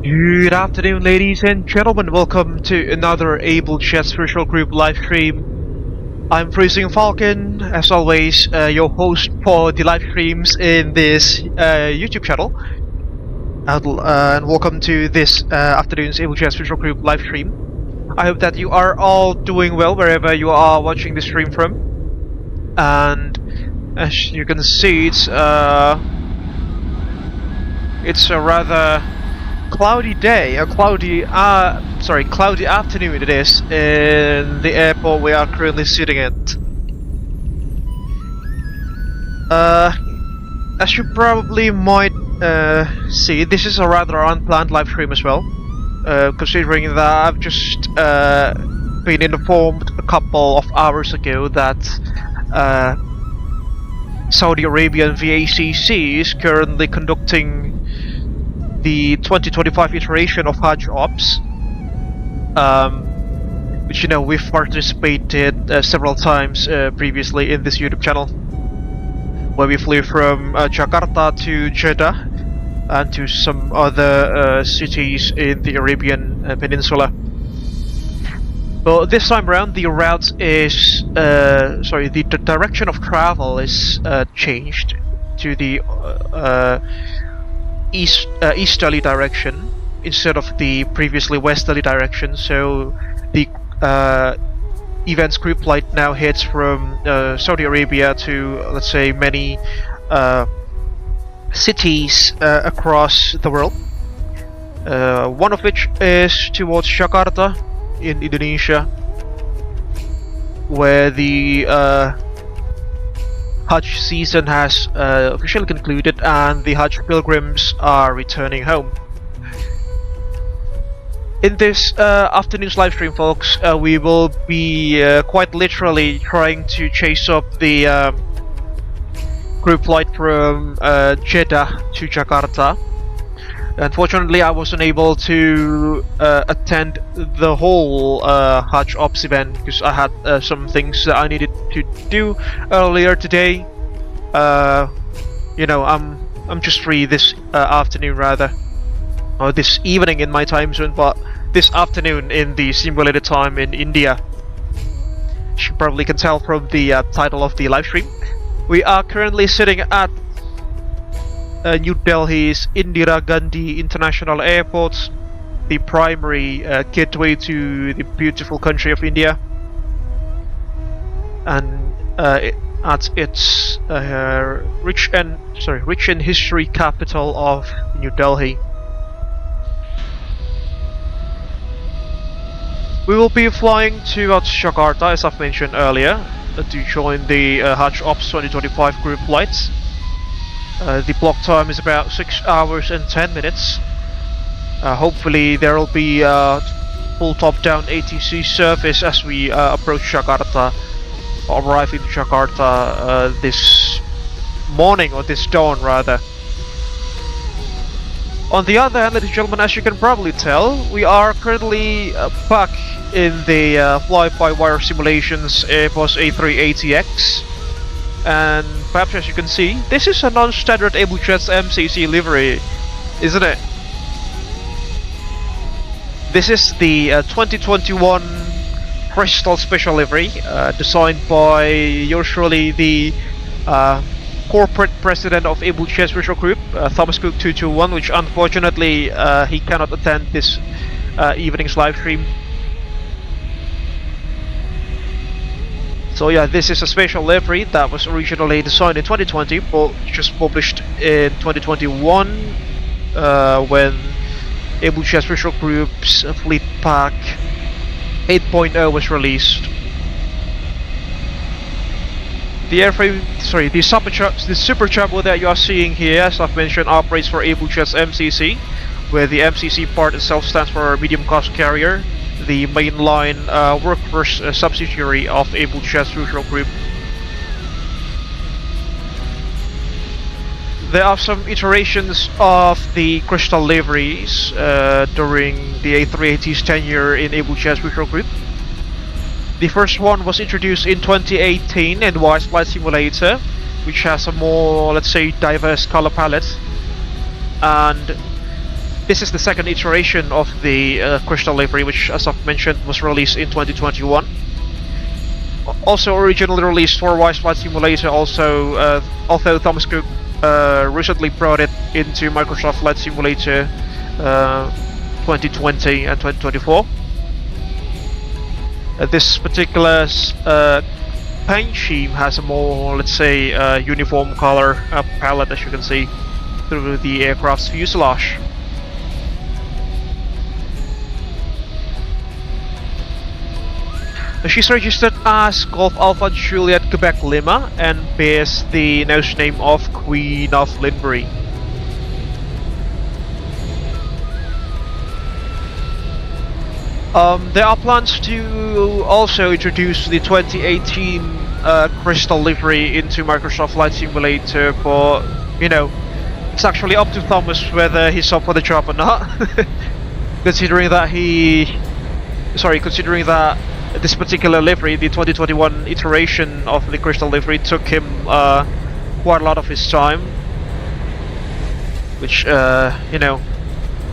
Good afternoon, ladies and gentlemen. Welcome to another Abel Jets Virtual Group live stream. I'm Freezing Falcon, as always, your host for the live streams in this YouTube channel. And welcome to this afternoon's Abel Jets Virtual Group live stream. I hope that you are all doing well wherever you are watching the stream from. And as you can see, it's a rather cloudy day, cloudy afternoon it is in the airport we are currently sitting at. As you probably might see, this is a rather unplanned live stream as well, considering that I've just been informed a couple of hours ago that Saudi Arabian VATSIM is currently conducting the 2025 iteration of Hajj Ops, which we've participated several times previously in this YouTube channel, where we flew from Jakarta to Jeddah and to some other cities in the Arabian Peninsula. But this time around, the route is the direction of travel is changed to the easterly direction instead of the previously westerly direction. So the events group flight now heads from Saudi Arabia to, let's say, many cities across the world. One of which is towards Jakarta in Indonesia, where the Hajj season has officially concluded and the Hajj pilgrims are returning home. In this afternoon's live stream, folks, we will be quite literally trying to chase up the group flight from Jeddah to Jakarta. Unfortunately, I wasn't able to attend the whole Hajj Ops event because I had some things that I needed to do earlier today. I'm just free this afternoon, rather, or this evening in my time zone, but this afternoon in the simulated time in India. As you probably can tell from the title of the live stream, we are currently sitting at New Delhi's Indira Gandhi International Airport, the primary gateway to the beautiful country of India, and at its rich in history capital of New Delhi. We will be flying towards Jakarta, as I've mentioned earlier, to join the Hajj Ops 2025 group flights. The block time is about 6 hours and 10 minutes. Hopefully there will be full top-down ATC service as we approach Jakarta, or arrive in Jakarta this morning, or this dawn rather. On the other hand, ladies and gentlemen, as you can probably tell, we are currently back in the fly-by-wire simulations Airbus A380X. And perhaps, as you can see, this is a non-standard Abel Jets MCC livery, isn't it? This is the 2021 Crystal Special livery, designed by yours truly, the corporate president of Abel Jets Virtual Group, Thomas Cook 221, which unfortunately he cannot attend this evening's live stream. So yeah, this is a special livery that was originally designed in 2020, but just published in 2021 when Abel Jets Virtual Group's Fleet Pack 8.0 was released. The the Super Jumbo that you are seeing here, as I've mentioned, operates for Abel Jets MCC, where the MCC part itself stands for Medium Cost Carrier, the mainline workhorse subsidiary of Abel Jets Virtual Group. There are some iterations of the Crystal liveries during the A380's tenure in Abel Jets Virtual Group. The first one was introduced in 2018 in WIII Flight Simulator, which has a more, let's say, diverse color palette, and This is the second iteration of the Crystal Livery, which, as I've mentioned, was released in 2021. Also originally released for WIII Flight Simulator, although Thomas Cook recently brought it into Microsoft Flight Simulator 2020 and 2024. This particular paint scheme has a more, let's say, uniform color palette, as you can see through the aircraft's fuselage. She's registered as Golf Alpha Juliet Quebec Lima and bears the nose name of Queen of Linbury. There are plans to also introduce the 2018 Crystal Livery into Microsoft Flight Simulator, but you know, it's actually up to Thomas whether he's up for the job or not. considering that this particular livery, the 2021 iteration of the Crystal Livery, took him quite a lot of his time, which you know,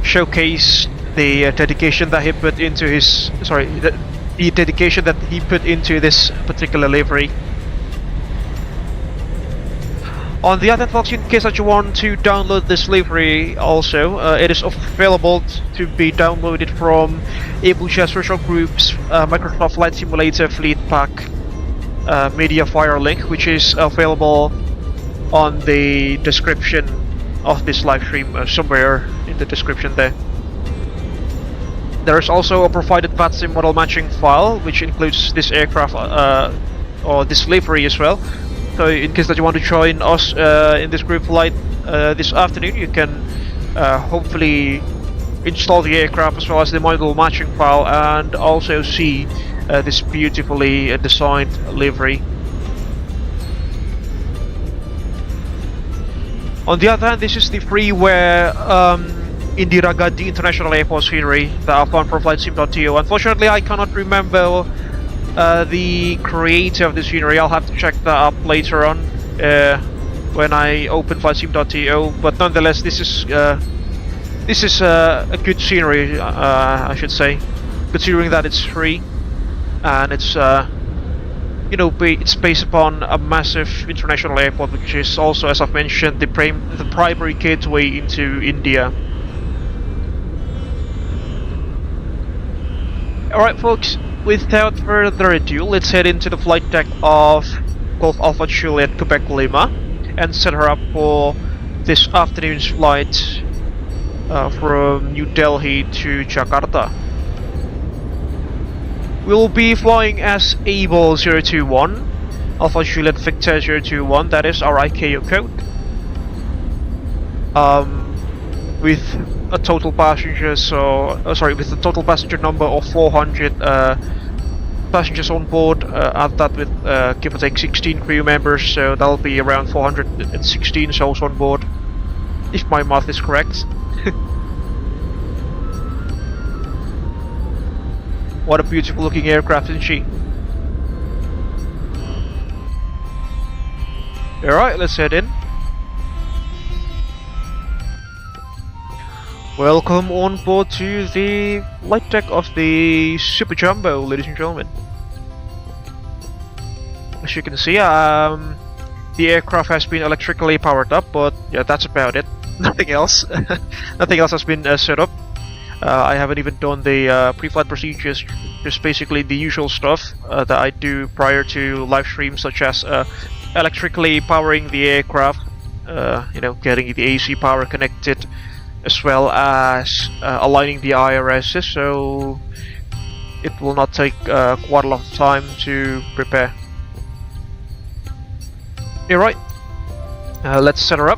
showcased the dedication that he put into the dedication that he put into this particular livery. On the other hand, folks, in case that you want to download this livery also, it is available to be downloaded from Abel Jets Virtual Group's Microsoft Flight Simulator Fleet Pack media file link, which is available on the description of this live stream, somewhere in the description there. There is also a provided VATSIM model matching file, which includes this aircraft or this livery as well. So in case that you want to join us in this group flight this afternoon, you can hopefully install the aircraft as well as the model matching file and also see this beautifully designed livery. On the other hand, this is the freeware Indira Gandhi International Airport scenery that I found from flightsim.to. Unfortunately, I cannot remember the creator of the scenery. I'll have to check that up later on when I open flightsim.to. But nonetheless, this is a good scenery, I should say, considering that it's free and it's you know, it's based upon a massive international airport, which is also, as I've mentioned, the primary gateway into India. Alright, folks, without further ado, let's head into the flight deck of Golf Alpha Juliet Quebec Lima and set her up for this afternoon's flight from New Delhi to Jakarta. We'll be flying as Abel 021, Alpha Juliet Victor 021, that is our ICAO code, with a total passenger, with a total passenger number of 400 passengers on board, add that with give or take 16 crew members, so that'll be around 416 souls on board, if my math is correct. What a beautiful looking aircraft, isn't she? Alright, let's head in. Welcome on board to the flight deck of the Superjumbo, ladies and gentlemen. As you can see, the aircraft has been electrically powered up, but yeah, that's about it. Nothing else. Nothing else has been set up. I haven't even done the pre-flight procedures, just basically the usual stuff that I do prior to live streams, such as electrically powering the aircraft, you know, getting the AC power connected, as well as aligning the IRSs, so it will not take quite a lot of time to prepare. Alright, let's set her up.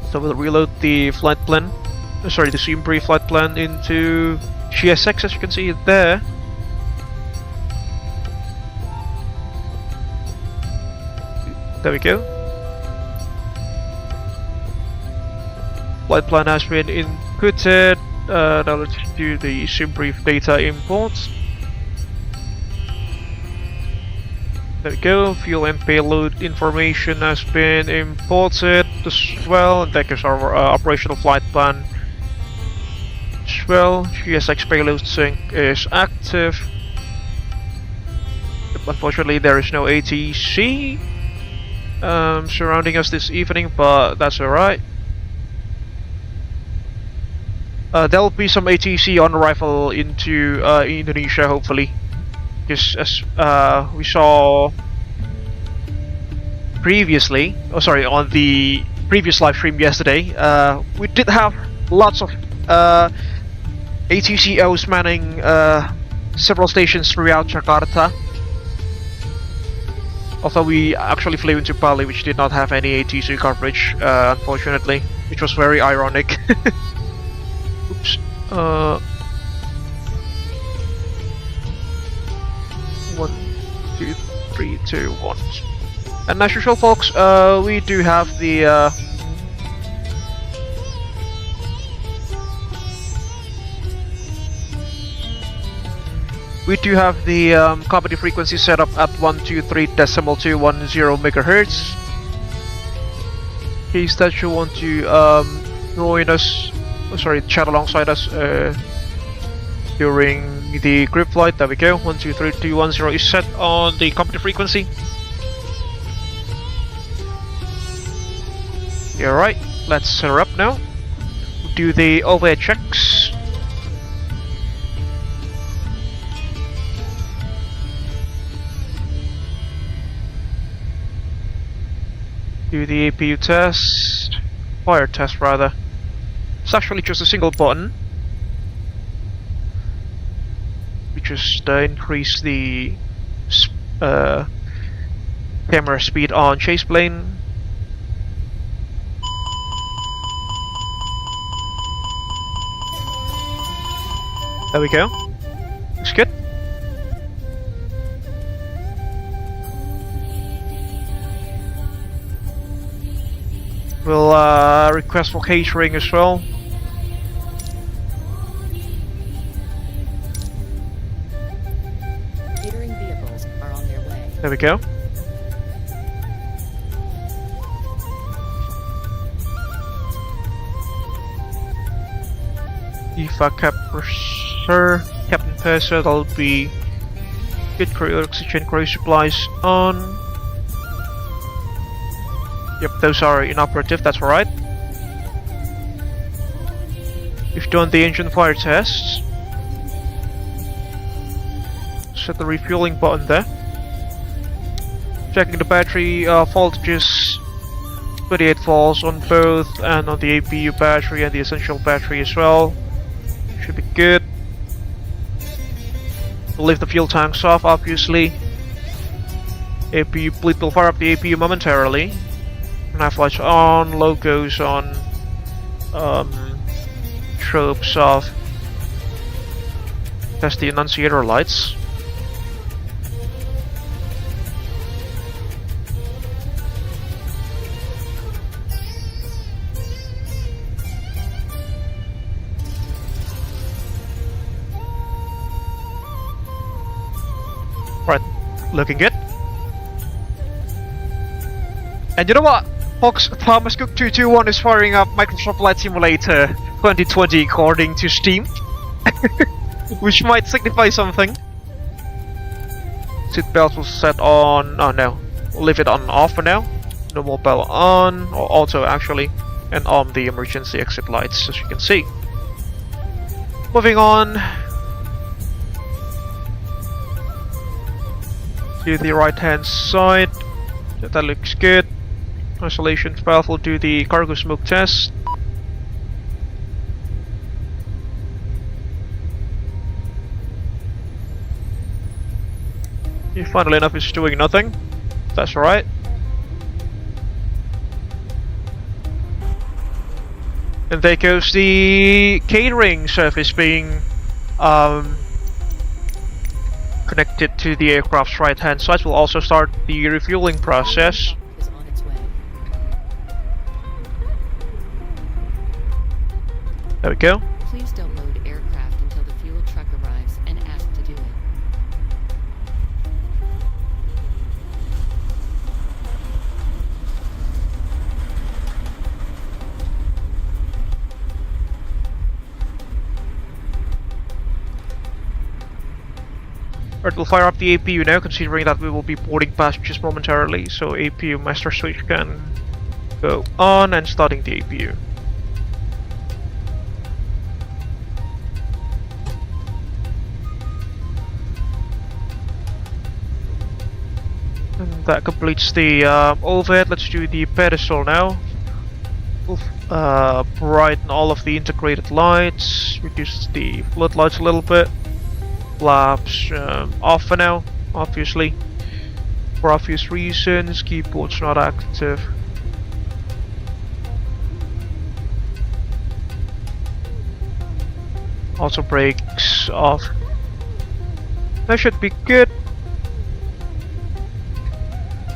So we'll reload the flight plan, the Simpri flight plan into GSX, as you can see it there. There we go. Flight plan has been inputted. Now let's do the SimBrief data imports. There we go. Fuel and payload information has been imported as well. And that is our operational flight plan as well. GSX payload sync is active. Unfortunately, there is no ATC surrounding us this evening, but that's alright. There'll be some ATC on arrival into Indonesia, hopefully. Because as we saw previously, on the previous live stream yesterday, we did have lots of ATCOs manning several stations throughout Jakarta. Although we actually flew into Bali, which did not have any ATC coverage, unfortunately, which was very ironic. Oops. 1, 2, 3, 2, 1. And as usual, folks, we do have the company frequency set up at 123.210 megahertz. In case that you want to join us, chat alongside us during the group flight. There we go. 123.210 is set on the company frequency. Alright, let's set her up now. Do the overhead checks. Do the APU test. Fire test, rather. It's actually just a single button. We just increase the camera speed on chase plane. There we go. Looks good. We'll request for catering as well. Catering vehicles are on their way. There we go. EFA Captain Purser, that'll be good crew oxygen crew supplies on. Yep, those are inoperative, that's alright. We've done the engine fire tests. Set the refueling button there. Checking the battery voltages. 28 volts on both, and on the APU battery and the essential battery as well. Should be good. We'll leave the fuel tanks off, obviously. APU bleed will fire up the APU momentarily. Nav lights on, logos on, tropes off. Test the annunciator lights. Right, looking good. And you know what, folks? Thomas Cook 221 is firing up Microsoft Flight Simulator 2020 according to Steam, which might signify something. Seatbelts will set on. Oh no, we'll leave it on off for now. Normal bell on, or auto actually, and on the emergency exit lights, as you can see. Moving on to the right hand side. That looks good. Isolation valve will do the cargo smoke test. Funnily enough, it's doing nothing. That's alright. And there goes the catering service being connected to the aircraft's right hand side. We'll also start the refueling process. Is on its way. There we go. Please don't load aircraft until the fuel truck arrives and ask to do it. Alright, we'll fire up the APU now, considering that we will be boarding passengers momentarily, so APU master switch can go on, and starting the APU. And that completes the overhead. Let's do the pedestal now. We'll brighten all of the integrated lights, reduce the floodlights a little bit. Flaps off for now, obviously, for obvious reasons. Keyboard's not active. Also brakes off. That should be good.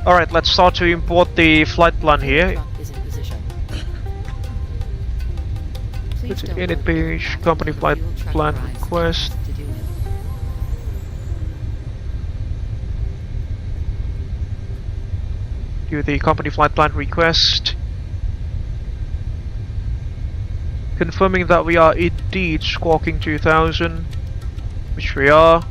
Alright, let's start to import the flight plan here. It's init page, company flight plan request. Do the company flight plan request. Confirming that we are indeed squawking 2000, which we are.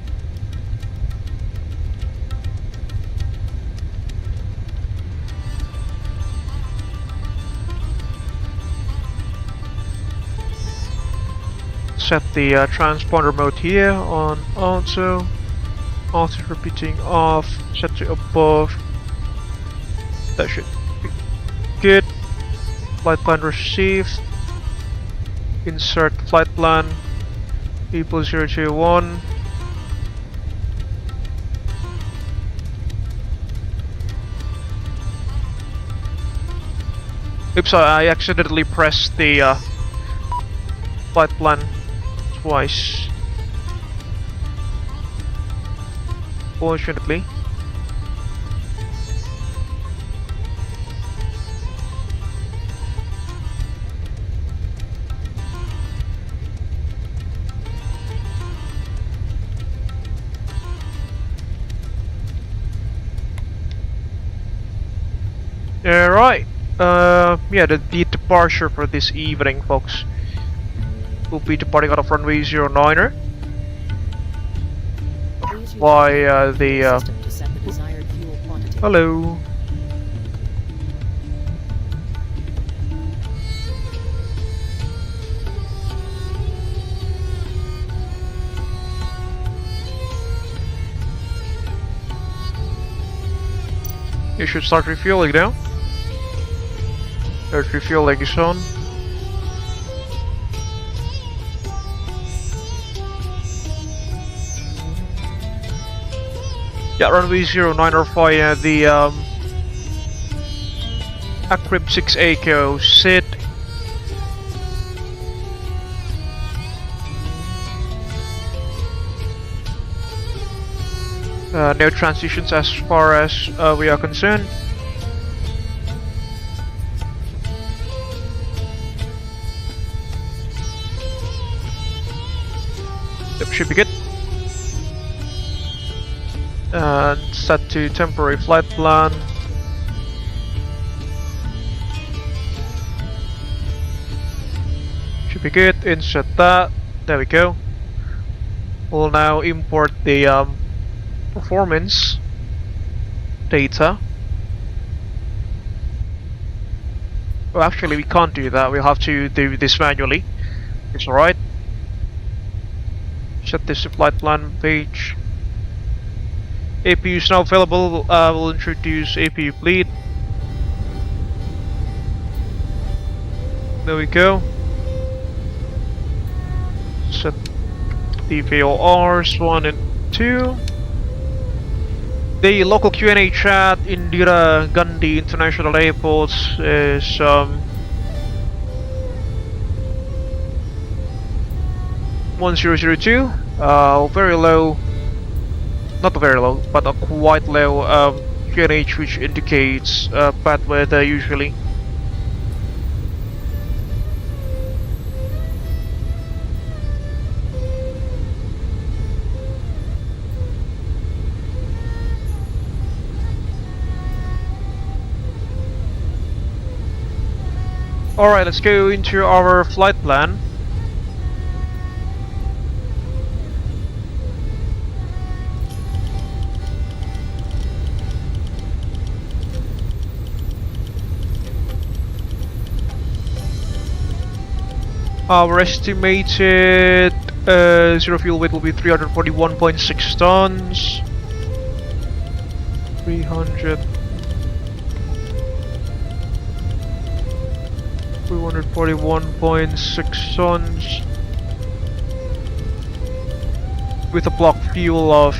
Set the transponder mode here on auto. Auto repeating off. Set to above. That should be good. Flight plan received. Insert flight plan. Abel 021. Oops, I accidentally pressed the flight plan twice. Fortunately. Alright, yeah, the departure for this evening, folks. We'll be departing out of runway 09er. By the hello. You should start refueling now. There's refueling is on. Yeah, runway 09 via the Acrib 6 ACO SID. No transitions as far as we are concerned. Yep, should be good. And set to temporary flight plan. Should be good. Insert that. There we go. We'll now import the performance data. Well, actually, we can't do that. We'll have to do this manually. It's alright. Set this to flight plan page. APU is now available. We'll introduce APU bleed. There we go. Set the VORs 1 and 2. The local Q&A chat Indira Gandhi International Airport is 1002. Very low. Not very low, but a quite low QNH, which indicates bad weather usually. Alright, let's go into our flight plan. Our estimated zero fuel weight will be 341.6 tons. 341.6 tons. With a block fuel of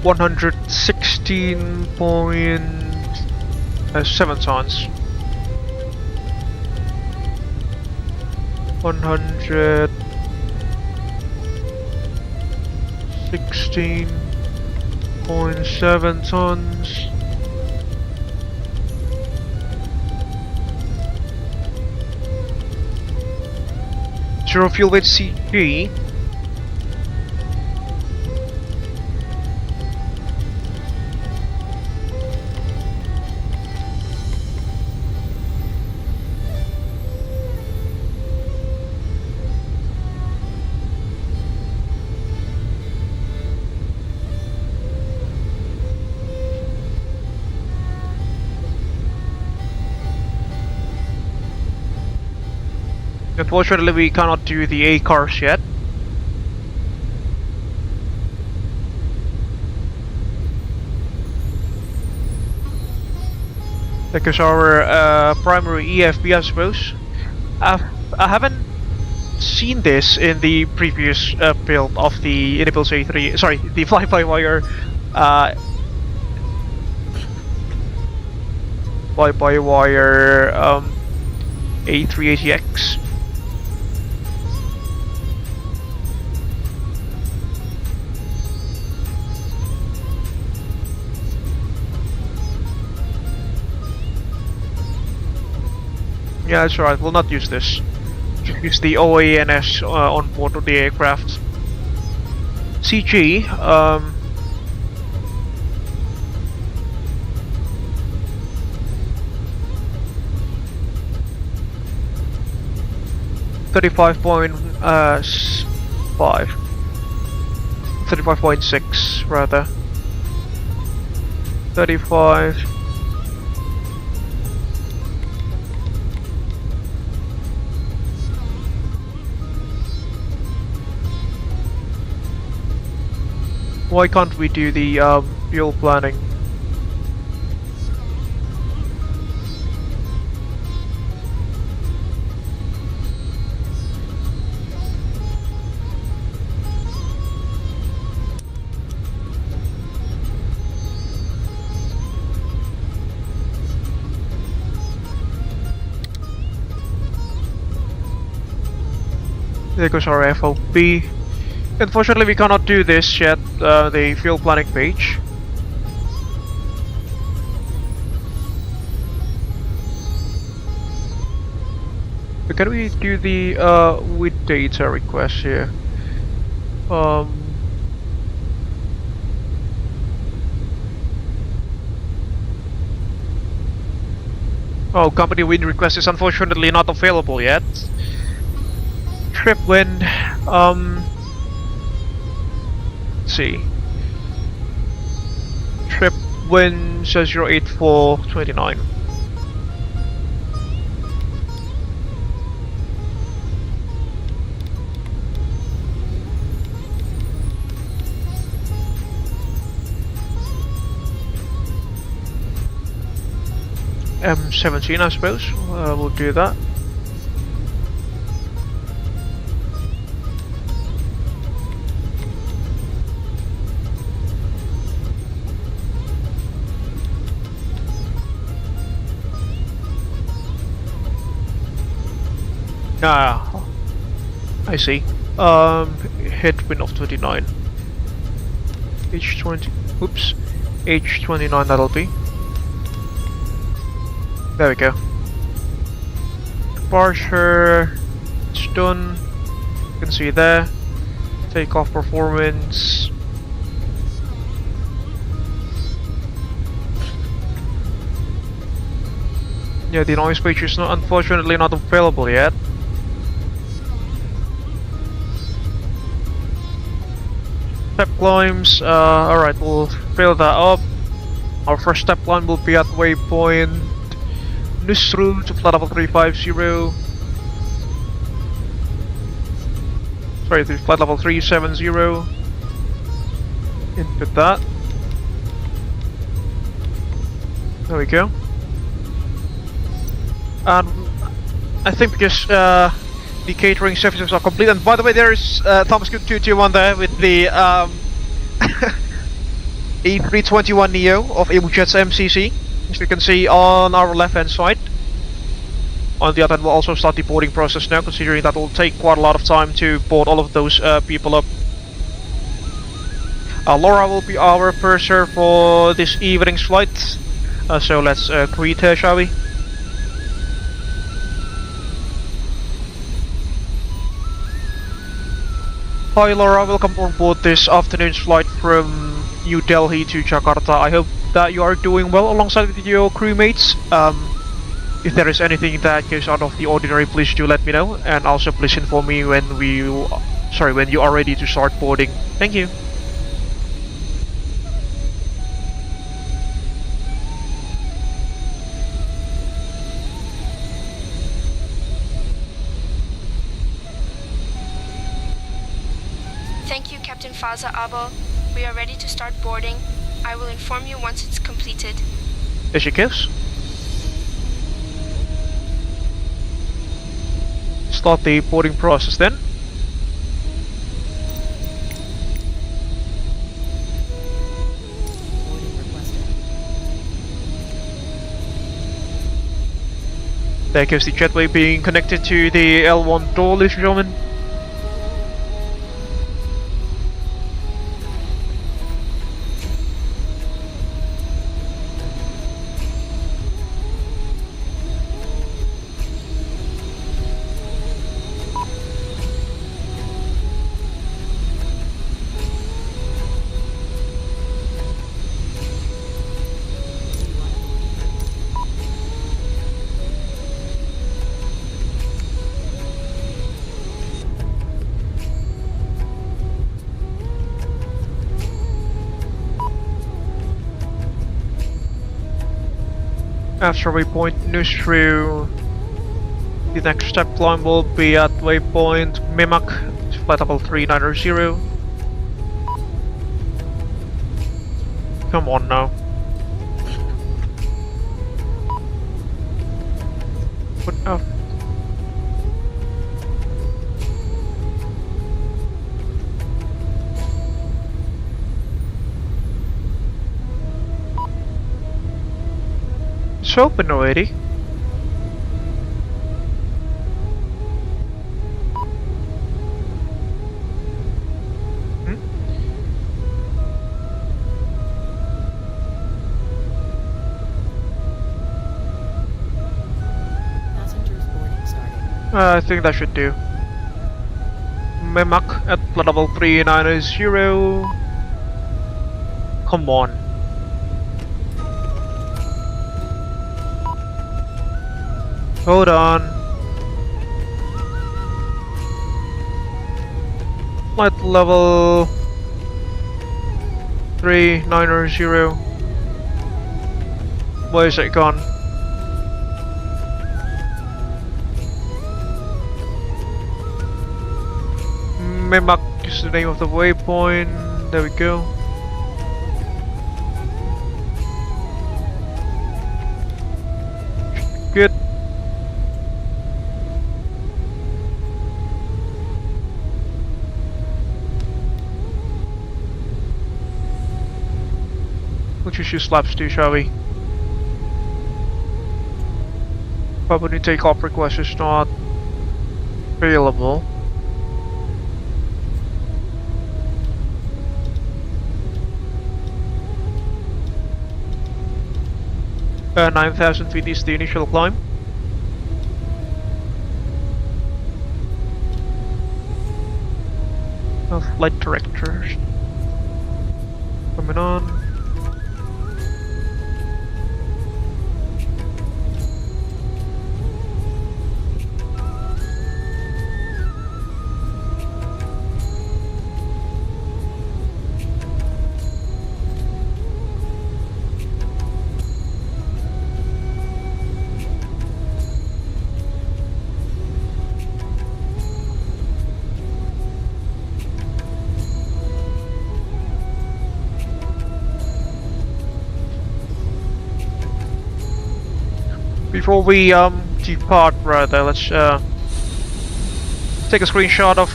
116.7 tons. 116.7 tons. Zero fuel weight CG. Unfortunately, we cannot do the A cars yet. Because our primary EFB, I suppose. I haven't seen this in the previous build of the Abel A3. Sorry, the fly-by-wire. Fly-by-wire A380X. Yeah, that's right. We'll not use this. Use the OANS on board of the aircraft. CG. 35.6 rather. 35. Why can't we do the fuel planning? There goes our FOB. Unfortunately, we cannot do this yet, the fuel planning page. But can we do the with data request here? Oh, company win request is unfortunately not available yet. Trip win, let's see. Trip win says 08429. M17, I suppose. We'll do that. Ah, I see. Headwind of 29. H20. Oops. H29. That'll be. There we go. Departure. It's done. You can see there. Takeoff performance. Yeah, the noise page is not, unfortunately not available yet. Step climbs, alright, we'll fill that up. Our first step climb will be at waypoint Nusru to flight level 350. Sorry, to flight level 370. Input that. There we go. And I think because the catering services are complete, and by the way, there's Thomas Cook 221 there with the A321neo of Abel Jets MCC, as you can see on our left hand side. On the other hand, we'll also start the boarding process now, considering that will take quite a lot of time to board all of those people up. Laura will be our purser for this evening's flight, so let's greet her, shall we? Hi Laura, welcome on board this afternoon's flight from New Delhi to Jakarta. I hope that you are doing well alongside with your crewmates. If there is anything that goes out of the ordinary, please do let me know, and also please inform me when you are ready to start boarding. Thank you. Thank you, Captain Faza Abel. We are ready to start boarding. I will inform you once it's completed. There she goes. Start the boarding process then. Boarding requested. There goes the jetway being connected to the L1 door, ladies and gentlemen. After waypoint Nusru, the next step climb will be at waypoint Mimak, flight level 390. Come on now. What up? It's open already. Passengers boarding starting. I think that should do. Memak at flight level 390. Come on. Hold on. Flight level 390. Where is it gone? Memak is the name of the waypoint. There we go. Good. We'll just use flaps too, shall we? Probably takeoff request is not available. 9,000 feet is the initial climb. Flight directors coming on. Before we depart, rather, let's take a screenshot of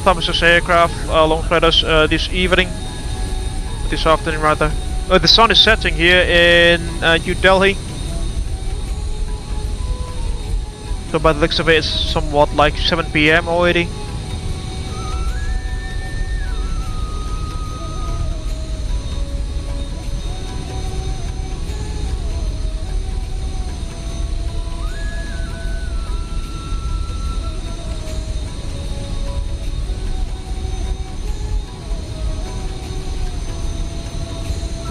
Thomas's aircraft alongside us this afternoon rather. The sun is setting here in New Delhi. So by the looks of it, it's somewhat like 7 PM already.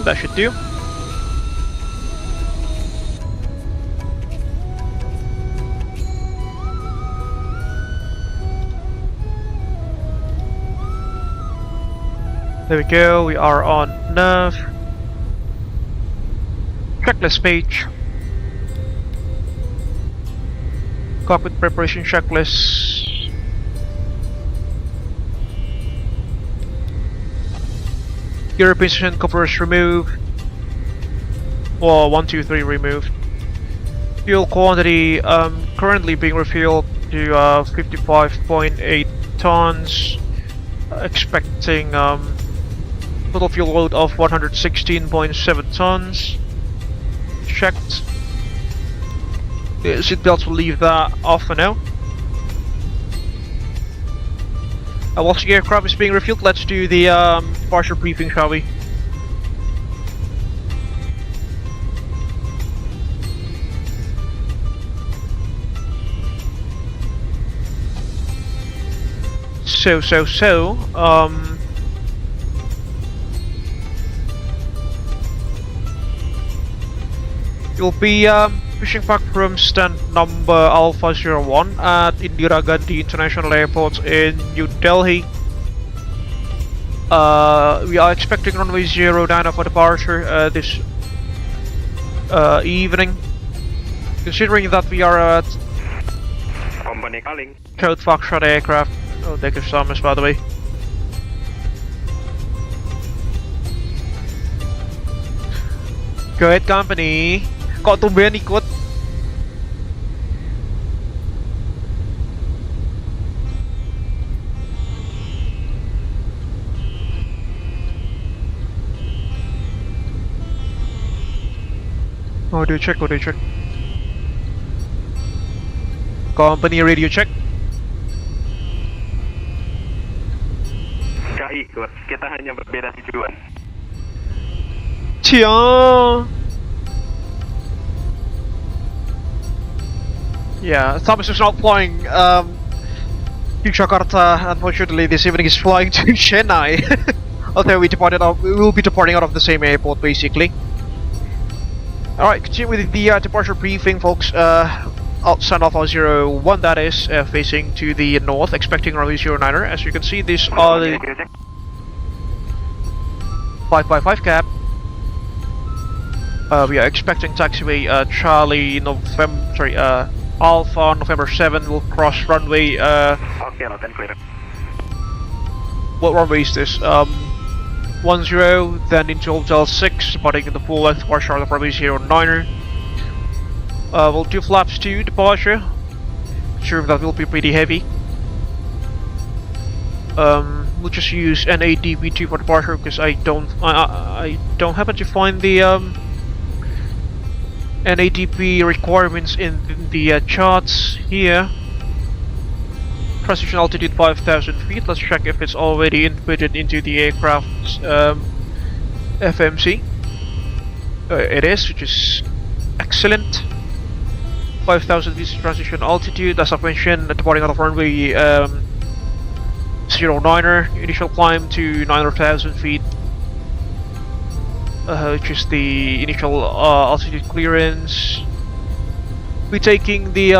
That should do. There we go, we are on nav. Checklist page. Cockpit preparation checklist. European position covers removed. Well, 1, 2, 3 removed. Fuel quantity currently being refueled to 55.8 tons. Expecting total fuel load of 116.7 tons. Checked. The seatbelts will leave that off for now. Whilst the aircraft is being refueled, let's do the departure briefing, shall we? You'll be pushing back from stand number Alpha 01 at Indira Gandhi International Airport in New Delhi. We are expecting runway 09 for departure this evening. Considering that we are at Company calling. Code Foxtrot aircraft. Oh, thank you so much, by the way. Go ahead, company. Kok tumben ikut? Audio check, audio check. Company radio check. Gak ikut, kita hanya berbeda tujuan. Cia. Yeah, Thomas is not flying to Jakarta. Unfortunately, this evening is flying to Chennai. Although we will be departing out of the same airport, basically. Alright, continue with the departure briefing, folks. Stand off 01, that is, facing to the north, expecting runway 09er. As you can see, these are the 555 cap. We are expecting taxiway Charlie Alpha November 7 will cross runway. Okay, not clear. What runway is this? 10, then into Hotel 6, departing in the full length departure of runway 09er. We'll do flaps 2 departure. Sure, that will be pretty heavy. We'll just use NADP2 for departure because I don't happen to find the NADP requirements in the charts here. Transition altitude 5,000 feet. Let's check if it's already inputted into the aircraft's FMC. It is, which is excellent. 5,000 feet transition altitude. As I mentioned, departing out of runway 09er. Initial climb to 9,000 feet. Which is the initial altitude clearance. We're taking the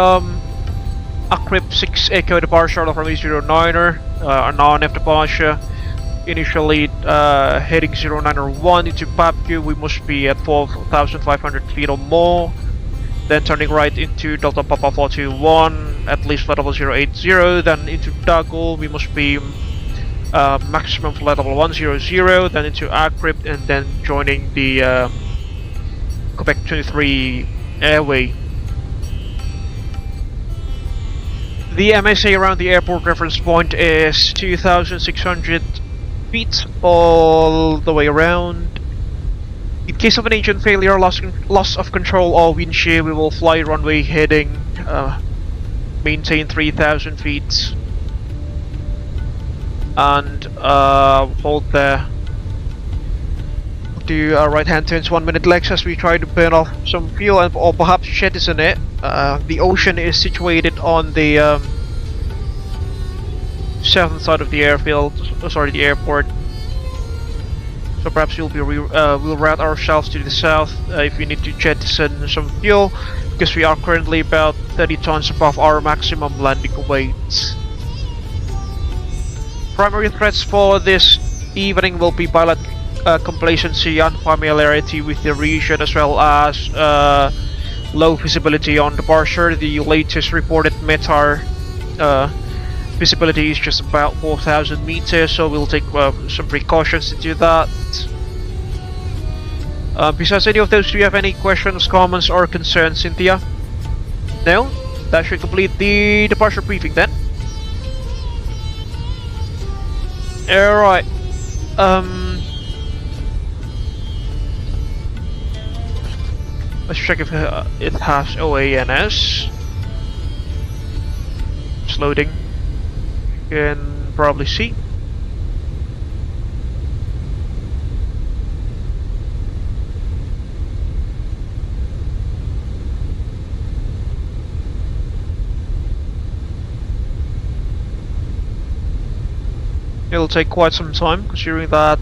Acryp 6 Echo departure out of runway 09er, a non-F departure. Initially heading 091 into PAPQ, we must be at 4,500 feet or more. Then turning right into Delta Papa 421, at least flight level 080, then into Dagul, we must be maximum flight level 100, then into Acryp, and then joining the Quebec 23 airway. The MSA around the airport reference point is 2,600 feet all the way around. In case of an engine failure, loss of control or wind shear, we will fly runway heading, maintain 3,000 feet, and hold there. Do right hand turns 1 minute legs as we try to burn off some fuel and or perhaps jettison it. The ocean is situated on the southern side of the airfield, the airport. So perhaps we'll route ourselves to the south if we need to jettison some fuel, because we are currently about 30 tons above our maximum landing weight. Primary threats for this evening will be pilot complacency and familiarity with the region, as well as low visibility on departure. The latest reported METAR visibility is just about 4,000 meters, so we'll take some precautions to do that. Besides any of those, do you have any questions, comments, or concerns, Cynthia? No? That should complete the departure briefing then. Alright. Let's check if it has OANS. It's loading. You can probably see. It'll take quite some time, considering that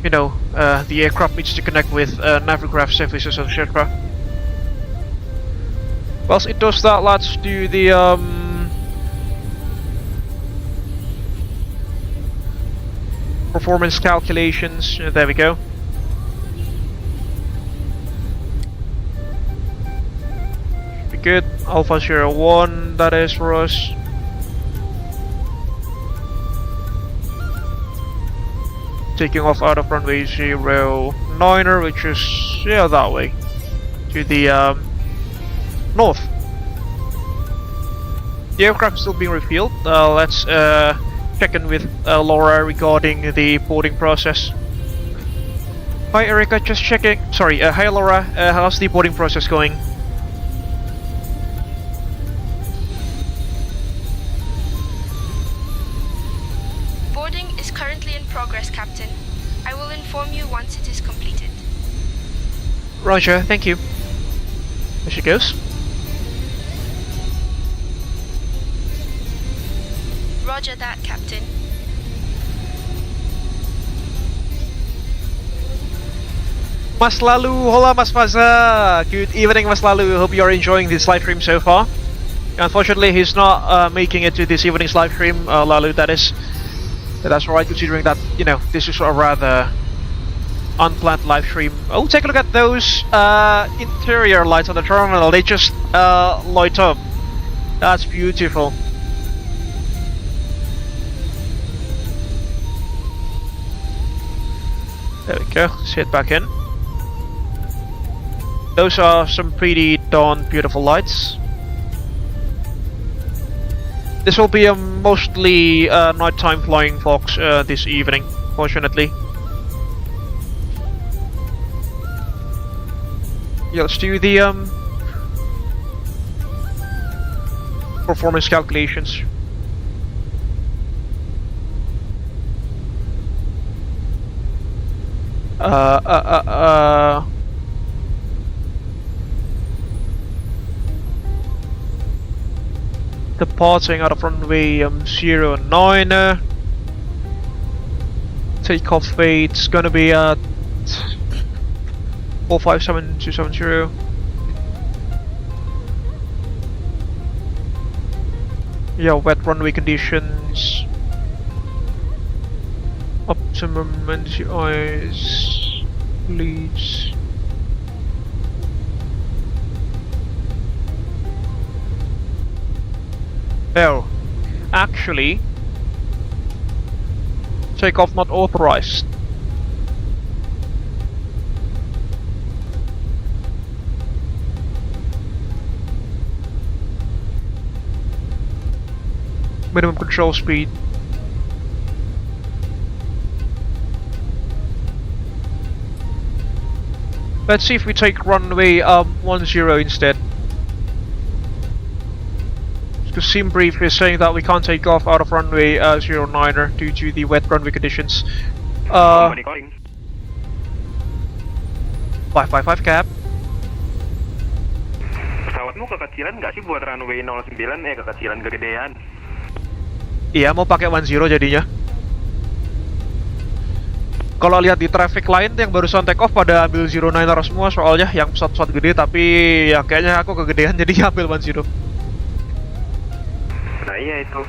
you know, the aircraft needs to connect with Navigraph services, etc. Whilst it does that, let's do the performance calculations. There we go. Should be good. Alpha 01, that is for us. Taking off out of runway 09er, which is, yeah, that way, to the north. The aircraft is still being refueled. Let's check in with Laura regarding the boarding process. Hi Erica, just checking. Sorry, hi Laura, how's the boarding process going? Boarding is currently in progress, Captain. I will inform you once it is completed. Roger, thank you. There she goes. Roger that, Captain. Mas Lalu, hola Mas Faza. Good evening, Mas Lalu. Hope you are enjoying this live stream so far. Unfortunately, he's not making it to this evening's live stream, Lalu, that is. That's alright, considering that, you know, this is a rather unplanned live stream. Oh, take a look at those interior lights on the terminal. They just light up. That's beautiful. There we go. Let's head back in. Those are some pretty darn beautiful lights. This will be a mostly nighttime flying fox this evening, fortunately. Yeah, let's do the performance calculations. Departing out of runway 09. Takeoff weight's gonna be at 457270. Yeah, wet runway conditions. Optimum NCIs leads. Oh, actually, takeoff not authorized. minimum control speed. Let's see if we take runway 10 instead. Because Sim Brief is saying that we can't take off out of runway 09er due to the wet runway conditions. Company calling. 555 cap. Pesawatmu kekecilan nggak sih buat runway 09? Kekecilan kegedean. Iya, mau pakai 10 jadinya. Kalau lihat di traffic line yang barusan take off pada ambil 09er semua soalnya yang pesawat-pesawat gede, tapi ya kayaknya aku kegedean jadi ambil 10. Nah iya itu.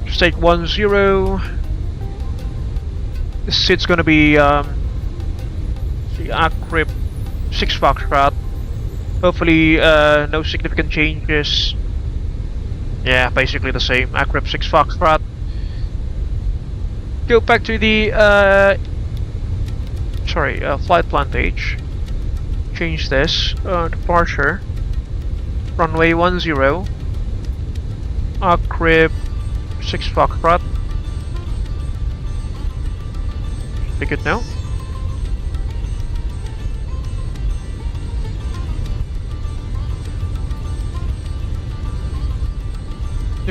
Just take 10. This seat's gonna be the Acryp 6 Foxtrot. Hopefully no significant changes. Yeah, basically the same. Acryp 6 Foxtrot. Go back to the flight plan page. Change this. Departure. Runway 10. Acryp 6 Foxtrot. Be good now.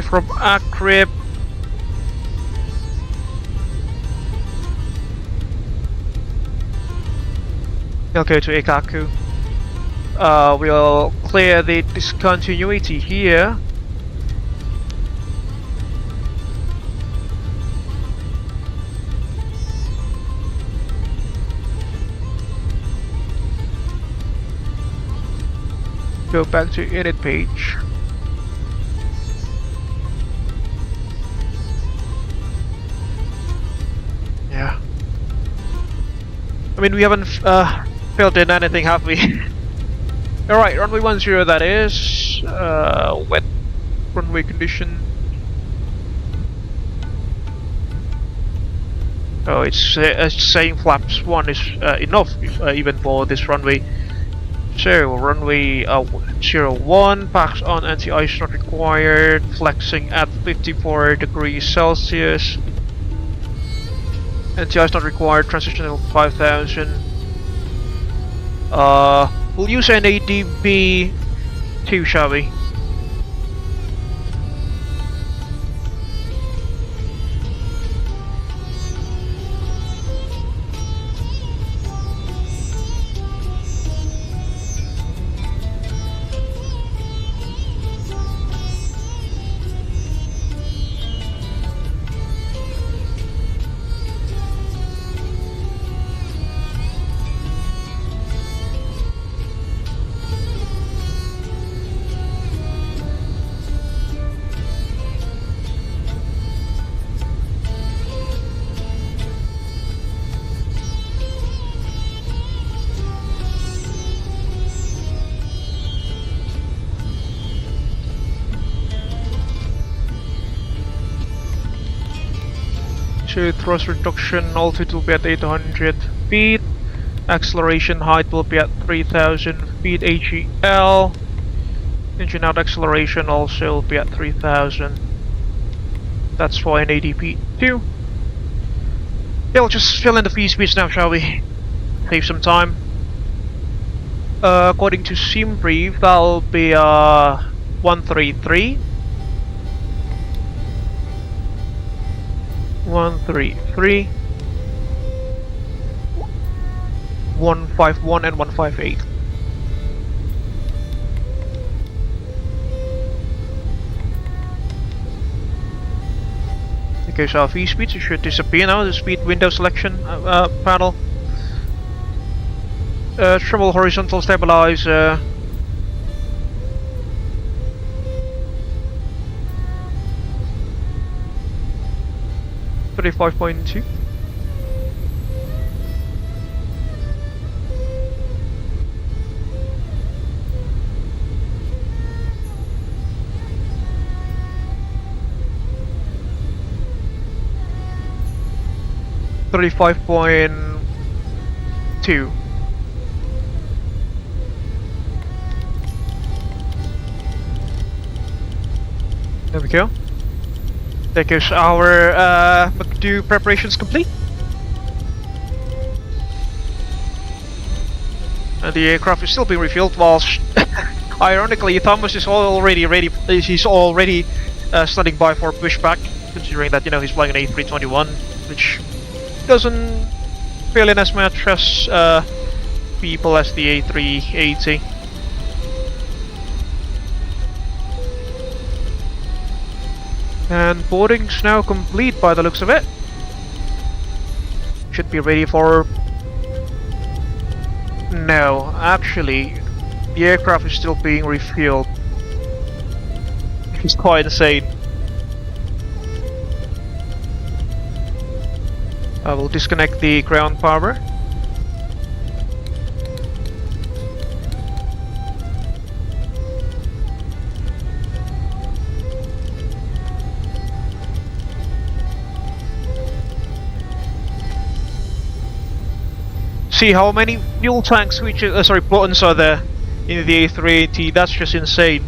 From Acryp. We'll go to Ikaku. We'll clear the discontinuity here. Go back to edit page. Yeah. I mean, we haven't filled in anything, have we? Alright, runway 10 that is. Wet runway condition. Oh, it's saying flaps 1 is enough even for this runway. So, runway 01, packs on, anti-ice not required, flexing at 54 degrees Celsius. Anti-ice not required, transitional 5000. We'll use an ADB 2, shall we? So thrust reduction, altitude will be at 800 feet, acceleration height will be at 3000 feet AGL, engine out acceleration also will be at 3000. That's for an ADP 2. Yeah, we'll just fill in the V speeds now, shall we? Save some time. According to Sim Brief, that'll be 133. 133, 151 and 158. Okay, so our V speeds should disappear now, the speed window selection panel. Triple horizontal stabilizer. 35.2. .2. There we go. There goes our McDo preparations complete. And the aircraft is still being refueled, whilst ironically Thomas is already ready. He's already standing by for pushback, considering that he's flying an A321, which doesn't feel in as much as people as the A380. And boarding's now complete by the looks of it. Should be ready for... No, actually, the aircraft is still being refueled. It's quite insane. I will disconnect the ground power. See how many fuel tank switches, buttons are there in the A380. That's just insane.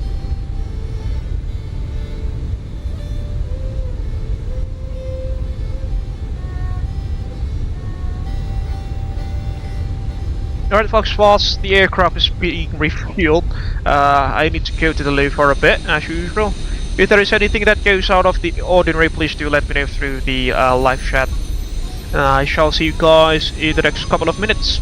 Alright folks, whilst the aircraft is being refueled, I need to go to the loo for a bit, as usual. If there is anything that goes out of the ordinary, please do let me know through the live chat. I shall see you guys in the next couple of minutes.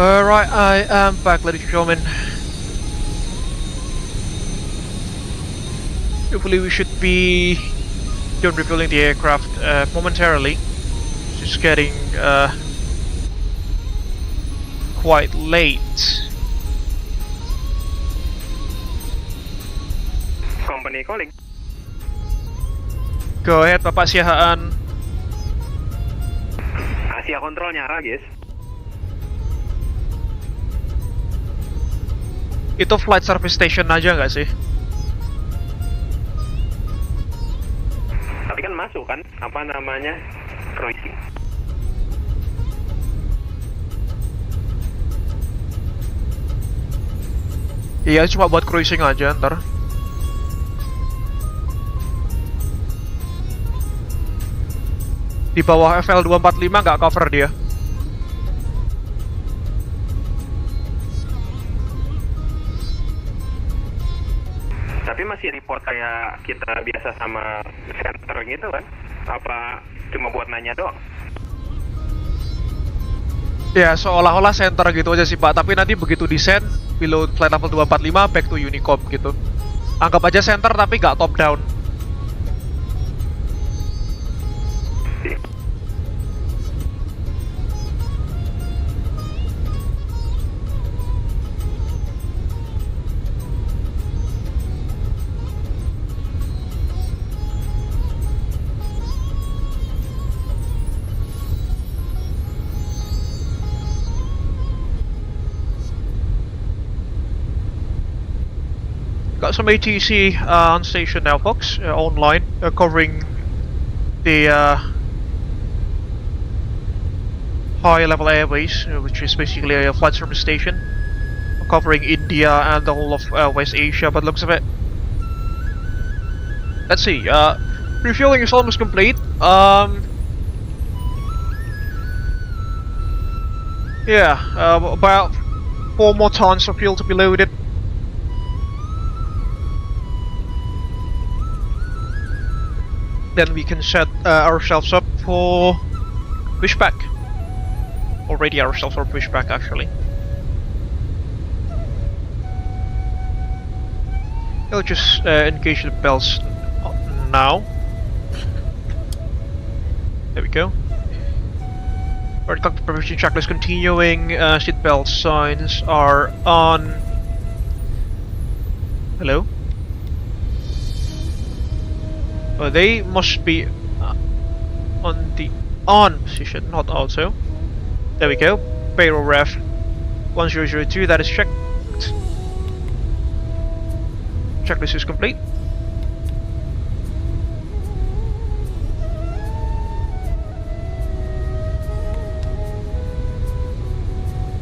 Alright, I am back, ladies and gentlemen. Hopefully we should be done refueling the aircraft momentarily. It's just getting quite late. Company calling. Go ahead, Bapak Siahaan. Asia Control nyala, guys. Itu flight service station aja nggak sih? Tapi kan masuk kan, apa namanya, cruising. Iya, cuma buat cruising aja ntar. Di bawah FL245 nggak cover dia. Tapi masih report kayak kita biasa sama center gitu kan? Apa cuma buat nanya doang? Ya, seolah-olah center gitu aja sih Pak, tapi nanti begitu descend below flight level 245 back to Unicom gitu. Anggap aja center tapi nggak top down. Got some ATC on station now, folks, online, covering the high-level airways, which is basically a flight service station, covering India and the whole of West Asia, but looks of it. Let's see, refueling is almost complete. Yeah, about 4 more tons of fuel to be loaded. Then we can set ourselves up for pushback. Or ready ourselves for pushback, actually. I'll just engage the bells now. There we go. Alright, cockpit preparation checklist continuing. Seatbelt signs are on. Hello? They must be on the on position, not auto. There we go. Payroll ref 1002, that is checked. Checklist is complete.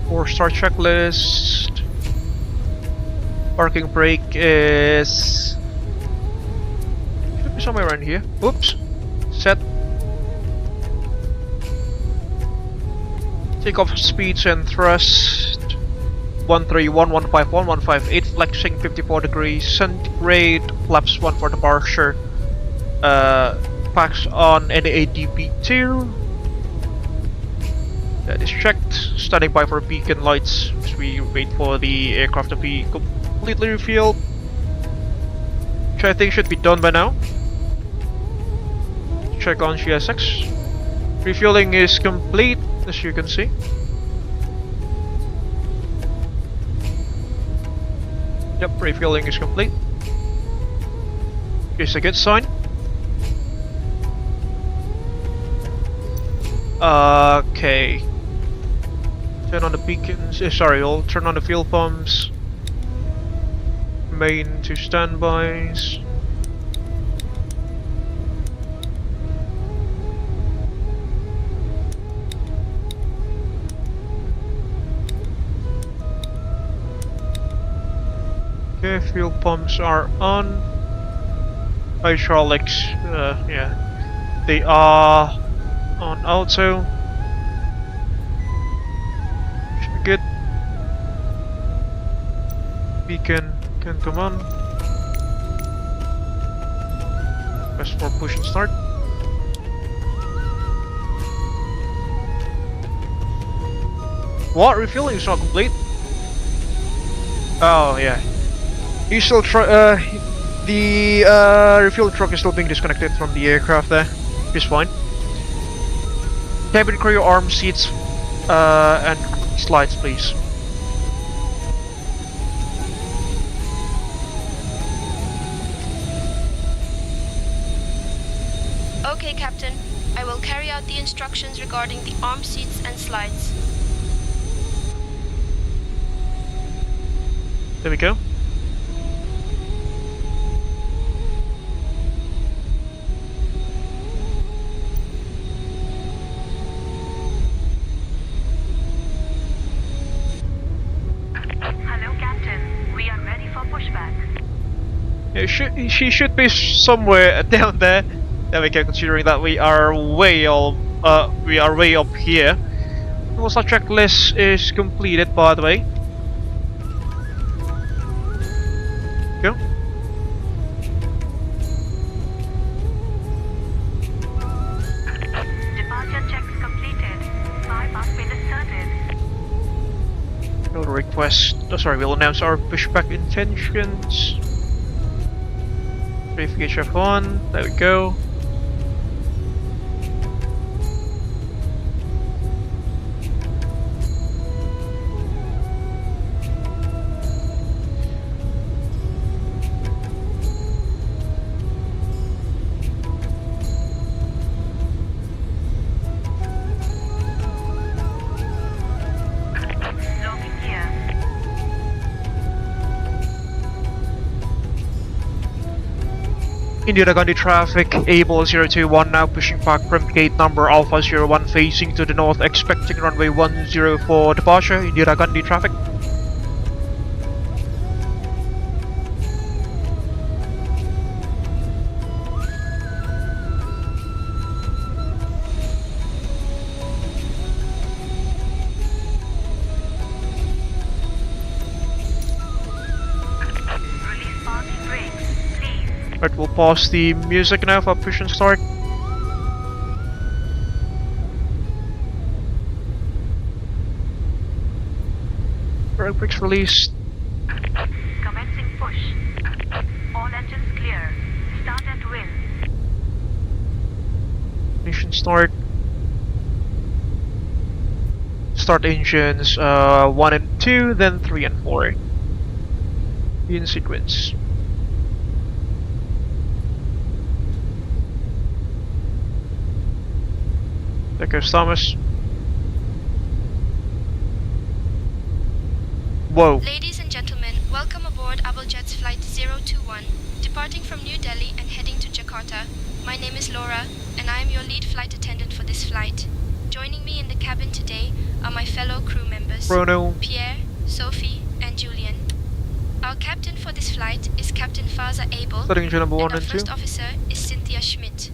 Four-star checklist. Parking brake is somewhere around here. Oops. Set. Takeoff speeds and thrust 131, 151, 158, flexing 54 degrees centigrade, flaps 1 for departure. Packs on NADP2. That is checked. Standing by for beacon lights as we wait for the aircraft to be completely refueled, which I think should be done by now. Check on GSX. Refueling is complete, as you can see. Yep, refueling is complete. It's a good sign. Okay. Turn on the beacons. Sorry, I'll turn on the fuel pumps. Main to standbys. Okay, fuel pumps are on. Hydraulics, yeah, they are on auto. Should be good. Beacon can come on. Press for push and start. What? Refueling is not complete? Oh, yeah. He's still the refueling truck is still being disconnected from the aircraft there. It's fine. Cabin crew arm seats and slides, please. Okay, Captain. I will carry out the instructions regarding the arm seats and slides. There we go. Yeah, she should be somewhere down there. There we go. Considering that we are way up here. Also, checklist is completed, by the way. Go. Departure checks completed. Bypass been asserted. request. Oh, sorry, we'll announce our pushback intentions. 3 VHF1. There we go. Indira Gandhi traffic, Abel 021 now pushing back from gate number Alpha 01 facing to the north, expecting runway 10 for departure. Indira Gandhi traffic. Right, we'll pause the music now for push and start. Brake brakes released. Commencing push. All engines clear. Start at will. Ignition start. Start engines 1 and 2, then 3 and 4. In sequence. There goes Thomas. Whoa. Ladies and gentlemen, welcome aboard Abel Jets Flight 021, departing from New Delhi and heading to Jakarta. My name is Laura, and I am your lead flight attendant for this flight. Joining me in the cabin today are my fellow crew members, Bruno, Pierre, Sophie, and Julian. Our captain for this flight is Captain Faza Abel, starting engine number 1 and our and 2. first officer is Cynthia Schmidt.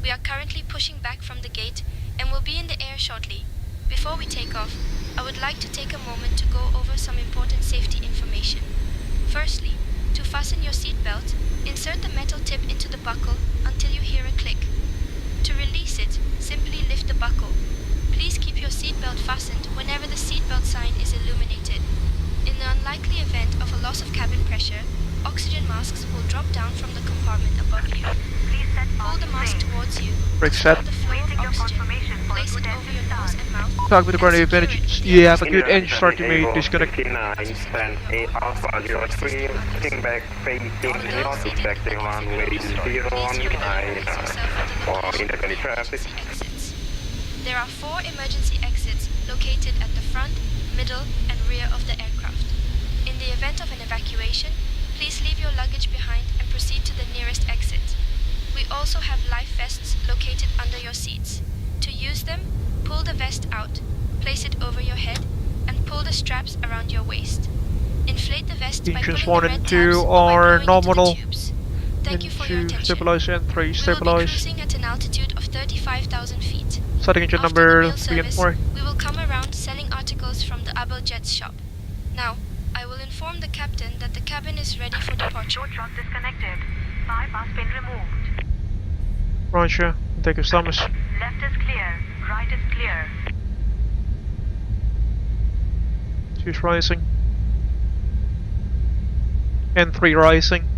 We are currently pushing back from the gate and will be in the air shortly. Before we take off, I would like to take a moment to go over some important safety information. Firstly, to fasten your seatbelt, insert the metal tip into the buckle until you hear a click. To release it, simply lift the buckle. Please keep your seatbelt fastened whenever the seatbelt sign is illuminated. In the unlikely event of a loss of cabin pressure, oxygen masks will drop down from the compartment above you. Pull the mask towards you. Brake set. Control the flow of oxygen. Place it over your nose and mouth. Talk with the ground advantage. Yeah, have a good engine start to me. Disconnect. 59, stand 8 Alpha 03, looking back, facing north, expecting runway 09 for Indira Gandhi traffic. Exits. There are 4 emergency exits located at the front, middle, and rear of the aircraft. In the event of an evacuation, please leave your luggage behind and proceed to the nearest exit. We also have life vests located under your seats. To use them, pull the vest out, place it over your head, and pull the straps around your waist. Inflate the vest by Engines pulling 1 the red and tabs 2 or by are blowing into the nominal. tubes. Thank you for your And 2 attention. stabilize and 3 We will be stabilize. cruising at an altitude of 35,000 feet. Starting engine After the number meal 3 and service, 4. we will come around selling articles from the Abel Jets shop. Now, I will inform the captain that the cabin is ready for departure. Door truck disconnected. Bypass pin removed. Roger. Take your Thomas. Left is clear. Right is clear. 2 is rising. And 3 rising.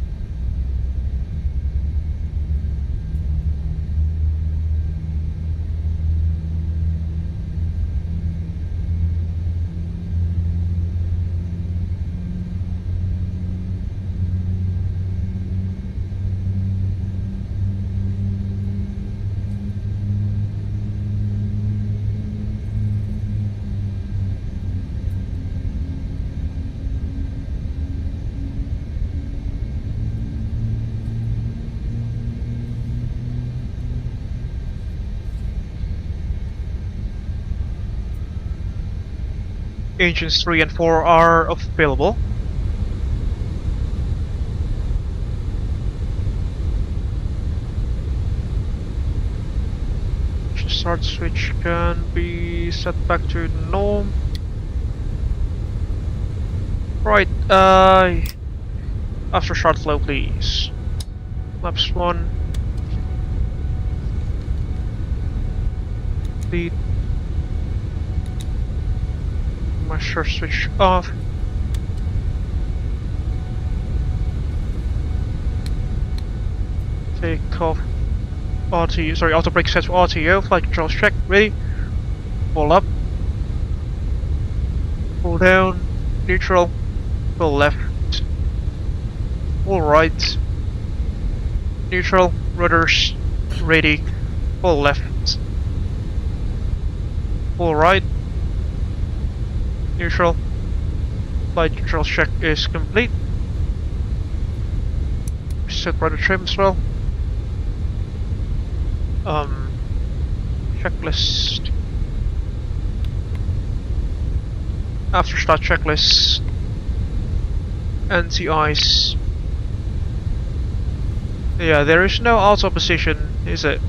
Engines 3 and 4 are available. Start switch can be set back to norm. Right, after short flow please. Laps 1. Lead. Master switch off. Take off. Auto brake set for RTO. Flight controls check. Ready. Pull up. Pull down. Neutral. Pull left. Pull right. Neutral. Rudders. Ready. Pull left. Pull right. Neutral. Flight controls check is complete. Set rudder trim as well. Checklist. After start checklist. Anti-ice. Yeah, there is no auto position, is it?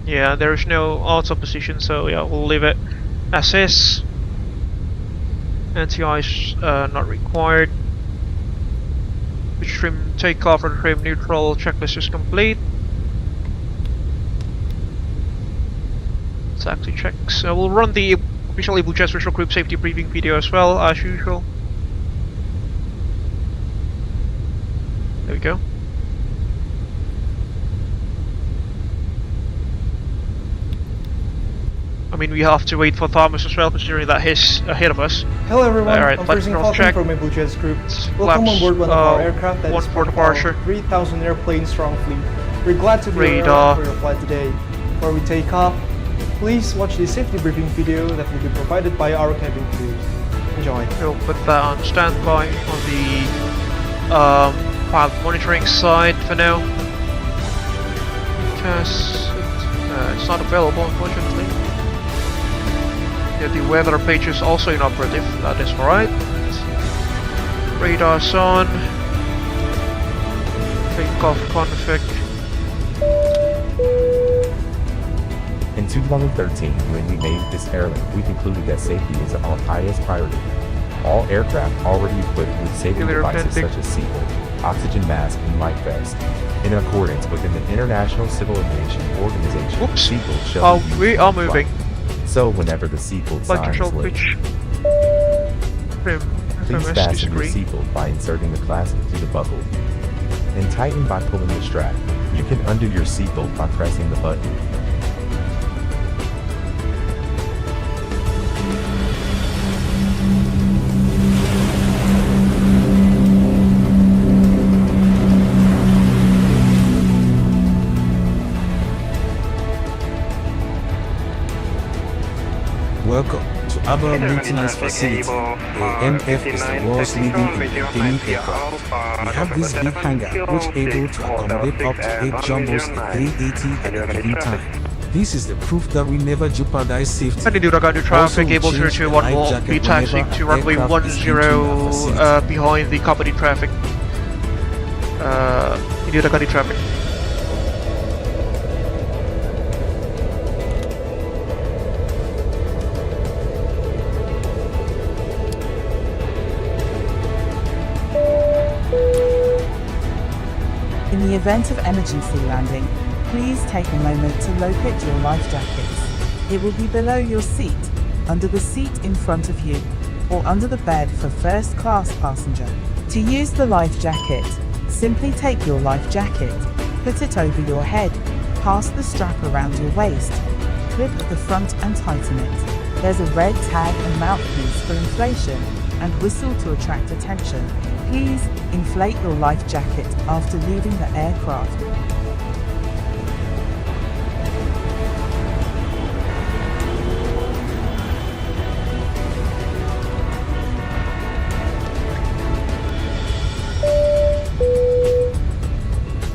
Yeah, there is no auto position, so yeah, we'll leave it as is. Anti-ice not required. Which trim takeoff and trim neutral checklist is complete. Exactly checks. We'll run the official Abel Jets Virtual Group safety briefing video as well, as usual. There we go. I mean, we have to wait for Thomas as well, considering that he's ahead of us. Hello everyone, Alright, I'm flight Freezing control Falcon check. from Abel Jets Group. Flaps, Welcome on board one of our aircraft that one is for part of our departure. 3,000 airplane strong fleet. We're glad to be on Radar. for your flight today. Before we take off, please watch the safety briefing video that will be provided by our cabin crew. Enjoy. We'll put that on standby on the pilot monitoring side for now. Because it's not available, unfortunately. Yeah, the weather page is also inoperative, that is right. Radar's on. Takeoff config. In 2013, when we made this airline, we concluded that safety is our highest priority. All aircraft already equipped with safety devices such as seatbelt, oxygen mask, and life vest. In accordance with the International Civil Aviation Organization, Oops. seatbelt shall be used We are in flight. moving. So whenever the seatbelt Flight sign is control lit, pitch. Trim. please FMS fasten disagree. your seatbelt by inserting the clasp to the buckle. And tighten by pulling the strap. You can undo your seatbelt by pressing the button. Welcome to Abel Maintenance Facility. AMF is the world's leading in maintaining aircraft. We have this big hangar which able to accommodate up to 8 jumbos and 380 at a given time. This is the proof that we never jeopardize safety. And Indira Gandhi traffic, Abel 321 will be taxiing to runway 10 behind the company traffic. Indira Gandhi traffic. In the event of emergency landing, please take a moment to locate your life jackets. It will be below your seat, under the seat in front of you, or under the bed for first class passenger. To use the life jacket, simply take your life jacket, put it over your head, pass the strap around your waist, clip at the front and tighten it. There's a red tag and mouthpiece for inflation, and whistle to attract attention. Please inflate your life jacket after leaving the aircraft.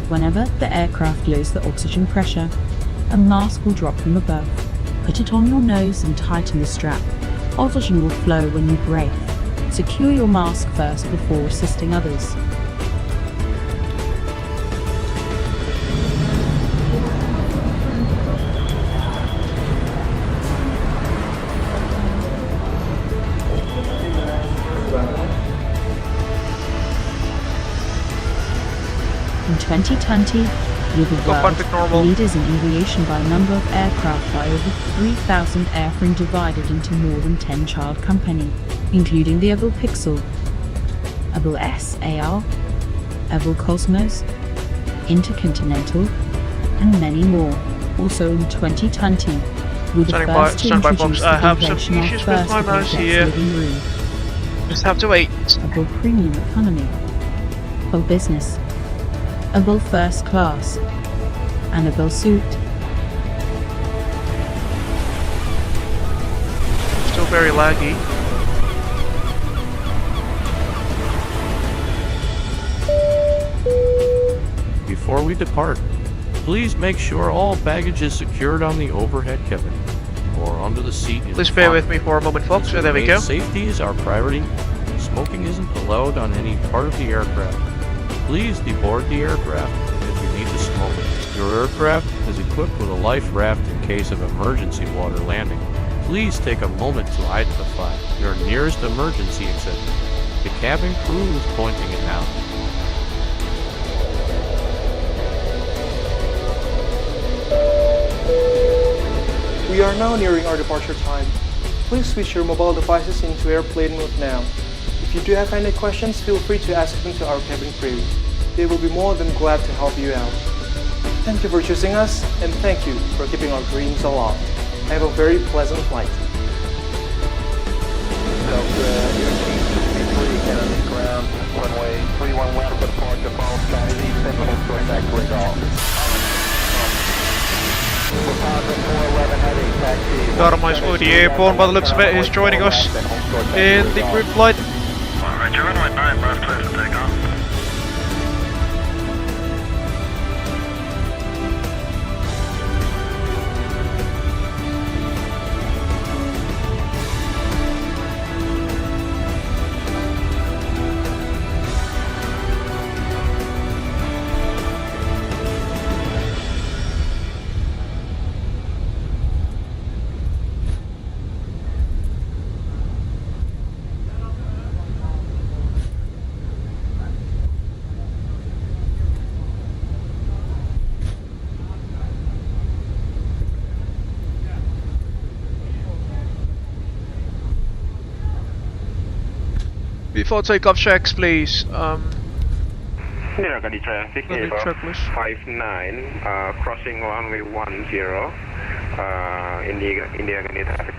Whenever the aircraft loses the oxygen pressure, a mask will drop from above. Put it on your nose and tighten the strap. Oxygen will flow when you breathe. Secure your mask first before assisting others. In 2020, we were the world leaders in aviation by number of aircraft by over 3,000 airframe divided into more than 10 child companies, including the Abel Pixel, Abel SAR, Abel Cosmos, Intercontinental, and many more. Also in 2020, we were the first to introduce the have some innovation of issues with first my Abel mouse Jets here. living room, Just have to wait. Abel Premium Economy, Abel Business, Abel First Class, and Abel Suite. Still very laggy. Before we depart, please make sure all baggage is secured on the overhead cabin or under the seat. Please bear with me for a moment, folks. There we go. Safety is our priority. Smoking isn't allowed on any part of the aircraft. Please deboard the aircraft if you need to smoke. Your aircraft is equipped with a life raft in case of emergency water landing. Please take a moment to identify your nearest emergency exit. The cabin crew is pointing it out. We are now nearing our departure time. Please switch your mobile devices into airplane mode now. If you do have any questions, feel free to ask them to our cabin crew. They will be more than glad to help you out. Thank you for choosing us, and thank you for keeping our dreams alive. Have a very pleasant flight. Runway 31 left for departure, Paul Sky, Central, going back to Rizal. Darmais for the airborne, by the looks of it, is joining us in the group flight. Roger, runway 9 left, clear for takeoff. Before takeoff checks, please. Indira Gandhi traffic, Let me Ava check, please. 59, crossing runway 10, Indira Gandhi traffic.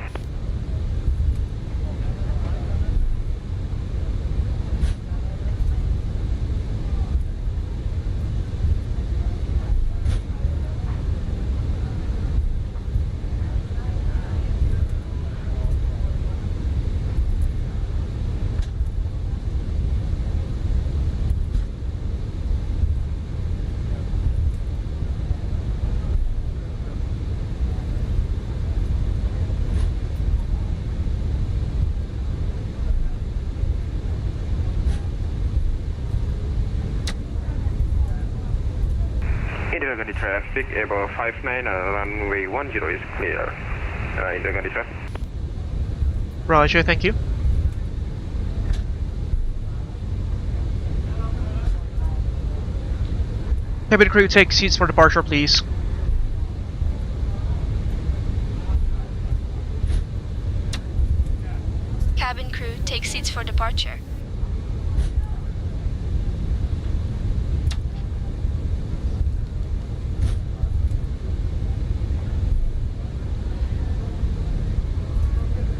Indira Gandhi traffic, Abel 59, runway 10 is clear. Indira Gandhi traffic. Roger, thank you. Cabin crew, take seats for departure, please. Cabin crew, take seats for departure.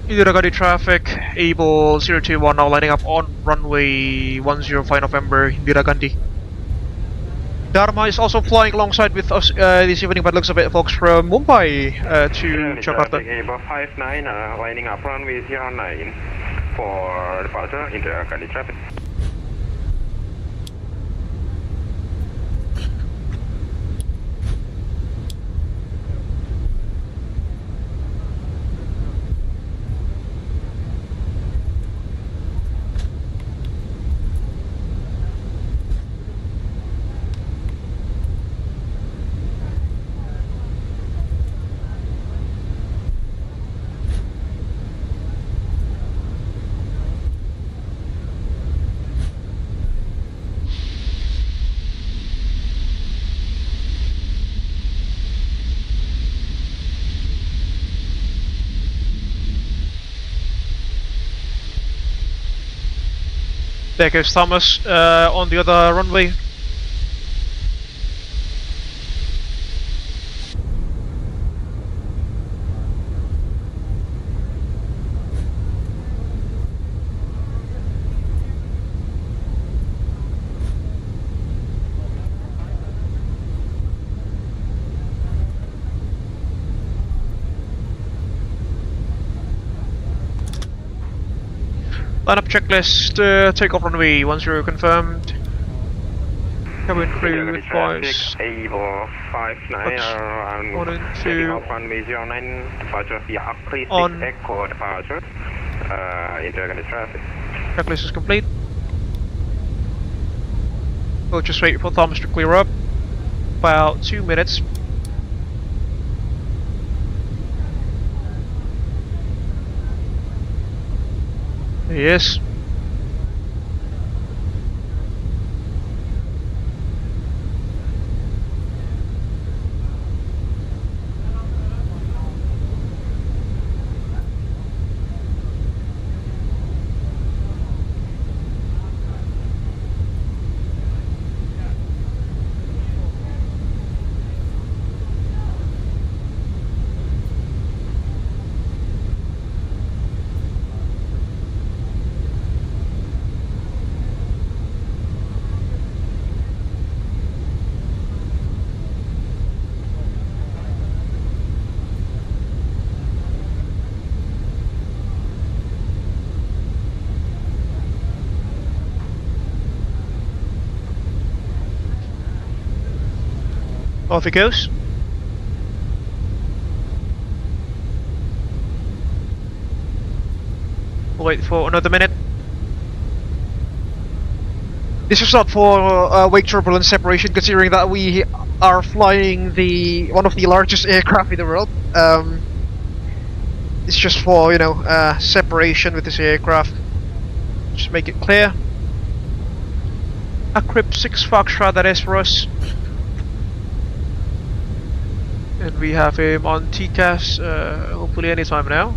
Indira Gandhi traffic, Abel 021 now lining up on runway 10 November, Indira Gandhi. Dharma is also flying alongside with us this evening, but looks a bit, folks, from Mumbai to Jakarta. Abel 59, lining up runway 09 for departure, Indira Gandhi traffic. There goes Thomas on the other runway. Lineup checklist, takeoff runway 10 confirmed. Cabin crew advice. Abel 59, 1 and 2. taking off runway 09, departure via Ackley 6 On. Echo departure. Indira Gandhi traffic. Checklist is complete. We'll just wait for Thomas to clear up. About 2 minutes. Yes. Off it goes. We'll wait for another minute. This is not for wake turbulence separation, considering that we are flying one of the largest aircraft in the world. It's just for, you know, separation with this aircraft. Just make it clear. A Crib 6 Foxtrot, that is for us. And we have him on TCAS, hopefully anytime now.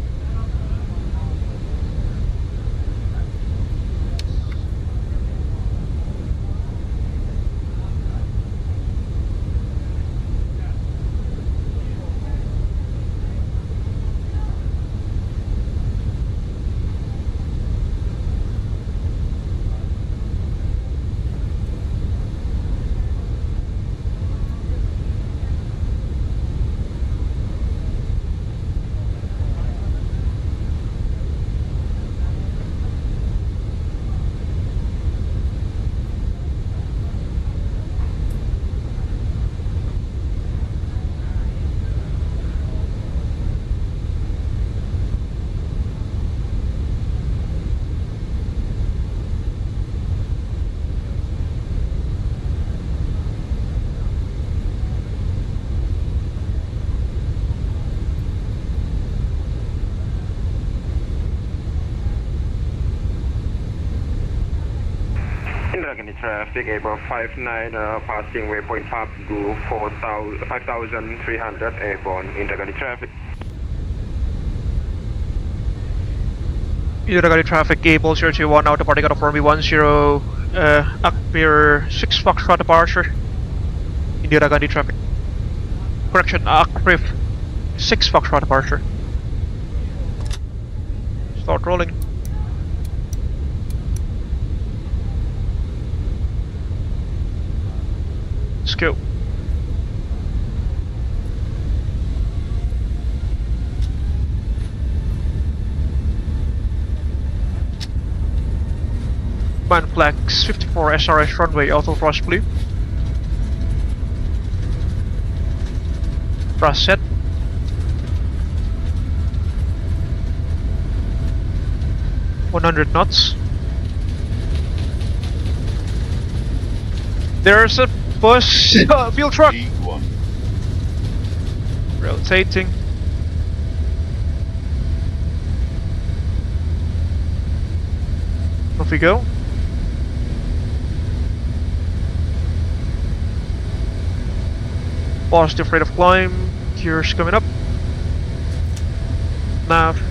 Indira Gandhi traffic, Abel 59, passing waypoint Park Blue 5300 airborne, Indira Gandhi traffic. Indira Gandhi traffic, Abel 021, now departing out of runway 10, Akbir 6 Foxtrot departure. Indira Gandhi traffic. Correction, Akbir 6 Foxtrot departure. Start rolling. Let's go. Man flags 54 SRS runway auto thrust blue. Thrust set. .100 knots. There's a bus fuel truck. Rotating. Off we go. Positive rate of climb. Gears coming up. Nav.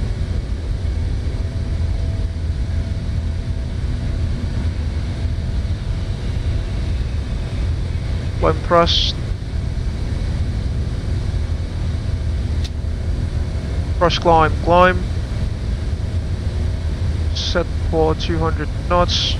Climb thrust. Thrust climb. Set for 200 knots.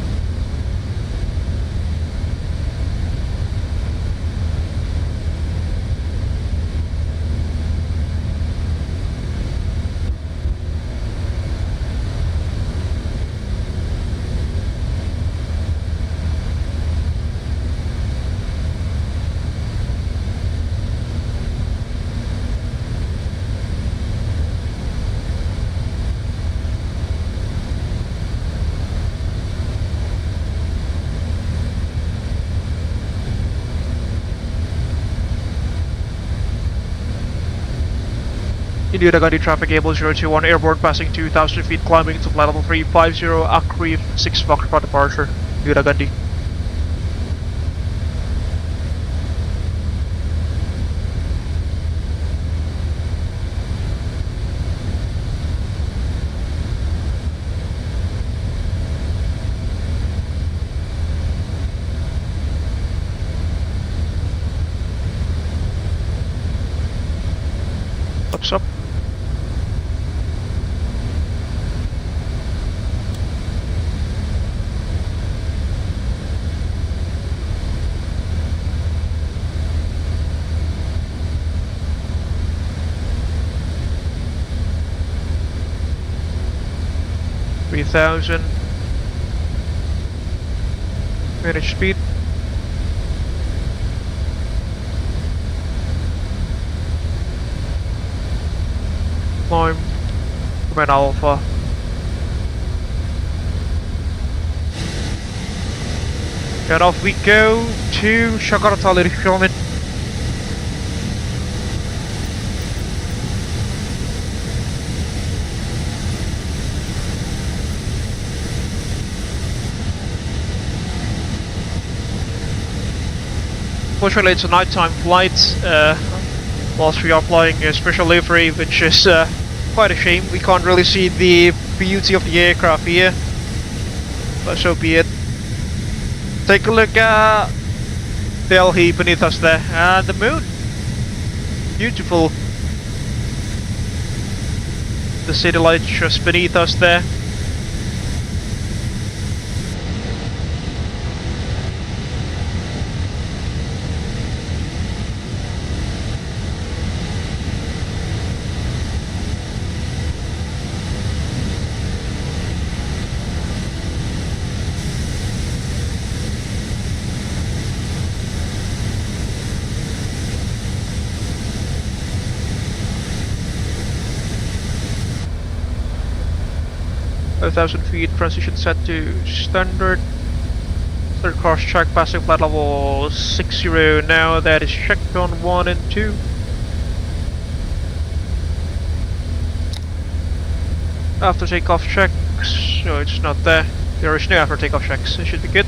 Indira Gandhi traffic Abel 021 airborne passing 2,000 feet climbing to flight level 350 Akreef 6 Foxtrot departure. Indira Gandhi. What's up? $3,000 manage speed. Climb. Command Alpha. And off we go to Jakarta, ladies and gentlemen. Fortunately, it's a nighttime flight, whilst we are flying a special livery, which is quite a shame. We can't really see the beauty of the aircraft here, but so be it. Take a look at Delhi beneath us there, and the moon. Beautiful. The city lights just beneath us there. A 1,000 feet, transition set to standard. Third cross check, passing flight level 60 now. That is checked on 1 and 2. After takeoff checks, no, it's not there. There is no after takeoff checks. It should be good.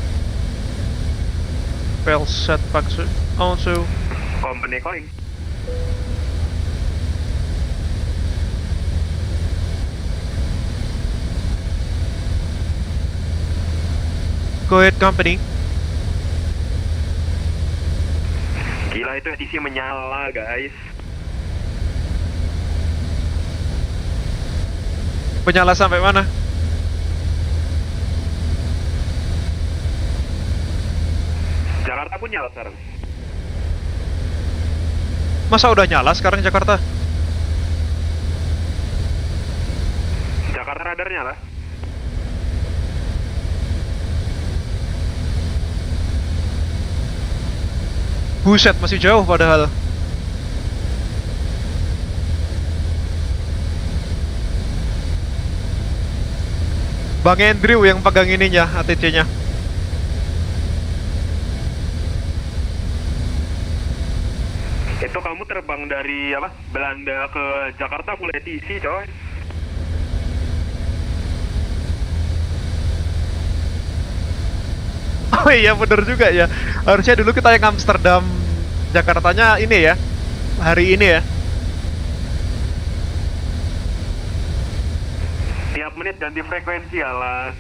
Bell set back to also. Company calling. Go ahead, company. Gila, itu TC menyala, guys. Menyala sampai mana? Jakarta pun nyala sekarang. Masa udah nyala sekarang Jakarta? Jakarta radar nyala. Buset, masih jauh padahal. Bang Andrew yang pegang ininya, ATC-nya. Itu kamu terbang dari apa? Belanda ke Jakarta full ATC, coy. Oh iya bener juga ya. Harusnya dulu kita yang Amsterdam Jakartanya ini ya. Hari ini ya. Tiap menit ganti frekuensi alas.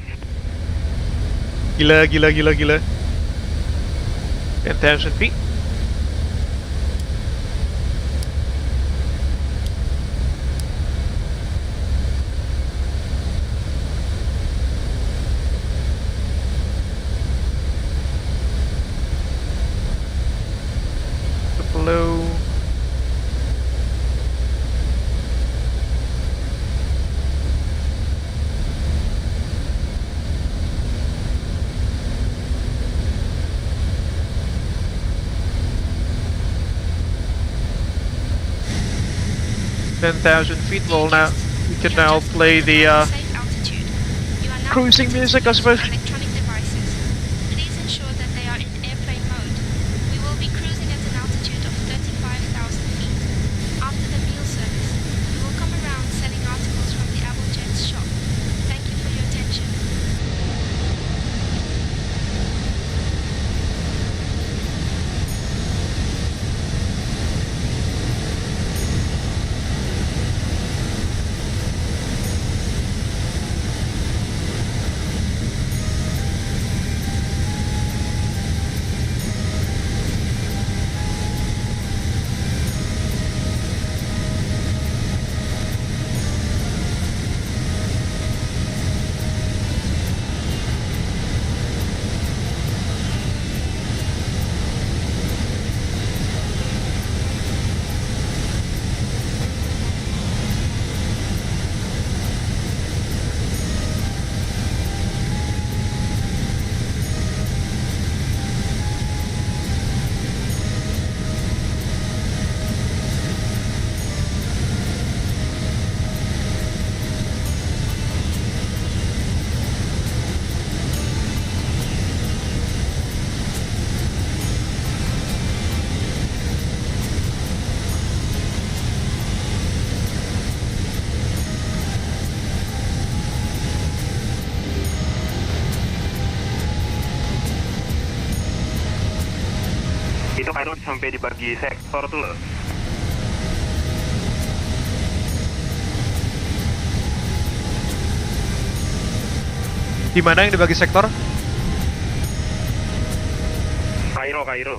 Gila. 10,000 feet. 10,000 feet. Well, now we can now play the Safe altitude. You are now cruising music, I suppose. electronic devices. Please ensure that they are in airplane mode. We will be cruising at an altitude of 35,000 feet. After the meal service, we will come around selling articles from the Abel Jets shop. Thank you for your attention. Itu Kairon sampai dibagi sektor tuh loh. Di mana yang dibagi sektor? Kairo.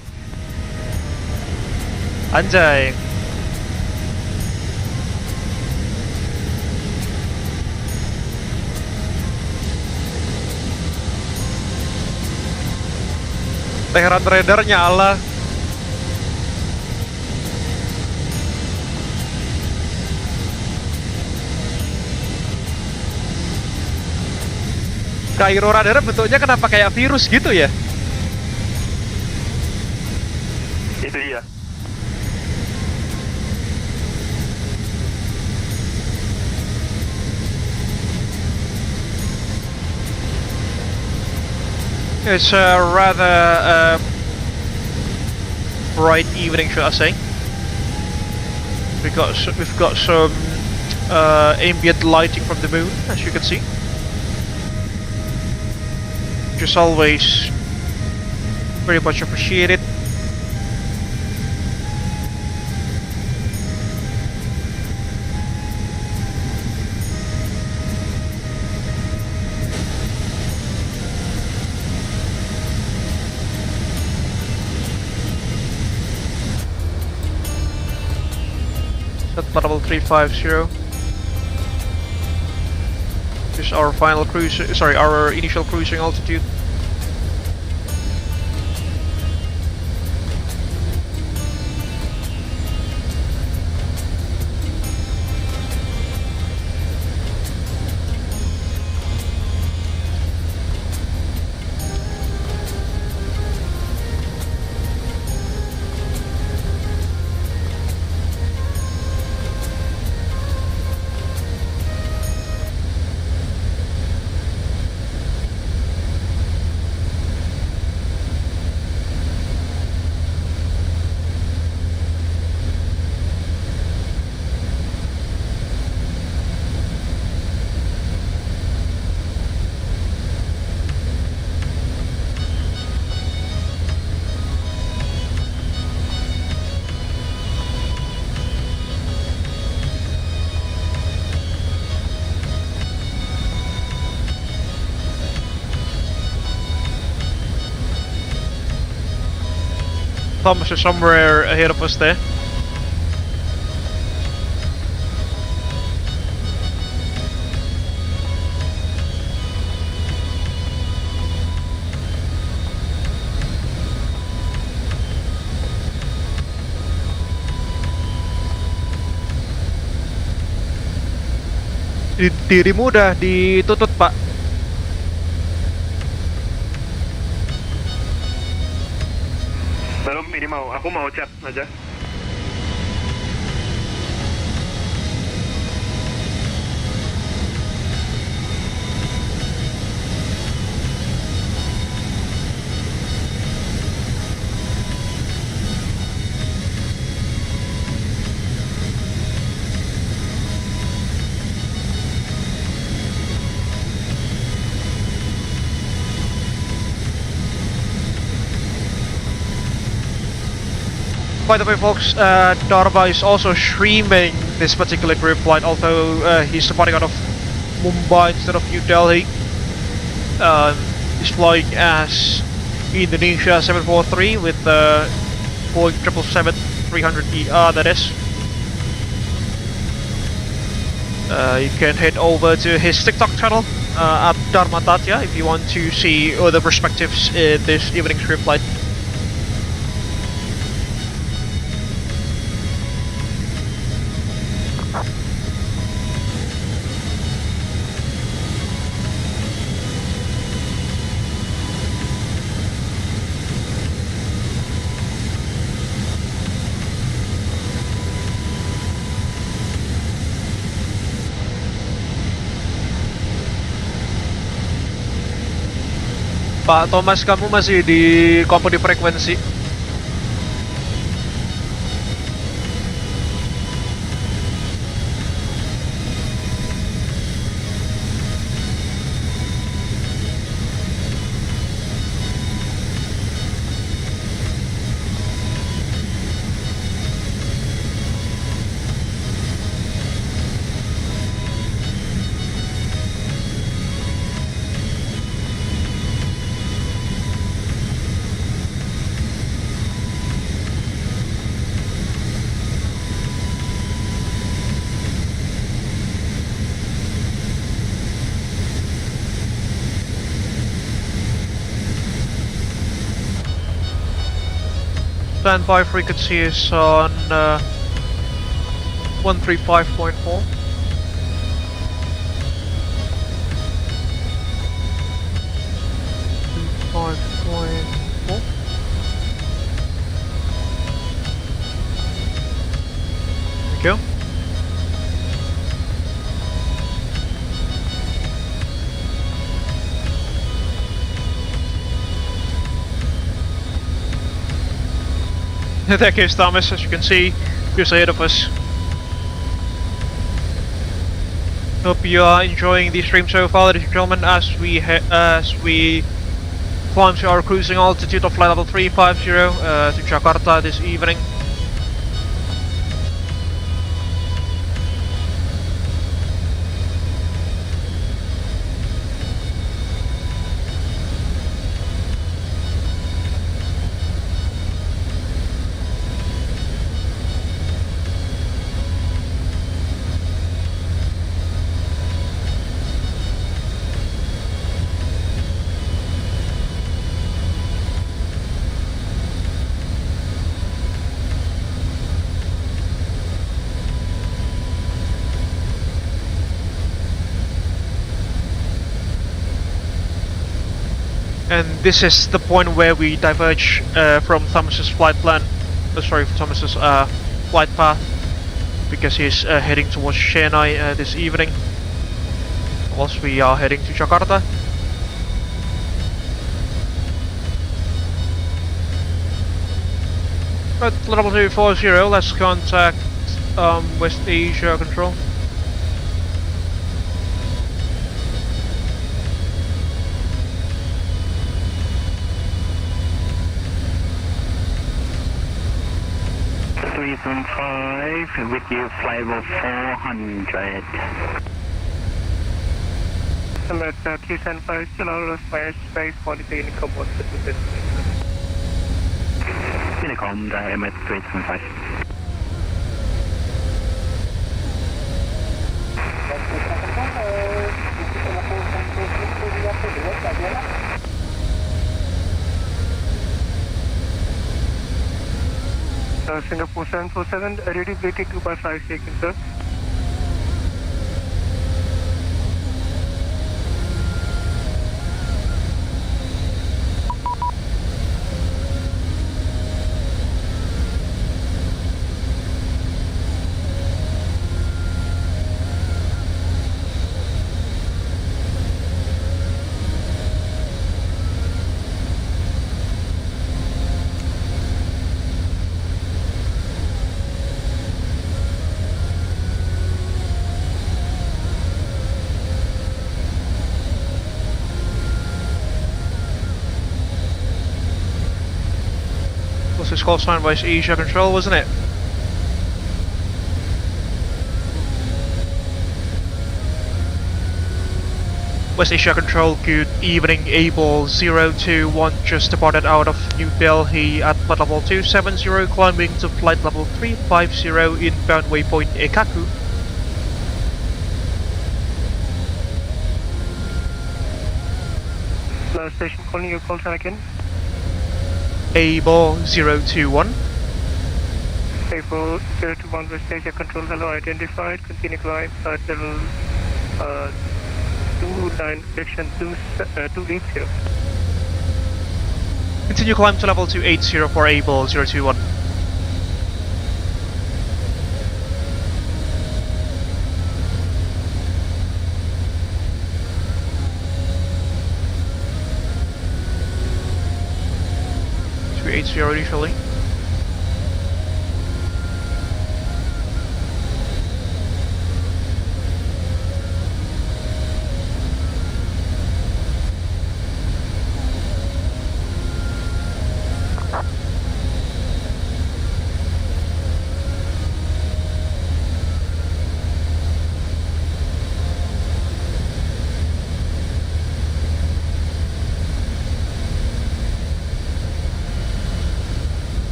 Anjay. Teheran radar nyala. Kairo radar bentuknya kenapa kayak virus gitu ya? Itu dia. It's a rather bright evening, should I say? We've got some ambient lighting from the moon, as you can see, which is always very much appreciated. At level 350. This is our final cruise, sorry, our initial cruising altitude. Thomas is somewhere ahead of us there. Dirimu udah ditutut, Pak. Belum, ini aku mau chat aja. By the way, folks, Darba is also streaming this particular group flight, although he's departing out of Mumbai instead of New Delhi. He's flying as Indonesia 743 with Boeing 777-300ER, that is. You can head over to his TikTok channel at Dharma Tatya if you want to see other perspectives in this evening's group flight. Pak Thomas, kamu masih di company frekuensi? Standby frequency is on 135.4. Thank you. There goes Thomas, as you can see, just ahead of us. Hope you are enjoying the stream so far, ladies and gentlemen, as we climb to our cruising altitude of flight level 350 to Jakarta this evening. And this is the point where we diverge from Thomas's flight plan. Thomas's flight path, because he's heading towards Chennai this evening, whilst we are heading to Jakarta. At level 240, let's contact West Asia Control. With you, flight level 400. Alert 375, still out of airspace, quality Unicom was the Unicom, MS 375. Singapore 747, ready waiting 2 by 5 seconds, sir. is call sign West Asia Control, wasn't it? West Asia Control, good evening. Abel 021 just departed out of New Delhi at flight level 270, climbing to flight level 350 inbound waypoint Ekaku. Last station calling your call sign again. Abel 021. Abel 021 West Asia Control, hello, identified. Continue climb at level 29, direction 280. Continue climb to level 280 for Abel 021. Initially.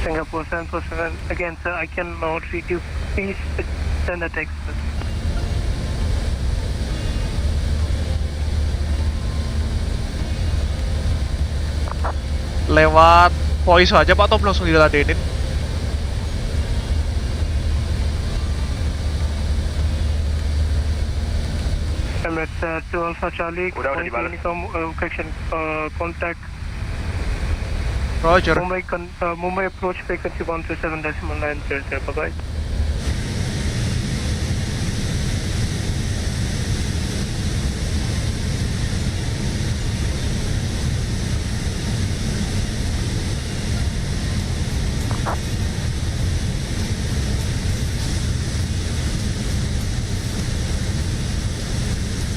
Singapore 747. Again, sir, I cannot read you. Please send a text. Lewat voice aja Pak, atau langsung diladenin? MS 2 Alpha Charlie. Udah dibalas. Correction, contact. Roger. Mumbai approach frequency 127.900. Bye-bye.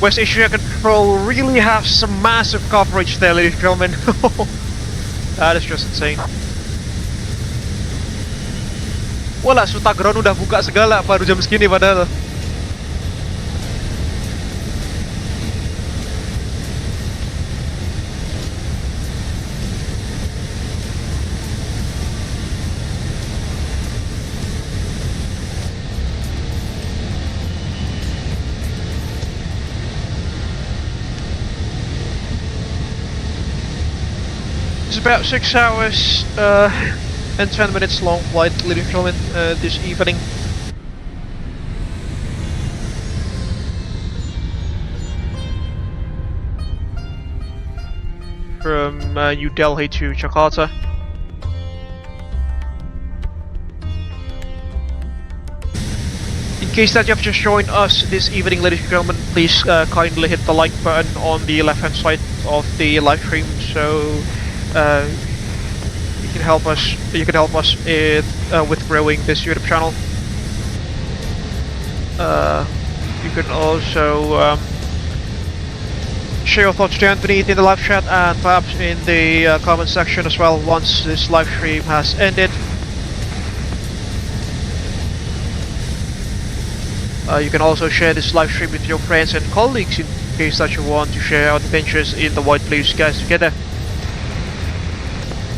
West Asia Control really have some massive coverage there, ladies and gentlemen. That is just insane. Wala, Sutagron udah buka segala baru jam segini padahal. It's about 6 hours and 10 minutes long flight, ladies and gentlemen, this evening. From New Delhi to Jakarta. In case that you have just joined us this evening, ladies and gentlemen, please kindly hit the like button on the left hand side of the live stream, so you can help us with growing this YouTube channel. You can also share your thoughts underneath in the live chat and perhaps in the comment section as well once this live stream has ended. You can also share this live stream with your friends and colleagues in case that you want to share our adventures in the White Blue Skies together.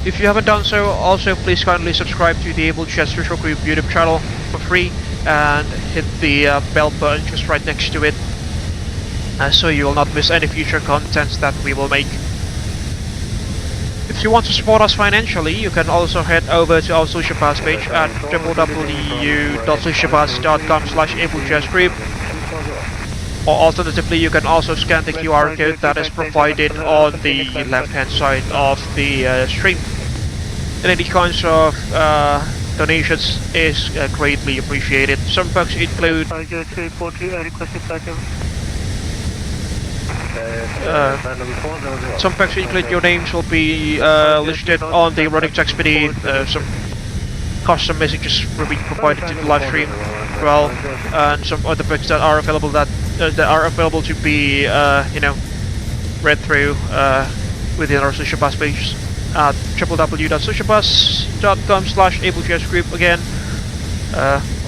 If you haven't done so, also please kindly subscribe to the Abel Jets Virtual Group YouTube channel for free and hit the bell button just right next to it, so you will not miss any future content that we will make. If you want to support us financially, you can also head over to our Suprabhat page at www.suprabhat.com/AbelJetsGroup, or alternatively you can also scan the QR code that is provided on the left hand side of the stream. And any kinds of donations is greatly appreciated. Some perks include your names will be listed on the running text beneath. Some custom messages were being provided to the live stream, well, and some other books that are available that to be read through within our social bus page at www.socialbus.com/ablejetsgroup again,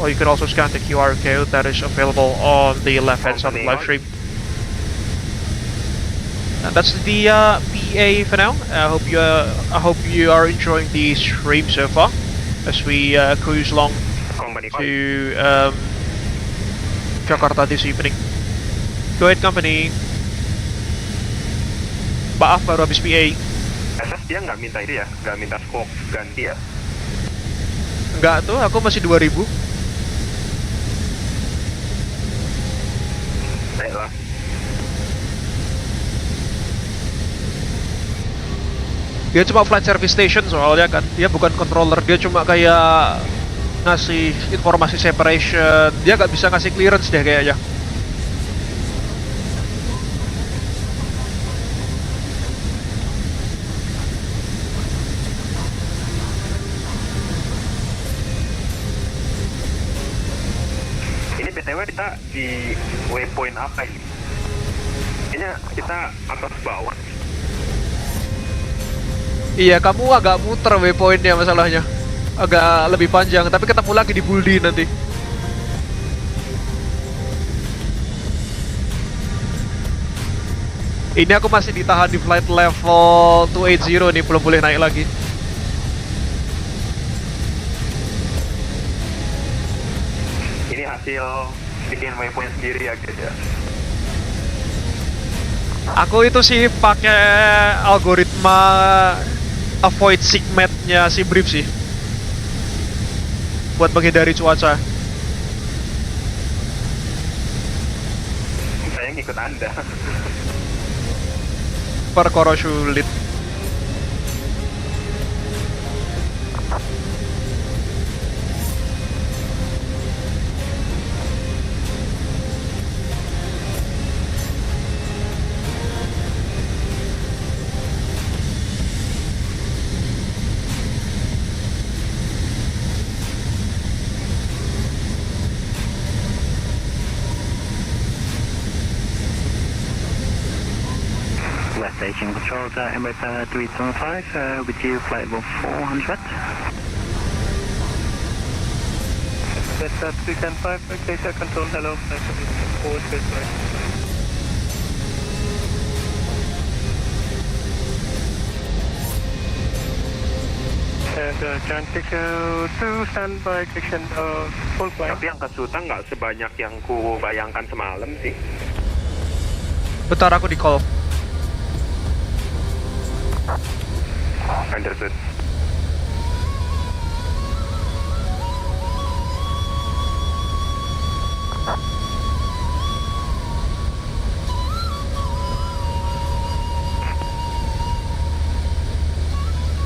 or you can also scan the QR code that is available on the left hand side of the live stream. And that's the PA for now. I hope you are enjoying the stream so far as we cruise along to Jakarta this evening. Go ahead, company. Maaf, baru habis PA. Dia nggak minta itu ya, nggak minta scope ganti ya? Nggak tuh, aku masih 2000. Baiklah. Dia cuma flight service station soalnya kan, dia bukan controller, dia cuma kayak ngasih informasi separation, dia nggak bisa ngasih clearance deh kayaknya. Ini BTW kita di waypoint apa ini? Kayaknya kita atas bawah. Iya, kamu agak muter waypointnya masalahnya. Agak lebih panjang, tapi ketemu lagi di Buldi nanti. Ini aku masih ditahan di flight level 280 nih, belum boleh naik lagi. Ini hasil bikin waypoint sendiri ya guys ya. Aku itu sih pakai algoritma avoid segmentnya si brief sih, buat menghindari cuaca. Saya ngikut Anda. Perkara sulit. Station control to Emirates A380-800 with you flight level 400. That's 375, okay, sir, control, hello, flight level 400. And Cantik to standby, section full flight. Tapi yang kesutan nggak sebanyak yang ku bayangkan semalam sih. Bentar, aku di call. Understood.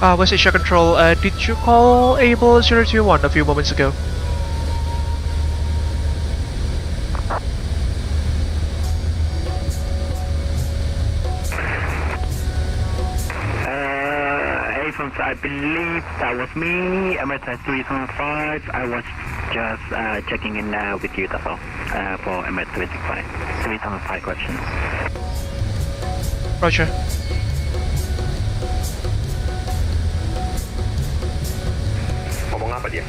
West Asia Control, did you call Abel 021 a few moments ago? I believe that was me, Emirates 375. I was just checking in with you, that's all, for Emirates 375 question. Roger. Ngomong apa dia?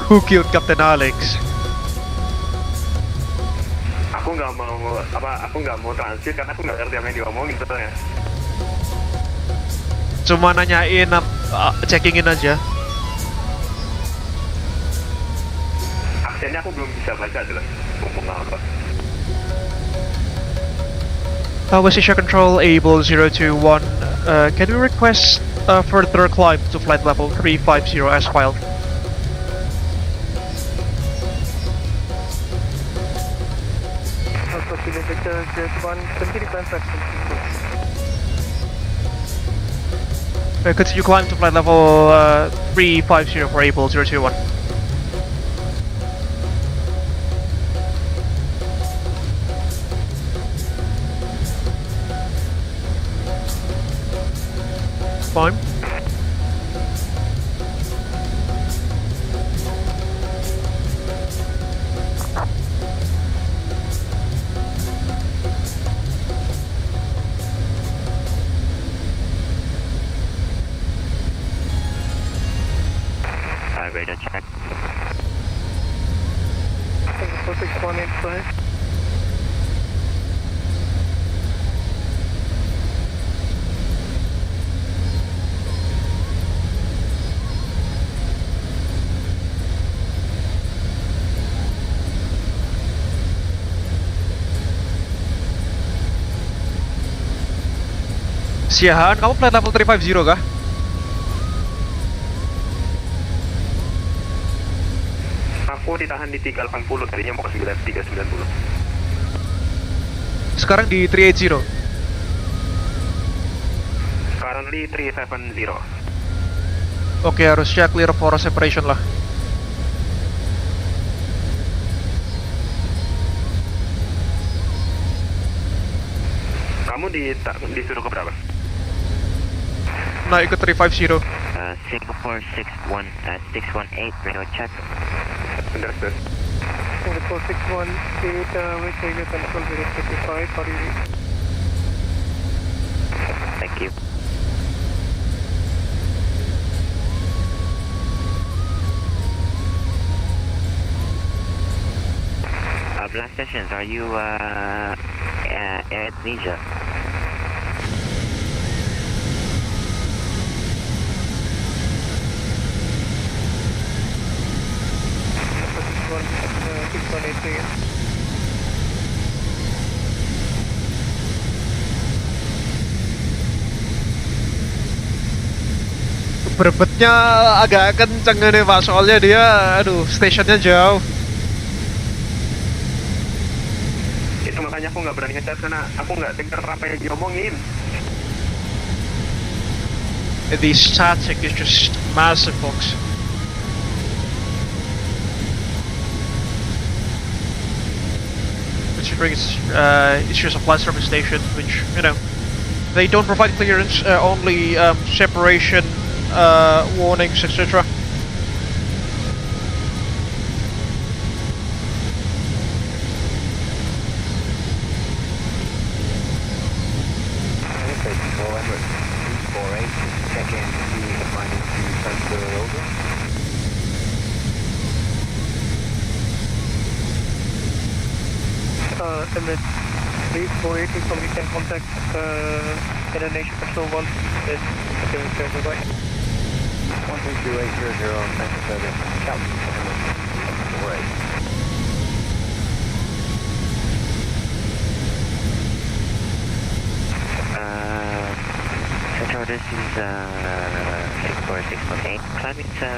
Who killed Captain Alex? Aku nggak mau transit karena aku nggak ngerti apa yang diomongin sebetulnya. Cuma nanyain, checking in aja. Aksennya aku belum bisa baca jelas ngomong apa. West Asia Control, Abel 021, can we request further climb to flight level 350 as filed? Continue climb to flight level 350 for Abel 021. fine. Radar check. 46185. Siahan, kamu flight level 350 kah? Aku ditahan di 380, tadinya mau ke 390. Sekarang di 380. Currently 370. Oke, harusnya clear for separation lah. Kamu disuruh ke berapa? Naik ke 350. Singapore 618, radar check. Understood. Singapore 618, which area control 055, how do you read? Thank you. Blast sessions, are you Air Indonesia? Berebetnya agak kenceng nih Pak, soalnya dia, aduh, stationnya jauh. Itu makanya aku nggak berani ngecat karena aku nggak dengar apa yang diomongin. The static is just massive, folks. Considering it's just a flight service station, which, you know, they don't provide clearance, only separation warnings, etc. Emirates 3480, so we can contact Indonesia Control 1. Yes, okay, bye-bye. 132-800, MSFS, Captain Right. Central, this is 64618. Climbing to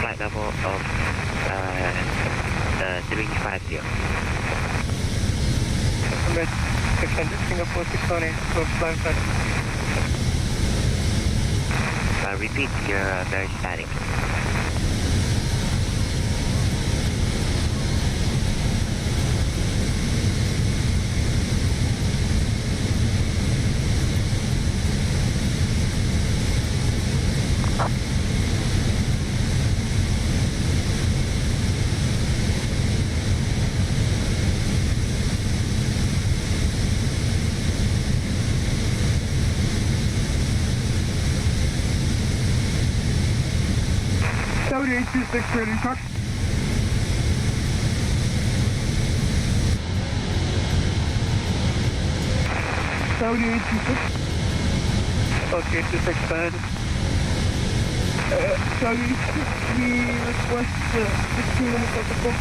flight level of 350. Emirates 600, Singapore 618, so climb flight. Repeat, you're very static. Ready, truck. Okay, 26 bad. Sorry, we request 15 minutes of the book.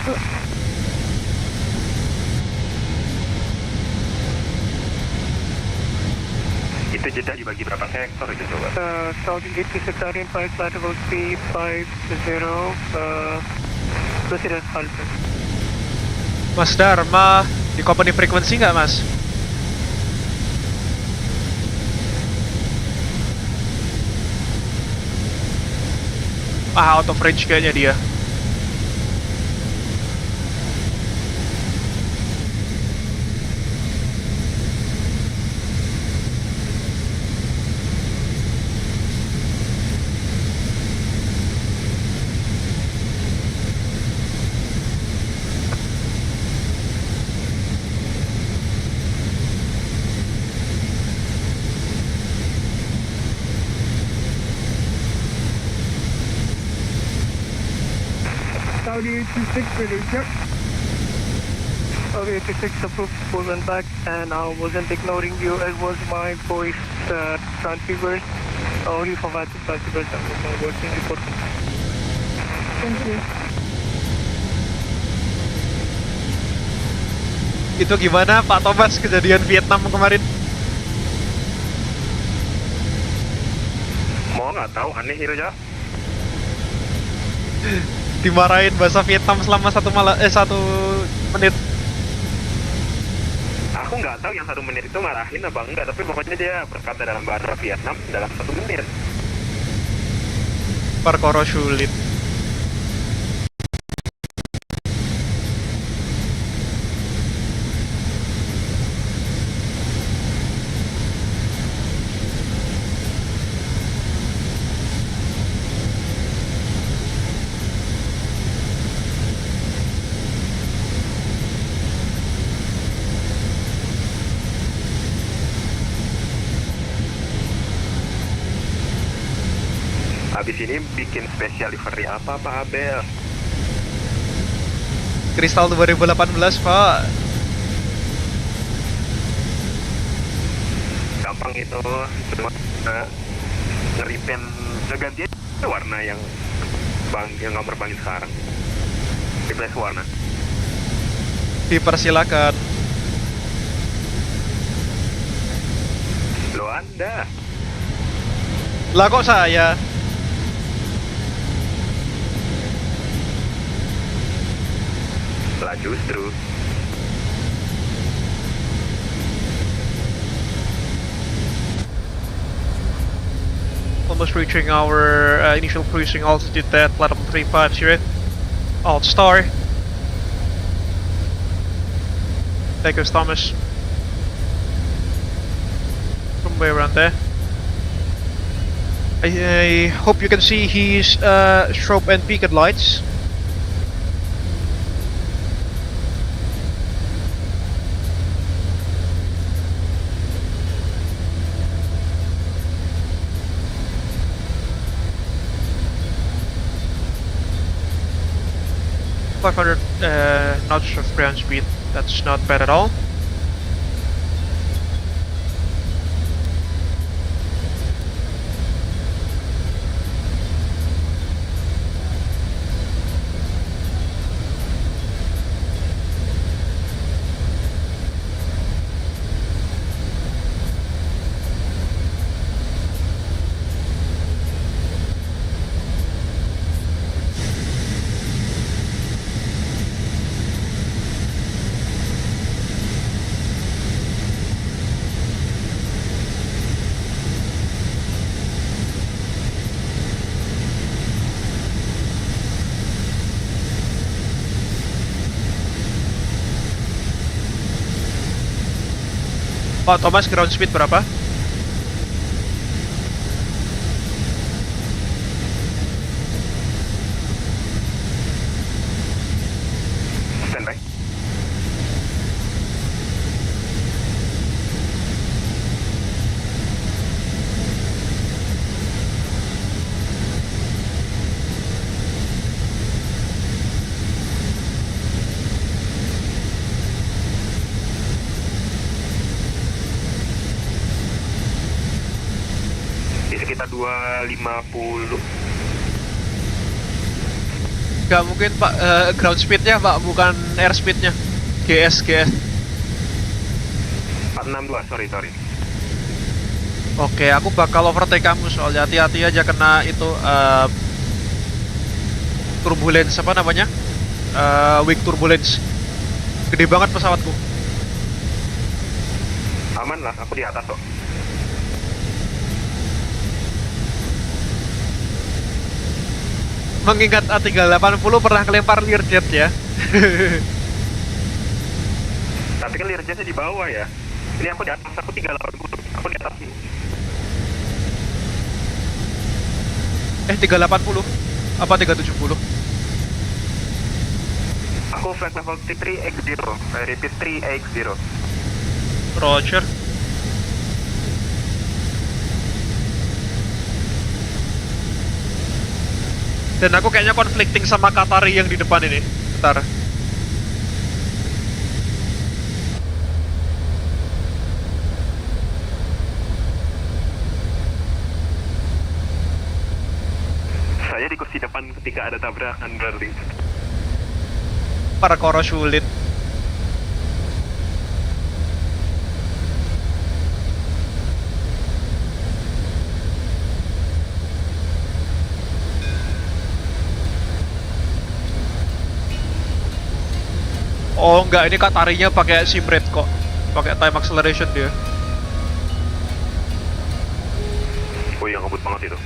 Itu jeda dibagi berapa sektor itu coba? Saudi 86 5 flight level 350, proceed as Alpha. Mas Dharma, di company frequency nggak Mas? Out of range kayaknya dia. Audi 86, ready, check. Audi 86 approved, pull and back, and I wasn't ignoring you, it was my voice transceivers, only for VATSIM transceivers, I was not working report. Thank you. Itu gimana Pak Thomas kejadian Vietnam kemarin? Mau nggak tahu, aneh itu ya. Dimarahin bahasa Vietnam selama 1 menit. Aku nggak tahu yang 1 menit itu marahin apa enggak, tapi pokoknya dia berkata dalam bahasa Vietnam dalam 1 menit. Perkara sulit. Habis ini bikin spesial livery apa Pak Abel? Kristal 2018 Pak. Gampang itu, cuma nge-repaint, ngeganti warna yang gambar bangin sekarang. Replace warna. Dipersilakan. Lo Anda. Lah kok saya? Lah justru. Almost reaching our initial cruising altitude at platform 350. Alt star. There goes Thomas. From way around there. I hope you can see his strobe and beacon lights. .500 knots of ground speed, that's not bad at all. Pak Thomas, ground speed berapa? Standby. Sekitar 250. Gak mungkin Pak, ground speednya Pak, bukan air speednya. GS 462, sorry. Oke, aku bakal overtake kamu soalnya hati-hati aja kena itu turbulence apa namanya? Weak turbulence. Gede banget pesawatku. Aman lah, aku di atas kok. Mengingat A380 pernah kelempar Learjet ya. Tapi kan Learjetnya di bawah ya. Ini aku di atas, aku 380. Aku di atas ini. 380 apa 370? Aku flight level 380. I repeat 380. Roger. Dan aku kayaknya conflicting sama Qatari yang di depan ini. Bentar. Saya di kursi depan ketika ada tabrakan berarti. Perkara sulit. Oh enggak, ini Qatarinya pakai sim rate kok. Pakai time acceleration dia. Oh iya, ngebut banget itu.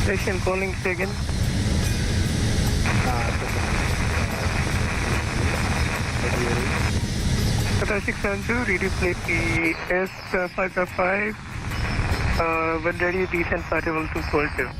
Station calling second. Qatar 672, ready plate S555. When ready, descent partible to positive.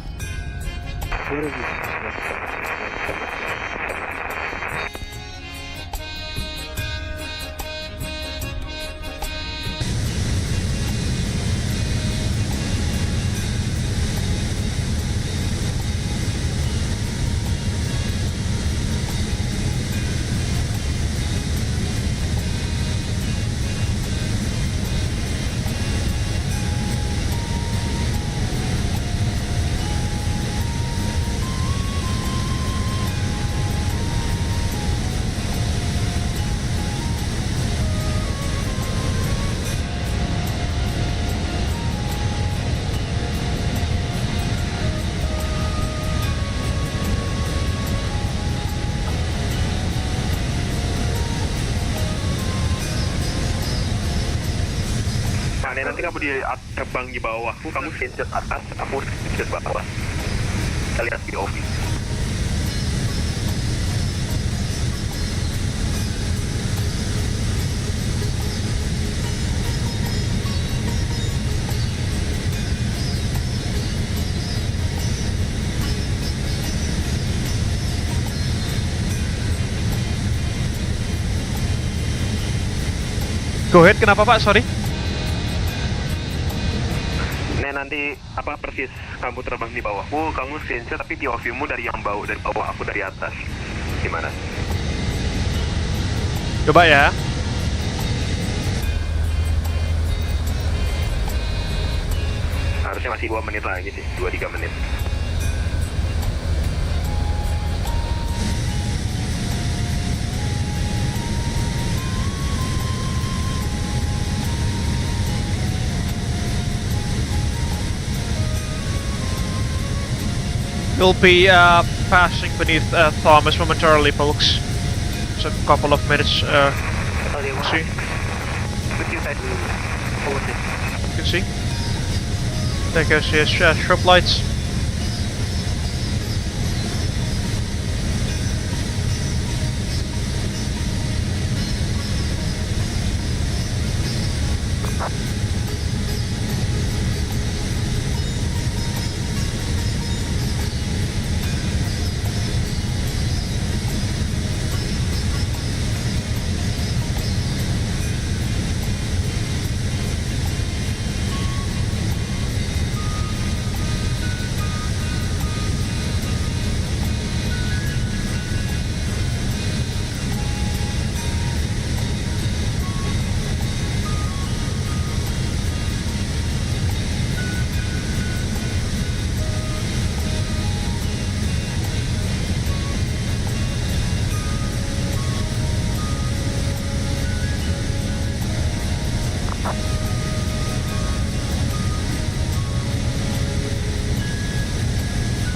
Nanti kamu terbang di bawahku, kamu screenshot atas, aku screenshot bawah. Kita lihat di office. Go ahead, kenapa Pak? Sorry. Nanti apa persis kamu terbang di bawahku, kamu screenshot tapi POV-mu dari yang bawah, dari bawah, aku dari atas. Gimana? Coba ya. Harusnya masih 2 menit lagi sih, 2-3 menit. We'll be passing beneath Thomas momentarily, folks. Just a couple of minutes. See. You can see. There goes his strobe lights.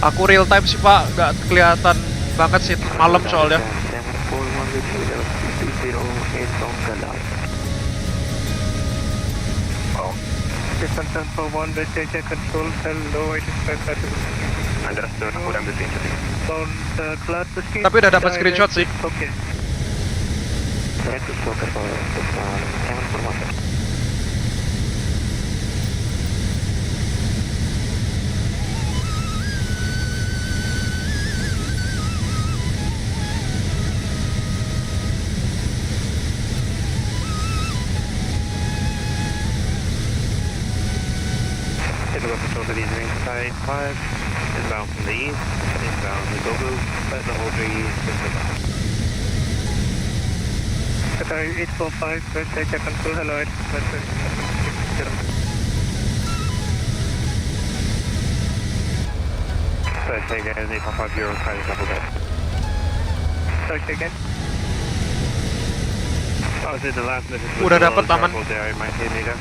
Aku real time sih Pak, nggak kelihatan banget sih malam soalnya. Station 1041, West Asia Control, hello, it is 530. Understood, aku udah ambil screenshot. Bound, Cloud Whiskey. Tapi udah dapat screenshot sih. Okay. Side 5, inbound from the east, inbound to Gogo, let the whole 3 Qatar 845, west check control, hello, Sorry, say again, 845, Euro, try to double that. Sorry, say again. I was in the last message. Udah dapat aman. There, might hit me there.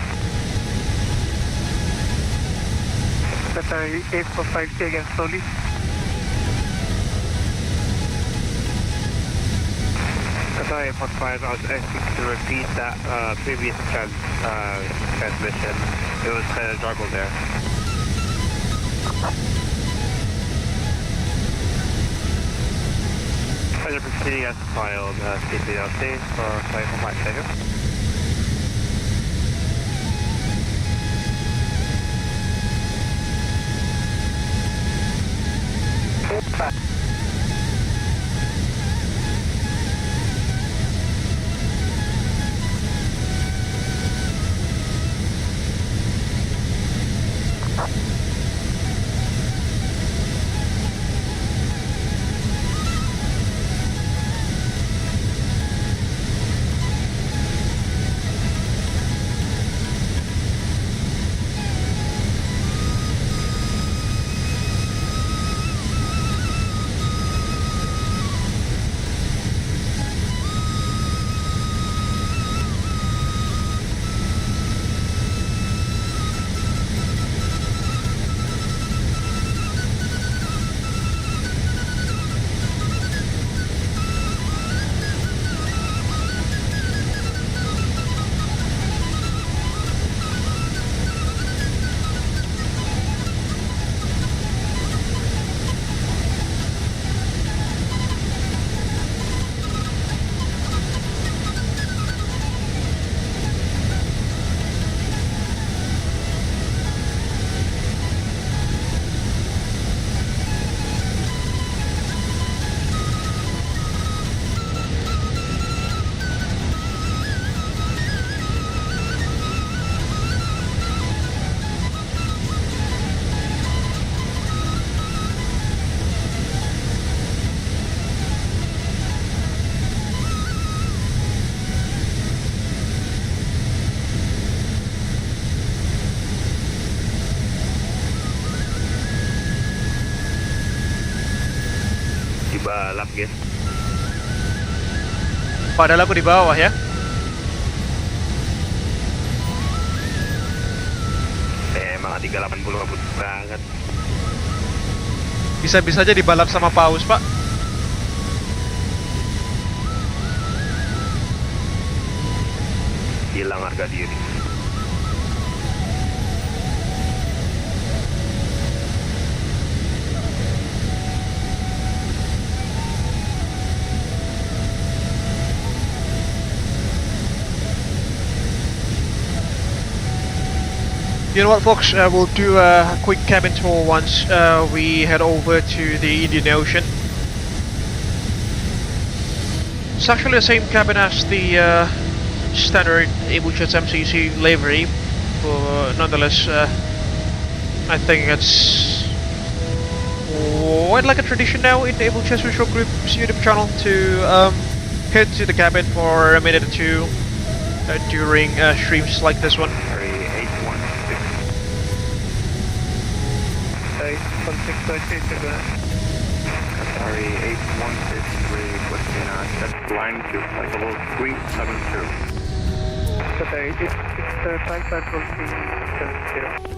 Qatar 845, say again slowly. Qatar 845, I was asking to repeat that previous transmission. It was kind of juggled there. Pleasure proceeding as filed, CPLC for 545 seconds. Balap guys. Padahal aku di bawah ya. Emang 380 abut banget. Bisa-bisa aja dibalap sama paus, Pak. Hilang harga diri. You know what, folks? We'll do a quick cabin tour once we head over to the Indian Ocean. It's actually the same cabin as the standard Abel Jets MCC livery, but nonetheless, I think it's quite like a tradition now in the Abel Jets Virtual Group's YouTube channel to head to the cabin for a minute or two during streams like this one. Sorry, 8163, requesting set line to flight level 372. Sorry, it's flight patrol 370.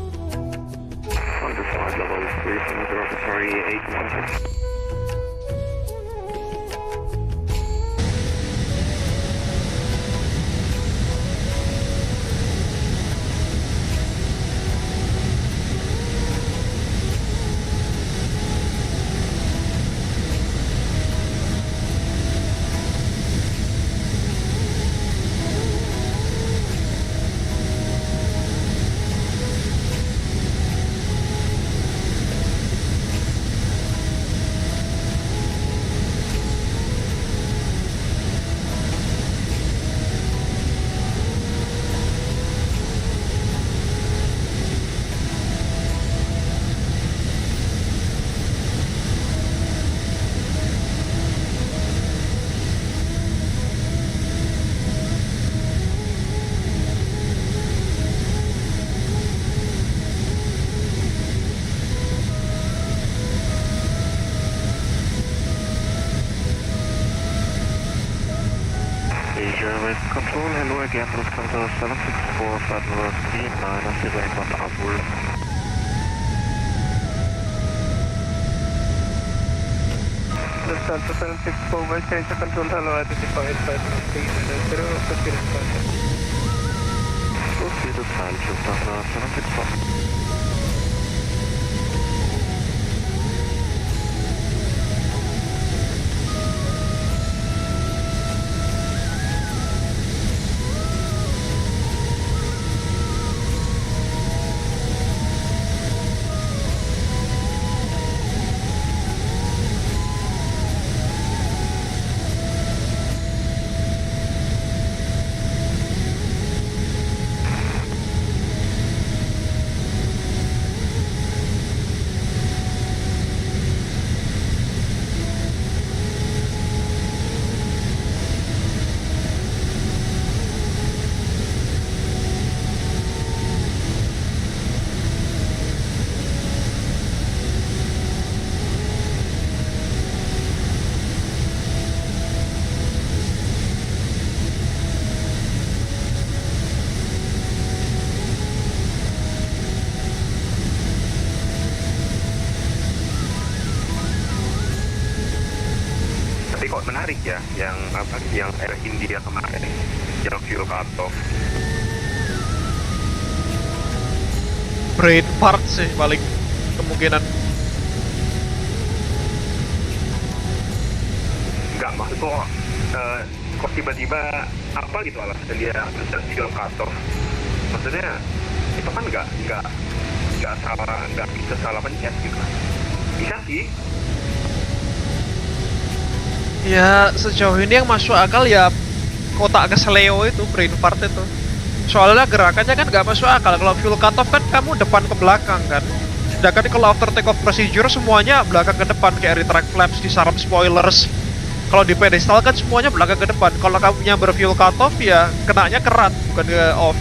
Under flight level 370, sorry, 816. West Control, hello again, Lufthansa 764 Flight 39, Silver on outward. Lufthansa 764 West Asia Control, hello, identified Flight 39, proceed to Proceed to flight, Lufthansa 764. Kok menarik ya, yang Air India kemarin, yang fuel cut off. Brain part sih paling kemungkinan. Enggak, maksud kok tiba-tiba apa gitu alasan dia fuel cut off. Maksudnya itu kan nggak bisa salah pencet gitu. Bisa sih. Ya sejauh ini yang masuk akal ya kotak kesleo itu, brain part itu. Soalnya gerakannya kan nggak masuk akal. Kalau fuel cut off kan kamu depan ke belakang kan. Sedangkan kalau after take off procedure semuanya belakang ke depan, kayak retract flaps, disarm spoilers. Kalau di pedestal kan semuanya belakang ke depan. Kalau kamu nya berfuel cut off ya kenanya kerat, bukan ke off.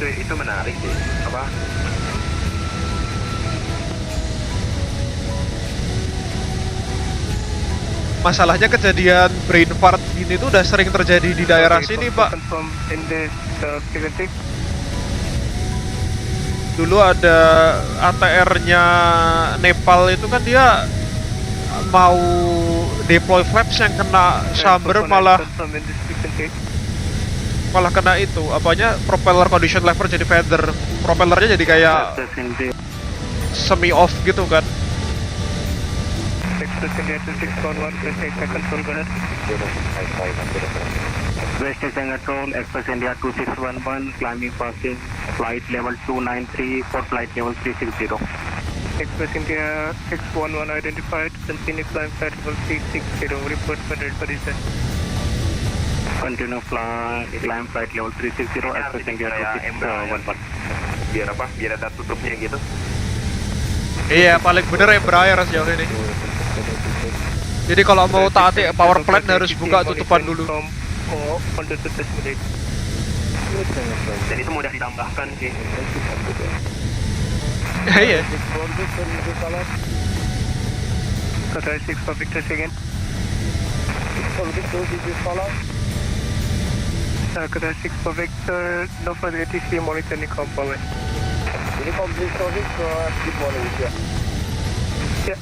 Itu menarik sih, apa? Masalahnya kejadian brain fart ini tuh udah sering terjadi di daerah sini, Pak. Dulu ada ATR-nya Nepal itu kan dia mau deploy flaps yang kena chamber malah kena itu, apanya, propeller condition lever jadi feather, propellernya jadi kayak semi off gitu kan. West Station Control, Express India 2611, climbing passing, flight level 293 for flight level 360. Express India 611 identified, continue climb flight level 360, report for descent. Continue climb flight level 360, Express India 2611. Biar ada tutupnya gitu. Iya, paling bener Embraer sejauh ini. Jadi kalau mau taati power plant harus buka tutupan dulu. Dan itu mudah ditambahkan sih. Iya. Qatar 6 for Victor again. Qatar 6 for Victor, no further ATC monitoring component. Ini komplit service di Malaysia. Ya.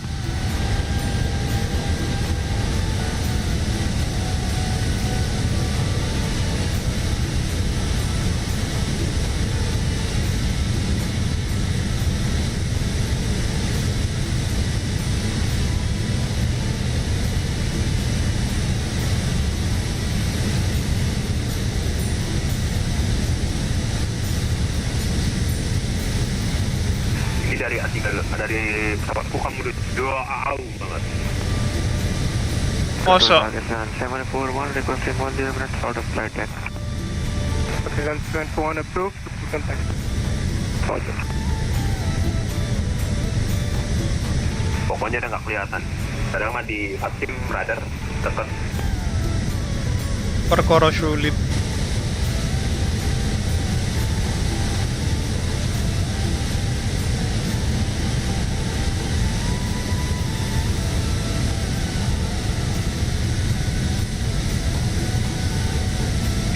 Dari pesawatku kamu udah jauh banget. Masa? 741 requesting 10 minutes out of flight deck. Okay, 741 approved, contact. Pokoknya udah nggak kelihatan. Kadang mah di VATSIM radar deket. Perkara sulit.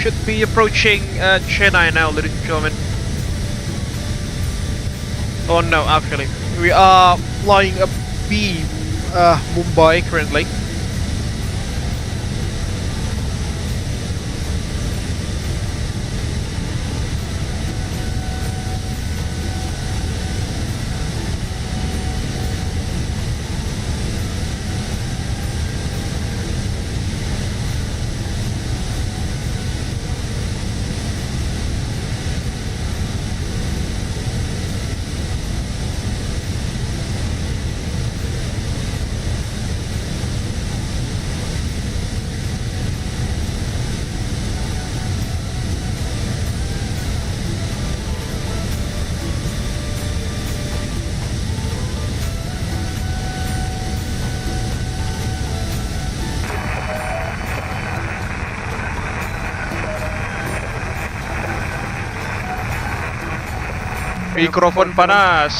should be approaching Chennai now, ladies and gentlemen. Oh no, actually, we are flying a B Mumbai currently. Mikrofon panas.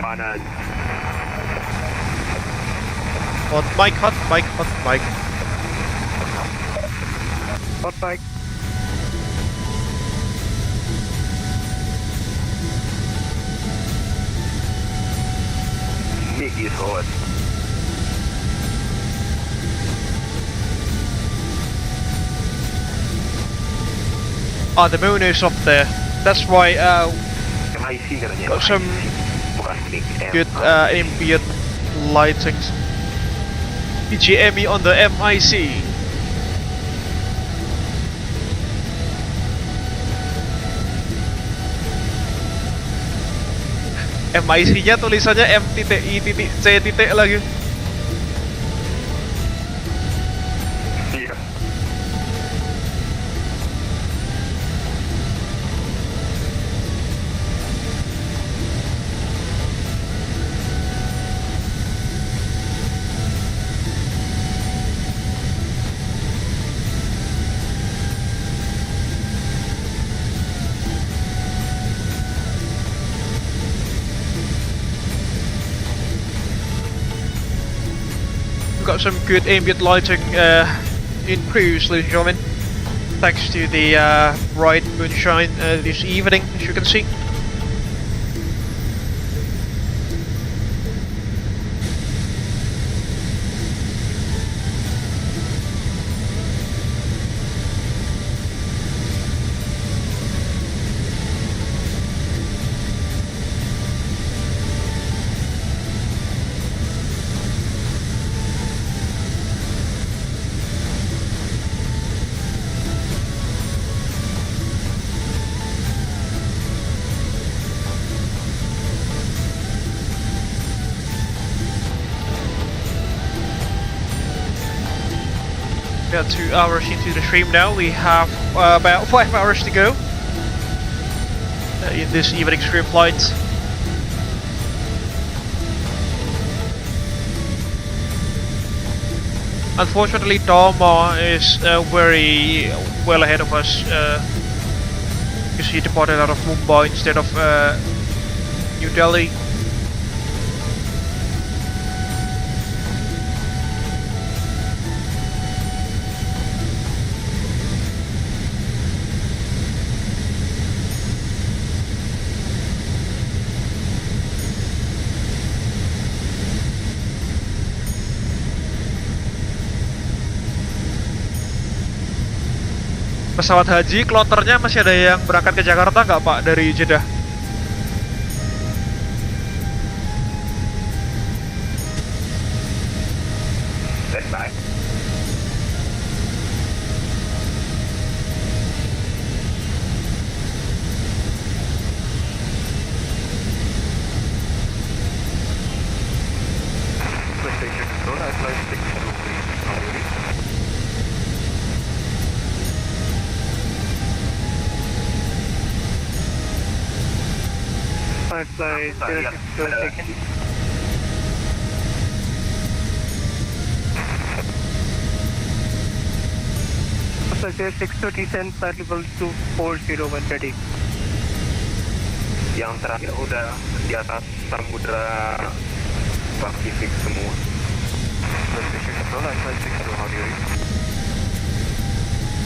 Panas. Hot mic, hot mic, hot mic. Hot mic. Mic is hot. Ah, the moon is up there. That's why got some good ambient lightings. PGME on the MIC. MIC-nya tulisannya M.I.C. lagi. Got some good ambient lighting in cruise, ladies and gentlemen, thanks to the bright moonshine this evening, as you can see. Got 2 hours into the stream now. We have about 5 hours to go in this evening stream flight. Unfortunately, Dharma is very well ahead of us because he departed out of Mumbai instead of New Delhi. Pesawat haji, kloternya masih ada yang berangkat ke Jakarta nggak Pak dari Jeddah? Standby. PlayStation control, I flight 623. I fly 062 seconds. Flight 620 descent, flight level 240-130. Yang terakhir udah di atas samudra Pasifik semua.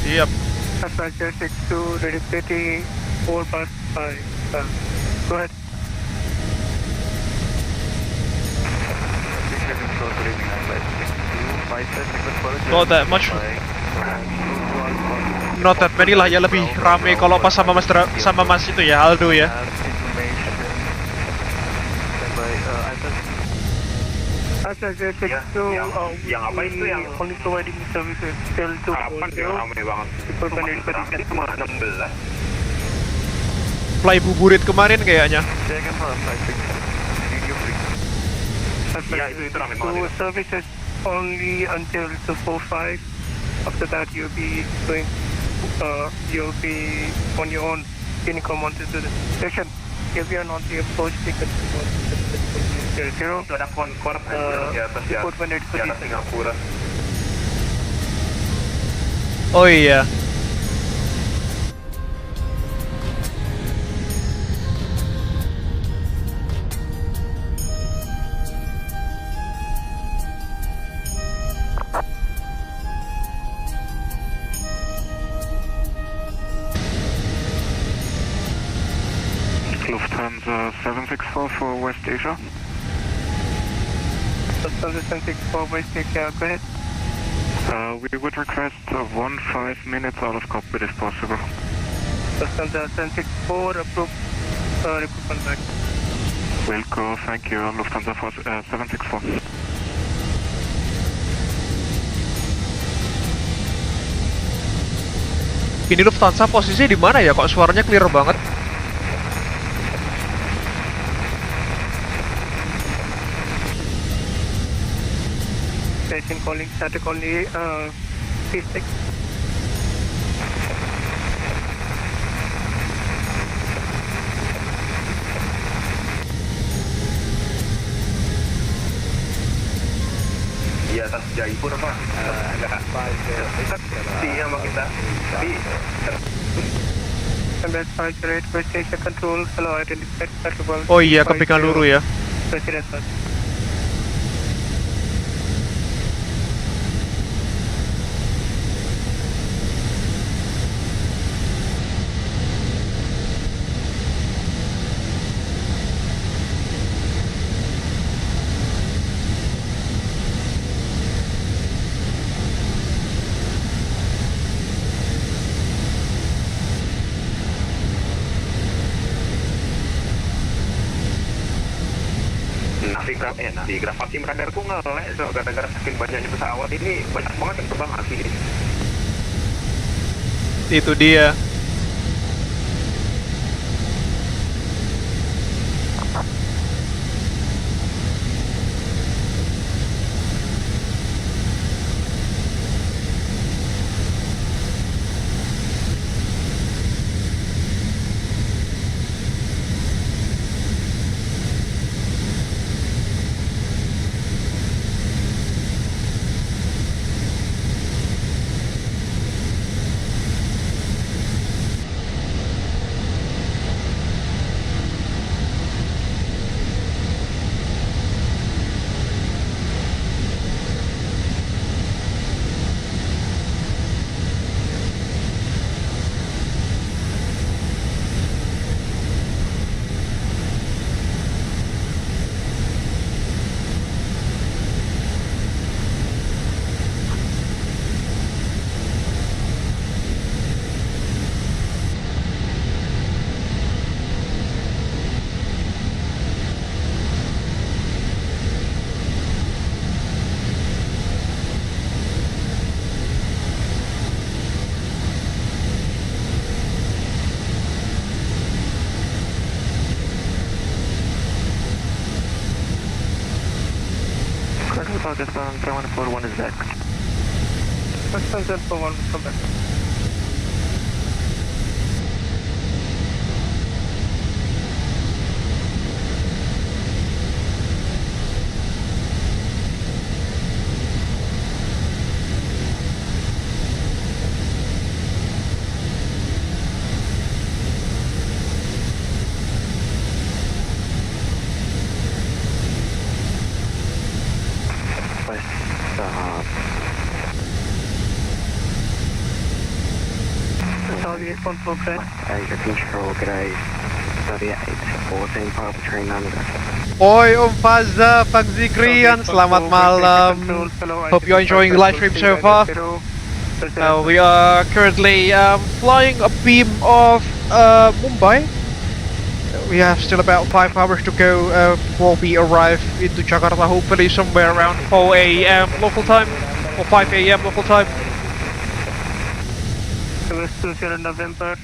Yep. Flight 62, ready 34 past 5. Go ahead. Not that much. Not that many lah, ya lebih rame kalau pas sama mas itu ya, Aldo ya. Flight 62, yang apa itu yang only providing services till 2 kapan ya rame banget? Cuma 16. Fly buburit kemarin kayaknya. Ya itu rame banget. Services only until 245. After that you'll be on your own. Can you come onto the station? If you are not the approach ticket to 0, ada Concorde di atas ya, di atas Singapura. Oh iya. Lufthansa 764 for West Asia. Lufthansa 764 West Asia, go ahead. We would request 15 minutes out of cockpit if possible. Lufthansa 764, approve recruitment back. Will go, thank you. Lufthansa 764. Ini Lufthansa posisinya di mana ya? Kok suaranya clear banget? Station calling, static only, P6. Di atas Jaipur Pak, agak dekat sih sama kita, tapi MS FS West Asia Control, hello, identified suitable. Oh iya, ke Pekanbaru ya. President, sir. di graf VATSIM radarku ngelek so gara-gara saking banyaknya pesawat ini banyak banget yang terbang asli. Itu dia. Pakistan 7141 is back. Pakistan 741, come back. on progress. Asia Control, g'day. 3814 Papa Train Lambda. Oi Om Fazza, Bang Zikrian, selamat malam. Hope you're enjoying the live stream so far. We are currently flying a beam of Mumbai. We have still about 5 hours to go before we arrive into Jakarta, hopefully somewhere around 4 AM local time, or 5 AM local time. West 20 November,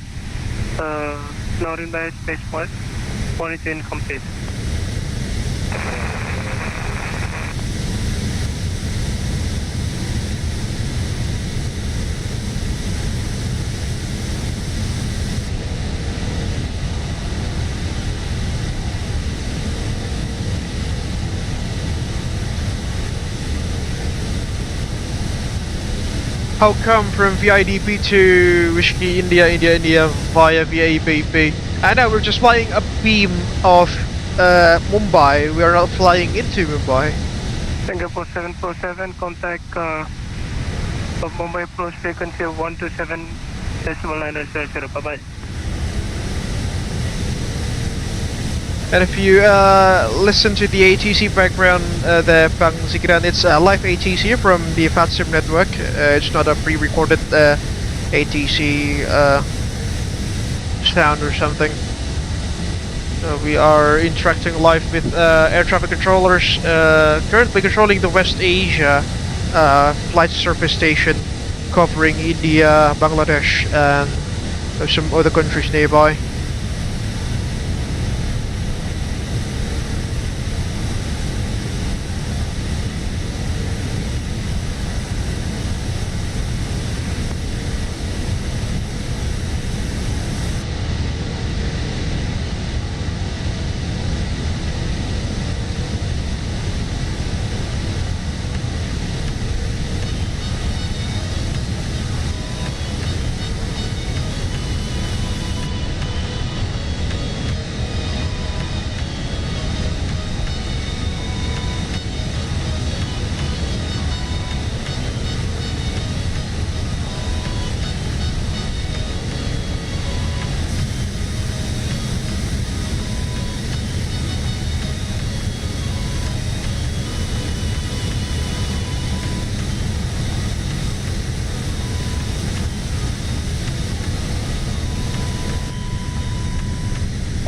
Northern Spaceport, monitoring complete. How come from VIDP to Whiskey India via VATSIM? I know we're just flying a beam of Mumbai. We are not flying into Mumbai. Singapore 747, contact of Mumbai approach frequency of 127.900. Bye bye. And if you listen to the ATC background there, Bang Zikran, it's live ATC from the VATSIM network. It's not a pre-recorded ATC sound or something. We are interacting live with air traffic controllers currently controlling the West Asia flight surface station covering India, Bangladesh, and some other countries nearby.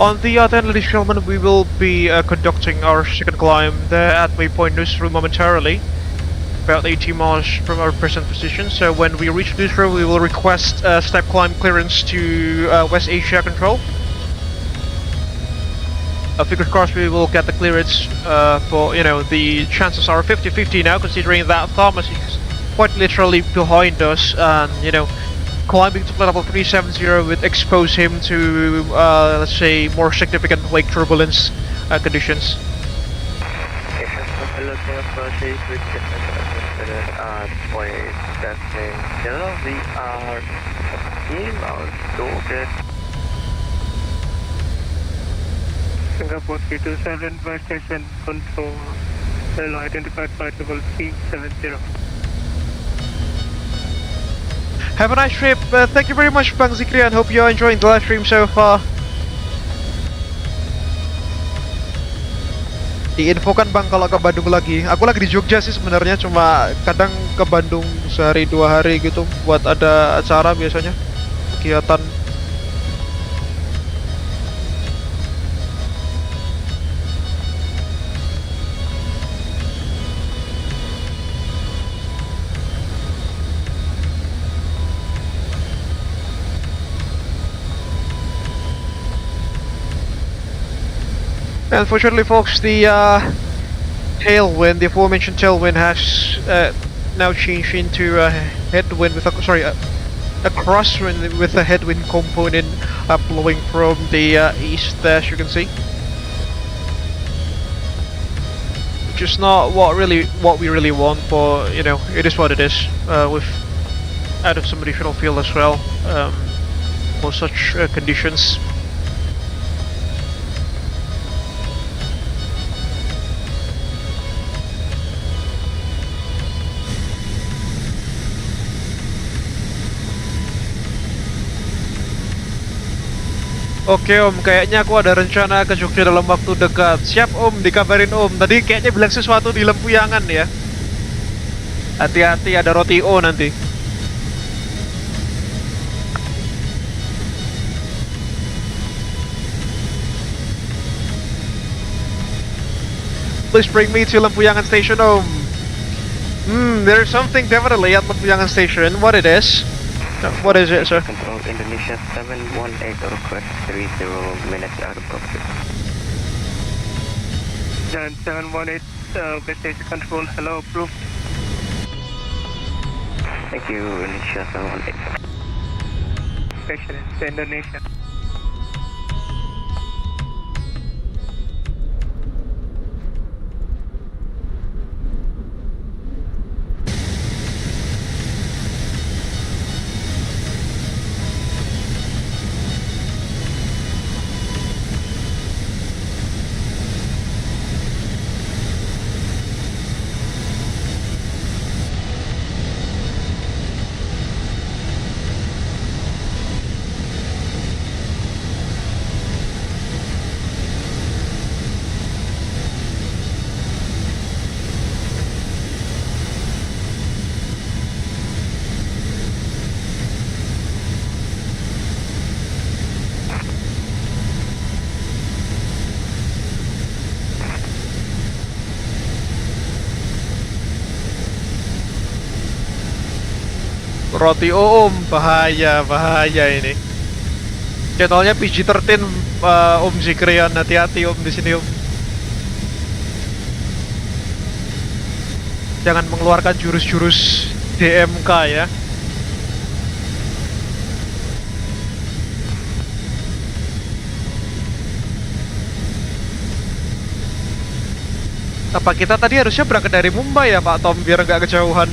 On the other hand, ladies and gentlemen, we will be conducting our second climb there at waypoint Nusru momentarily, about 80 miles from our present position. So when we reach Nusru, we will request step climb clearance to West Asia Control. Fingers crossed we will get the clearance for, you know, the chances are 50-50 now, considering that Thomas is quite literally behind us, and, you know, climbing to level 370 would expose him to, let's say, more significant wake turbulence conditions. Singapore 327, West Station Control, well identified flight level 370. Have a nice trip. Thank you very much, Bang Zikri, and hope you're enjoying the live stream so far. Diinfokan Bang kalau ke Bandung lagi. Aku lagi di Jogja sih sebenarnya, cuma kadang ke Bandung sehari 2 hari gitu buat ada acara biasanya, kegiatan. Unfortunately, folks, the tailwind, the aforementioned tailwind, has now changed into a headwind with a crosswind with a headwind component blowing from the east, as you can see. Which is not what we really want, but you know, it is what it is. We've added some additional fuel as well for such conditions. Oke Om, kayaknya aku ada rencana ke Jogja dalam waktu dekat. Siap Om, dikabarin Om. Tadi kayaknya bilang sesuatu di Lempuyangan ya. Hati-hati ada roti O nanti. Please bring me to Lempuyangan Station Om. There's something definitely at Lempuyangan Station. What it is? What is it, sir? Control Indonesia 718 request 30 minutes out of cockpit. Jan 718, base station control, hello, approved. Thank you, Indonesia 718. Station is Indonesia. Roti Om, bahaya ini. Channelnya PG-13 Om Zikrian, hati-hati Om di sini Om. Jangan mengeluarkan jurus-jurus DMK ya. Apa kita tadi harusnya berangkat dari Mumbai ya Pak Tom biar nggak kejauhan?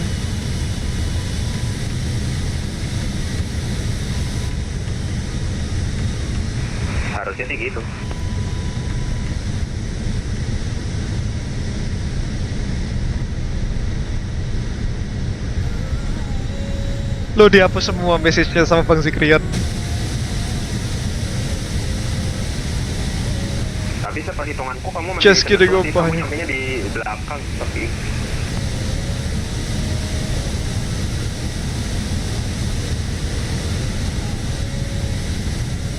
Harusnya sih gitu. Lo dihapus semua message-nya sama Bang Zikrian. Tapi seperhitunganku kamu masih Just kidding Om, kamu sampainya di belakang tapi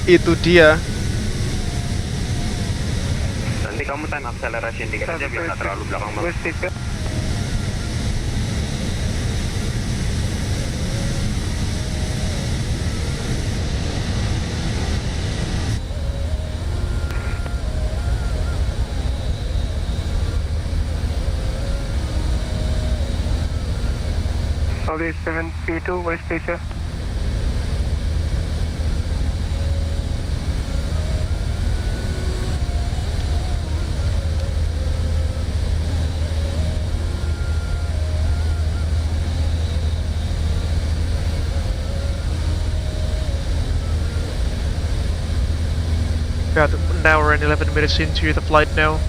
itu dia. nanti kamu time acceleration dikit aja biar nggak terlalu belakang banget. Audi 7P2, West Asia. About an hour and 11 minutes into the flight now.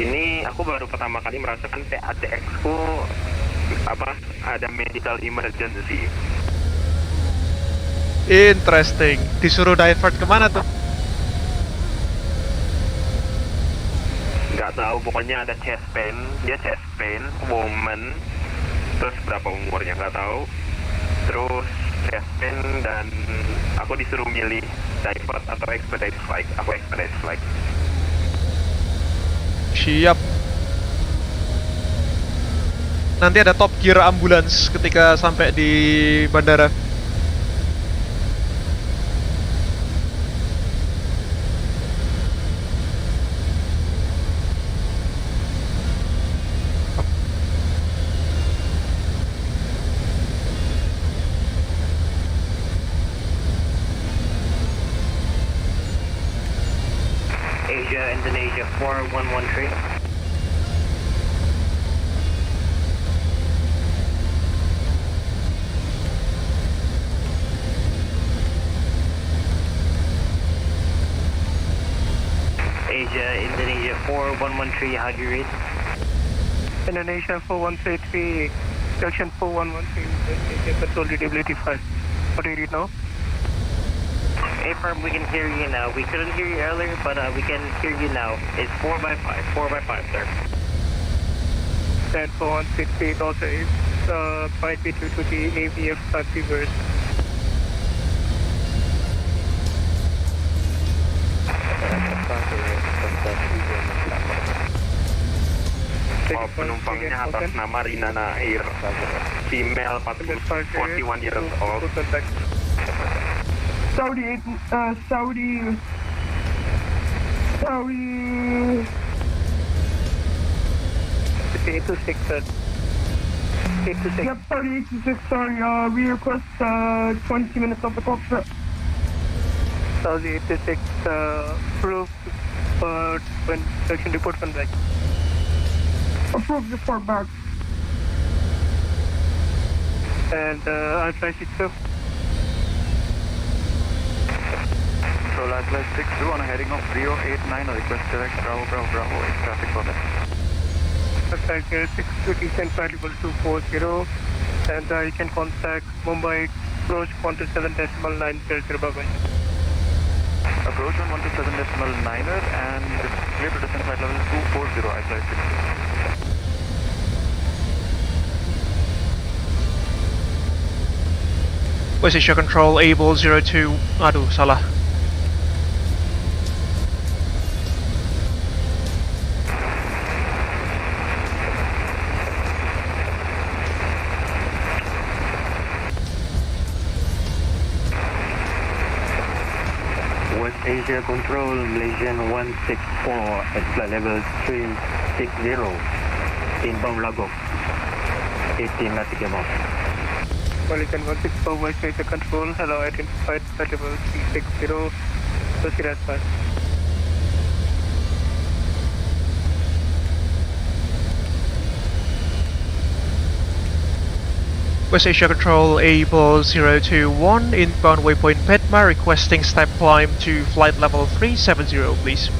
Ini aku baru pertama kali merasakan PATX ku ada medical emergency. Interesting. Disuruh divert kemana tuh? Nggak tahu, pokoknya ada chest pain, dia chest pain, woman, terus berapa umurnya nggak tahu, terus chest pain dan aku disuruh milih divert atau expedite flight. Aku expedite flight. Siap. Nanti ada top gear ambulans ketika sampai di bandara. Asia, Indonesia 4113. Asia, Indonesia 4113, how do you read? Indonesia 4133, section 4113, control readability 5. What do you read now? Affirm, we can hear you now. We couldn't hear you earlier, but we can hear you now. It's 4x5, 4x5, sir. That 4168 also is, might be due to the AVF reverse. Penumpangnya atas nama Rinana Air, female 41 years old. Saudi 826, sir. 826. Yep, Saudi 826, sorry, we request 20 minutes of the clock, sir. Saudi 826, proof when section report comes back. Approved report back. And I'll flash it, sir. So last flight 62 on a heading of 089, request direct Bravo, air traffic for that. Flight 62, descent flight level 240, and you can contact Mumbai approach 127.900, bye-bye. Approach on 127.9er and clear to descent flight level 240, I flight 62. West Asia Control, Abel 02, aduh salah. West Asia Control, Malaysian 164 at flight level 360, inbound Lagos, 18 nautical miles. Malaysian 164 West Asia Control, hello, identified flight level 360, proceed as fast. West Asia Control, Abel 021, inbound waypoint Petma, requesting step climb to flight level 370, please.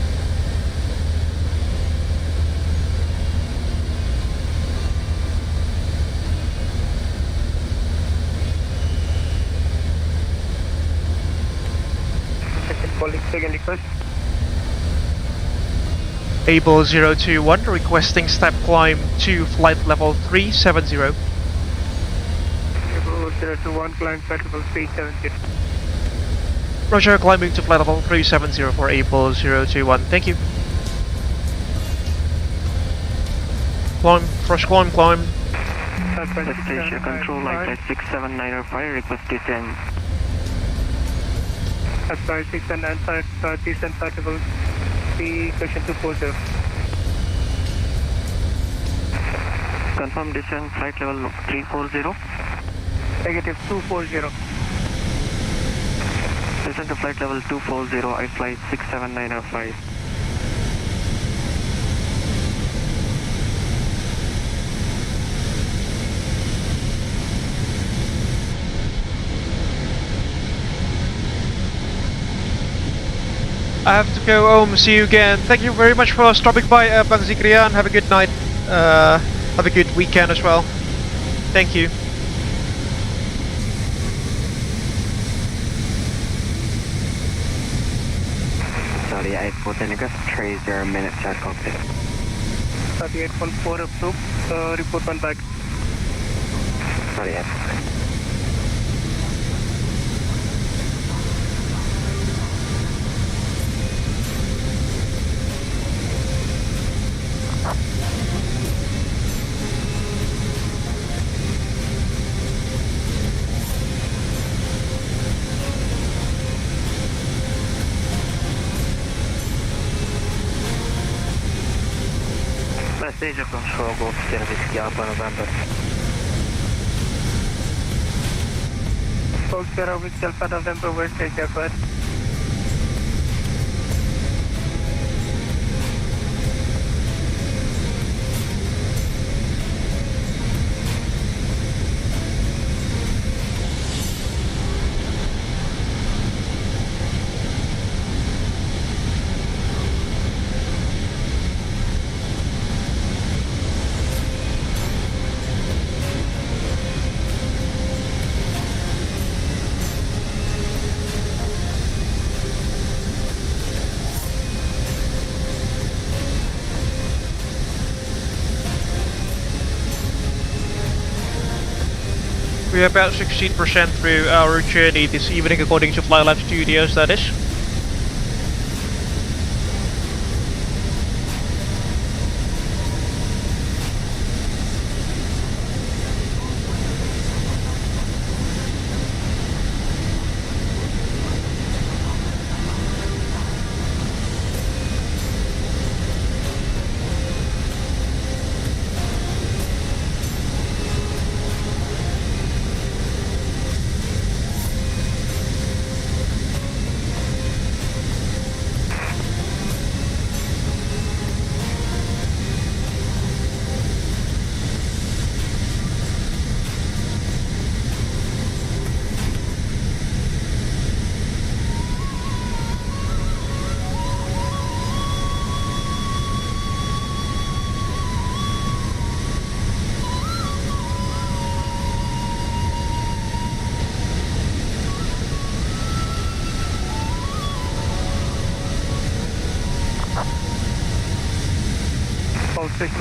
Second request. Abel 021, requesting step climb to flight level 370. Abel 021, climb flight level 370. Roger, climbing to flight level 370 for Abel 021, thank you. Climb, first climb. West Asia Control, flight 67905, request descent. Flight 695, descent flight level 3, question 240. Confirm descent flight level 340. Negative 240. Descent to flight level 240, I flight 67905. I have to go home, see you again. Thank you very much for stopping by, Bang Zikrian. Have a good night. Have a good weekend as well. Thank you. Sorry, I put in a 30 minutes at cockpit. 38.4 approved, report one back. Sorry, West Asia Control, go to service Alpha November. Go to service Alpha November, West Asia, but We're about 16% through our journey this evening according to Fly Live Studios, that is.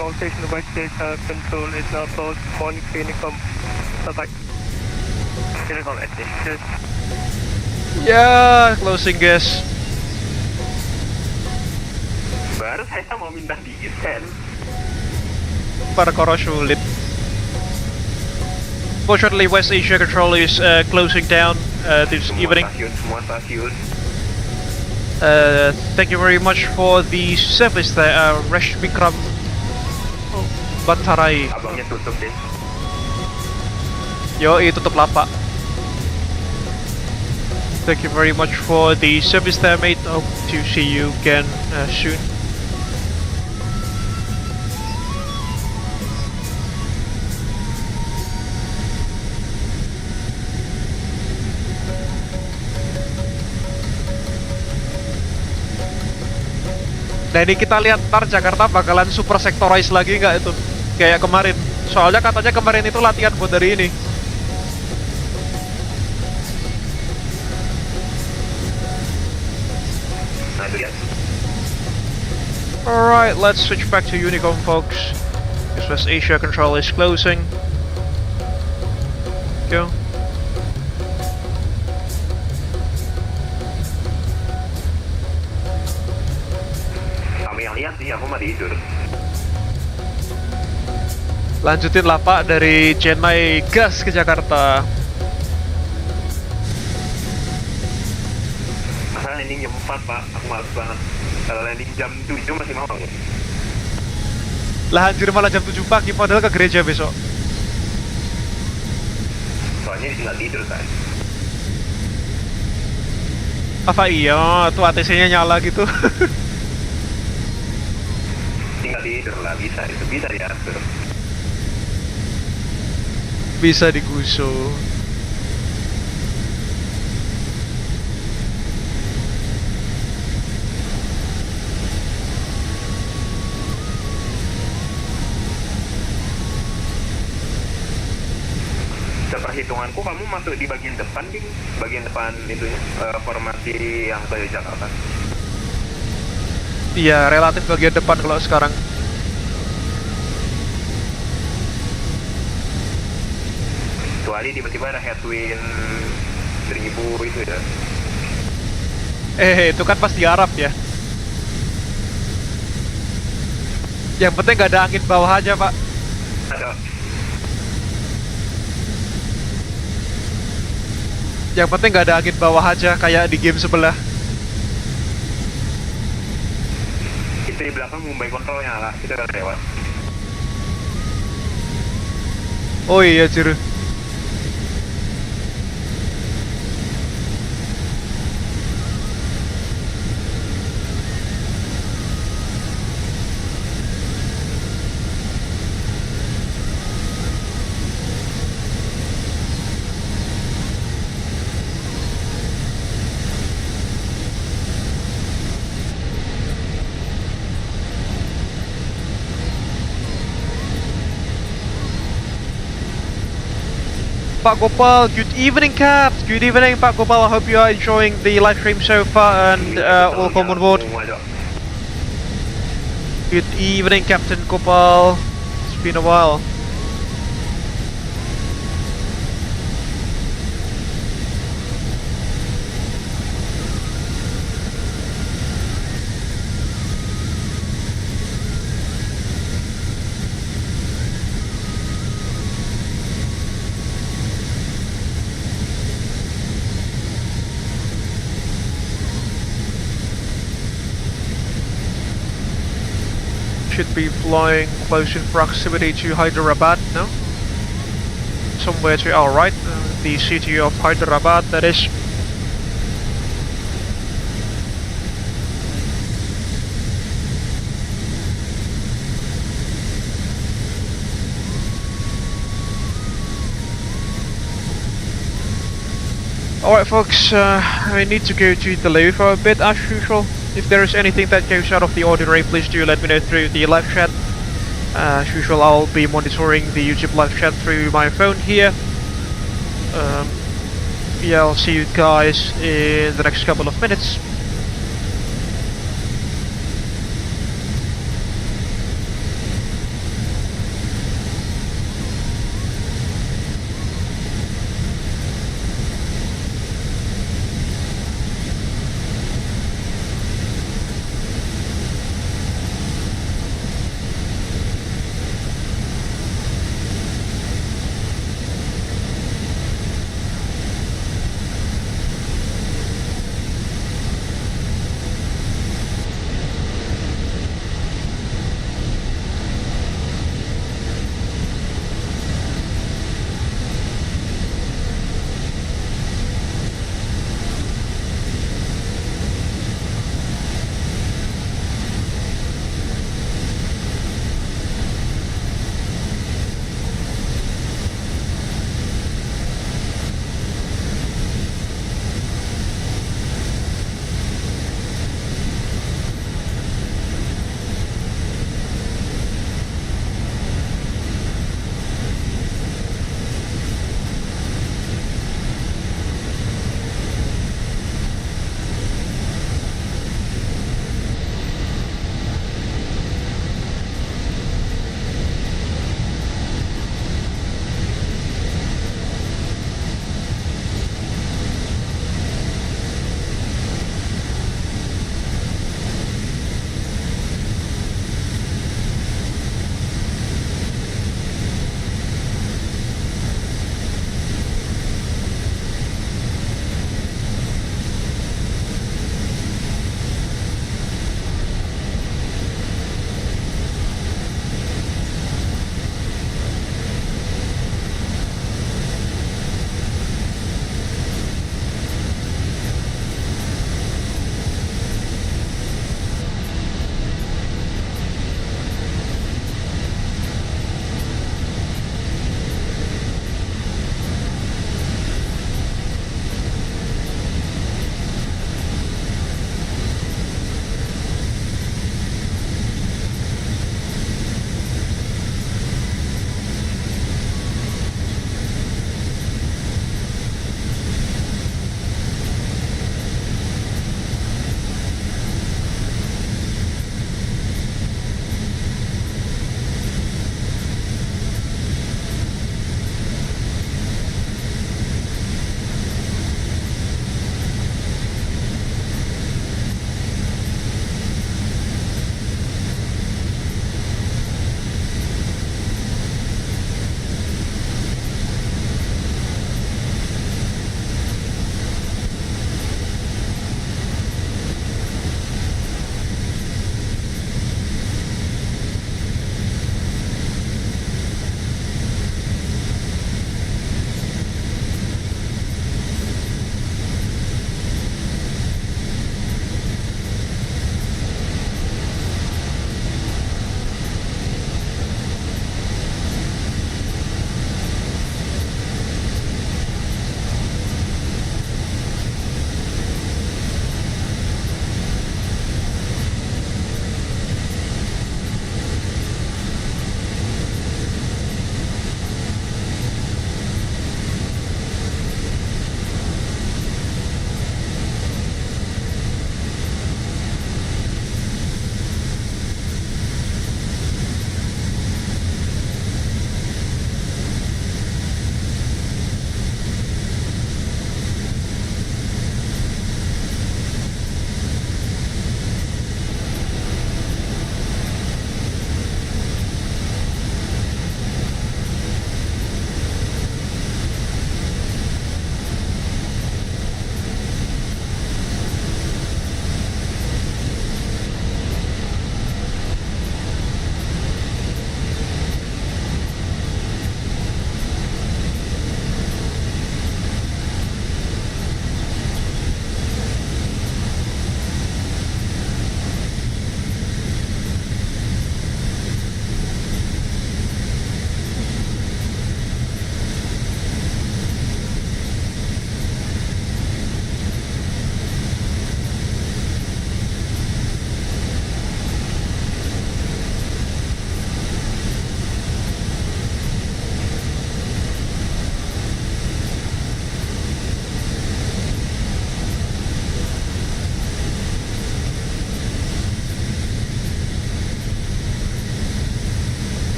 All station, the White State control is now closed. Morning training from bye-bye. Telecom at this. Yeah, closing guess. Baru saya mau minta desain. Para sulit. Fortunately, West Asia Control is closing down this evening. Semua stasiun. Thank you very much for the service there, Resh Bikram Bantarai. Abangnya tutup deh. Yoi, tutup lapak. Thank you very much for the service there, mate. Hope to see you again soon. Nah ini kita lihat ntar Jakarta bakalan super sectorize lagi nggak itu kayak kemarin. Soalnya katanya kemarin itu latihan buat dari ini. Alright, let's switch back to Unicom, folks. Because West Asia Control is closing. Go. Lihat sih, aku mah tidur. Lanjutin lapak dari Chennai gas ke Jakarta. Masa landing jam 4 pak, aku males banget. Kalau landing jam 7 masih mau. Lah anjir malah jam 7 pagi padahal ke gereja besok. Soalnya tinggal tidur kan. Apa iya, tuh ATC-nya nyala gitu. Tinggal tidur lah, bisa, itu bisa diatur. Bisa digusur. Seperhitunganku kamu masuk di bagian depan, Ding. Bagian depan itu formasi yang ke Jakarta. Iya, relatif bagian depan kalau sekarang. Kecuali tiba-tiba ada headwind 1000 itu ya. Itu kan pas di Arab ya. Yang penting gak ada angin bawah aja, Pak. Ada. Yang penting gak ada angin bawah aja kayak di game sebelah. Itu di belakang Mumbai kontrolnya lah, kita udah lewat. Oh iya, Ciru. Pak Gopal, good evening, Caps. Good evening, Pak Gopal. I hope you are enjoying the live stream so far and welcome on board. Good evening, Captain Gopal. It's been a while. should be flying close in proximity to Hyderabad, no? Somewhere to our right, the city of Hyderabad, that is. Alright folks, I need to go to the loo for a bit as usual. If there is anything that goes out of the ordinary, please do let me know through the live chat. As usual, I'll be monitoring the YouTube live chat through my phone here. Yeah, I'll see you guys in the next couple of minutes.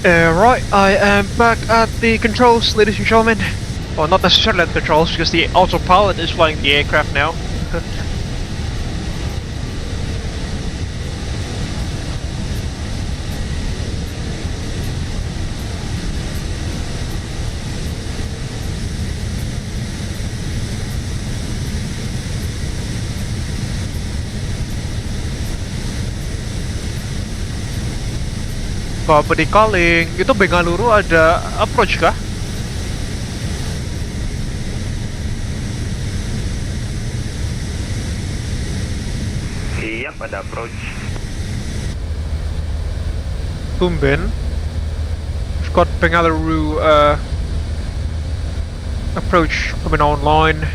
Right, I am back at the controls, ladies and gentlemen. Well, not necessarily at the controls, because the autopilot is flying the aircraft now. Body calling, itu Bengaluru ada approach kah? Iya, pada approach. Tumben. We've got Bengaluru approach coming online.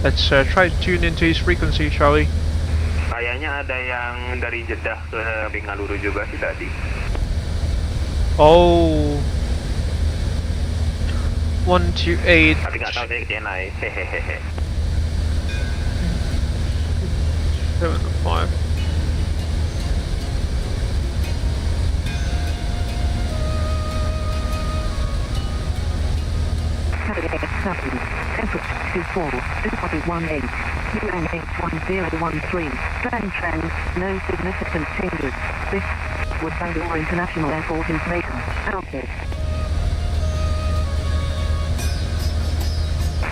Let's try to tune into his frequency, shall we? Kayaknya ada yang dari Jeddah ke Bengaluru juga sih tadi. Oh. 128. Tapi nggak tahu saya kecil naik. Hehehe. 7-5. Trend, no significant changes. This was Bangalore International Airport information. Okay.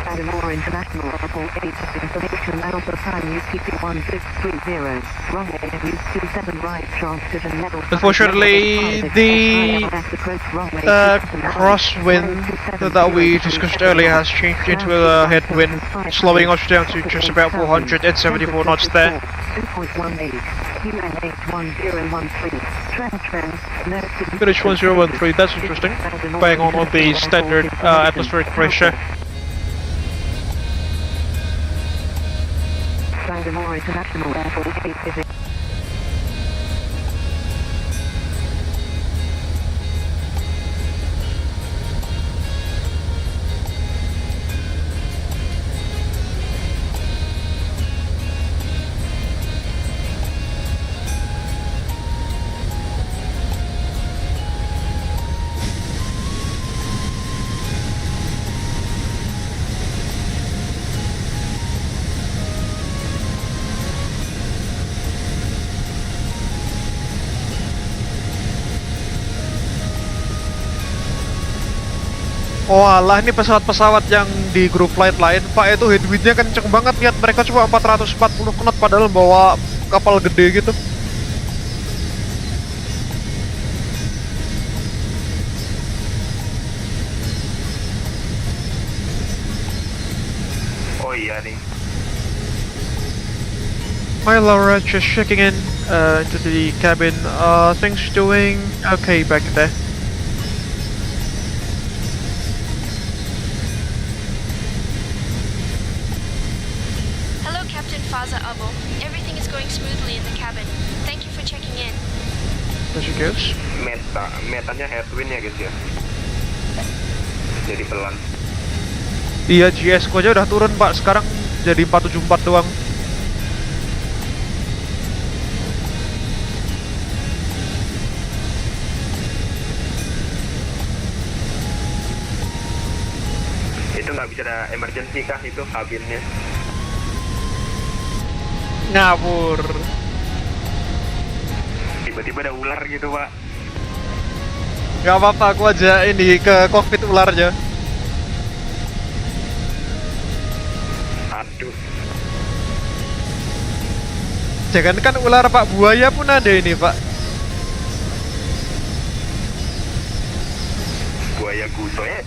Bangalore International Airport information Alpha Prime UTP 1630. Runway use 27 right, transition level. Unfortunately, the crosswind that we discussed earlier has changed into a headwind, slowing us down to just about 474 knots there. 2.18, QNH1013, Finish 1013, that's interesting. Bang on the standard atmospheric pressure. Bangalore International Airport is Oh alah, ini pesawat-pesawat yang di grup flight lain, Pak, itu headwindnya kenceng banget. Lihat, mereka cuma 440 knot padahal bawa kapal gede gitu. Oh iya nih. Hi Laura, just checking in into the cabin. Things doing okay back there. Abel. Everything is going smoothly in the cabin. Thank you for checking in. There she goes. Metanya headwind ya guys ya. Jadi pelan. Iya, GS ku aja udah turun Pak, sekarang jadi 474 doang. Itu nggak bisa ada emergency kah itu kabinnya? Ngawur. Tiba-tiba ada ular gitu Pak. Gak apa-apa, aku aja ini ke kokpit ularnya. Aduh. Jangankan ular Pak, buaya pun ada ini Pak. Buaya gusoe.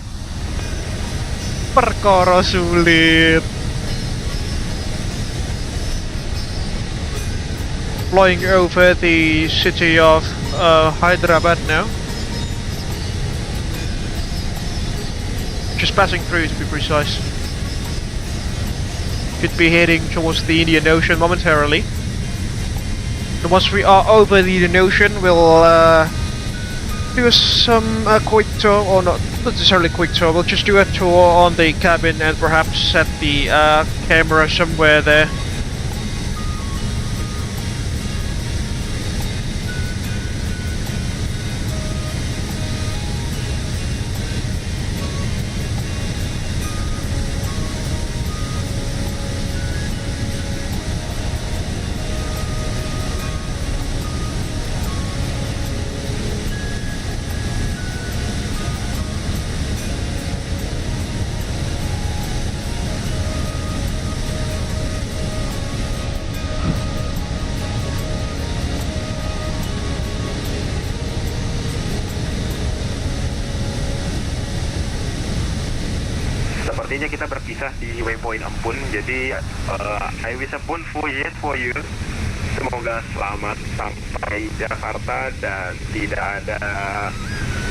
Perkara sulit. Flying over the city of Hyderabad now. Just passing through to be precise. Could be heading towards the Indian Ocean momentarily. And once we are over the Indian Ocean, we'll do some quick tour, or not necessarily quick tour, we'll just do a tour on the cabin and perhaps set the camera somewhere there. intinya kita berpisah di waypoint Ampun. Jadi I wish a bon voyage for you. Semoga selamat sampai Jakarta dan tidak ada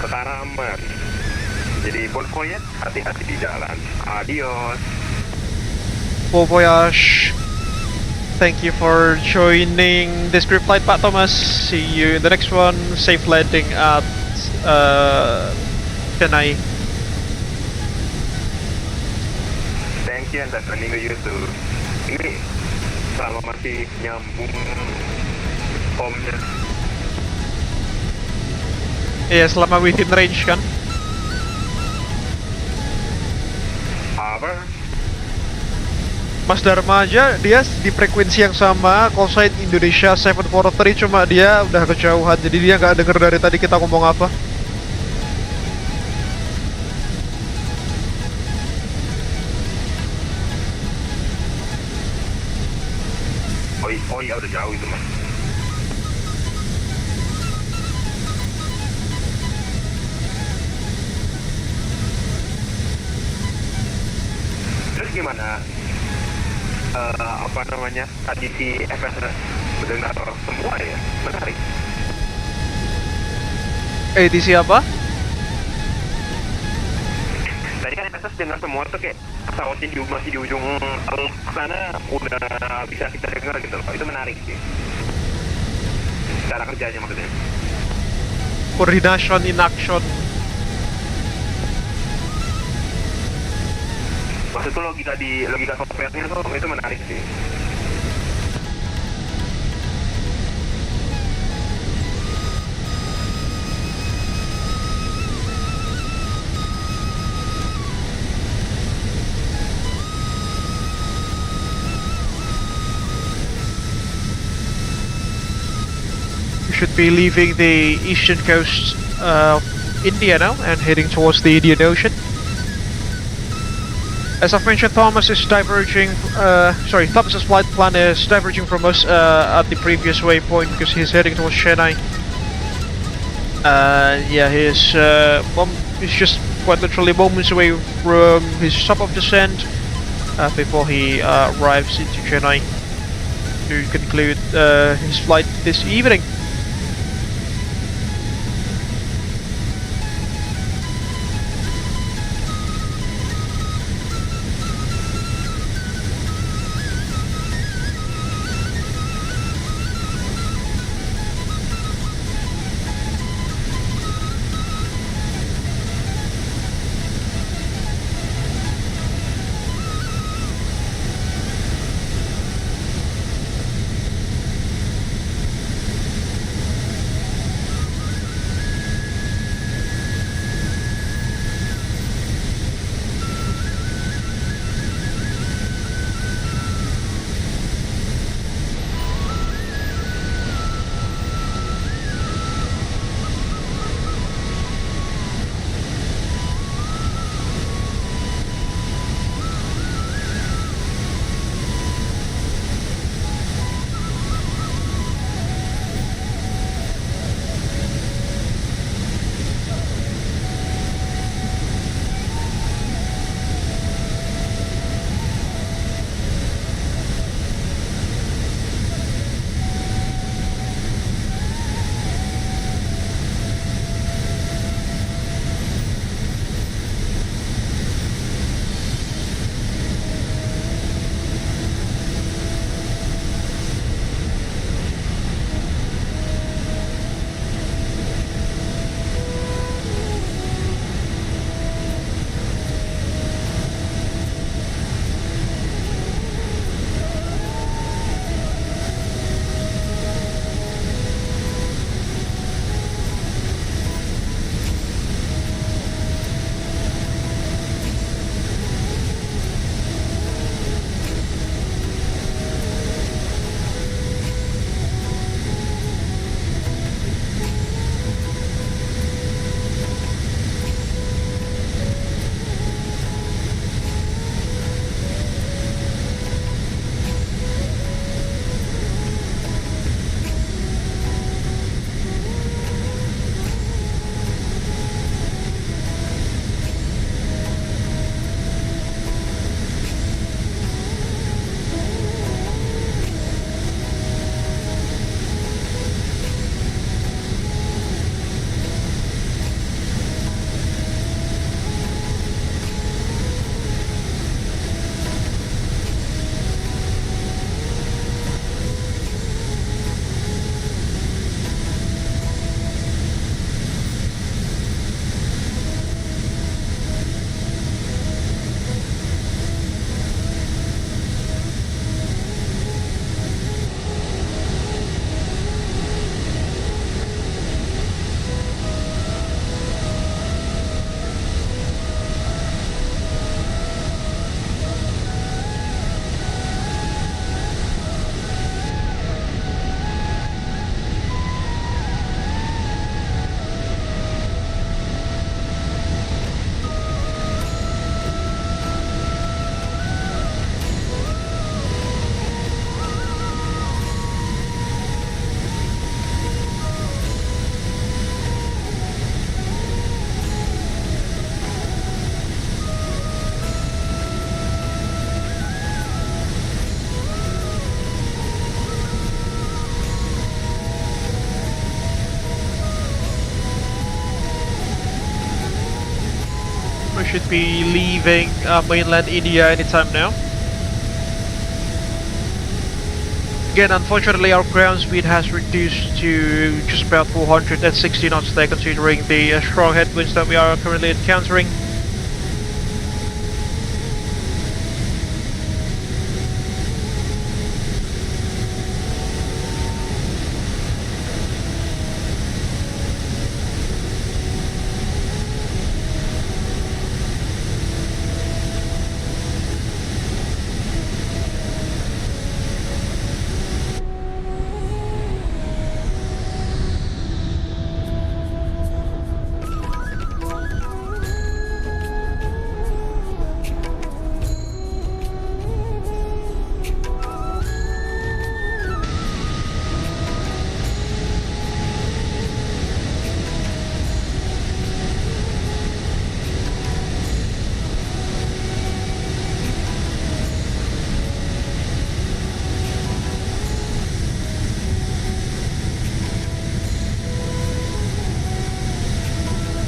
kekaraman. Jadi bon voyage, hati-hati di jalan. Adios. Bon voyage. Thank you for joining this group flight, Pak Thomas. See you in the next one. Safe landing at Chennai. Thank you and that's landing you too. Ini selama masih nyambung home-nya. Iya, selama within range kan. Apa? Mas Dharma aja dia di frekuensi yang sama, callsign Indonesia 743, cuma dia udah kejauhan, jadi dia nggak denger dari tadi kita ngomong apa. Oh iya udah jauh itu mas. Terus gimana? Apa namanya? Tadi si FS mendengar semua ya? Menarik. Edisi apa? Tadi kan FS dengar semua tuh kayak pesawatnya masih di ujung sana udah bisa kita dengar gitu loh. Itu menarik sih. Cara kerjanya maksudnya. Coordination in action. Maksud tuh logika software-nya tuh itu menarik sih. We should be leaving the eastern coast of India now and heading towards the Indian Ocean. As I've mentioned, Thomas's flight plan is diverging from us at the previous waypoint because he's heading towards Chennai. Yeah, he's just quite literally moments away from his stop of descent before he arrives into Chennai to conclude his flight this evening. should be leaving mainland India anytime now. Again, unfortunately, our ground speed has reduced to just about 460 knots there, considering the strong headwinds that we are currently encountering.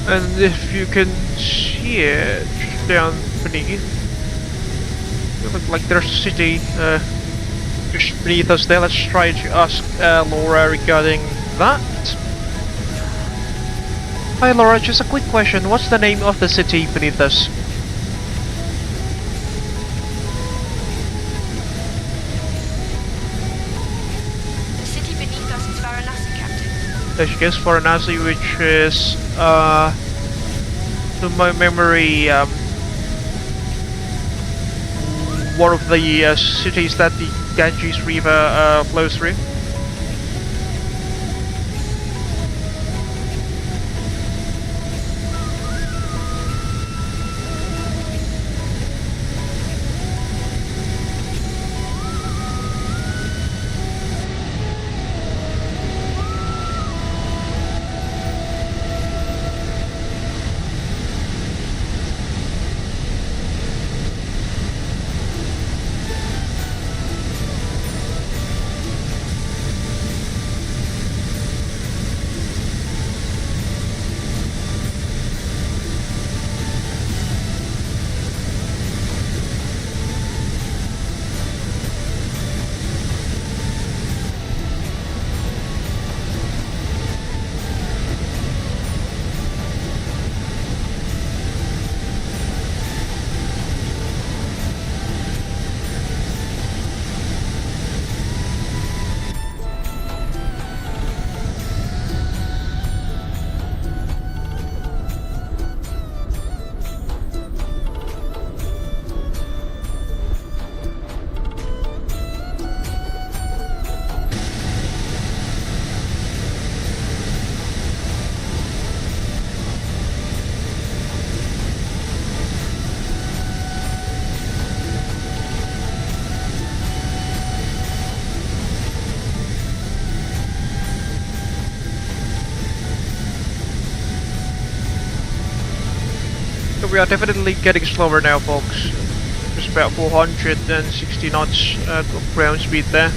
And if you can see it down beneath, it looks like there's a city just beneath us there. Let's try to ask Laura regarding that. Hi Laura, just a quick question. What's the name of the city beneath us? The city beneath us is Varanasi, Captain. There she goes, Varanasi, which is to my memory, one of the cities that the Ganges River flows through. We are definitely getting slower now, folks. Just about 460 knots of ground speed there.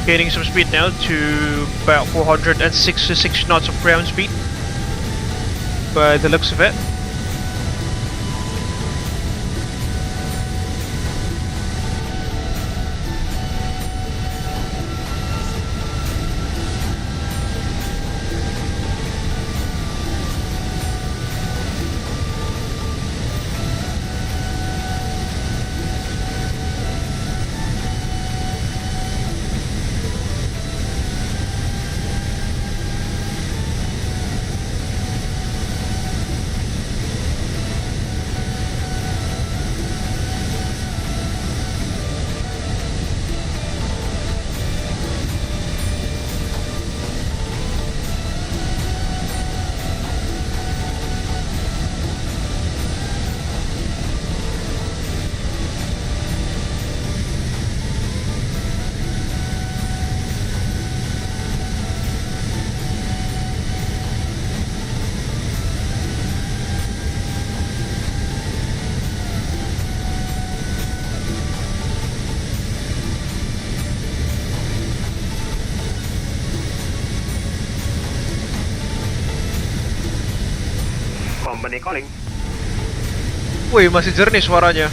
Gaining some speed now to about 466 knots of ground speed by the looks of it. Company calling. Wih, masih jernih suaranya.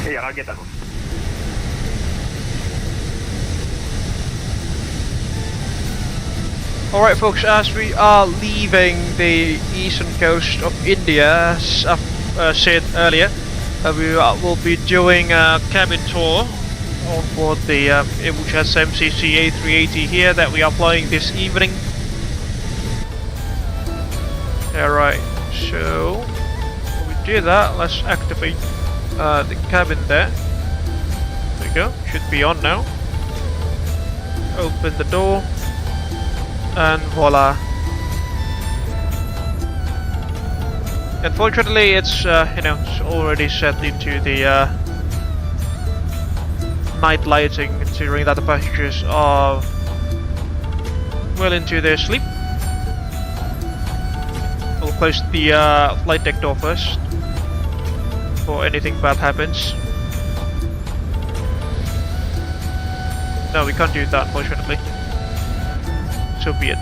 Iya, kaget aku. Alright folks, as we are leaving the eastern coast of India, as I've said earlier, we will be doing a cabin tour on board the Abel Jets MCC A380 here that we are flying this evening. Alright, so when we do that, let's activate the cabin there. There we go, should be on now. Open the door, and voila. Unfortunately, it's it's already set into the night lighting, considering that the passengers are well into their sleep. We'll close the flight deck door first before anything bad happens. No, we can't do that, unfortunately. So be it.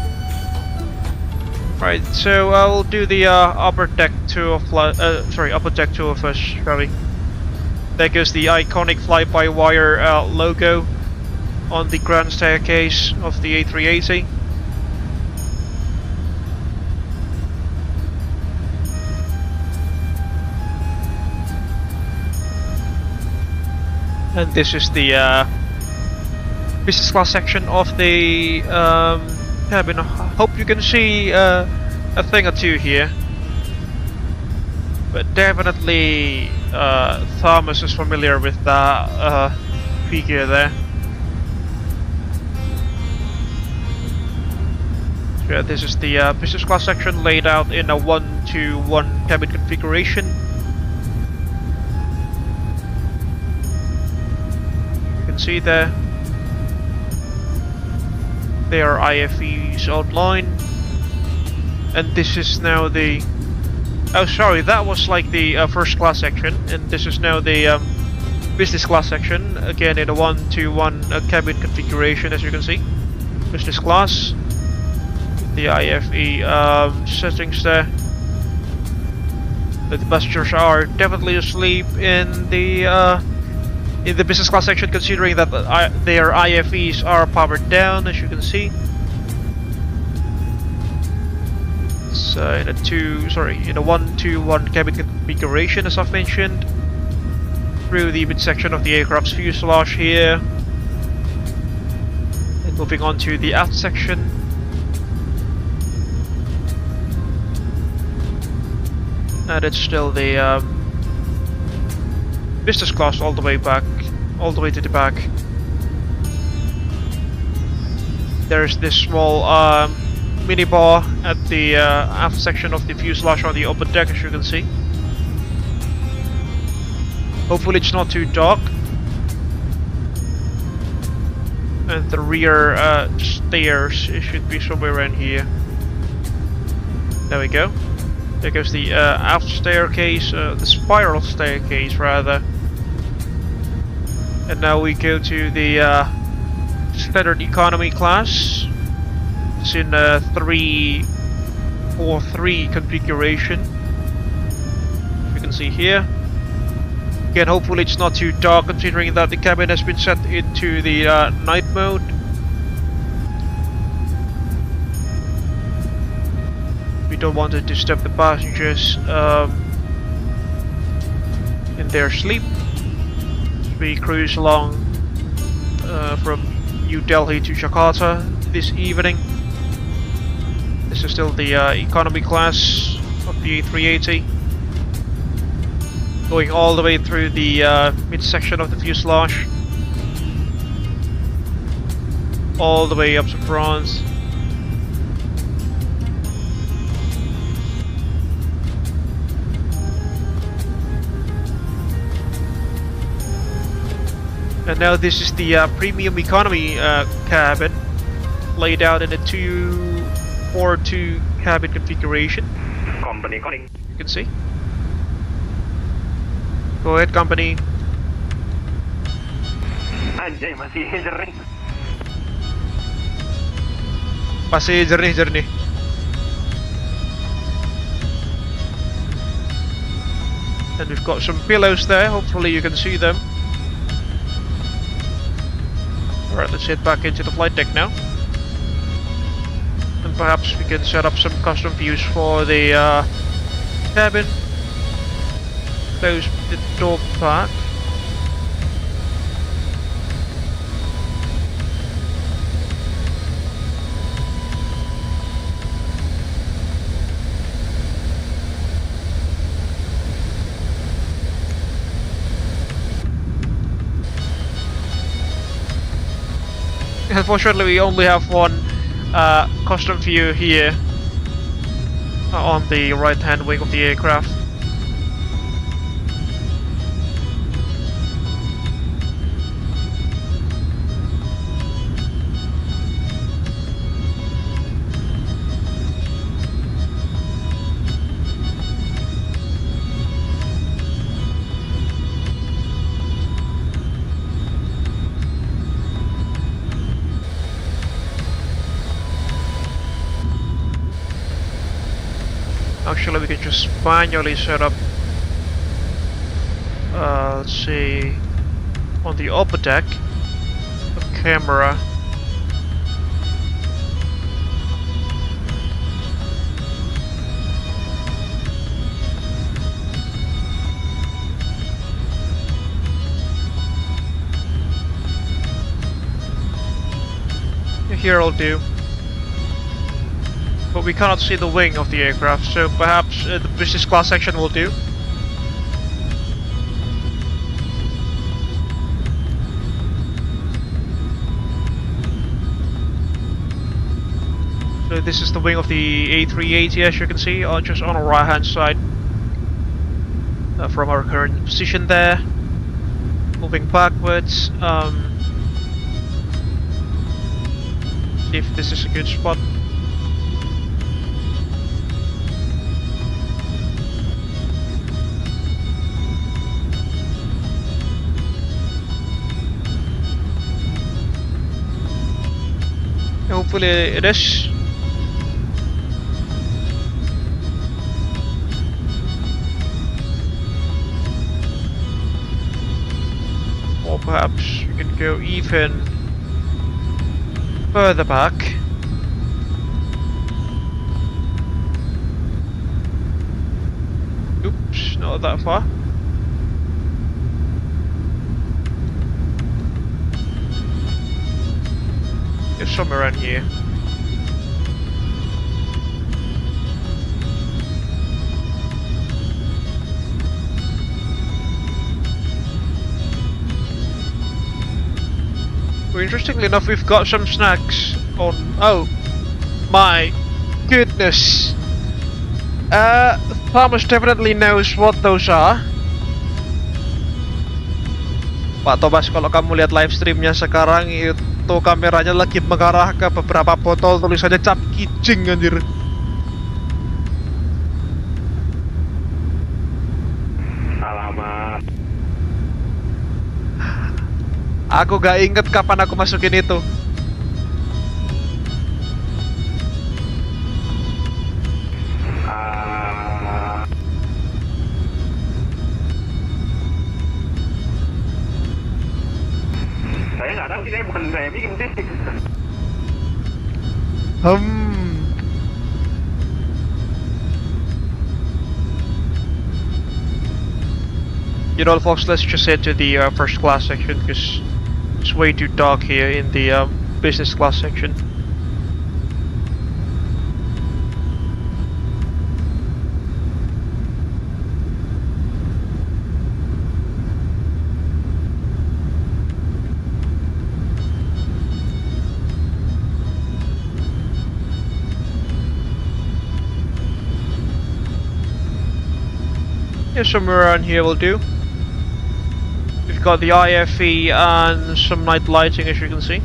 Right, so we'll do the upper deck tour. Upper deck tour first, shall we? There goes the iconic fly-by-wire logo on the grand staircase of the A380. And this is the business class section of the cabin. I hope you can see a thing or two here. But definitely Thomas is familiar with that figure there. So yeah, this is the business class section laid out in a 1-to-1 cabin configuration. See there are IFEs outlined, and this is now the that was like the first class section, and this is now the business class section, again in a 1-to-1 cabin configuration, as you can see. Business class, the IFE settings there. The passengers are definitely asleep in the business class section, considering that their IFEs are powered down, as you can see. So in a 1-to-1 cabin configuration, as I've mentioned, through the midsection of the aircraft's fuselage here, and moving on to the aft section. And it's still the business class all the way to the back. There's this small minibar at the aft section of the fuselage on the open deck, as you can see. Hopefully it's not too dark. And the rear stairs, it should be somewhere around here. There we go. There goes the aft staircase, the spiral staircase rather. And now we go to the standard economy class. It's in 343 configuration. You can see here. Again, hopefully it's not too dark considering that the cabin has been set into the night mode. We don't want to disturb the passengers in their sleep. We cruise along from New Delhi to Jakarta this evening. This is still the economy class of the A380. Going all the way through the midsection of the fuselage. All the way up to France. And now this is the premium economy cabin, laid out in a 242 cabin configuration. Company calling. You can see. Go ahead, company. Anjay, masih jernih. Masih jernih-jernih. And we've got some pillows there, hopefully you can see them. Alright, let's head back into the flight deck now. And perhaps we can set up some custom views for the cabin. Close the door back. Unfortunately, we only have one custom view here on the right-hand wing of the aircraft. Actually, we can just manually set up, let's see, on the upper deck, a camera. Here will do. But we cannot see the wing of the aircraft, so perhaps the business class section will do. So this is the wing of the A380, as you can see, just on the right hand side from our current position there. Moving backwards, see if this is a good spot. Hopefully it is. Or perhaps we can go even further back. Oops, not that far. It's somewhere around here. Well, interestingly enough, we've got some snacks on. Oh my goodness! Thomas definitely knows what those are. Pak Thomas, kalau kamu lihat live streamnya sekarang itu kameranya lagi mengarah ke beberapa botol tulisannya cap kijing anjir. Alamak. Aku gak inget kapan aku masukin itu. Saya nggak tahu sih, saya bukan saya bikin sih. You know, folks, let's just head to the first class section because it's way too dark here in the business class section. Yeah, somewhere around here will do. We've got the IFE and some night lighting, as you can see.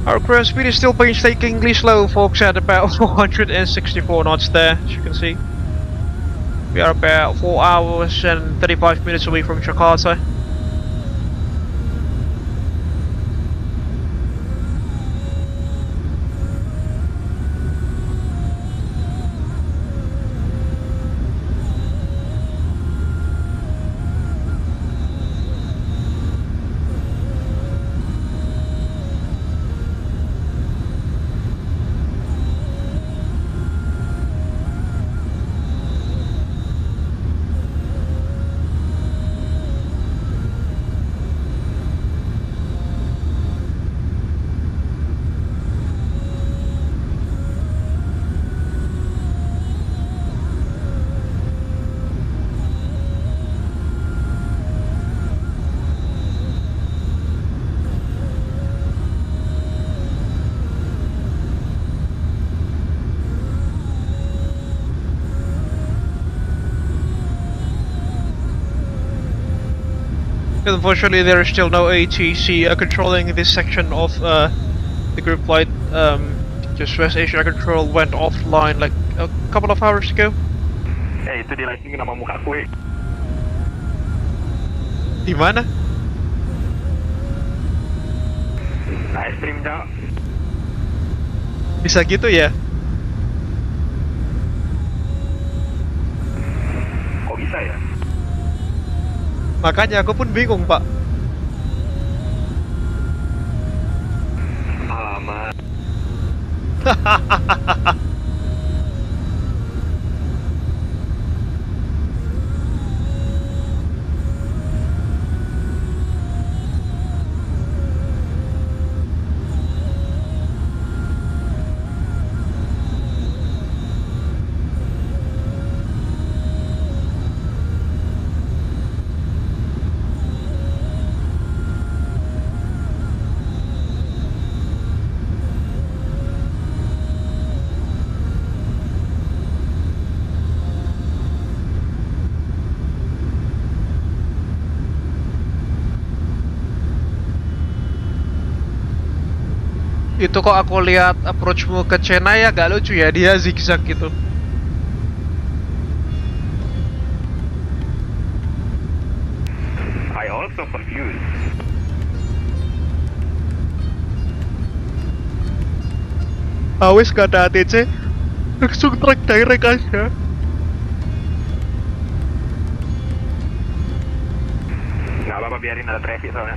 Our current speed is still painstakingly slow, folks, at about 464 knots there, as you can see. We are about 4 hours and 35 minutes away from Jakarta. Unfortunately, there is still no ATC controlling this section of the group flight. Just West Asia Control went offline like a couple of hours ago. Itu di lighting nama muka aku. Di mana? Livestream, Cak. Bisa gitu ya? Kok bisa ya? Makanya aku pun bingung, Pak. Alamak. Itu kok aku lihat approachmu ke Chennai ya gak lucu ya, dia zigzag gitu. I also confused. Awes gak ada ATC, langsung track direct aja. Gak apa-apa, biarin ada traffic soalnya.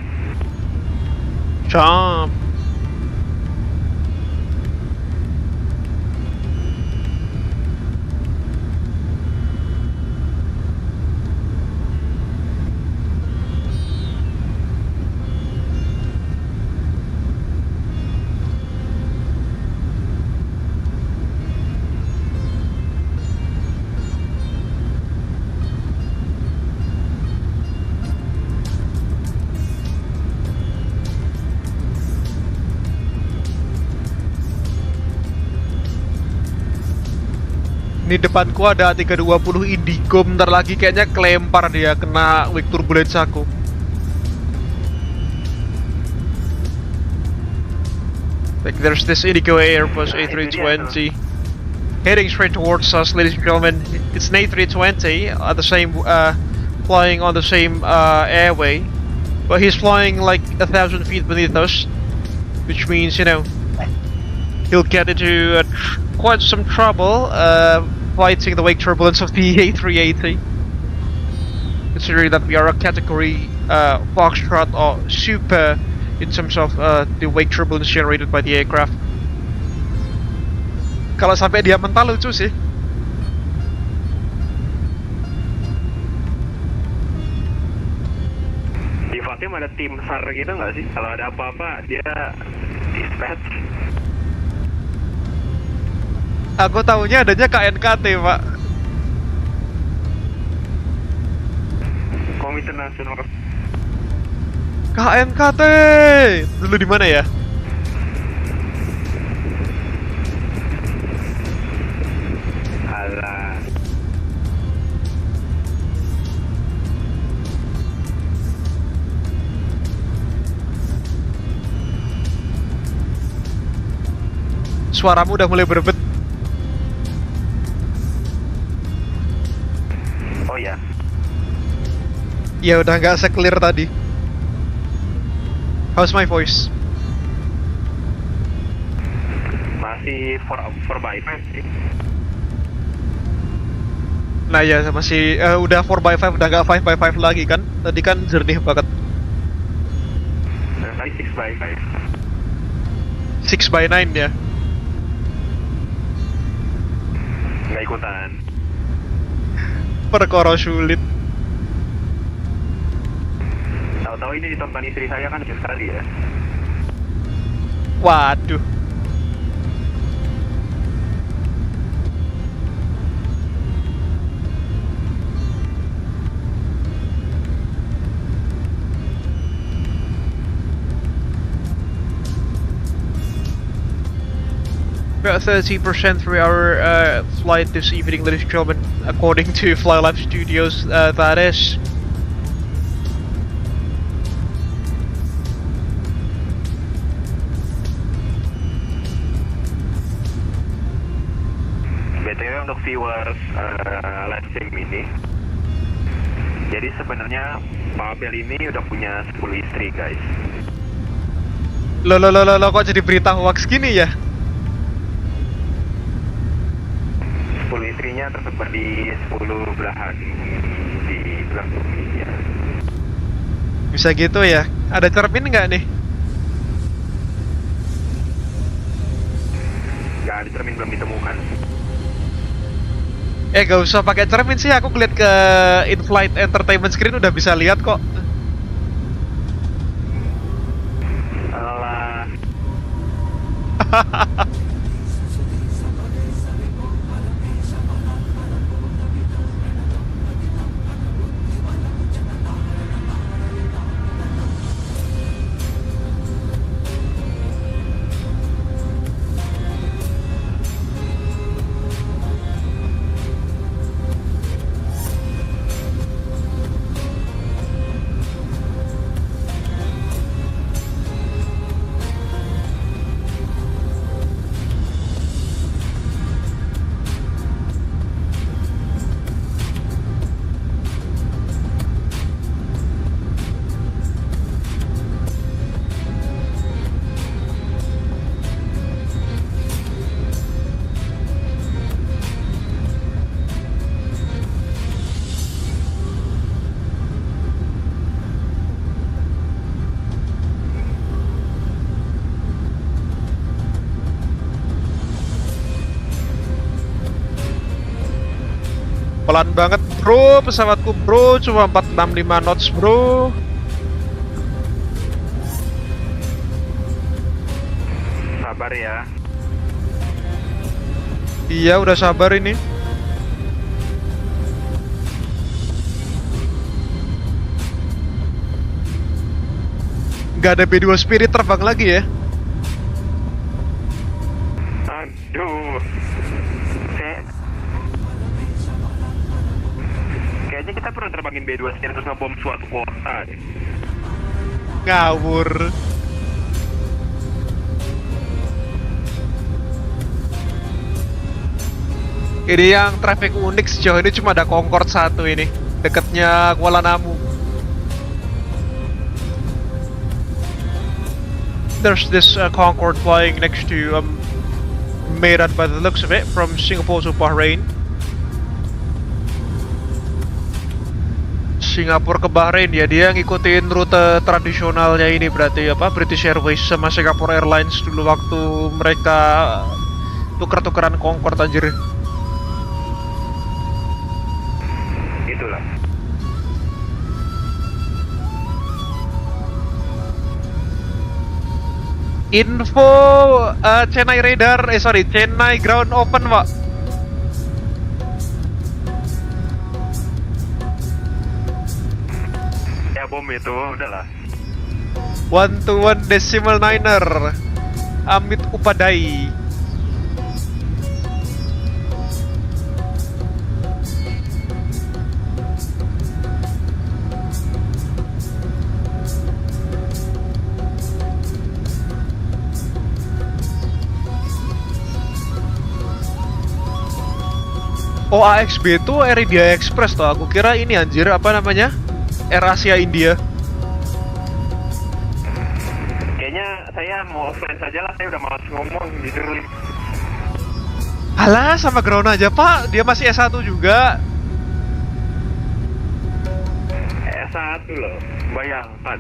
Jump. Ini depanku ada A320 Indigo, bentar lagi kayaknya kelempar dia kena wake turbulence aku. Like there's this Indigo Airbus A380 heading straight towards us, ladies and gentlemen. It's an A320, the same, flying on the same airway, but he's flying like 1,000 feet beneath us, which means, you know, he'll get into quite some trouble fighting the wake turbulence of the A380. Considering that we are a category Foxtrot or Super in terms of the wake turbulence generated by the aircraft. Kalau sampai dia mental lucu sih. Di VATSIM ada tim SAR gitu nggak sih? Kalau ada apa-apa dia dispatch. Aku tahunya adanya KNKT, Pak. Komite Nasional. KNKT. Dulu di mana ya? Alah. Suaramu udah mulai berebet. Oh ya. Ya udah nggak se-clear tadi. How's my voice? Masih 4x5 sih. Nah ya masih udah 4x5, udah nggak 5x5 lagi kan? Tadi kan jernih banget. Tadi 6x5. 6x9 ya. Nggak ikutan. Perkara sulit. Tahu-tahu ini ditonton istri saya kan sekali ya. Waduh. About 30% through our flight this evening, ladies and gentlemen, according to FlyLive Studios, that is. BTW untuk viewers Livestream ini, jadi sebenarnya Pak Abel ini udah punya 10 istri, guys. Lo kok jadi berita hoax gini ya? 10 istrinya tersebar di 10 belahan di belahan bumi ya. Bisa gitu ya? Ada cermin nggak nih? Nggak ada cermin, belum ditemukan. Gak usah pakai cermin sih, aku ngeliat ke in-flight entertainment screen udah bisa lihat kok. Alah. Pelan banget bro, pesawatku bro, cuma 465 knots bro. Sabar ya. Iya udah sabar ini. Gak ada B2 Spirit terbang lagi ya? Aduh. Kayaknya kita pernah terbangin B-29 terus ngebom suatu kota deh. Ngawur. Ini yang traffic unik sejauh ini cuma ada Concorde 1 ini, dekatnya Kuala Namu. There's this Concorde flying next to Medan by the looks of it, from Singapore to Bahrain. Singapura ke Bahrain ya, dia ngikutin rute tradisionalnya ini berarti apa, British Airways sama Singapore Airlines dulu waktu mereka tuker-tukeran Concorde anjir. Itulah. Info Chennai radar, Chennai ground open, Pak. Ya bom itu, udahlah. 121.9er Amit Upadai. Oh, AXB itu Air India Express toh. Aku kira ini anjir, apa namanya? Air Asia India. Kayaknya saya mau offline saja lah, saya udah malas ngomong jujur. Alah, sama ground aja Pak, dia masih S1 juga. S1 loh, bayangkan.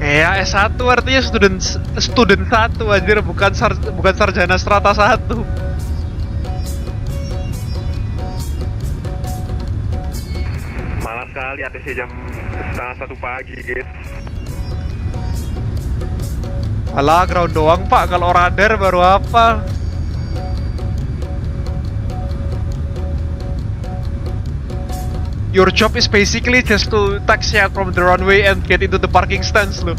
Ya, S1 artinya student 1 anjir, bukan sarjana strata 1. Sekali ATC jam 1:30 pagi guys. Alah, ground doang Pak, kalau radar baru apa? Your job is basically just to taxi out from the runway and get into the parking stands loh.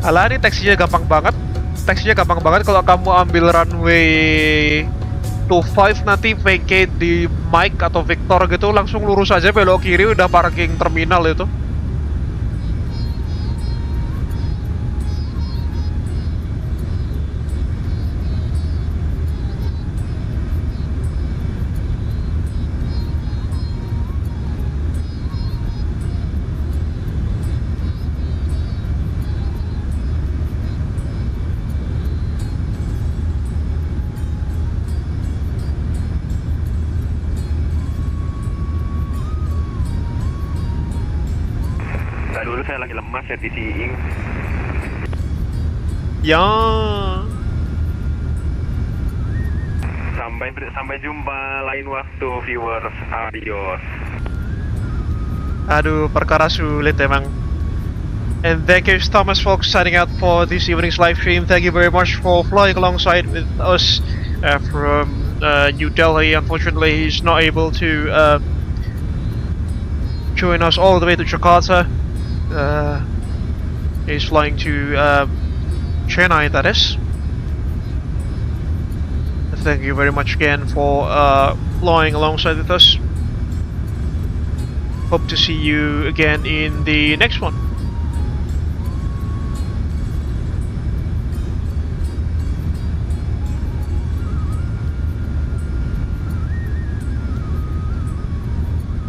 Alah, ini taksinya gampang banget. Taksinya gampang banget kalau kamu ambil runway 25 nanti vacate di Mike atau Victor gitu, langsung lurus aja belok kiri udah parking terminal itu. Dulu saya lagi lemas ya TC-ing. Ya. Sampai jumpa lain waktu viewers. Adios. Aduh, perkara sulit emang. And thank you Thomas folks signing out for this evening's live stream. Thank you very much for flying alongside with us from New Delhi. Unfortunately, he's not able to join us all the way to Jakarta. He's flying to Chennai, that is. Thank you very much again for flying alongside with us. Hope to see you again in the next one.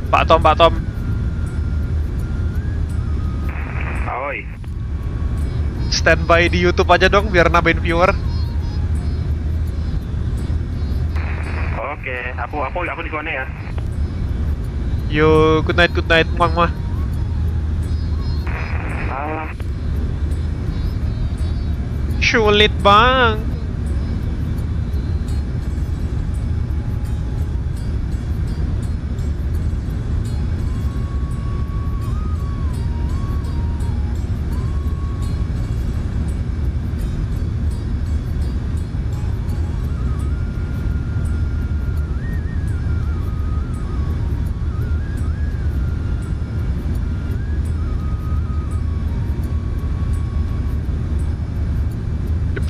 Pak Tom. Ahoy. Standby di YouTube aja dong biar nambahin viewer. Oke, aku di sana ya. Yo, good night, mah. Alah. Sulit bang.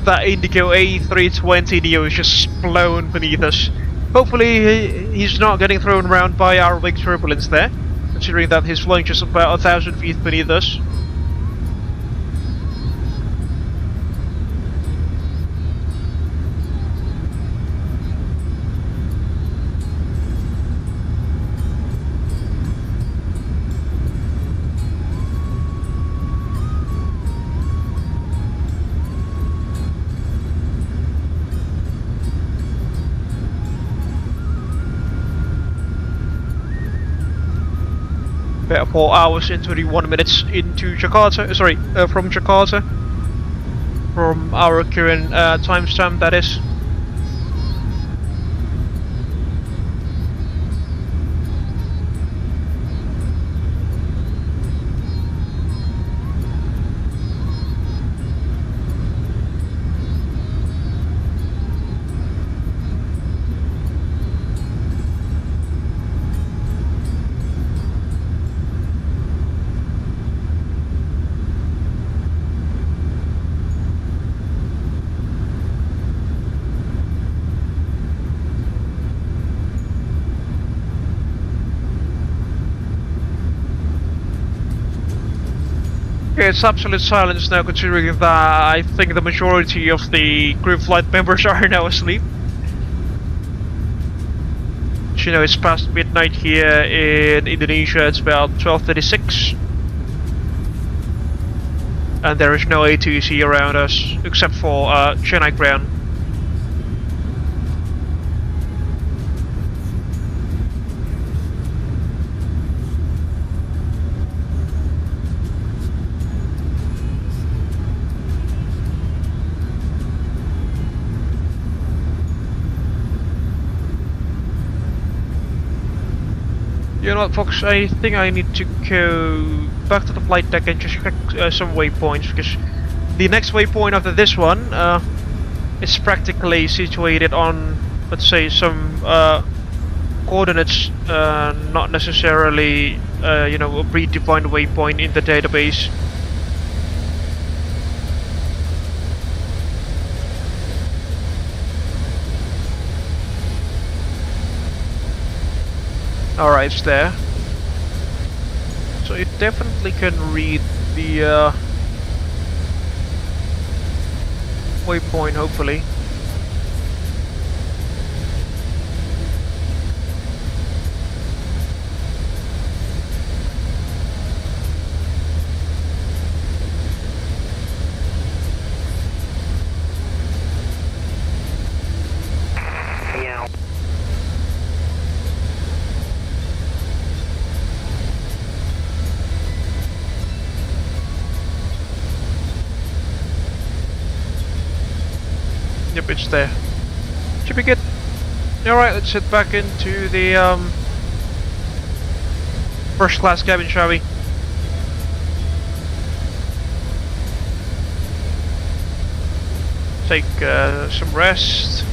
that Indigo A320neo is just blown beneath us. Hopefully he's not getting thrown around by our big turbulence there, considering that he's flying just about 1,000 feet beneath us. About 4 hours and 21 minutes into Jakarta, from Jakarta. From our current timestamp, that is. Okay, it's absolute silence now, considering that I think the majority of the group flight members are now asleep. But, you know, it's past midnight here in Indonesia, it's about 12:36. And there is no ATC around us, except for Chennai ground. You know what, folks, I think I need to go back to the flight deck and just check some waypoints, because the next waypoint after this one is practically situated on, let's say, some coordinates, not necessarily, you know, a predefined waypoint in the database. Alright, it's there. So it definitely can read the waypoint, hopefully. Yep, it's there. Should be good. Alright, let's head back into the first class cabin, shall we? Take some rest.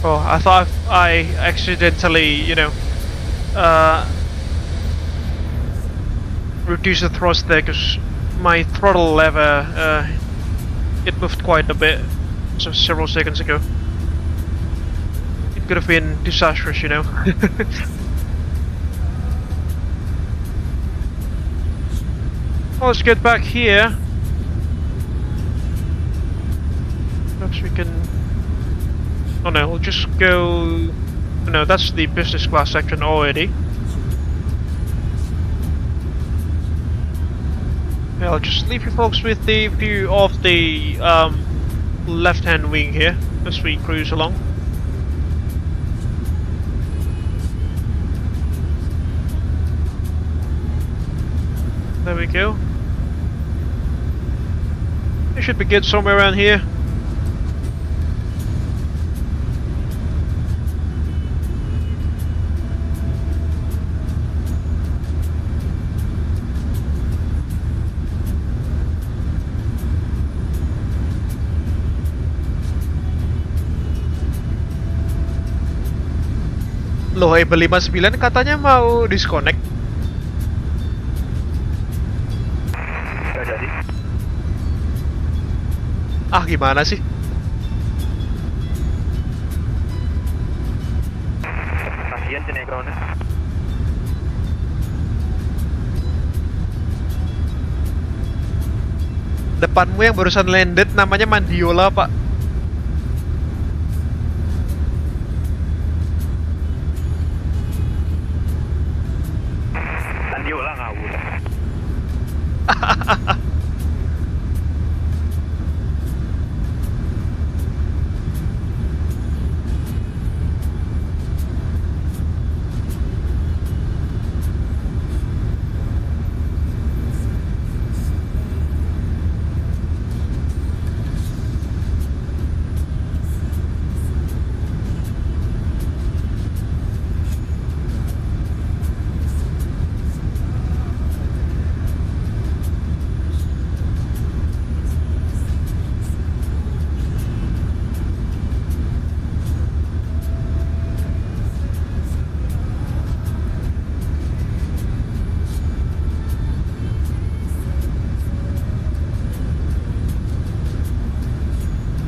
Oh, I thought I accidentally, you know, reduced the thrust there, because my throttle lever, it moved quite a bit just several seconds ago. It could have been disastrous, you know. Well, let's get back here. Perhaps we can... Oh no, we'll just go... No, that's the business class section already. Yeah, I'll just leave you folks with the view of the left-hand wing here as we cruise along. There we go. It should be good somewhere around here. Loh, Abel 59 katanya mau disconnect. Gak jadi. Ah, gimana sih? Kasian sinekronnya. Depanmu yang barusan landed namanya Mandiola, Pak. Mandiola ngawur.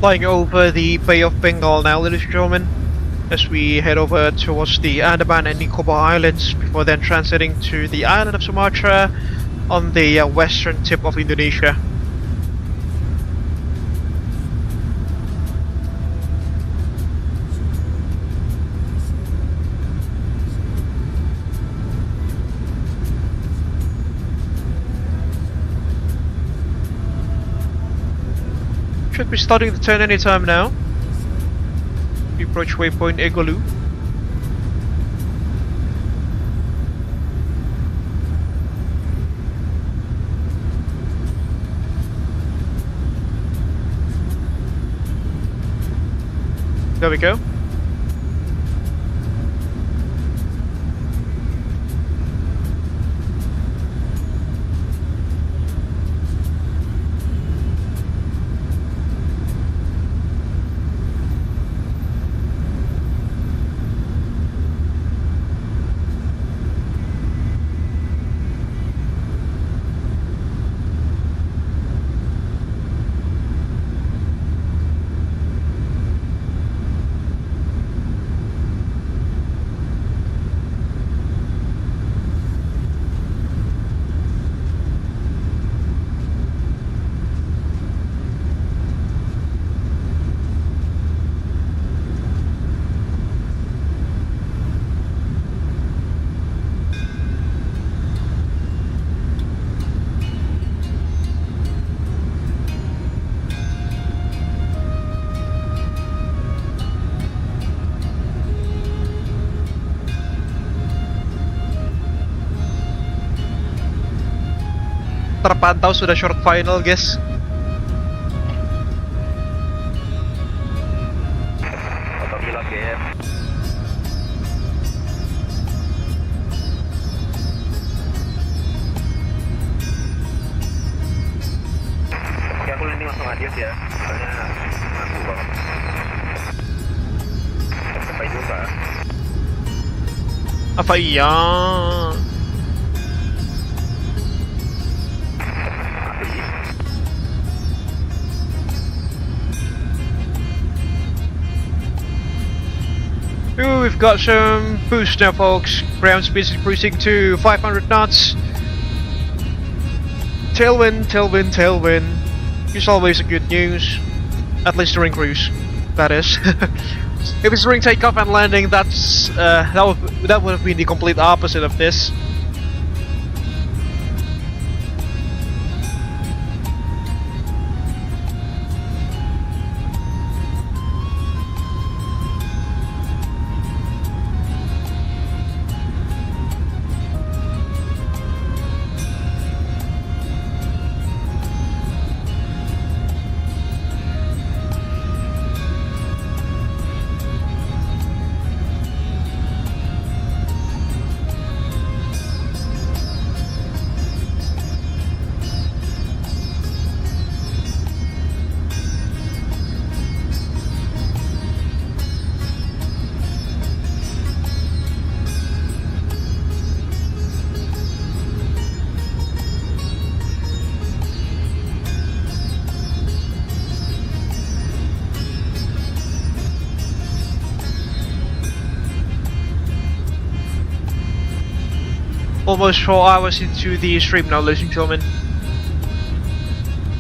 Flying over the Bay of Bengal now, ladies and gentlemen, as we head over towards the Andaman and Nicobar Islands before then transiting to the island of Sumatra on the western tip of Indonesia. Should be starting the turn anytime now. We approach waypoint Egolu. There we go. Terpantau sudah short final, guys. Autopilot guys. Oke, aku landing langsung adios ya. Soalnya ngantuk banget. Sampai jumpa. Apa iya? Ooh, we've got some boost now, folks. Ground speed is increasing to 500 knots. Tailwind, tailwind, tailwind. It's always a good news. At least during cruise, that is. If it's during takeoff and landing, that would have been the complete opposite of this. almost 4 hours into the stream now, ladies and gentlemen.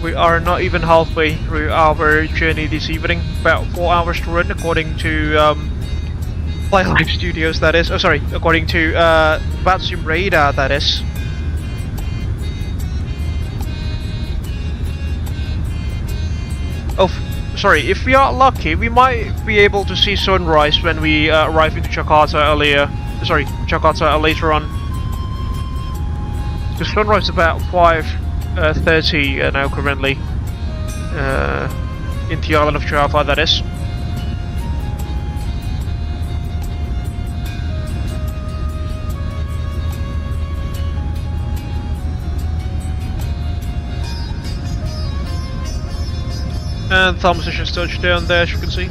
We are not even halfway through our journey this evening. About 4 hours to run, according to Flylive Studios, that is. Oh, sorry, according to VATSIM radar, that is. Oh, sorry. If we are lucky, we might be able to see sunrise when we arrive into Jakarta earlier. Sorry, Jakarta later on. The sunrise is about 5:30 now currently in the island of Java, that is. And Thomas has just touched down there, as you can see.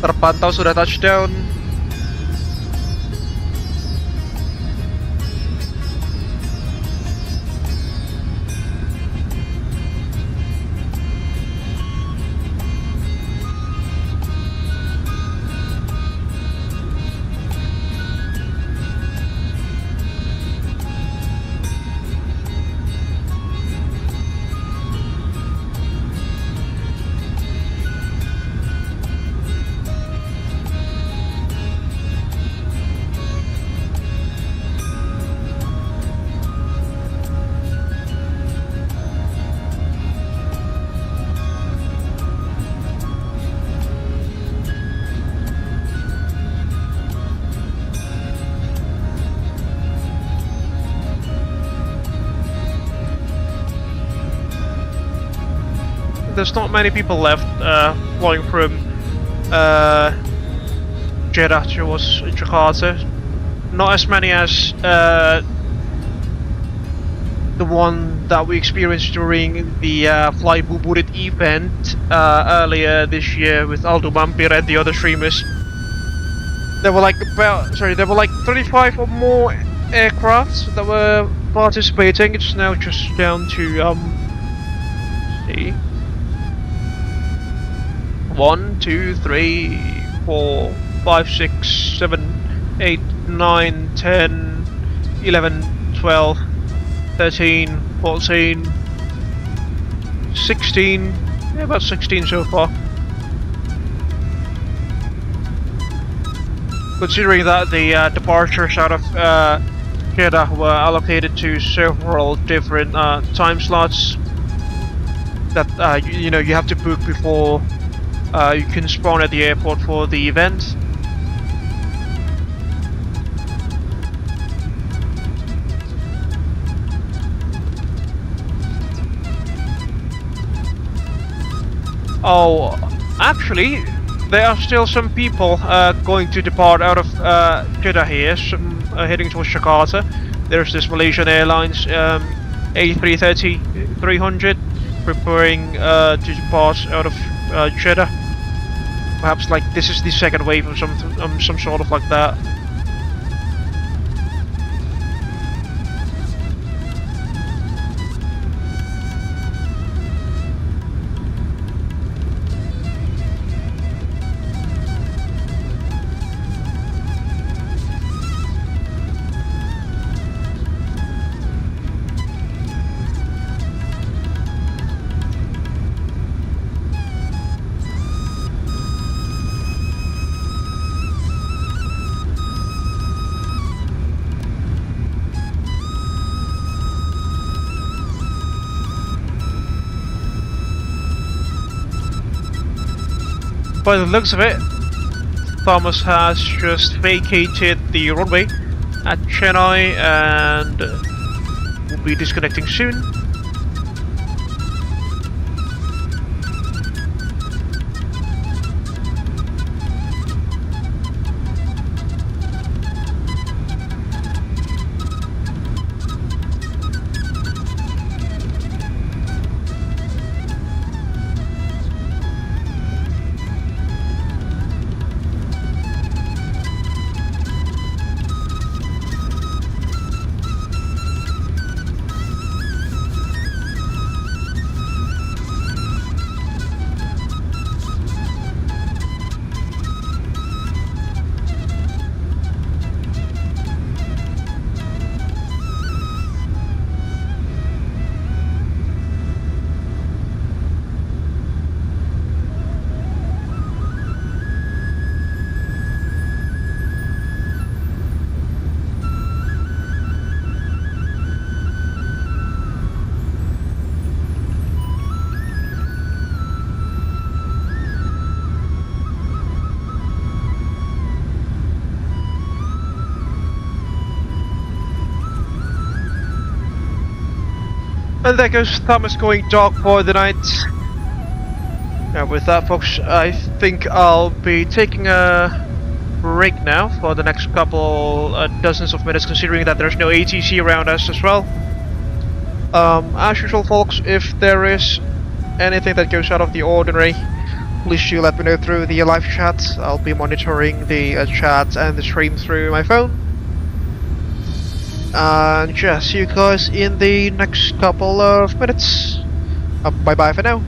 Terpantau sudah touchdown. There's not many people left flying from Jeddah towards Jakarta. Not as many as the one that we experienced during the Fly Buburit event earlier this year with Aldo Mampir and the other streamers. There were like 35 or more aircrafts that were participating. It's now just down to see. 1, 2, 3, 4, 5, 6, 7, 8, 9, 10, 11, 12, 13, 14, 16, yeah, about 16 so far. Considering that the departures out of Jeddah were allocated to several different time slots that you know, you have to book before you can spawn at the airport for the event. Oh, actually, there are still some people going to depart out of Jeddah here, some heading towards Jakarta. There's this Malaysian Airlines A380-800 preparing to depart out of Jeddah. Perhaps like this is the second wave of some sort of like that. By the looks of it, Thomas has just vacated the runway at Chennai and will be disconnecting soon. And there goes Thomas going dark for the night. Now with that folks, I think I'll be taking a break now for the next couple dozens of minutes, considering that there's no ATC around us as well. As usual folks, if there is anything that goes out of the ordinary, please do let me know through the live chat. I'll be monitoring the chat and the stream through my phone. And yeah, see you guys in the next couple of minutes. Bye bye for now.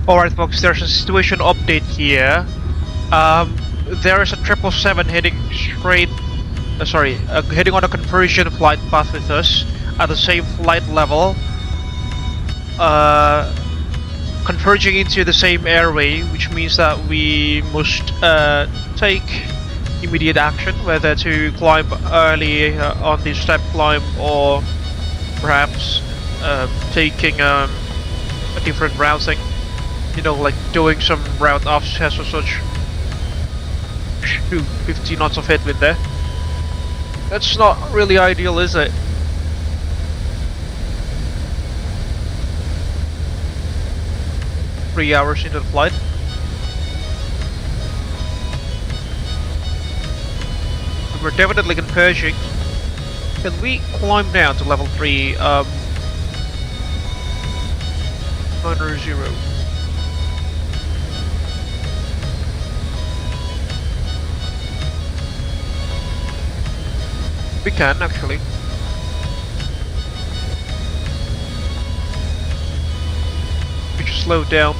Alright folks, there's a situation update here. There is a 777 heading straight, heading on a conversion flight path with us at the same flight level, converging into the same airway, which means that we must take immediate action, whether to climb early on the step climb or perhaps taking a different routing, you know, like doing some route offsets or such. Shoot, 50 knots of headwind there. That's not really ideal, is it? Three hours into the flight. We're definitely converging. Can we climb down to level 3? 900. We can actually. We just slow down.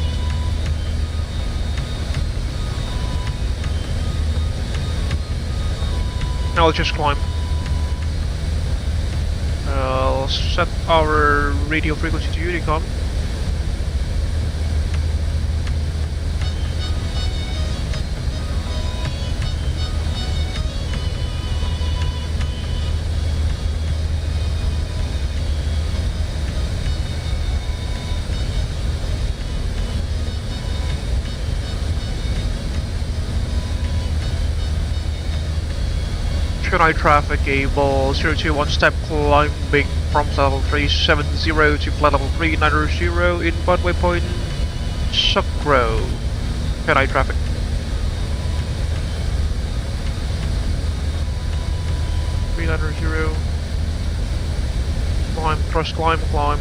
I'll just climb. I'll set our radio frequency to Unicom. High traffic, Abel 021 step climbing from level 370 to flight level 390 in runway point Sucro. High traffic. Climb, thrust climb, climb.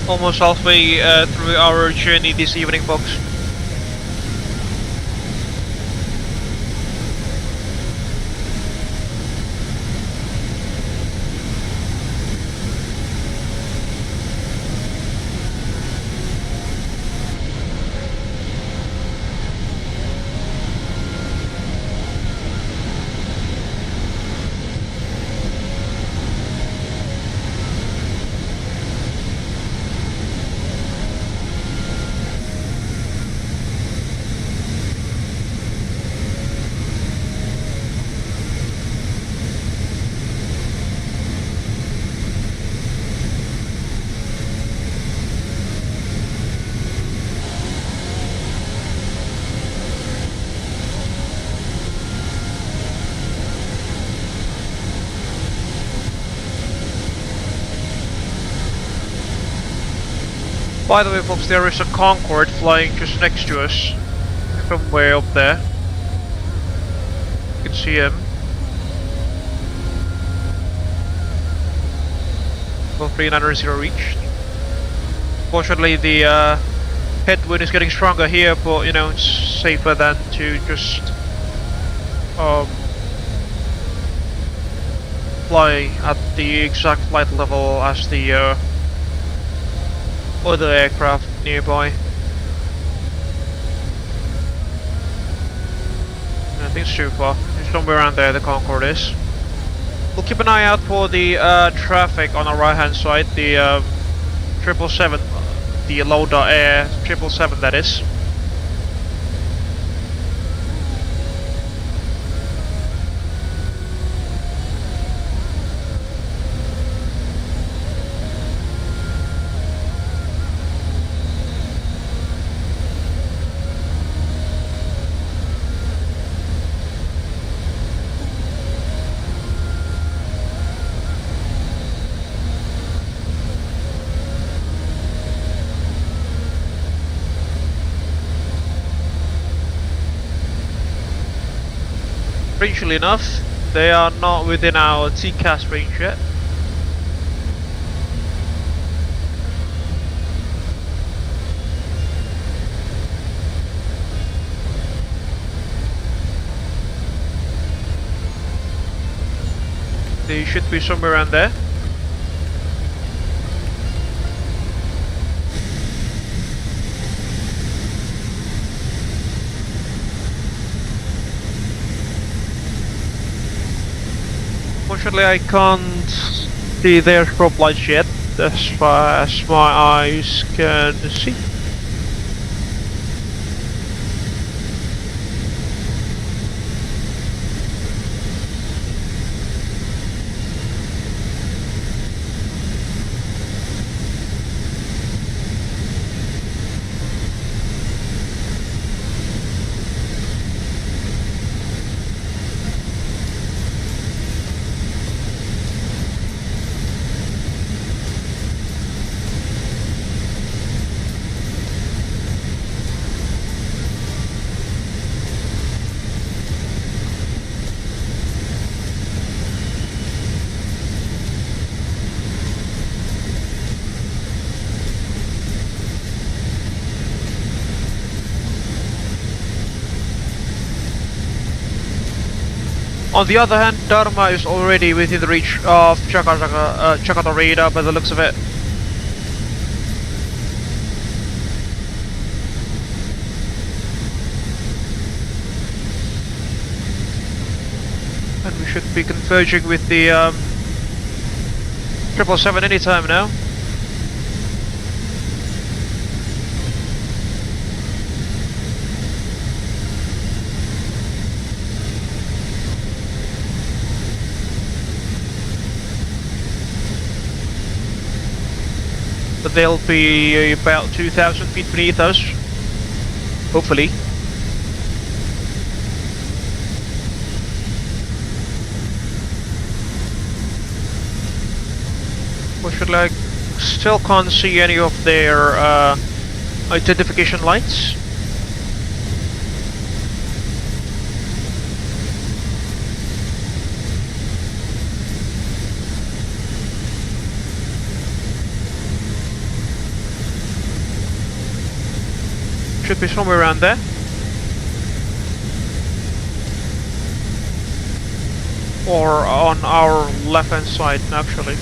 Almost halfway through our journey this evening, folks. By the way, folks, there is a Concorde flying just next to us, from way up there. You can see him. Level 390 reached. Fortunately, the headwind is getting stronger here, but you know, it's safer than to just fly at the exact flight level as the other aircraft nearby. I think it's too far. It's somewhere around there, the Concorde is. We'll keep an eye out for the traffic on our right hand side, the 777, the low.air 777 that is. strangely enough, they are not within our TCAS range yet. They should be somewhere around there. Unfortunately, I can't see their strobe lights yet, as far as my eyes can see. On the other hand, Dharma is already within the reach of Jakarta radar by the looks of it. And we should be converging with the 777 anytime now. But they'll be about 2,000 feet beneath us, hopefully. Fortunately, I still can't see any of their identification lights. Should be somewhere around there. Or on our left hand side, actually.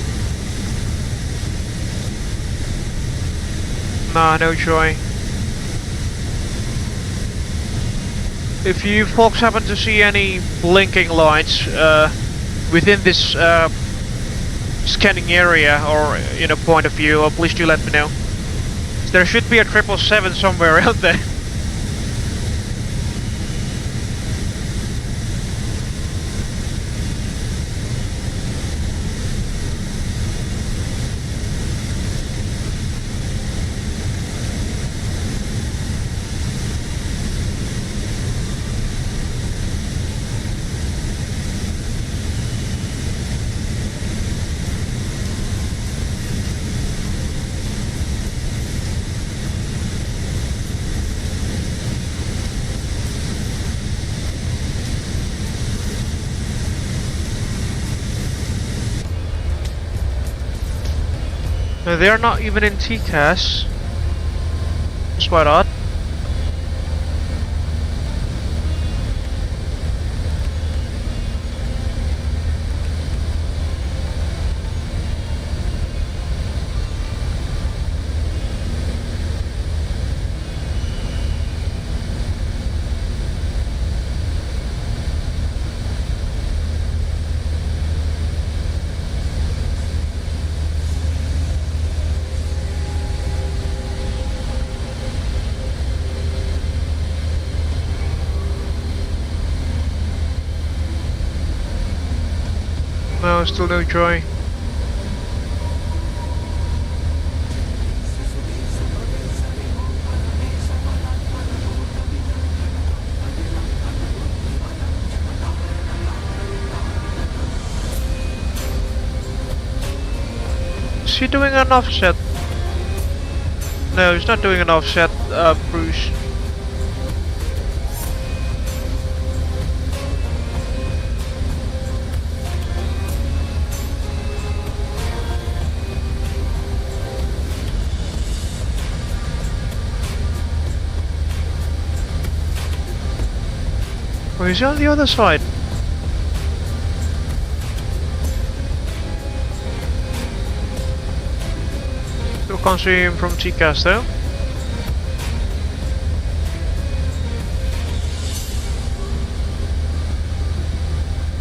Nah, no joy. If you folks happen to see any blinking lights within this scanning area or in a point of view, please do let me know. There should be a 777 somewhere out there. They're not even in TCAS. It's quite odd. No, still no joy. Is he doing an offset? No, he's not doing an offset, Bruce. Or is he on the other side? Still can't see him from TCAS though.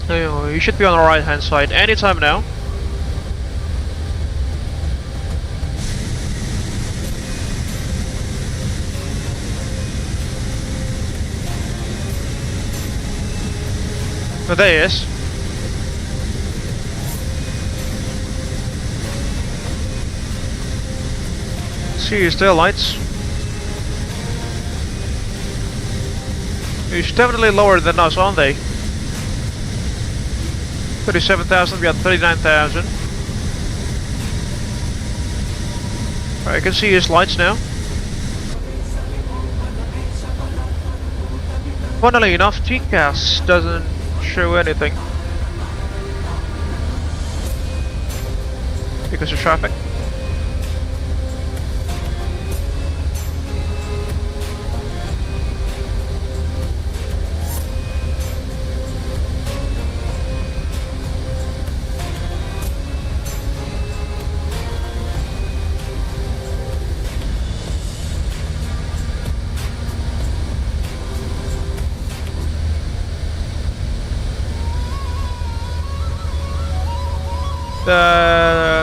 Anyway, you should be on the right hand side anytime now. Oh, there he is. See his tail lights. He's definitely lower than us, aren't they? 37,000, we got 39,000. I can see his lights now. Funnily enough, TCAS doesn't show anything because of traffic.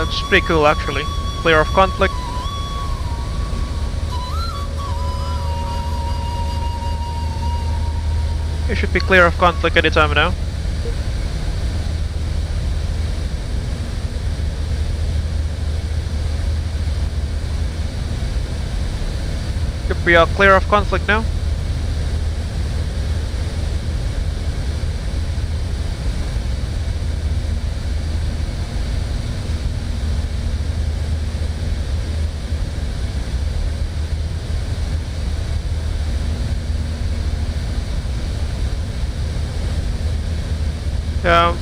It's pretty cool actually. Clear of conflict. You should be clear of conflict anytime now. Yep, we are clear of conflict now.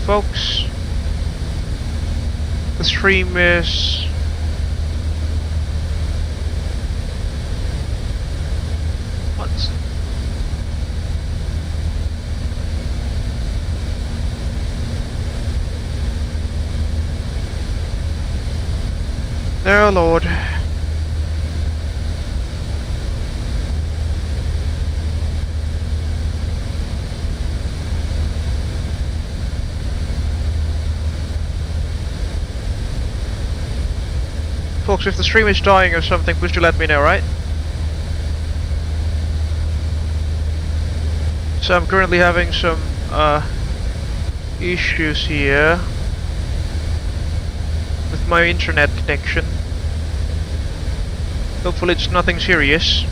Folks, the stream is what? Oh Lord. Folks, if the stream is dying or something, please do let me know, right? So I'm currently having some issues here with my internet connection. Hopefully it's nothing serious.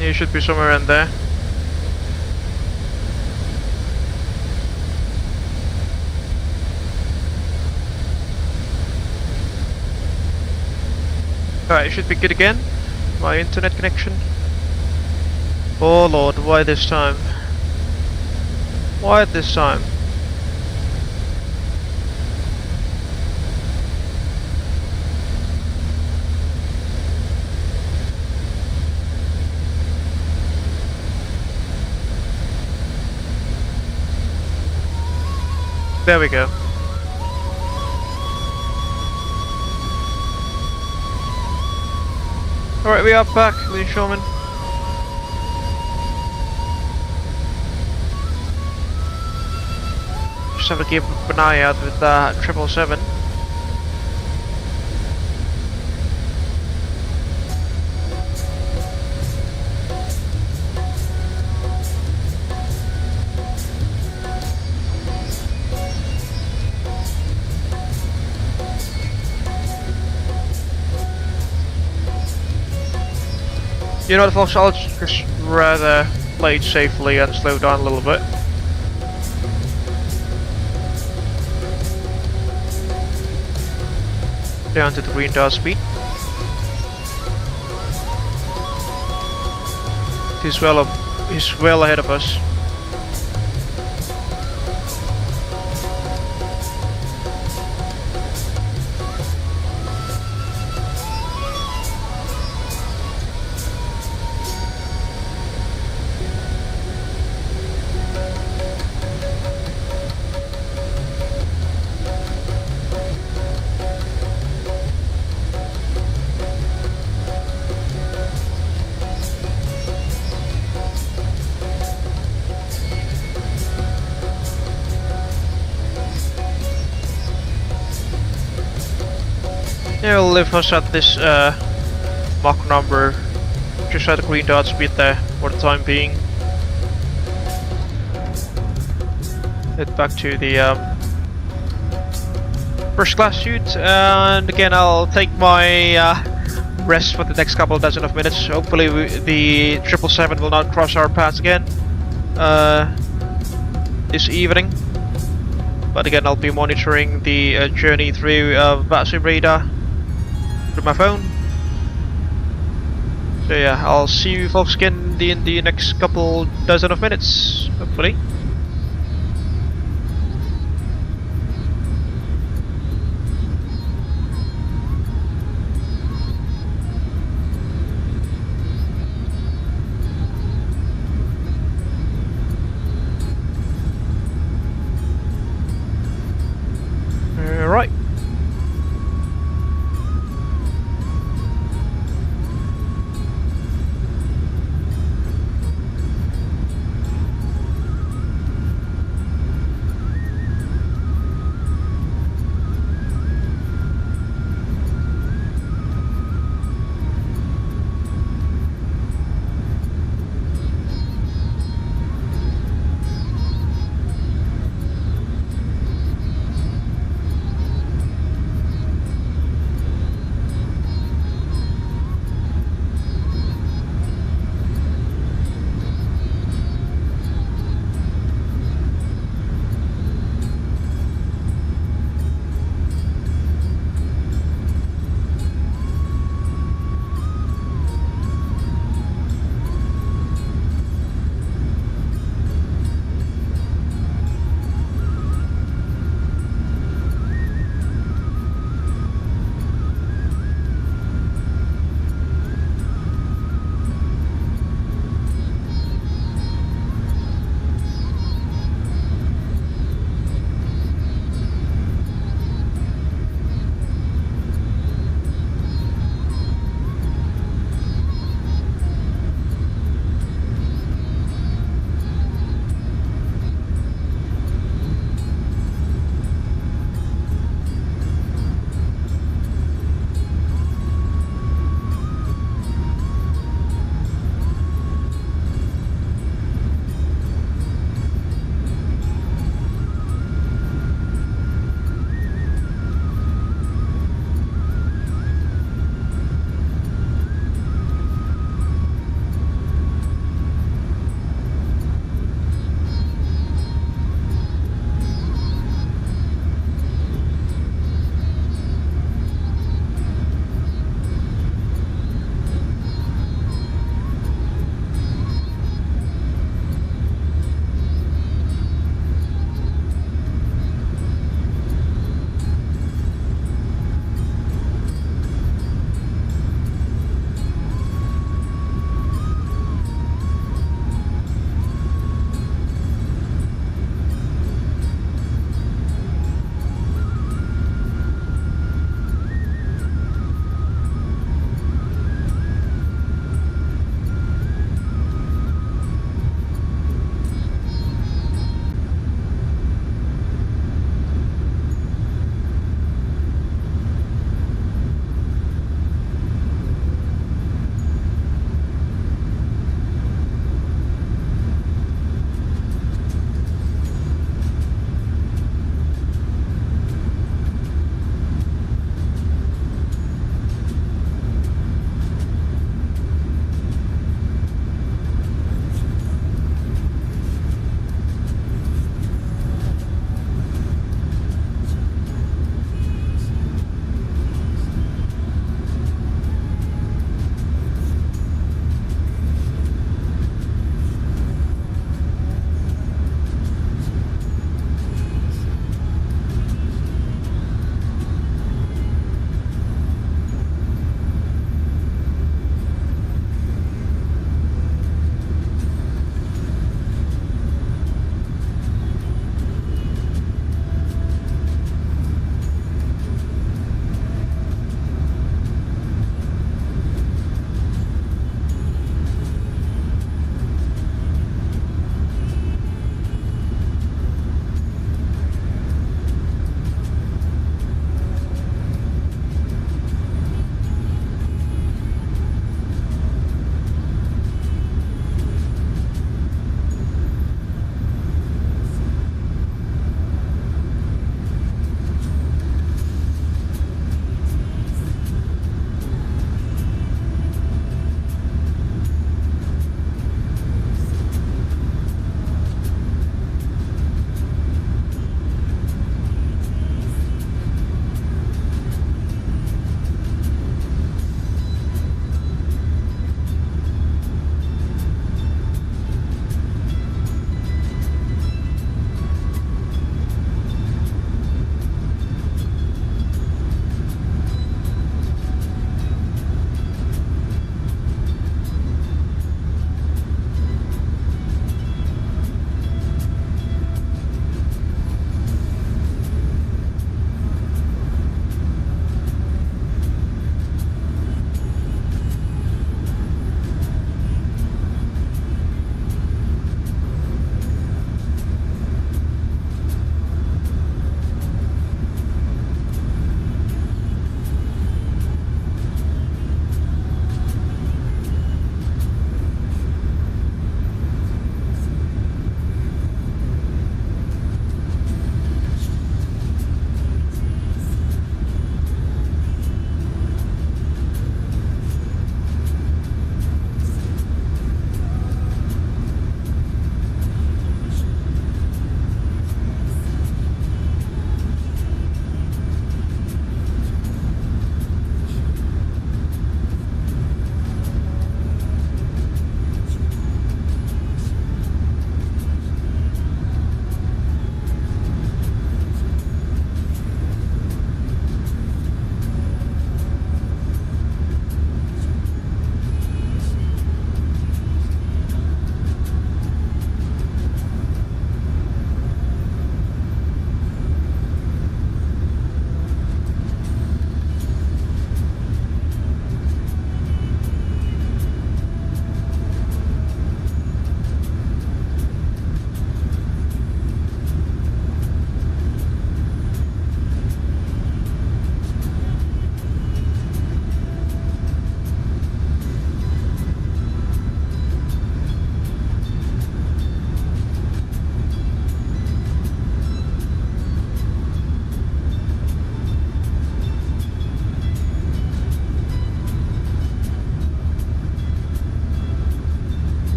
You should be somewhere in there. Alright, it should be good again. My internet connection. Oh Lord, why this time? Why this time? There we go. Alright, we are back, ladies and gentlemen. Just have to keep an eye out with 777. You know what, folks, I'll just rather play it safely and slow down a little bit. Down to the green dot speed. He's well ahead of us. Yeah, we'll leave us at this Mach number, just at the green dot speed there for the time being. Head back to the first class chute, and again I'll take my rest for the next couple of dozen of minutes. Hopefully the 777 will not cross our paths again this evening. But again, I'll be monitoring the journey through VATSIM radar through my phone. So yeah, I'll see you folks again in the next couple dozen of minutes, hopefully. Alright.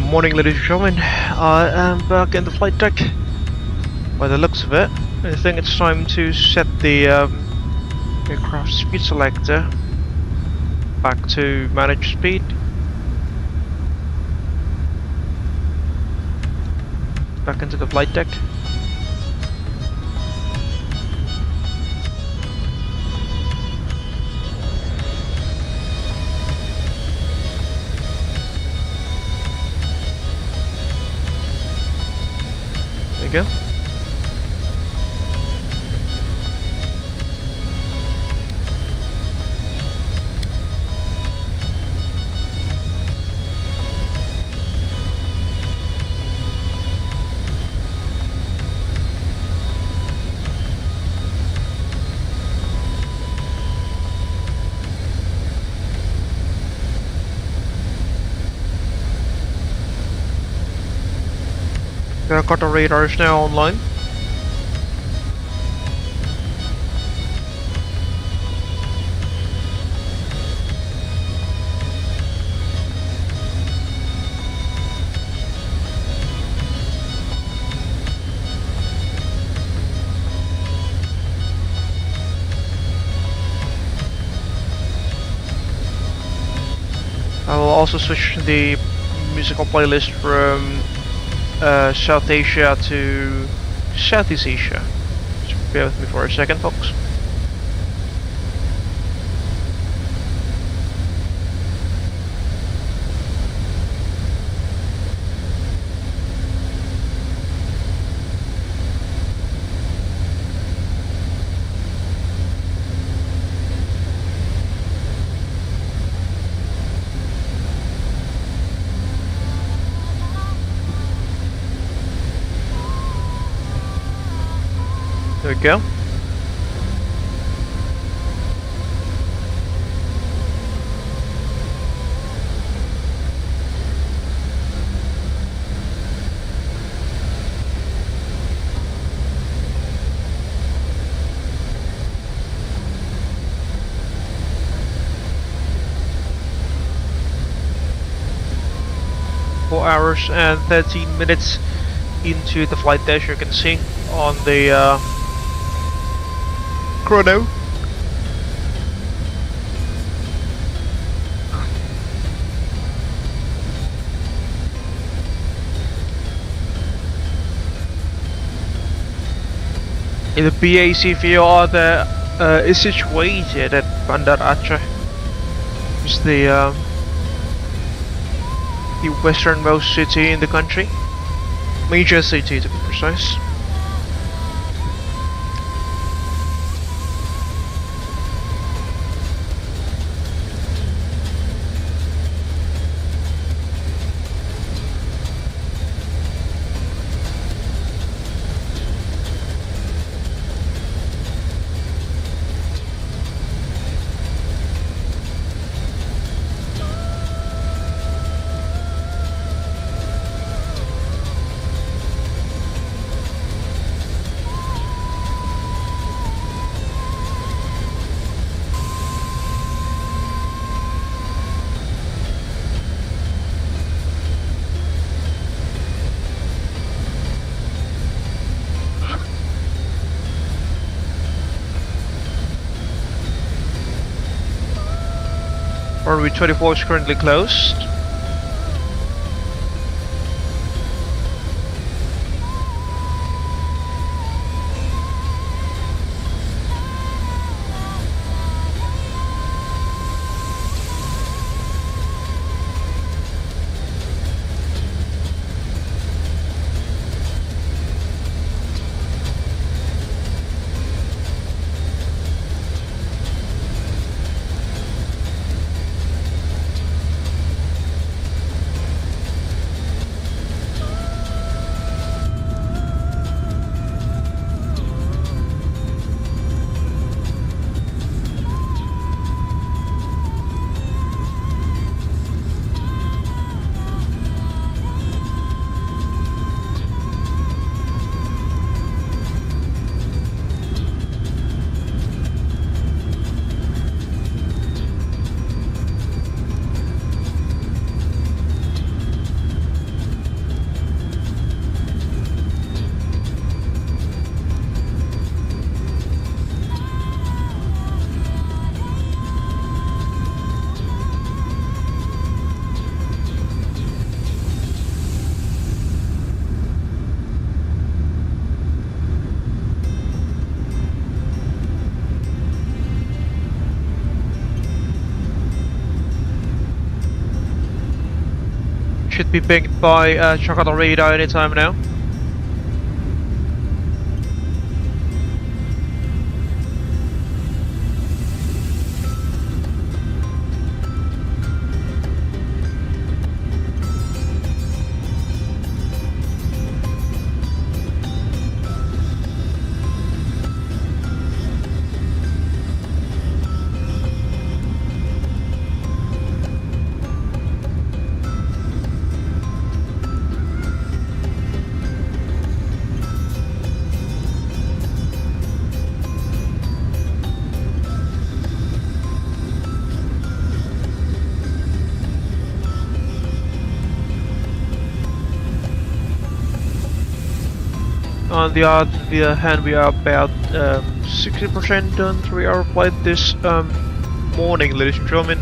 Morning, ladies and gentlemen. I am back in the flight deck. By the looks of it, I think it's time to set the aircraft speed selector back to manage speed. Back into the flight deck. There you go. Jakarta radar is now online. I will also switch the musical playlist from South Asia to Southeast Asia. Just bear with me for a second, folks. There we go. Hours and 13 minutes into the flight dash, you can see on the chrono. In the BACVR that is situated at Bandar Aceh. It's the westernmost city in the country, major city to be precise. Runway 24 is currently closed. Should be pinged by Jakarta radar anytime now. On the other hand, we are about 60% done 3-hour flight this morning, ladies and gentlemen.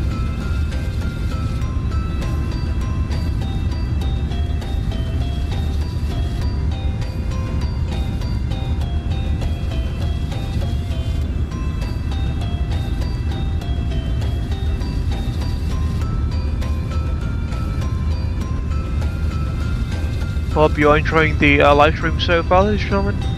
Hope you're enjoying the live stream so far, ladies and gentlemen.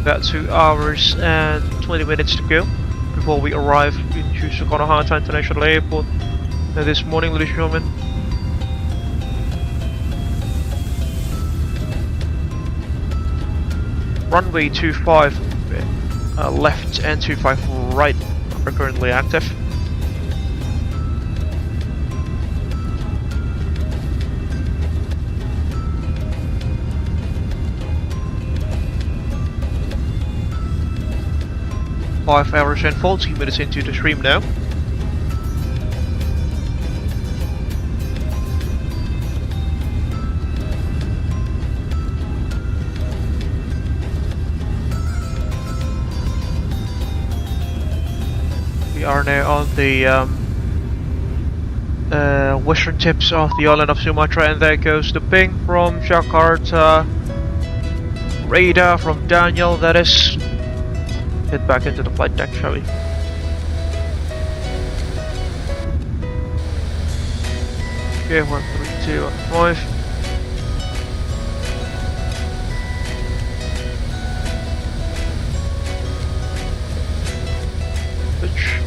About 2 hours and 20 minutes to go before we arrive into Soekarno-Hatta International Airport this morning, ladies and gentlemen. Runway 25 left and 25 right are currently active. Five hours and 40 minutes into the stream now. We are now on the western tips of the island of Sumatra, and there goes the ping from Jakarta. Radar from Daniel, that is. Head back into the flight deck, shall we? Okay, 1, 3, 2, 1, 5. Pitch.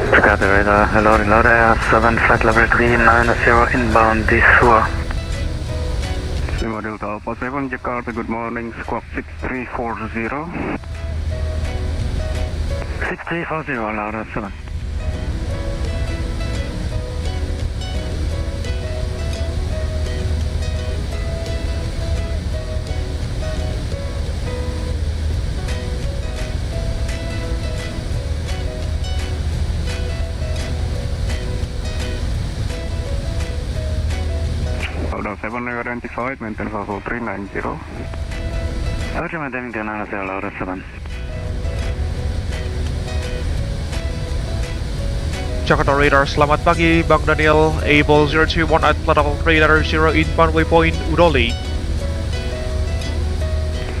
Jakarta radar, hello, reload air 7 flight level 390 inbound Disua. Lima Delta Alpha 7 Jakarta, good morning, squawk 6340. 6340, Laura 7. Order 7 identified, maintain level 390. Roger, maintaining the analysis, Laura 7. Jakarta radar, selamat pagi, Bang Daniel, Abel 021 at level radar 0 inbound waypoint Udoli.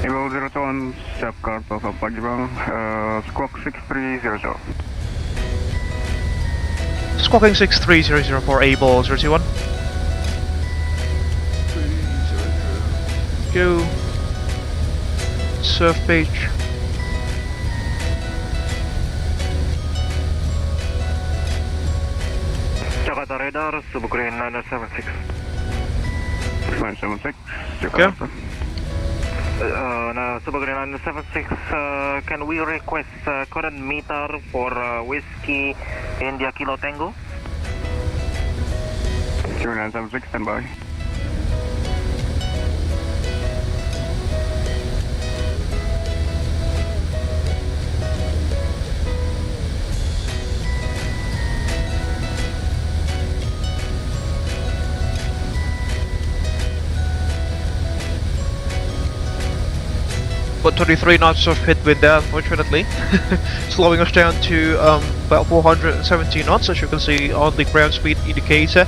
Abel 021, Jakarta, selamat pagi Bang, squawk 6300. Squawking 6300 for Abel 021. Go. Surf page. Jakarta radar, Subgreen 976. 976, Jakarta. Subgreen 976, can we request current meter for Whiskey India Kilo Tango? 976, standby. But 23 knots of headwind there, unfortunately, slowing us down to about 470 knots, as you can see on the ground speed indicator.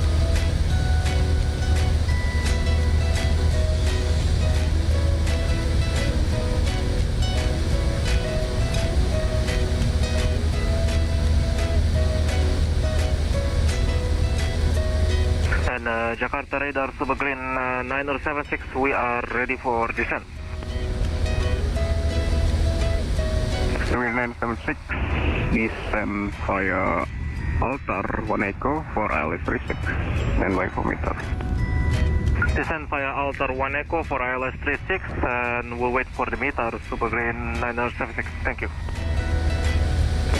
And Jakarta radar, Subgreen 976, we are ready for descent. 976, descend via Altar 1 Echo for ILS36, standby for meter. Descend via Altar 1 Echo for ILS36, and we'll wait for the meter, Subgreen 976, thank you.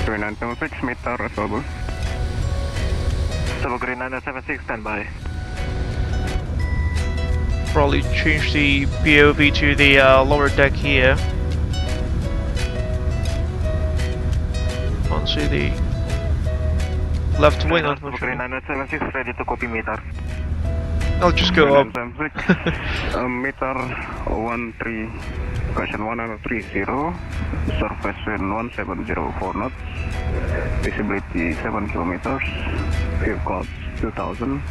976, meter available. Subgreen 976, standby. Probably change the POV to the lower deck here. Can't see the left wing, unfortunately. 976 ready to copy meter. I'll just go up. Meter 13, question 130, surface wind 1704 knots, visibility 7 kilometers, fuel cost 2000,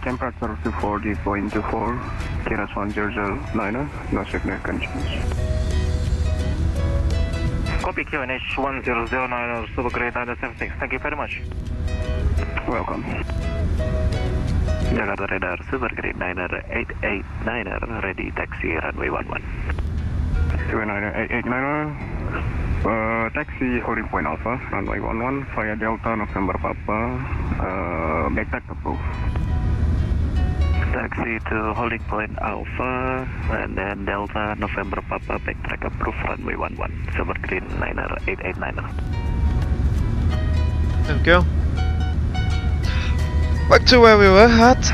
temperature 240.24, Kiras 1009, no significant change. Copy QNH 1009 Subgrade 976. Thank you very much. Welcome. Jakarta radar Supergrade 880-800 ready taxi runway 11. 880, taxi holding point Alpha runway 11 via Delta November Papa, backtrack approved. Taxi to holding point Alpha and then Delta November Papa backtrack approved runway 11. Supergreen 880-900. There we go. Back to where we were at.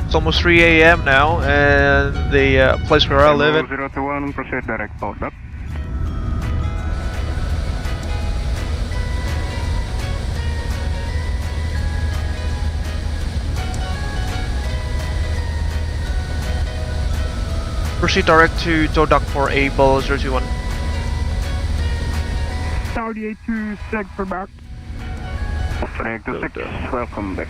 It's almost 3 AM now, and the place where I live in. 021, proceed direct port up. Proceed direct to Dodak for Abel 021. Saudi 82, seg for back. Direct to 6, welcome back.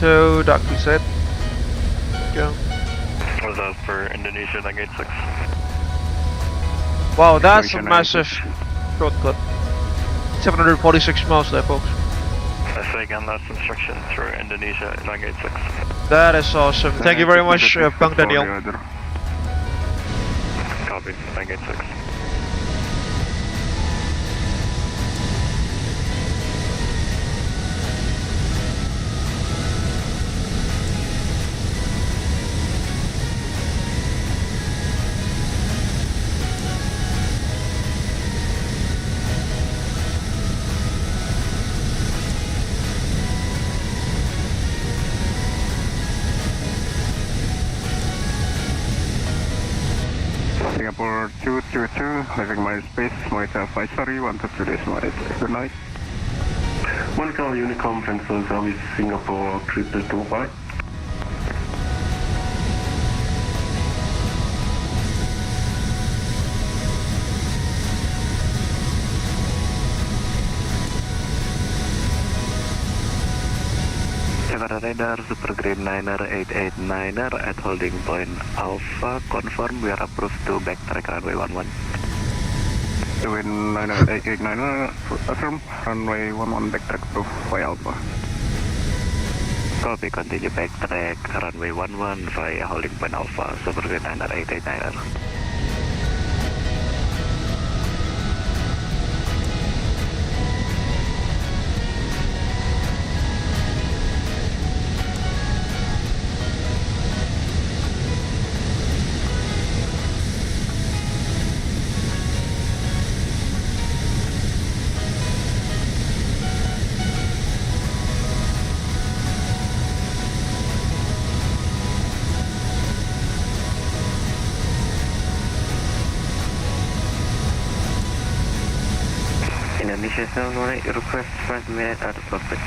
So, Doc, we said. Go. Was that for Indonesia 986? Wow, that's a massive shortcut. 746 miles there, folks. I say again, that's instructions for Indonesia 986. That is awesome. Thank you very much, Bang Daniel. Copy, 986. Singapore 222, leaving my space, monitor advisory, 122 days monitor. Good night. One call Unicom, transfer service Singapore 3225. Jakarta Radar, Super Green Liner 889er at holding point Alpha. Confirm we are approved to backtrack runway 11. Twin Liner 889er, affirm, runway 11 backtrack approved by Alpha. Copy, continue backtrack runway 11 via holding point Alpha, Super Green Liner 889er. Indonesia 718, request 5 minutes out of cockpit.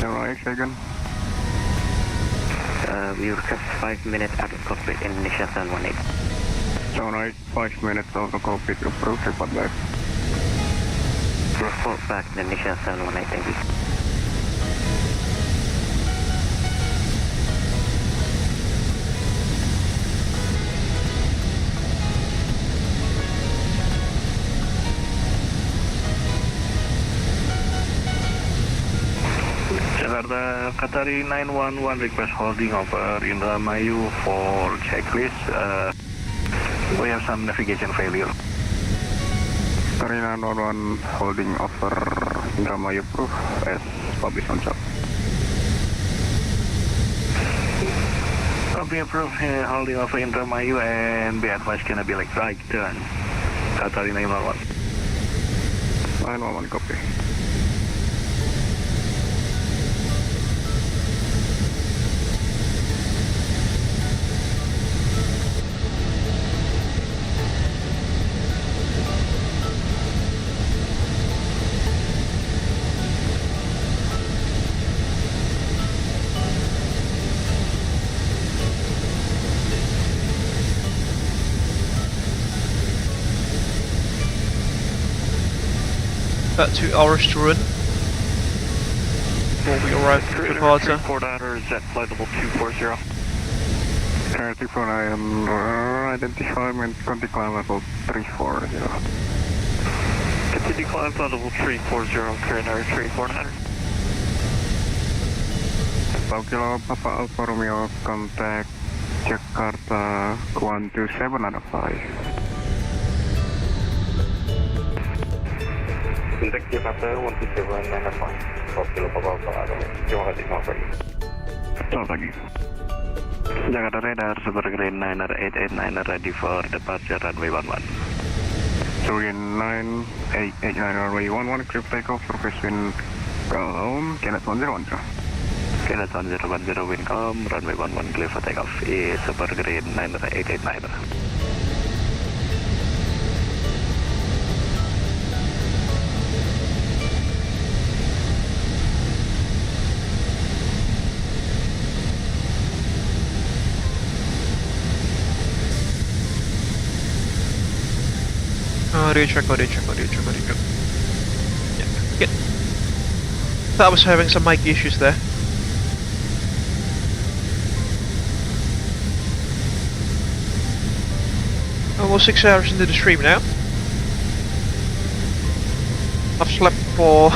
718, again. We request 5 minutes out of cockpit, Indonesia 718. 718, 5 minutes out of cockpit, approved, report back. Report back, Indonesia 718, thank you. Jakarta Qatari 911 request holding over Indramayu for checklist. We have some navigation failure. Qatari 911 holding over Indramayu proof as published on chart. Copy approved, holding over Indramayu and be advised gonna be like right turn. Qatari 911. 911 copy. About 2 hours to run before we arrive at Jakarta. Port order is at flight level 240. Air 249, identify and continue climb level 340. Continue climb flight level 340, current air 349. Kilo Papa Alfa Romeo, contact Jakarta 127 out of 5. Contact Jakarta 127 out of 5. Kilo Papa Alfa Romeo. Terima kasih, selamat pagi. Selamat pagi. Jakarta Radar, Super Green Liner 889 ready for departure runway 11. Green 989 runway 11, clear takeoff, surface wind calm, Kenneth 101. Kenneth 1010 wind calm, runway 11 clear for takeoff. Is Super Green Liner 889. Audio check. Yeah, good. Thought I was having some mic issues there. Almost 6 hours into the stream now. I've slept for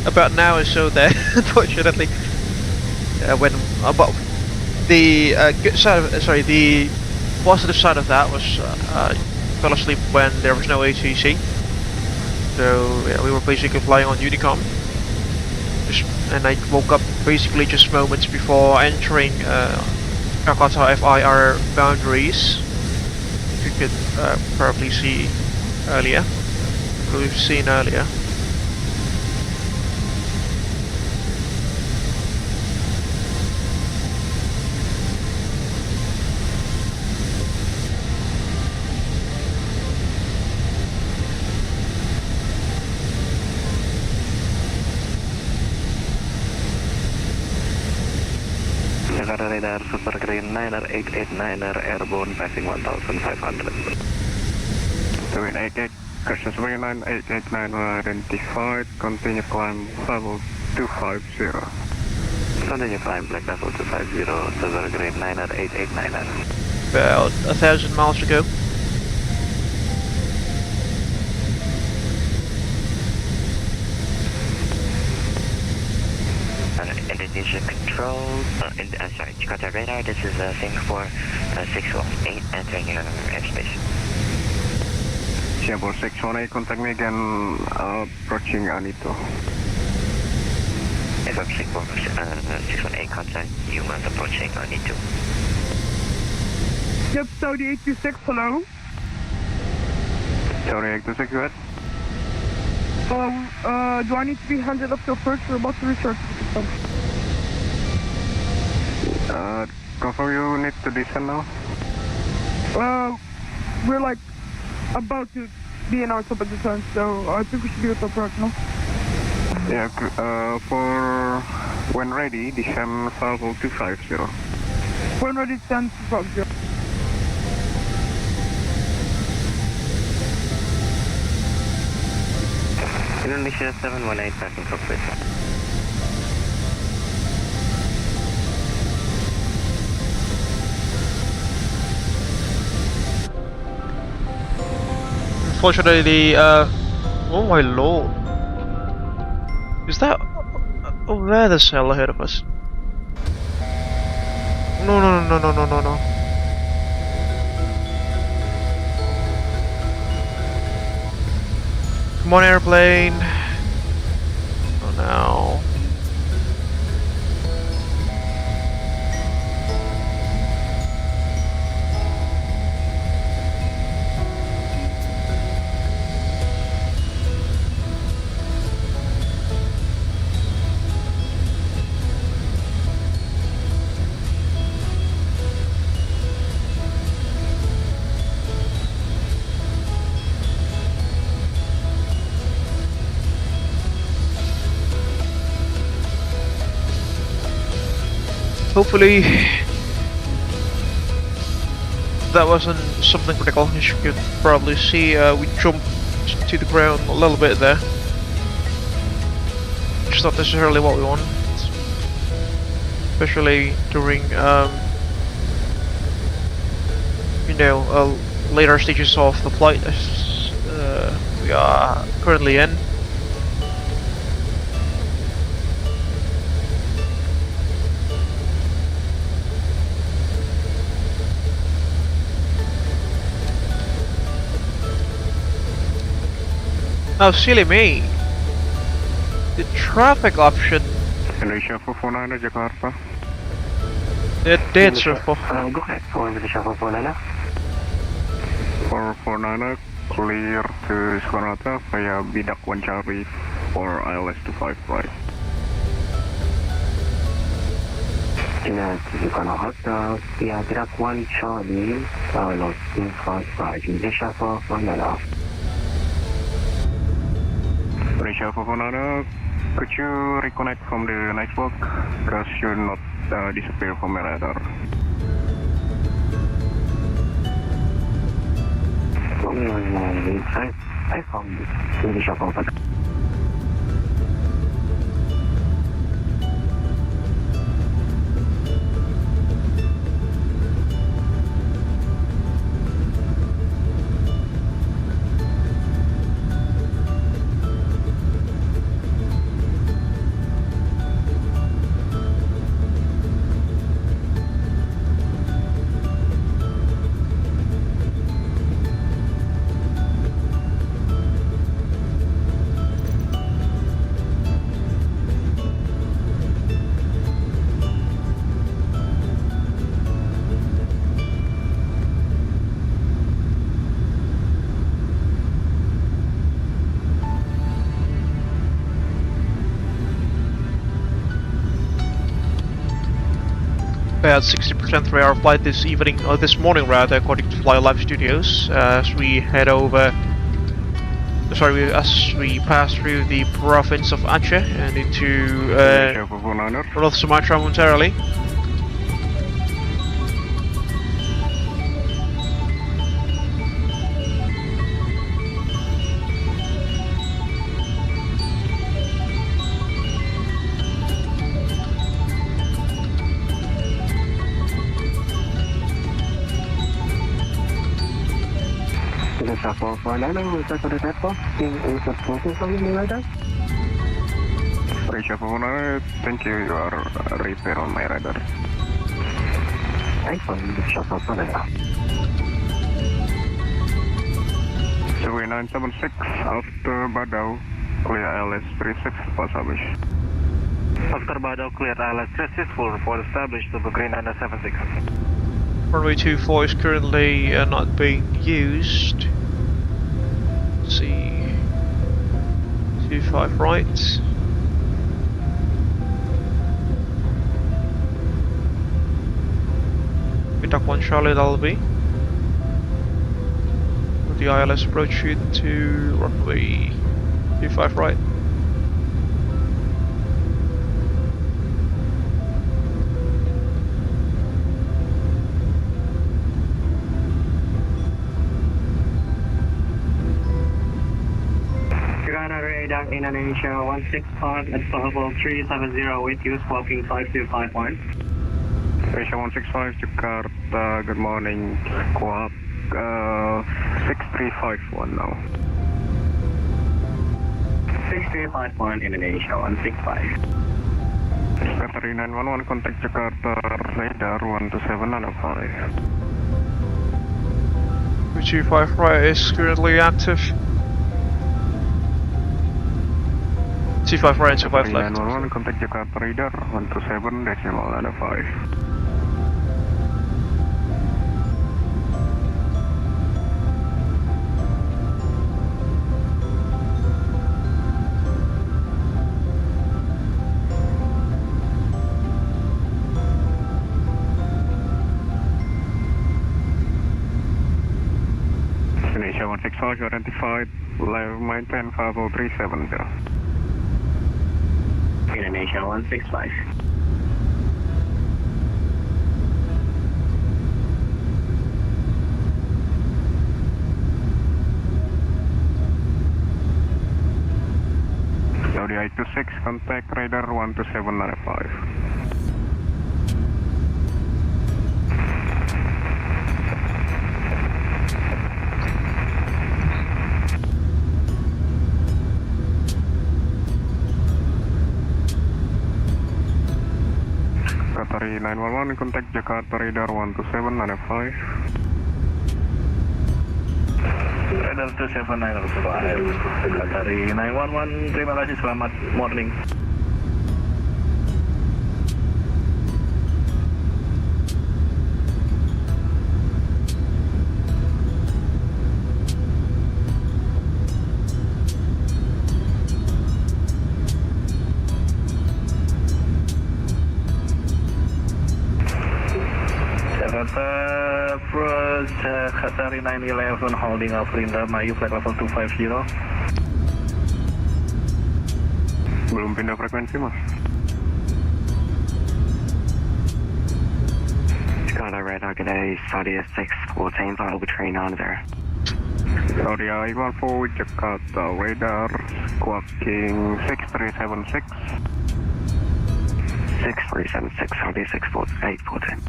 about an hour or so there, unfortunately. When but the good side of, the positive side of that was fell asleep when there was no ATC. So yeah, we were basically flying on Unicom. And I woke up basically just moments before entering Jakarta FIR boundaries. You could probably see earlier. We've seen earlier. Jakarta radar Super Green Liner 889er airborne passing 1500. 788, Custom Super 9889 identified, continue climb level 250. Continue climb black level 250, Super Green Liner 889er. About 1,000 miles to go. Indonesia control, Jakarta radar, this is Singapore 618 entering your airspace. Singapore 618, contact me again, approaching Anito. If I'm Singapore 618, contact you approaching Anito. Yep, Saudi 826, hello. Saudi 826, go ahead. Do I need to be handed up to approach? We're about to reach our confirm you need to descend now? We're like about to be in our top of the turn, so I think we should be able to approach now. Yeah, for when ready, descend level 250. When ready, descend 250. Indonesia 718 passing cockpit. Unfortunately, oh my lord. Is that... Oh, there the cell ahead of us. No. Come on, airplane. Oh no. Hopefully that wasn't something critical. As you could probably see, we jumped to the ground a little bit there. It's not necessarily what we want, especially during you know, later stages of the flight as we are currently in. Oh, silly me. The traffic option. Indonesia 449 Jakarta. It did, sir. Go ahead, for Indonesia 449. 449 clear to Soekarno-Hatta via Bidak Wancari for ILS 25 right. Clear to Soekarno-Hatta via Bidak Wancari, ILS 25 right, Indonesia 449. Indonesia 449, could you reconnect from the network because you're not disappear from my radar. I found Indonesia 449. had 60% 3-hour flight this evening, or this morning rather, according to Fly Live Studios, as we head over. As we pass through the province of Aceh and into North Sumatra momentarily. Thank you, you are repair on my radar. Survey 976 after Badau, clear LS36 for establish. After Badau, clear LS36 for report established to Green 976. Runway 24 is currently not being used. Let's see. 25 right. Duck 1 Charlie, that'll be. With the ILS approach shoot to runway 25 right. Jakarta radar Indonesia 165 at level 370 with you, smoking 5251. Asia 165 Jakarta, good morning, Coap 6351 now. 6351 Indonesia 165. Jakarta 911, contact Jakarta, radar 12795. 25 right is currently active. 25 right and 25 left. 911, contact Jakarta, radar 127.95. Indonesia 165, you identified, live maintain 50370. Indonesia 165. WIII-26, contact radar 12795. Qatari 911, contact Jakarta radar 12795. Radar 27905, Qatari 911, terima kasih, selamat morning. Qatari 911 holding off Linbury, flight level 250. Belum pindah frekuensi, Mas. Jakarta radar, good day, Saudi 614, flight over train on there. Saudi A380 Jakarta radar, squawking 6376. 6376, Saudi 64814.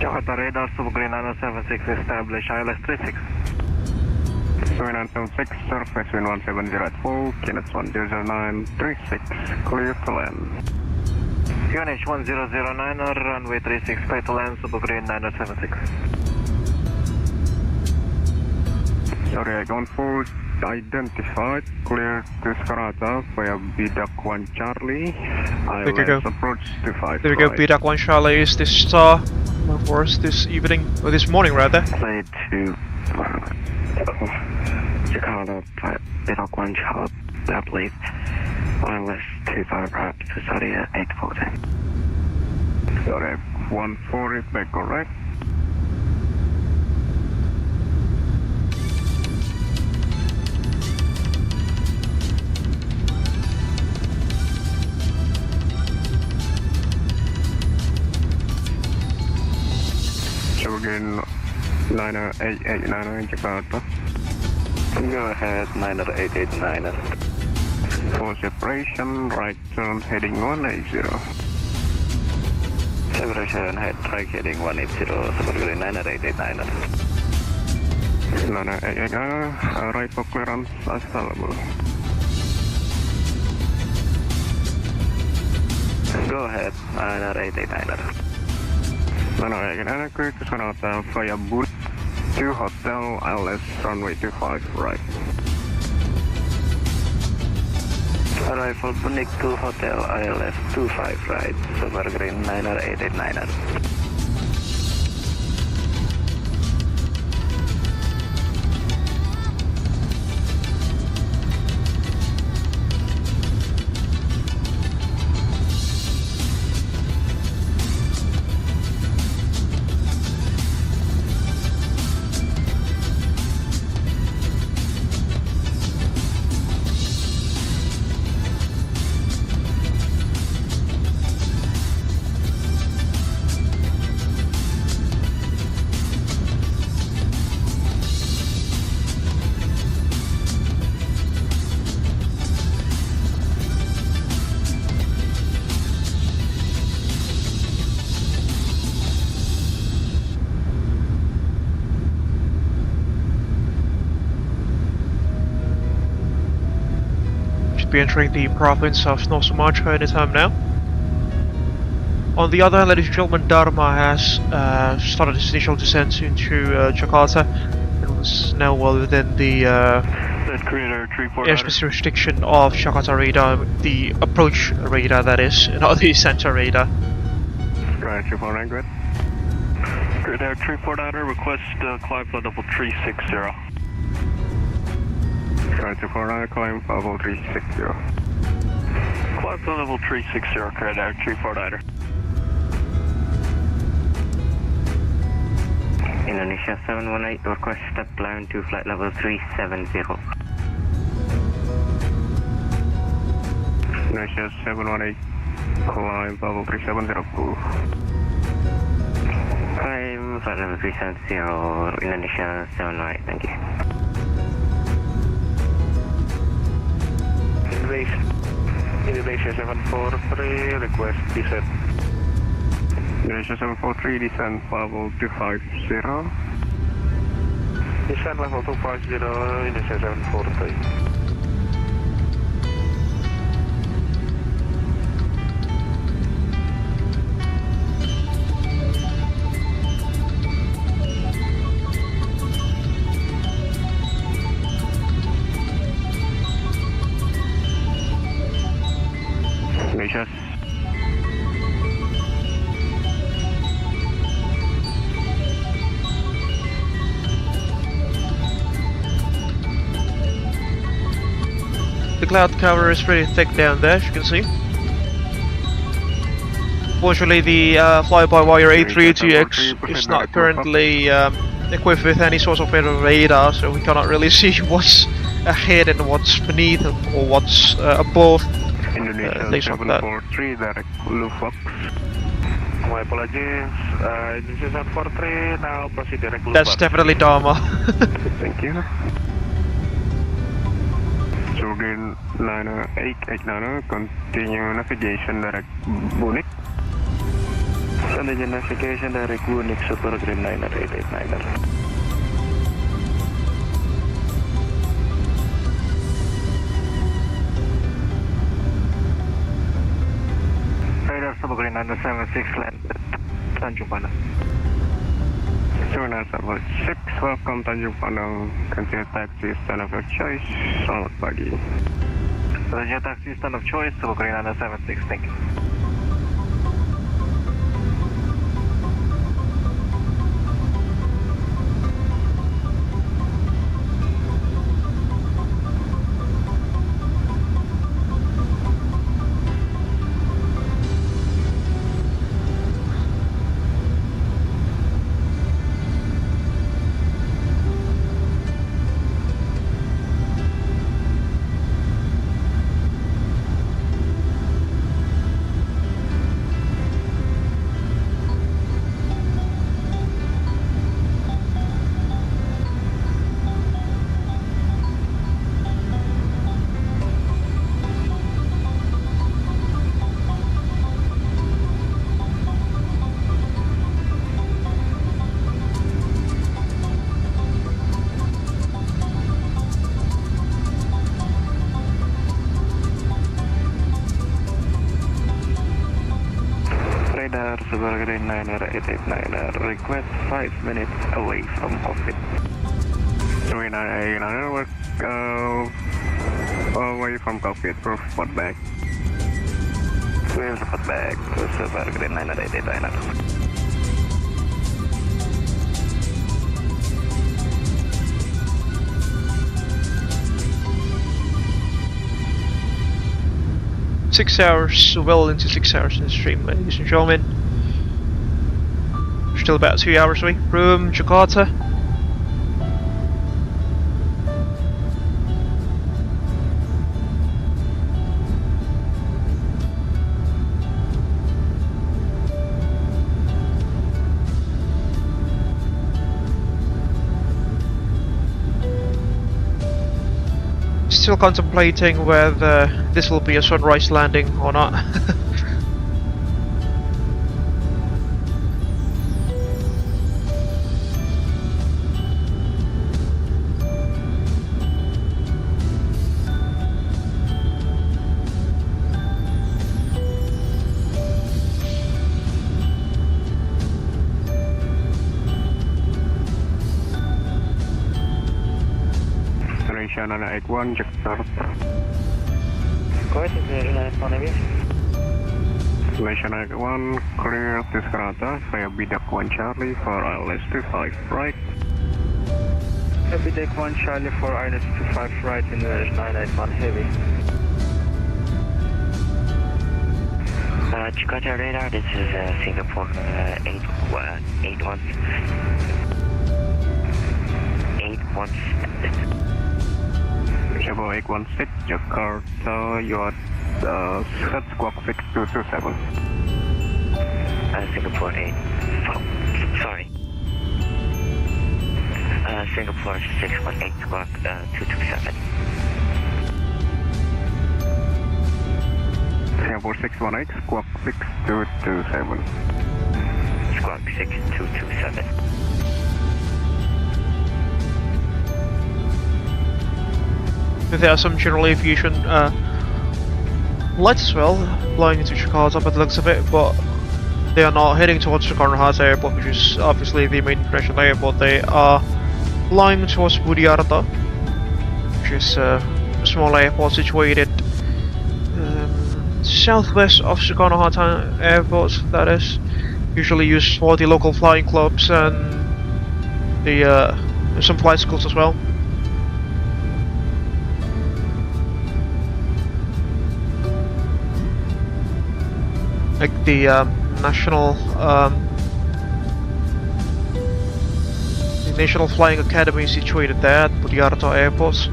Jakarta radar, Supergreen 976, establish ILS-36. 976, surface wind 170 at 4, Kinetic 10936, clear to land. QNH 1009, runway 36, clear to land, Supergreen 976. Sorry, I gone forward, identified, clear to Jakarta via BDUC 1 Charlie. There we go. Approach to 5. There we go, BDUC 1 Charlie is this star for us this evening, or this morning rather. Play to Jakarta, BDUC 1 Charlie, I believe. Wireless 25 right to Saudi 840. Sorry, 14 is back, correct? So again, Liner 889 in Jakarta. Go ahead, Liner 889. For separation, right turn heading 180. Separation, right heading 180, Supergrid Liner 889. Liner 889, right for clearance available. Go ahead, Liner 889. Liner 889, clear to Soekarno-Hatta via Boot to Hotel ILS runway 25 right. Arrival Bunik to Hotel ILS 25 right, Supergreen Liner 889. Be entering the province of North Sumatra anytime now. On the other hand, ladies and gentlemen, Dharma has started its initial descent into Jakarta and was now well within the airspace restriction of Jakarta radar, the approach radar that is, not the center radar. Right, 249, good. Grid Air 349, request climb flight level 360. Right, 249, climb level 360. Climb flight level 360, Grid Air 349. Indonesia 718, request step climb to flight level 370. Indonesia 718, climb level 370, cool. Climb flight level 370, Indonesia 718, thank you. Indonesia 743, request descent. Indonesia 743, descent level 250. Descent level 250, Indonesia 743. Indonesia The cloud cover is pretty thick down there, as you can see. Fortunately, the fly-by-wire A380X is not currently equipped with any sort of radar, so we cannot really see what's ahead and what's beneath or what's above. Indonesia Things like that. 743, direct Lufox. My apologies, Indonesia 743, now proceed direct Lufox. That's definitely Dharma. Thank you. So again, Liner 889, continue navigation direct Bunik. Continue navigation direct Bunik, Super Green Liner 889. Radar Super Green Liner 76 landed, Tanjung Panang. 2976, welcome Tanjung Panang. Continue taxi, stand of your choice. Selamat pagi. Continue taxi, stand of choice, Super Green Liner 76, thank you. Radar, Sugar Niner 889, request 5 minutes away from cockpit. 3989, away from cockpit, report back. We'll report back to Sugar Niner 889. 6 hours, well into 6 hours in the stream, ladies and gentlemen. Still about 2 hours away from Jakarta. Still contemplating whether this will be a sunrise landing or not. Nana 81 Jakarta. Go ahead, is there on aviation? Malaysia 91 clear to Jakarta via BDAC 1 Charlie for ILS 25 right. BDAC 1 Charlie for ILS 25 right in the 981 heavy. Jakarta radar, this is Singapore 816. Bravo 816 Jakarta, you are set squawk 6227. Singapore 8. Sorry. Singapore 618 squawk 227. Singapore 618 squawk 6227. Squawk 6227. There are some general aviation lights as well flying into Jakarta by the looks of it, but they are not heading towards Soekarno-Hatta Airport, which is obviously the main international airport. They are flying towards Budiarta, which is a small airport situated southwest of Soekarno-Hatta Airport, that is, usually used for the local flying clubs and the some flight schools as well. Like the National Flying Academy is situated there at Budiarta Airport.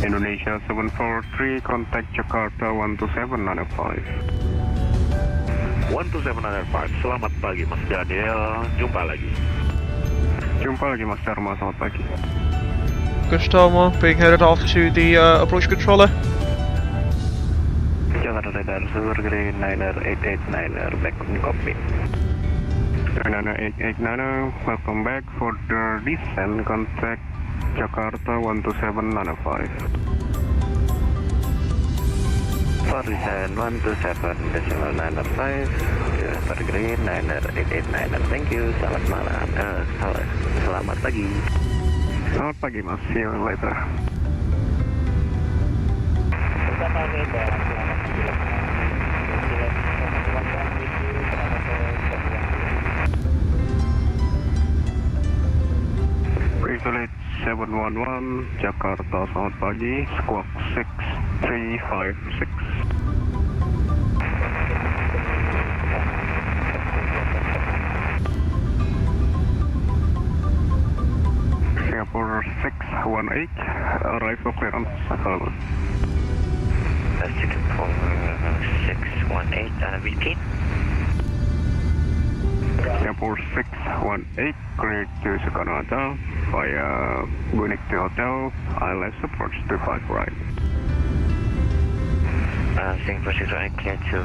Indonesia 743, contact Jakarta 12795. 12795, selamat pagi Mas Daniel, jumpa lagi. Jumpa lagi Mas Dharma, selamat pagi. Gustavo being headed off to the approach controller. Jakarta radar, Sugar Green Niner 889, back on cockpit. Niner 889, welcome back for the descent, contact Jakarta 12795. For descent 127.995, Jakarta Green Niner 889. Thank you, selamat malam. Selamat pagi. Selamat pagi Mas, see you later. Isolate 711 Jakarta, selamat pagi, squawk 6356. Singapore 618, arrival clearance, hello. Singapore 618, repeat. Airport 618, cleared to Soekarno-Hatta via Boeing to Hotel, ILS approach 25 right. Singapore 618, cleared to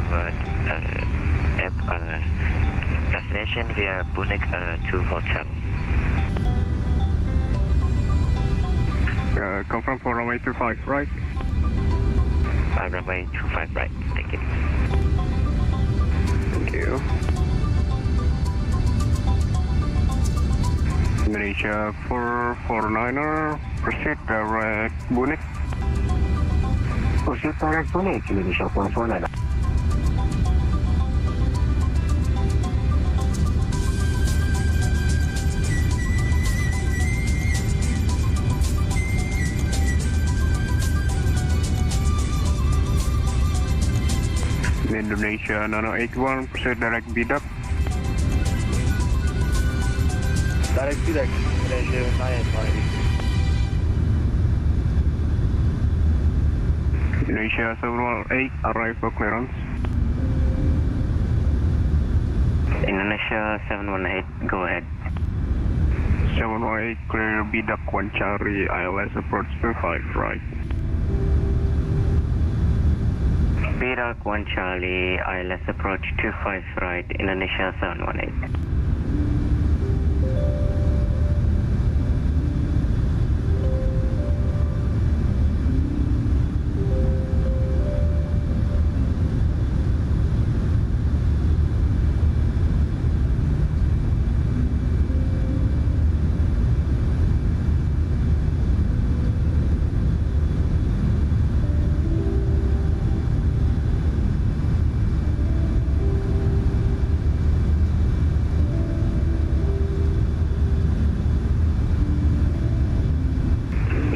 destination via Boeing to Hotel. Confirm for runway 25 right. Runway 25 right, thank you. Thank you. Indonesia 449er, proceed direct Boeing. Proceed direct Boeing, Indonesia 449er. Indonesia 981, proceed direct VIDP. Direct VIDP, Indonesia 981. Indonesia 718, arrival clearance. Indonesia 718, go ahead. 718, clear VIDP Wancari, ILS approach 25 right. VIDP 1 Charlie, ILS approach 25 right, Indonesia 718.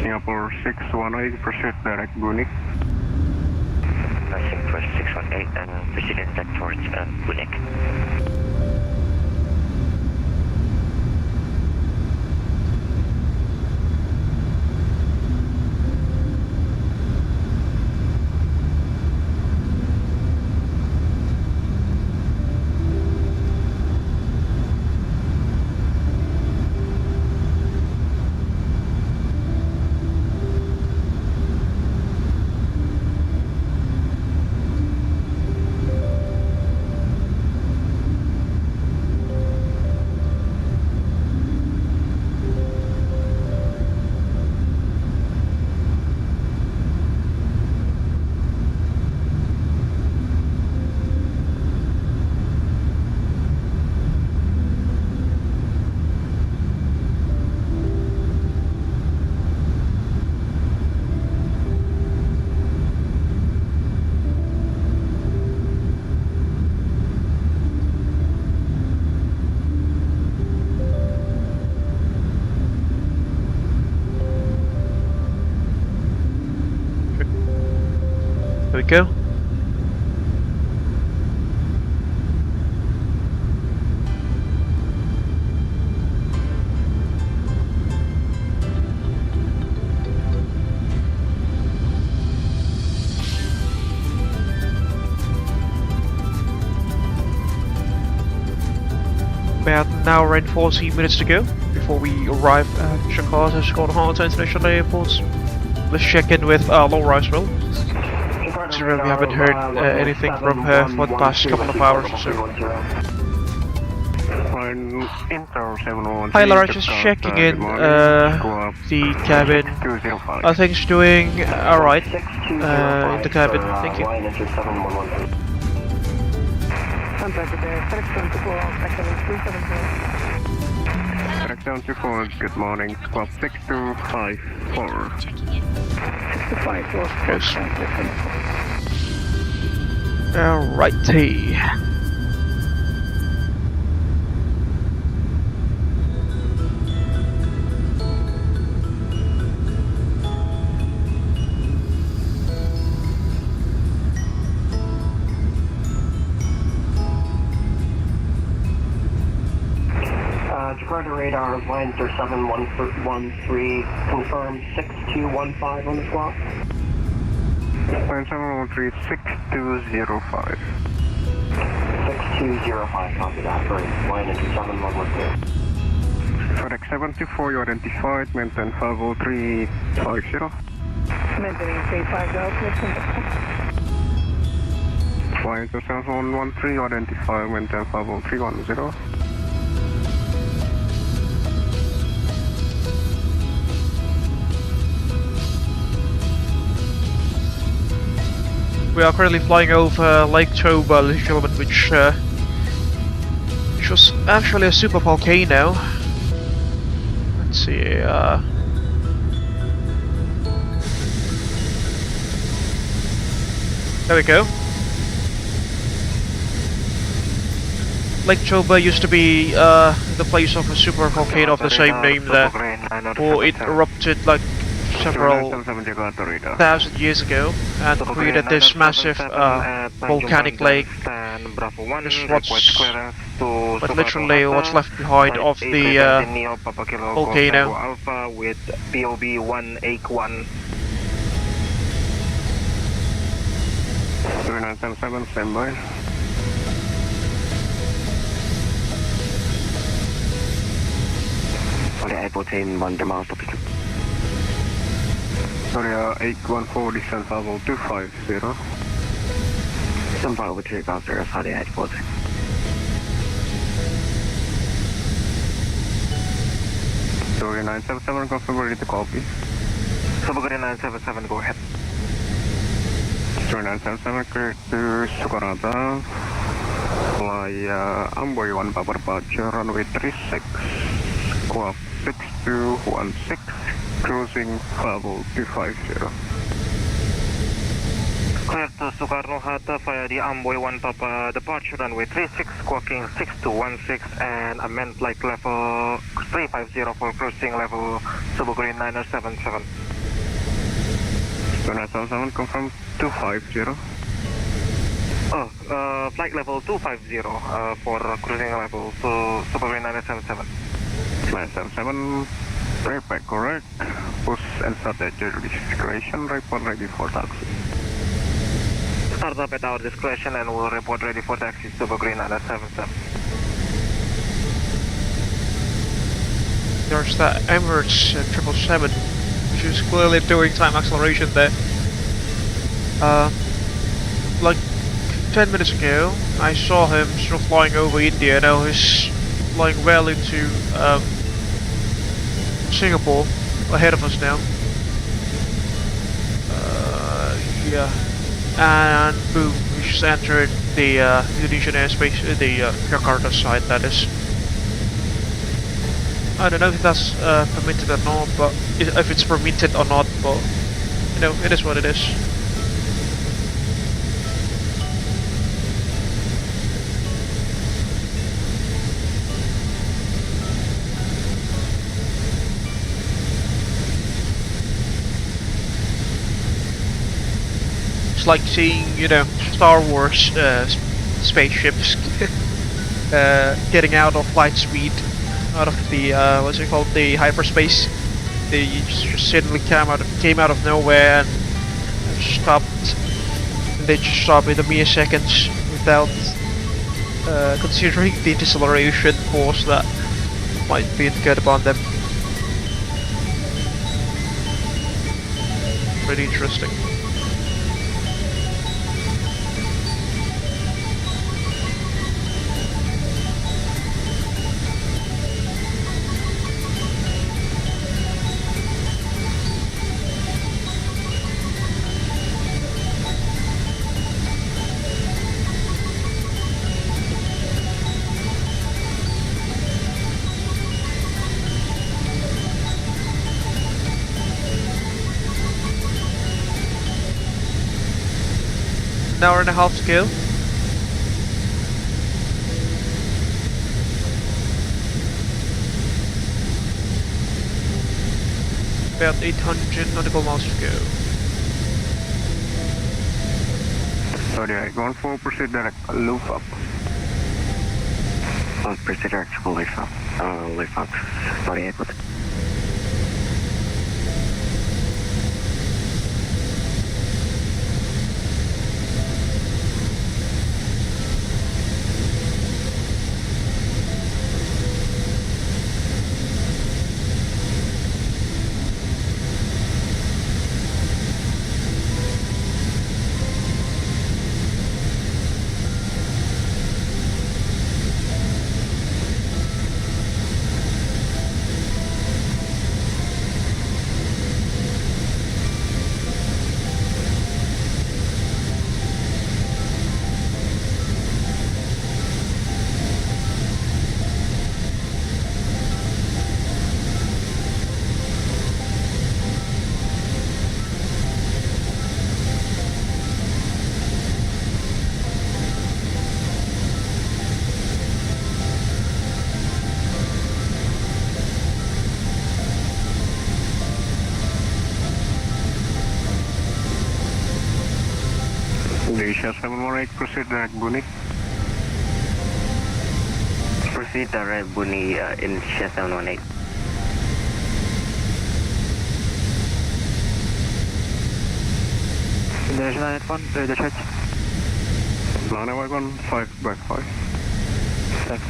Singapore 618, proceed direct Boeing. Singapore 618 and proceeding back towards Boeing. There we go. About an hour and 40 minutes to go before we arrive at Jakarta, Soekarno-Hatta International Airport. Let's check in with Laura as well. Considering we haven't heard anything from her for the past couple of hours or so. Hi Laura, just checking in the cabin. Are things doing alright in the cabin? Thank you. Correction to 4, good morning, club 6254. Alrighty. Jakarta radar lines are 7113, confirm 6215 on the clock. Line 713, 6205. 6205, 205, copy that. Sorry, line into 7112. FedEx 74, you identified, maintain 50350. Maintaining 350, Flying to 7113, you identified, maintain 50310. We are currently flying over Lake Toba, ladies and gentlemen, which was actually a super volcano. Let's see, there we go. Lake Toba used to be the place of a super volcano of the same name there, or it erupted like several thousand years ago and created this massive volcanic lake. This is but literally what's left behind of the volcano. Alpha with POB 181. 3977, standby. For the airport team, 1 demand topic. Sorry, 814, descent level 250. Some file with 350, for the airport. Sorry, 977, confirm ready to copy. Subagari 977, go ahead. Sorry, 977, clear to Soekarno-Hatta. Fly Amboy 1 Papa departure, runway 36, squawk 6216, cruising level 250. Clear to Soekarno-Hatta via the Amboy 1 Papa departure runway 36, squawking 6216 and amend flight level 350 for cruising level Subagari 977. 977, confirm 250. Flight level 250 for cruising level to Subagari 977. 977, prepare correct. Push and start at your discretion, report ready for taxi. Start up at our discretion and we'll report ready for taxi Subagari 977. There's that Emirates 777, which is clearly doing time acceleration there. Like 10 minutes ago, I saw him still flying over India. Now he's flying well into Singapore, ahead of us now. Yeah, and boom, we just entered the Indonesian airspace, the Jakarta side, that is. I don't know if that's permitted or not, but if it's permitted or not, but you know, it is what it is. It's like seeing, you know, Star Wars spaceships getting out of light speed, out of the what's it called, the hyperspace. They just suddenly came out of nowhere and stopped. They just stopped in a mere seconds without considering the deceleration force that might be incurred upon them. Pretty interesting. An hour and a half to go. About 800 nautical miles to go. Sorry, 814, proceed direct, loop up. Proceed direct to lift up. Lift up. Sorry, airport. Indonesia 718, proceed direct Buni. Proceed direct Buni, Indonesia 718. Indonesia 981, ready to check. 981, 5/5. Thanks.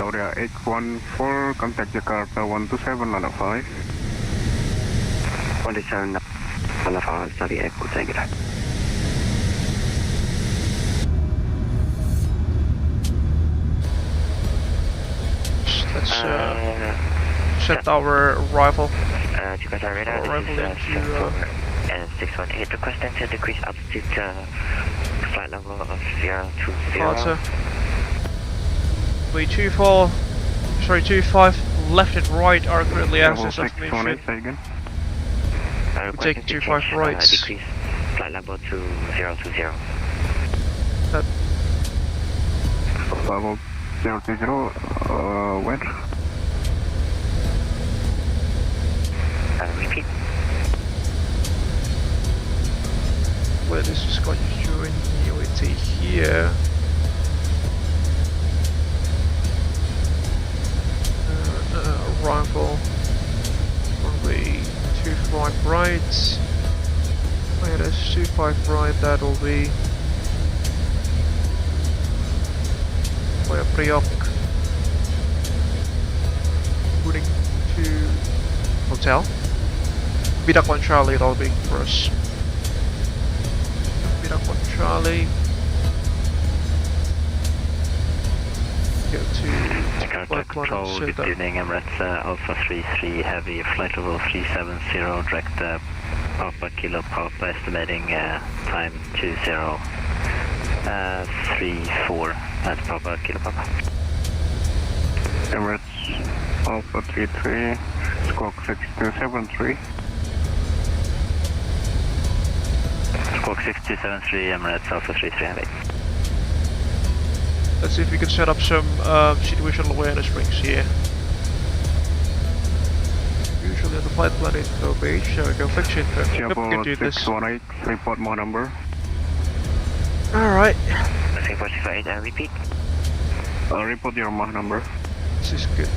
Saudia 814, contact Jakarta 127.5. 127.5, Saudi Airport, take it out. Let's set our arrival. Jakarta radar, Arrival this is into 618, requesting to decrease altitude flight level of 020. Jakarta. We 24, sorry 25, left and right are currently access of the Say again. We take 25 rights. Decrease flight level to 020. Level 020, where? Repeat. Where this is going to join UAT here. Arrival. Runway 25 right. Minus 25 right, that'll be via Priok. Moving to hotel. Bidak 1 Charlie, that'll be for us. Bidak 1 Charlie. Go to Jakarta Control, good evening, Emirates Alpha 33 Heavy, flight level 370, direct Papa Kilo Papa, estimating time 2034 at Papa Kilo Papa. Emirates Alpha 33, squawk 6273. Squawk 6273, Emirates Alpha 33 Heavy. Let's see if we can set up some situational awareness rings here. Usually on the flight plan info page, there we go, fix info. Yep, we can do this. 618, report more number. Alright. 3468, repeat. Report your Mach number. This is good.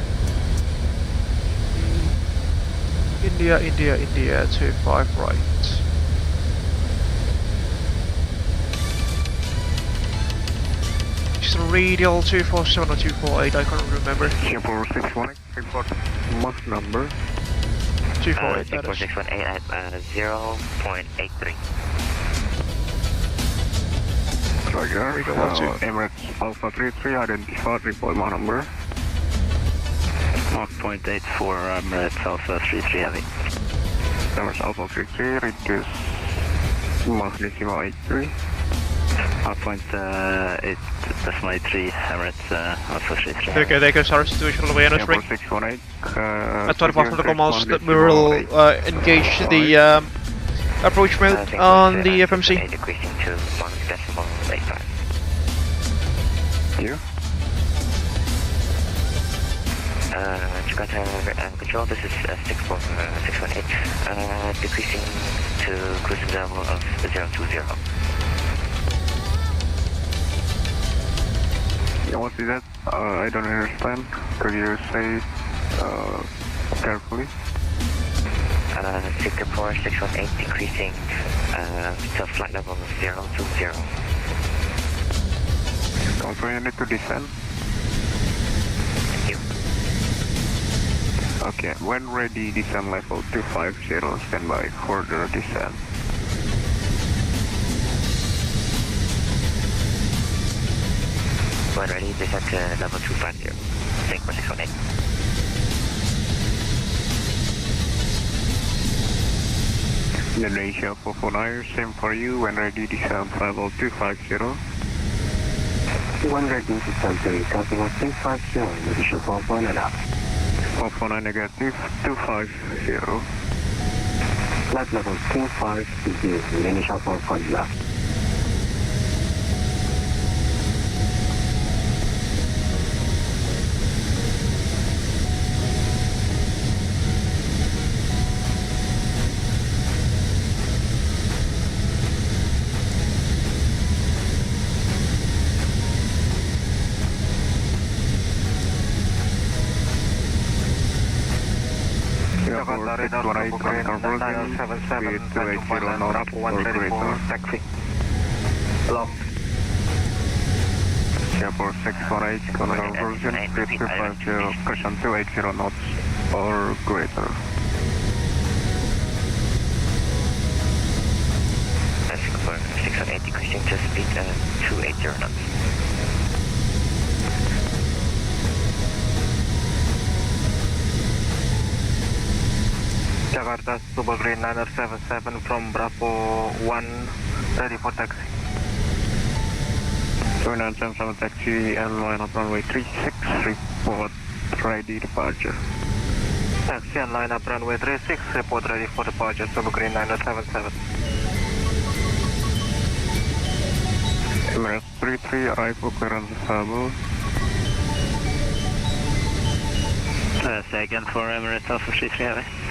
India, 25 right. It's the radial 247 or 248, I can't remember. Singapore 618, report Mach number. 248, that is. 618 at 0.83. Roger, Emirates Alpha 33, identified, report Mach number. Mach 0.84, Emirates Alpha 33 Heavy. Emirates Alpha 33, reduce Mach decimal 83. Mach 0.8.83, Emirates Alpha 33. Okay, there goes our situational awareness ring. 618, at 25 nautical miles that we will engage the approach mode on the FMC. Decreasing to Mach decimal 85. You? Jakarta Control, this is 618, decreasing to cruising level of 020. What is that? I don't understand. Could you say carefully? Singapore 618, decreasing to flight level of 020. Also, you need to descend. Thank you. Okay, when ready, descend level 250, standby for the descent. When ready, descend to level 250. Singapore 618. Indonesia 449, same for you. When ready, descend level 250. When ready, descend to level 250, Indonesia 449 and up. 449 negative, 250. Flight level 250, Indonesia 449 left. Jakarta radar Super Green 977, V280 knots or greater. Taxi. Aloft. Singapore 648 conversion, V250, caution 280 knots or greater. Singapore 680, cruising to speed 280 knots. Jakarta Super Green 977 from Bravo 1, ready for taxi. 2977 taxi and line up runway 36, report ready departure. Taxi and line up runway 36, report ready for departure, Super Green 977. Emirates 33, arrival clearance available. Second for Emirates Alpha 33,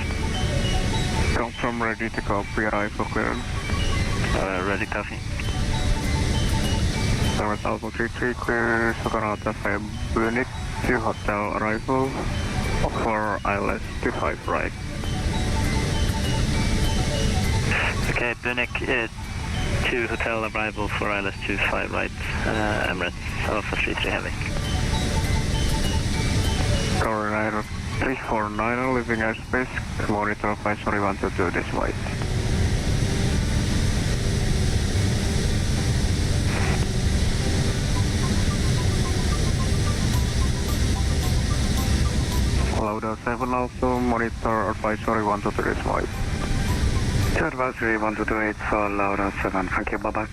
Confirm ready to copy, arrival clearance. ready copy. Emirates Alpha 33, clear Soekarno-Hatta unit to hotel arrival for ILS 25 right. Okay, Bunik to hotel arrival for ILS 25 right, Emirates Alpha 33 heavy. Coordinator 349, leaving airspace, monitor advisory 122 this way. Lauda 7 also, monitor advisory 122 this way. Advisory 1228 for Lauda 7, thank you, bye bye.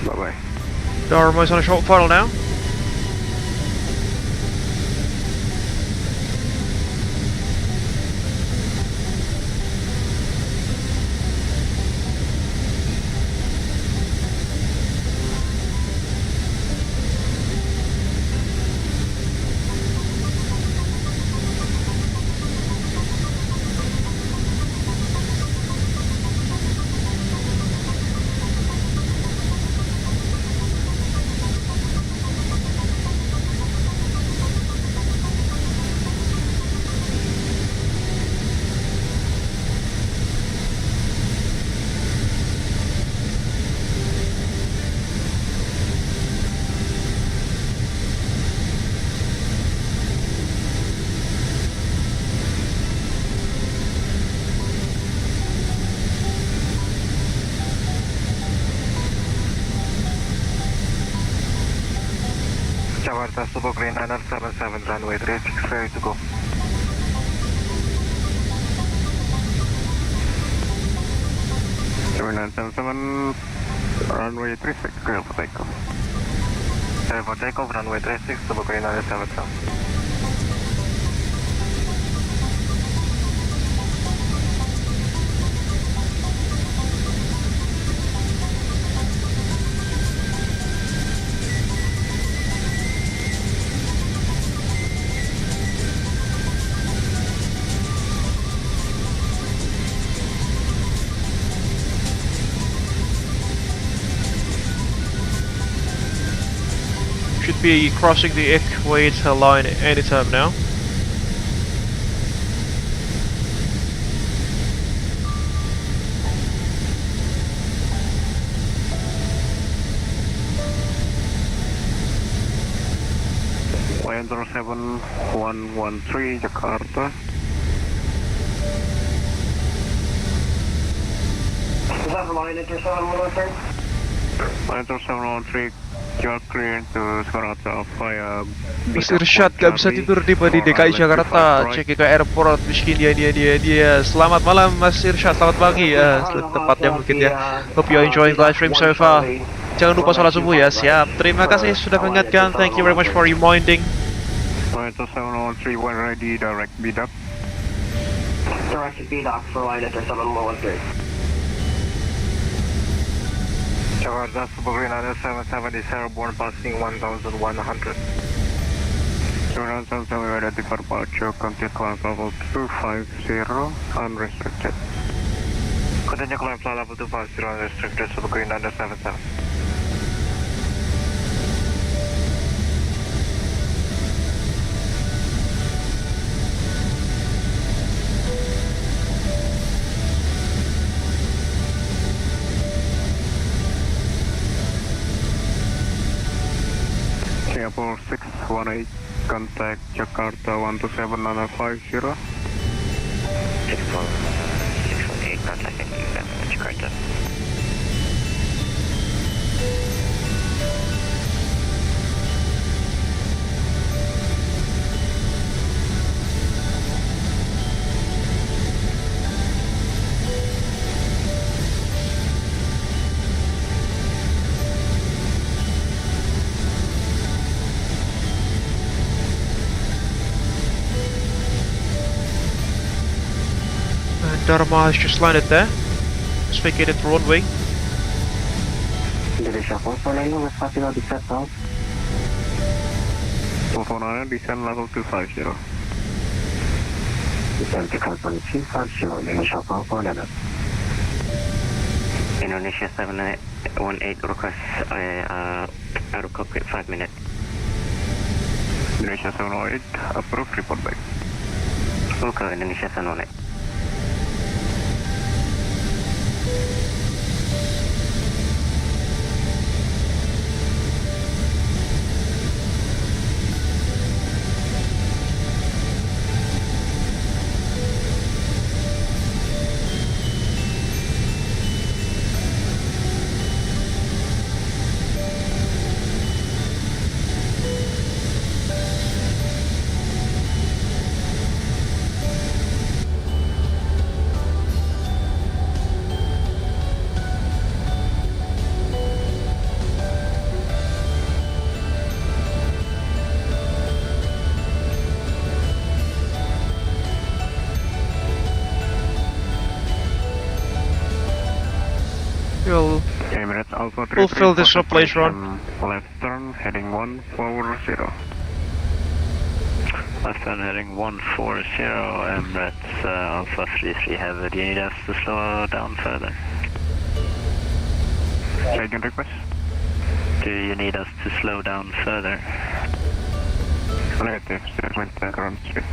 Bye bye. Darmo's on a short throttle now. Jakarta Super Green 977, runway 36, ready to go. Runway 36, clear for takeoff. Clear for takeoff, runway 36, Super Green 977. Should be crossing the VIII line anytime now. Enter 7113 Jakarta. Is that line enter 7113? Enter 713, you are clear to Jakarta via Mas Irsyad gak bisa tidur di DKI Jakarta, CGK Airport, miskin dia. Selamat malam Mas Irsyad, selamat pagi ya, tepatnya mungkin ya. Hope you are enjoying the live stream so far. Jangan lupa sholat subuh ya, siap. Terima kasih sudah mengingatkan, thank you very much for reminding. Enter 713, when ready, direct BDOC. Direct BDOC for line enter 7113. Jakarta Super Green 977 is airborne passing 1100. 777 ready for departure, complete climb level 250, unrestricted. Continue climb flight level 250 unrestricted, Super Green 977. 4618, contact Jakarta 12750. 64618, contacting Jakarta. Dharma has just landed there. Let's vacate the runway. Indonesia 449, West Papua, descent south. 449, descent level 250. Descent to consonant 250, Indonesia 449. Indonesia 718 request out of cockpit 5 minutes. Indonesia 708, approve, report back. Okay, Indonesia 718. We'll Emirates Alpha 3. We'll fill this up later on. Left turn, heading 140. Left turn heading 140, Emirates Alpha 33 Heavy. Do you need us to slow down further? Second request. Do you need us to slow down further? Negative, statement ground speed.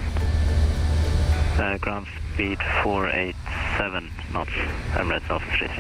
Ground speed 487 knots, Emirates Alpha 33.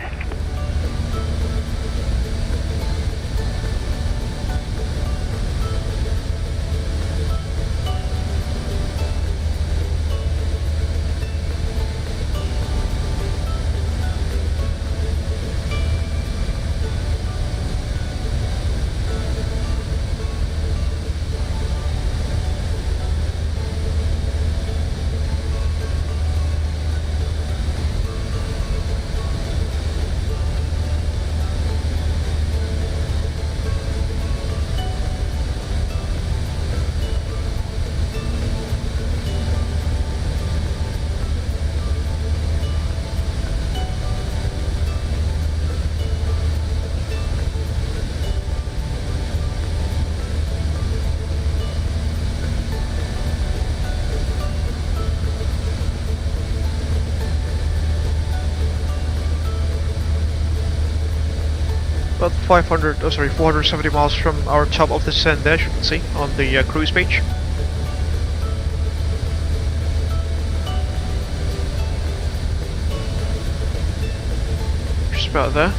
About 470 miles from our top of the descent there, as you can see on the cruise page. Just about there.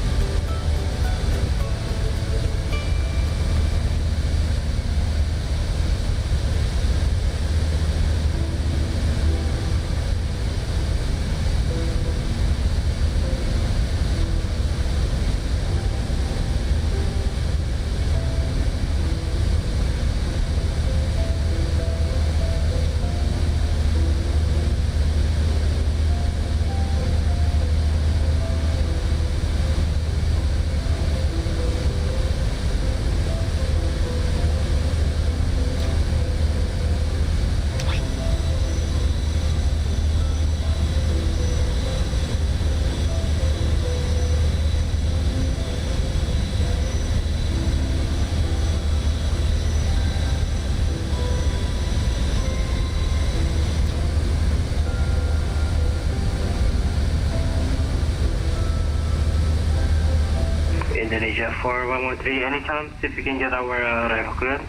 Indonesia 4113, any chance if you can get our arrival clear?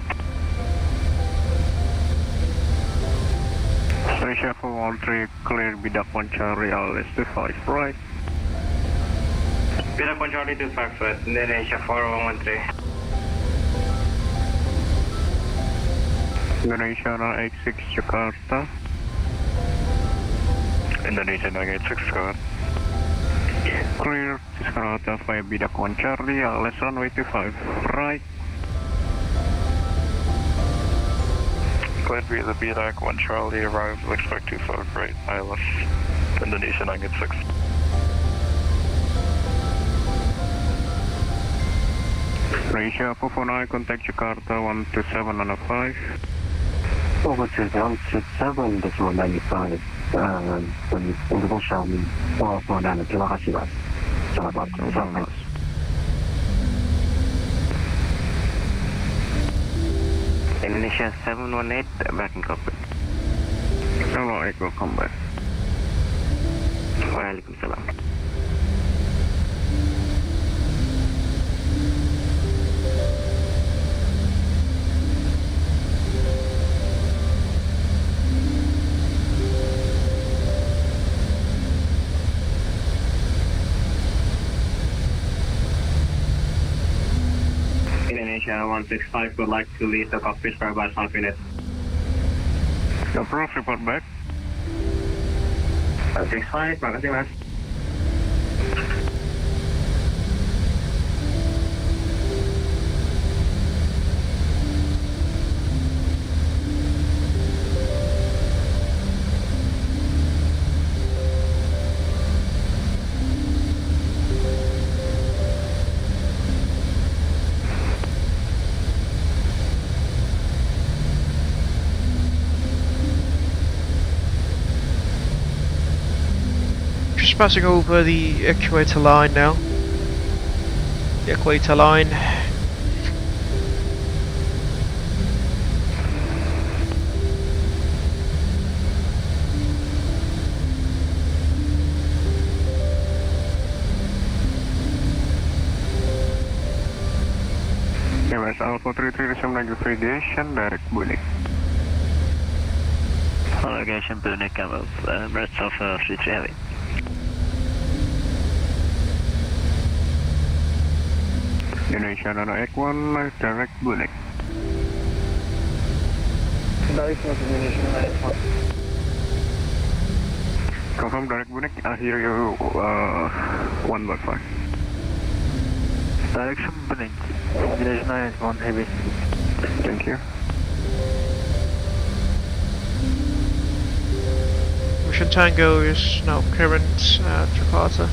Indonesia 413, clear Bidak Pancari LS 25 right. Bidak Pancari 25 right, Indonesia 4113. Indonesia 986 Jakarta. Indonesia 986 Jakarta. Clear, Soekarno-Hatta via Bidak 1 Charlie, left runway 25, right. Cleared via the Bidak 1 Charlie, arrived, expect 25 right, ILS, Indonesia 986. Malaysia 449, contact Jakarta 127 on a 5. Over to 127.95. Untuk Xiaomi 449, terima kasih Mas. Selamat malam. Indonesia 718, back in cockpit. 718, welcome back. Waalaikumsalam. Indonesia 165 would like to leave the cockpit for about 5 minutes. Approve, report back. 165, makasih Mas. Just passing over the equator line now. The equator line. Airbus Alpha 33 resume language radiation, direct Boeing. Navigation Boeing, rest of 33 heavy. Indonesia 981, direct Boeing. Direct North Indonesia 981. Confirm direct Boeing, I hear you 115. Direction Boeing, Indonesia 981 heavy. Thank you. Mission Tango is now current at Jakarta.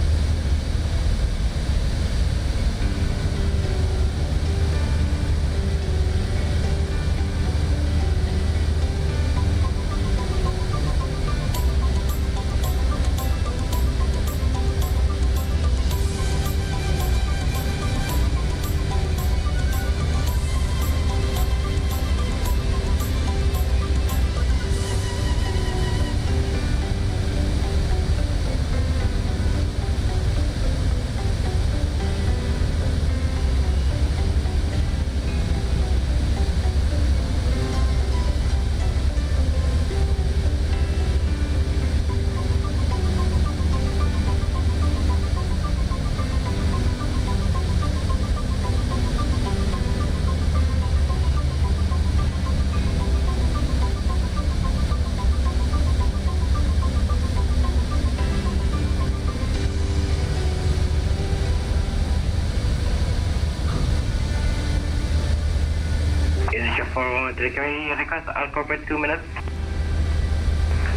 Can we request our corporate 2 minutes?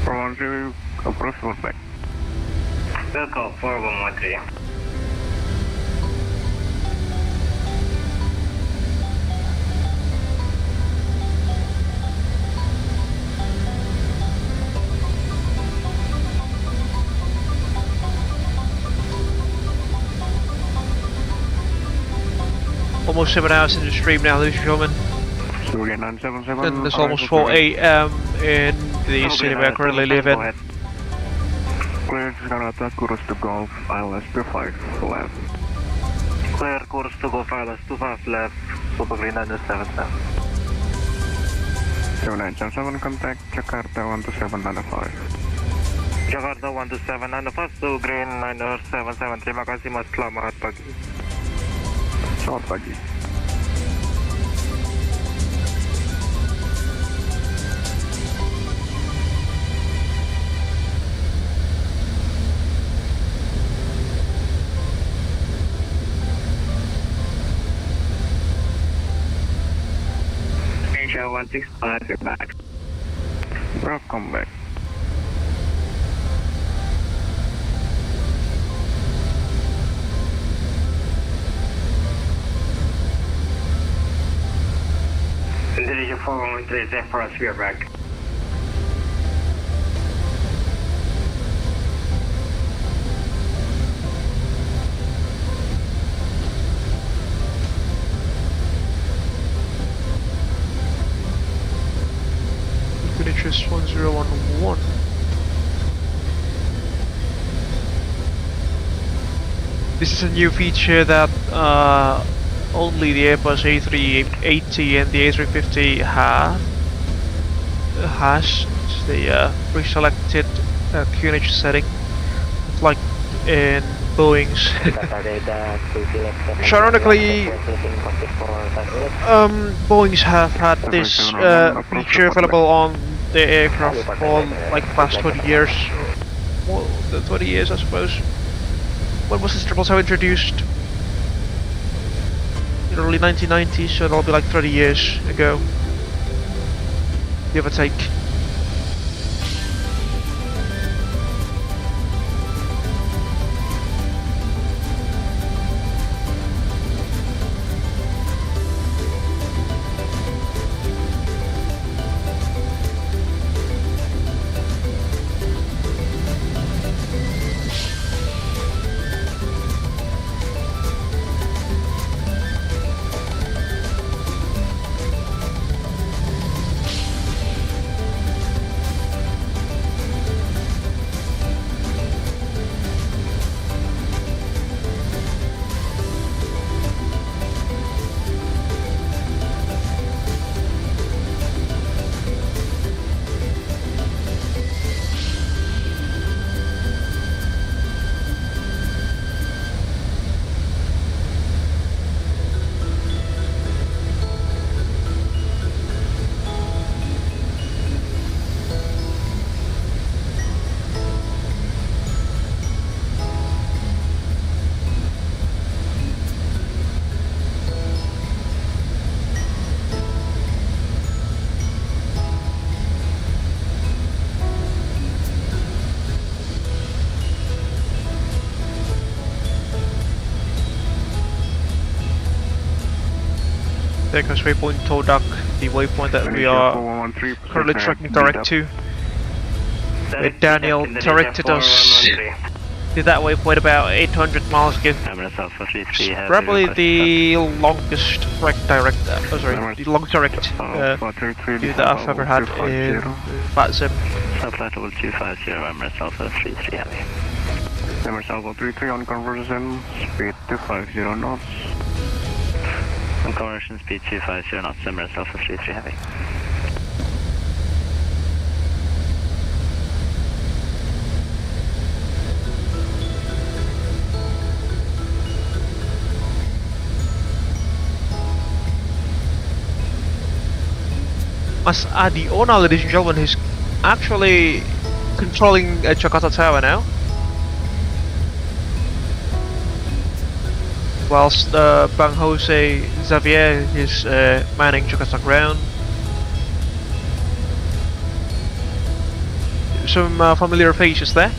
413, approach, report back. We'll call 4113. Almost 7 hours into the stream now, ladies and gentlemen. Sugar 977. And it's almost 4 AM in the city where I currently live in. Clear Jakarta, course to Golf, ILS 25 left. Clear course to Golf ILS 25 left, Super Green 977. 7977, contact Jakarta 12795. Jakarta 12795, so Green 977. Terima kasih Mas, selamat pagi. Selamat pagi. 165, you're back. Welcome back. Indonesia 4113 is for us, we are back. Finish 1011. This is a new feature that only the Airbus A380 and the A350 has the pre-selected QNH setting, like in Boeing's. Ironically, Boeing's have had this feature available on the aircraft for like the past 20 years. Well, the 20 years, I suppose. When was this 777 introduced? In the early 1990s, so that'll be like 30 years ago. Give or take. Takeoff waypoint Todak, the waypoint that we are currently tracking direct to. Where Daniel directed us to that waypoint about 800 miles ago. Probably the longest direct, the longest direct view that I've ever had in VATSIM. Subflight 2250, Emirates Alpha 33 Heavy. Emirates Alpha 33 on conversion, speed 250 knots. On conversion speed 250 knots, Emirates Alpha 33 Heavy. Mas Adiona, ladies and gentlemen, who's actually controlling Jakarta Tower now. Whilst Bang Jose Xavier is manning Jakarta ground. Some familiar faces there.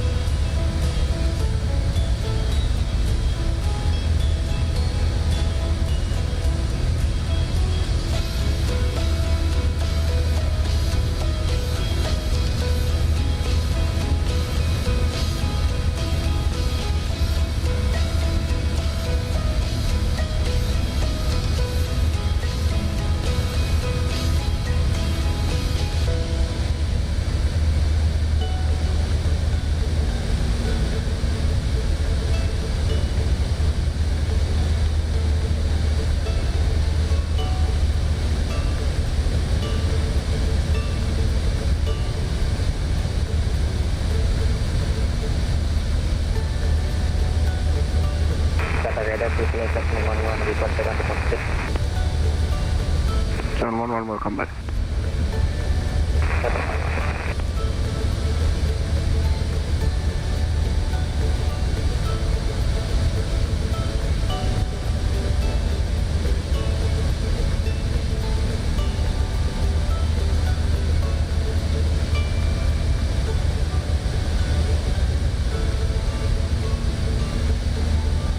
John 11, welcome back.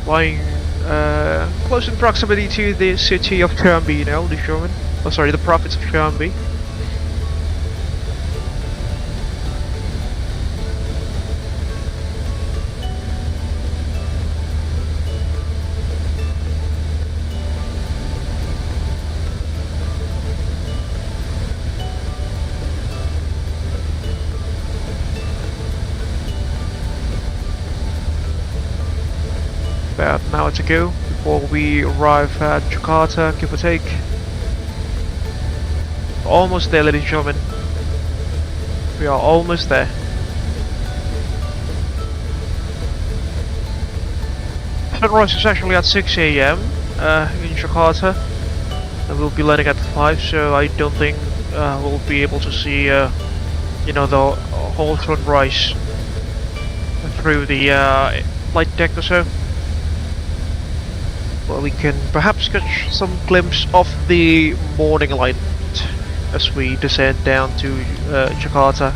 flying close in proximity to the city of Jambi now, the German. Oh, sorry, the province of Jambi. About an hour to go before we arrive at Jakarta, give or take. Almost there, ladies and gentlemen. We are almost there. Sunrise is actually at 6 AM in Jakarta, and we'll be landing at 5, so I don't think we'll be able to see, you know, the whole sunrise through the flight deck or so. Well, we can perhaps catch some glimpse of the morning light as we descend down to Jakarta.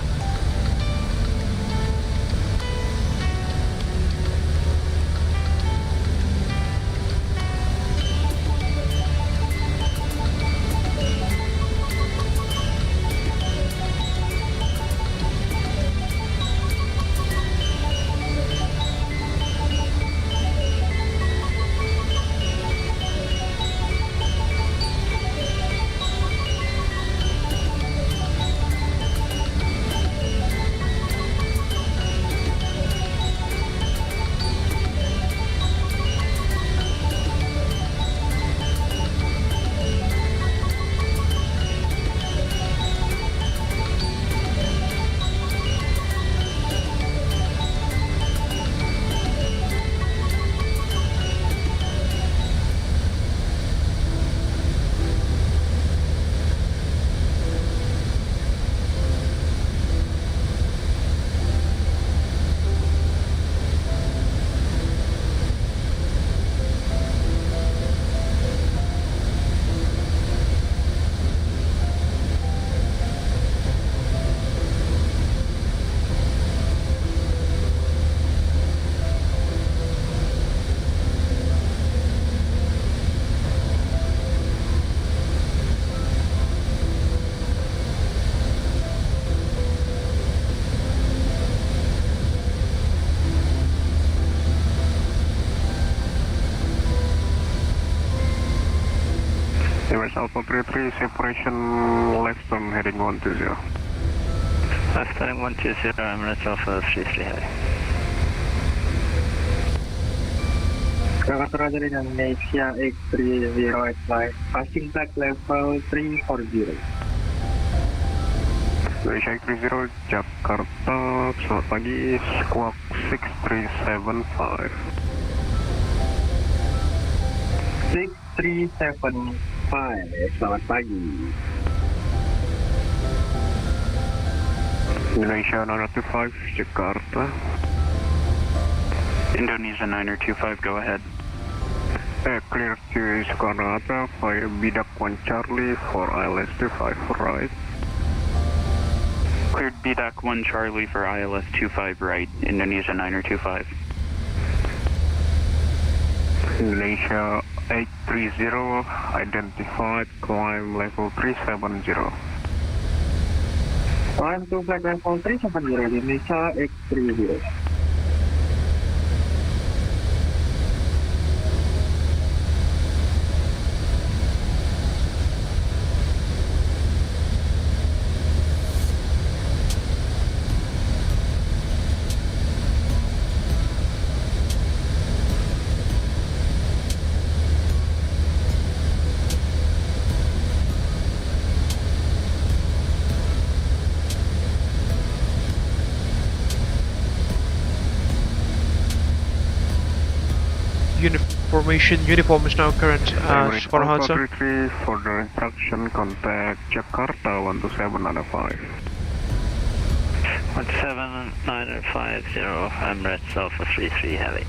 Emirates Alpha 33, separation left from heading 120. Left heading 120, Emirates Alpha 33 heading. Jakarta Roger Indonesia X308 passing back level 340. Indonesia X30 Jakarta, selamat pagi, squawk 6375. 6375, selamat pagi. Indonesia 925 Jakarta. Indonesia 925, go ahead. Clear to Soekarno-Hatta via BIDP 1 Charlie for ILS 25 right. Cleared BDAC 1 Charlie for ILS 25 right, Indonesia 925. Indonesia 830, identified, climb level 370. Climb to flight level 370, Indonesia X30. Uniform is now current Soekarno-Hatta. For the instruction, contact Jakarta 12795. 17950, Emirates Alpha 33 heading.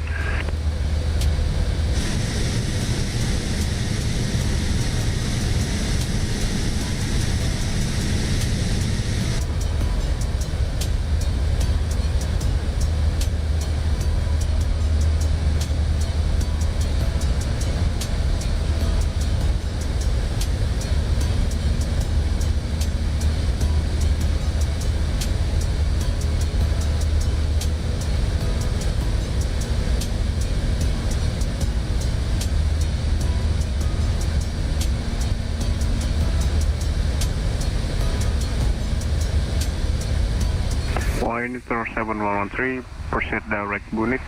Airliner 7113, proceed direct Bunit.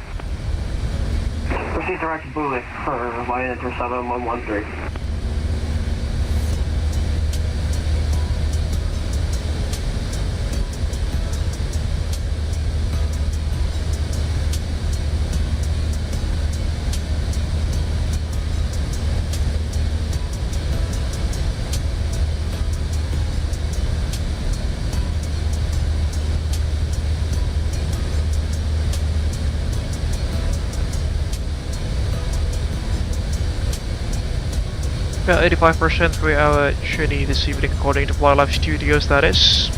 Proceed direct Bullet for Airliner 7113. About 85% through our journey this evening according to Fly Live Studios, that is.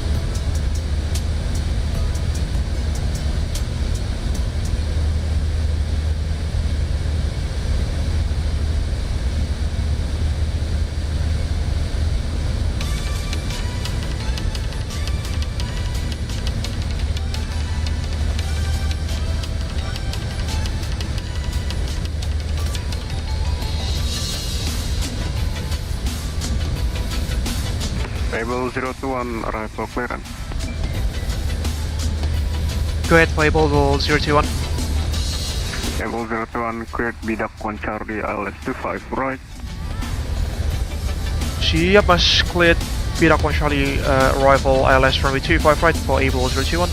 Abel 021, arrival clearance. Go ahead, Abel 021. Abel 021, cleared Bidak 1 Charlie, ILS 25, right. Siap mas, cleared Bidak 1 Charlie arrival ILS runway 25 right for Abel 021.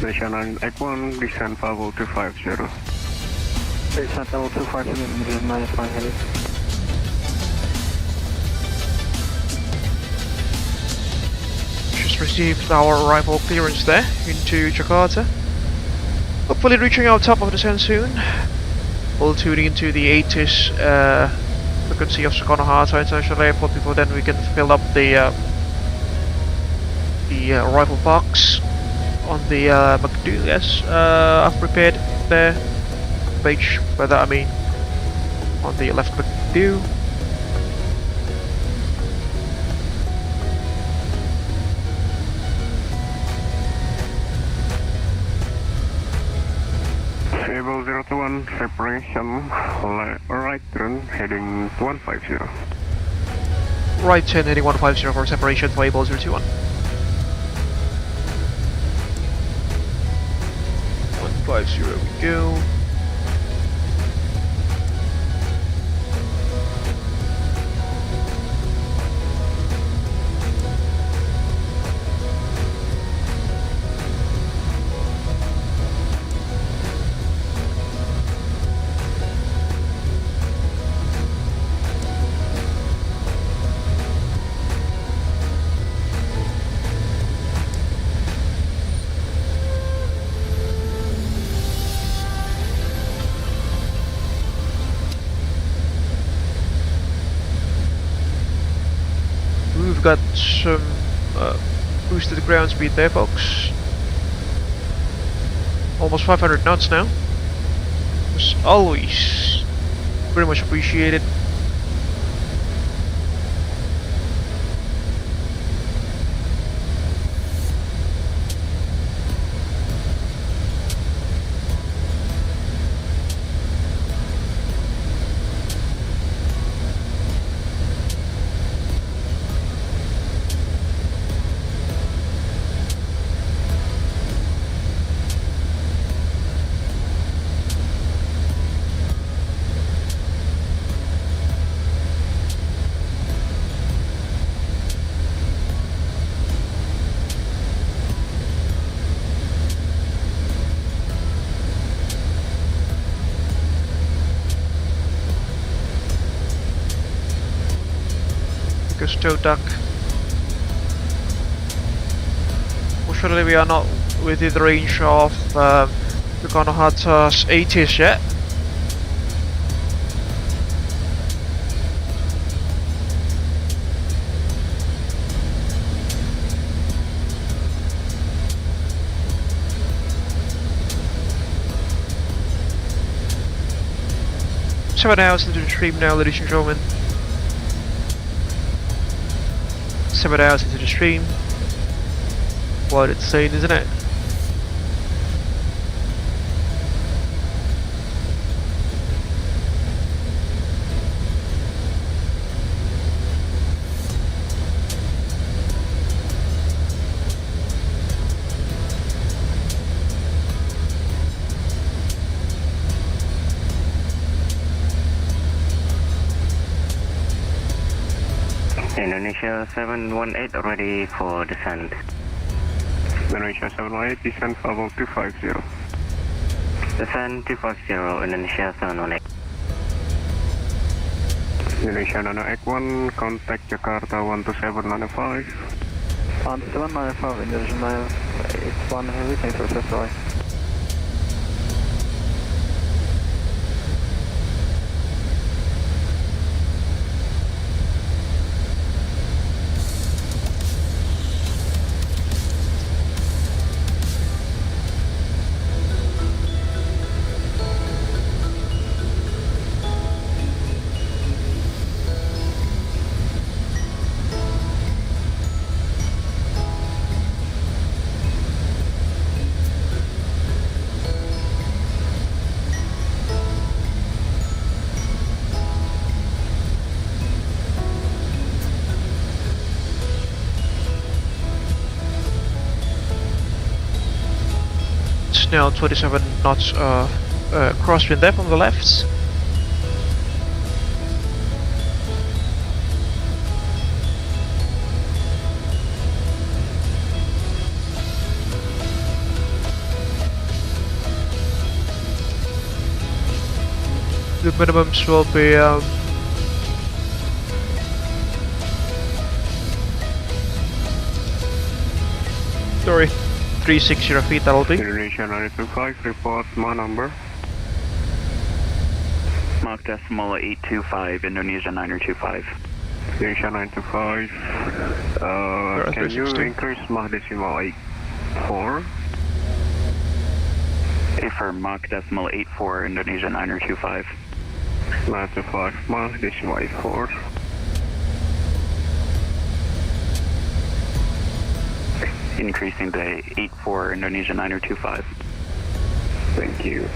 Indonesia 981, descent level 250. Descent level 250, -1 heading. Just received our arrival clearance there into Jakarta. Hopefully reaching our top of the descent soon. We'll tune into the 80s frequency of Soekarno-Hatta International Airport. Before then we can fill up the arrival box on the McDo. Yes, I've prepared the page, by that I mean on the left McDo. Abel 021, separation, right turn, heading 150. Right turn heading 150 for separation for Abel 021. 150 we go. We've got some boosted ground speed there, folks. Almost 500 knots now. As always, very much appreciated. focus tow duck. Fortunately, we are not within the range of Soekarno-Hatta's 80s yet. Seven hours into the stream now, ladies and gentlemen. 7 hours into the stream. What it's saying, isn't it? Indonesia 718 ready for descent. Indonesia 718, descent level 250. Descent 250, Indonesia 718. Indonesia Nano X1, contact Jakarta 12795. 12795, Indonesia Nano X1 heavy, thanks for supply. Now 27 knots crosswind there from the left. The minimums will be sorry, 360 feet, that'll be. Indonesia 925, report my number. Mark decimal 825, Indonesia 925. Indonesia 925, can you increase Mach decimal 84? Affirm, Mach decimal 84, Indonesia 925. 925, Mach decimal 84. Increasing to 84, Indonesia 9025. Thank you.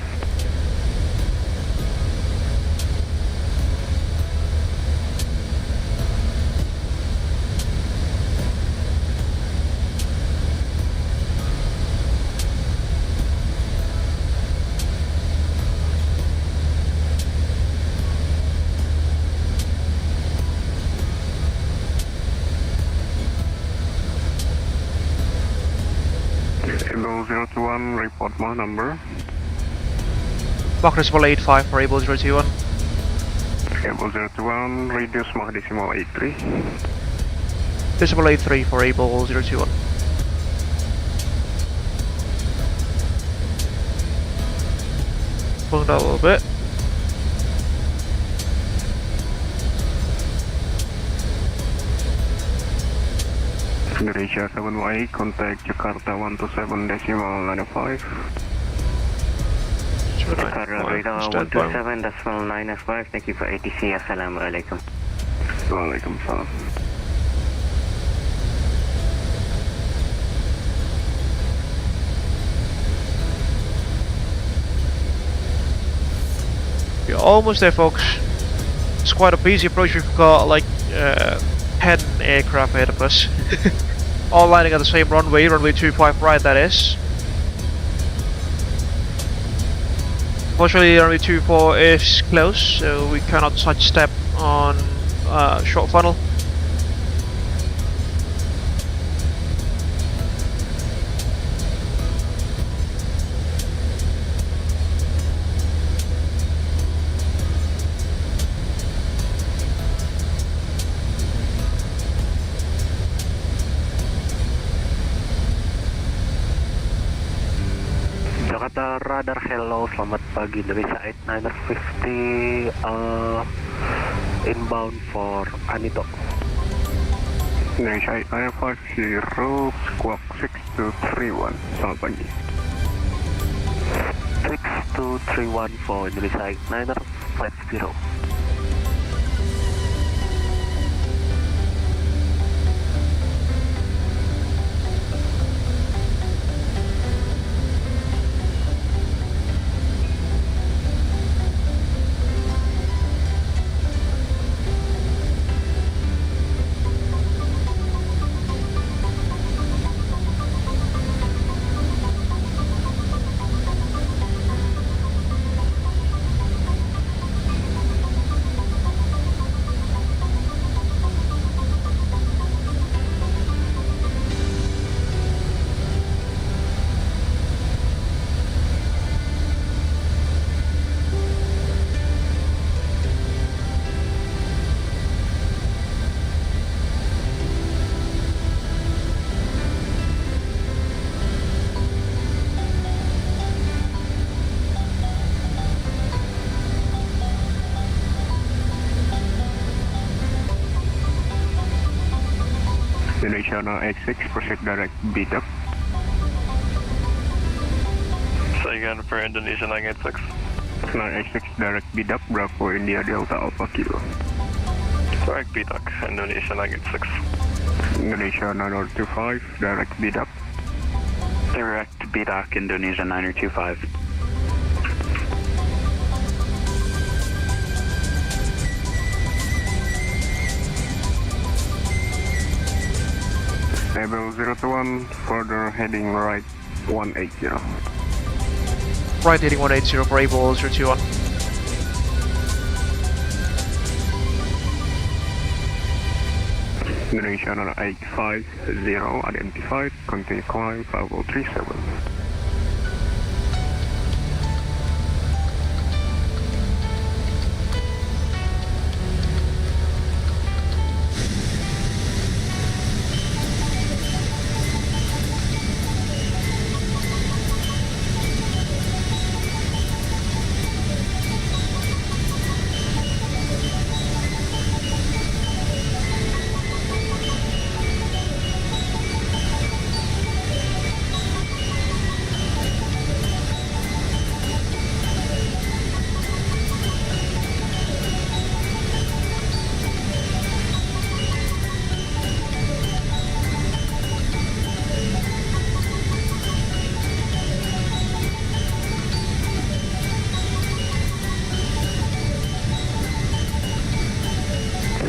Abel 021, report my number. Mach decimal 85 for Abel 021. Abel 021, reduce Mach decimal 83. Decimal 83 for Abel 021. Pulling down a little bit. Indonesia 718, contact Jakarta 127.95. Jakarta radar 127.95, thank you for ATC, Assalamualaikum. Waalaikumsalam. You're almost there, folks. It's quite a busy approach. We've got like 10 aircraft ahead of us. All landing at the same runway, runway 25 right that is. Unfortunately, runway 24 is close, so we cannot touch step on short funnel. Jakarta radar, hello, selamat pagi Indonesia 8950, inbound for Anito. Indonesia 8950, squawk 6231, selamat pagi. 6231 for Indonesia 8950. Indonesia 986, proceed direct BDUC. Say again for Indonesia 986. 986 direct BDUC, Bravo India Delta Alpha Kilo. Direct BDUC, Indonesia 986. Indonesia 9025, direct BDUC. Direct BDOC, Indonesia 9025. Abel 021, further heading right 180. Right heading 180 for Abel 021. Indonesia 9850, identified, continue climb 5037.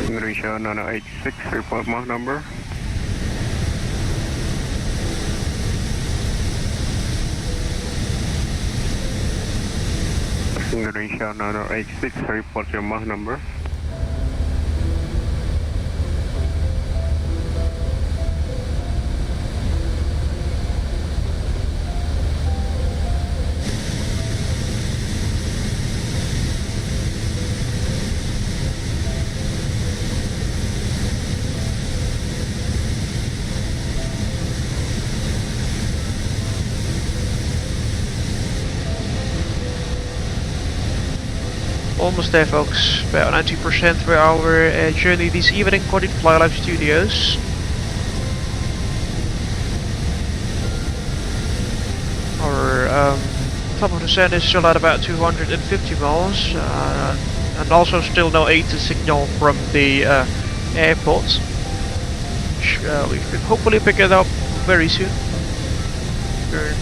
Indonesia 986, report Mach number. Indonesia 986, report your Mach number. Almost there, folks. About 90% through our journey this evening. Coded Fly Live Studios. Our top of the sand is still at about 250 miles, and also still no ATIS signal from the airport. Which we should hopefully pick it up very soon.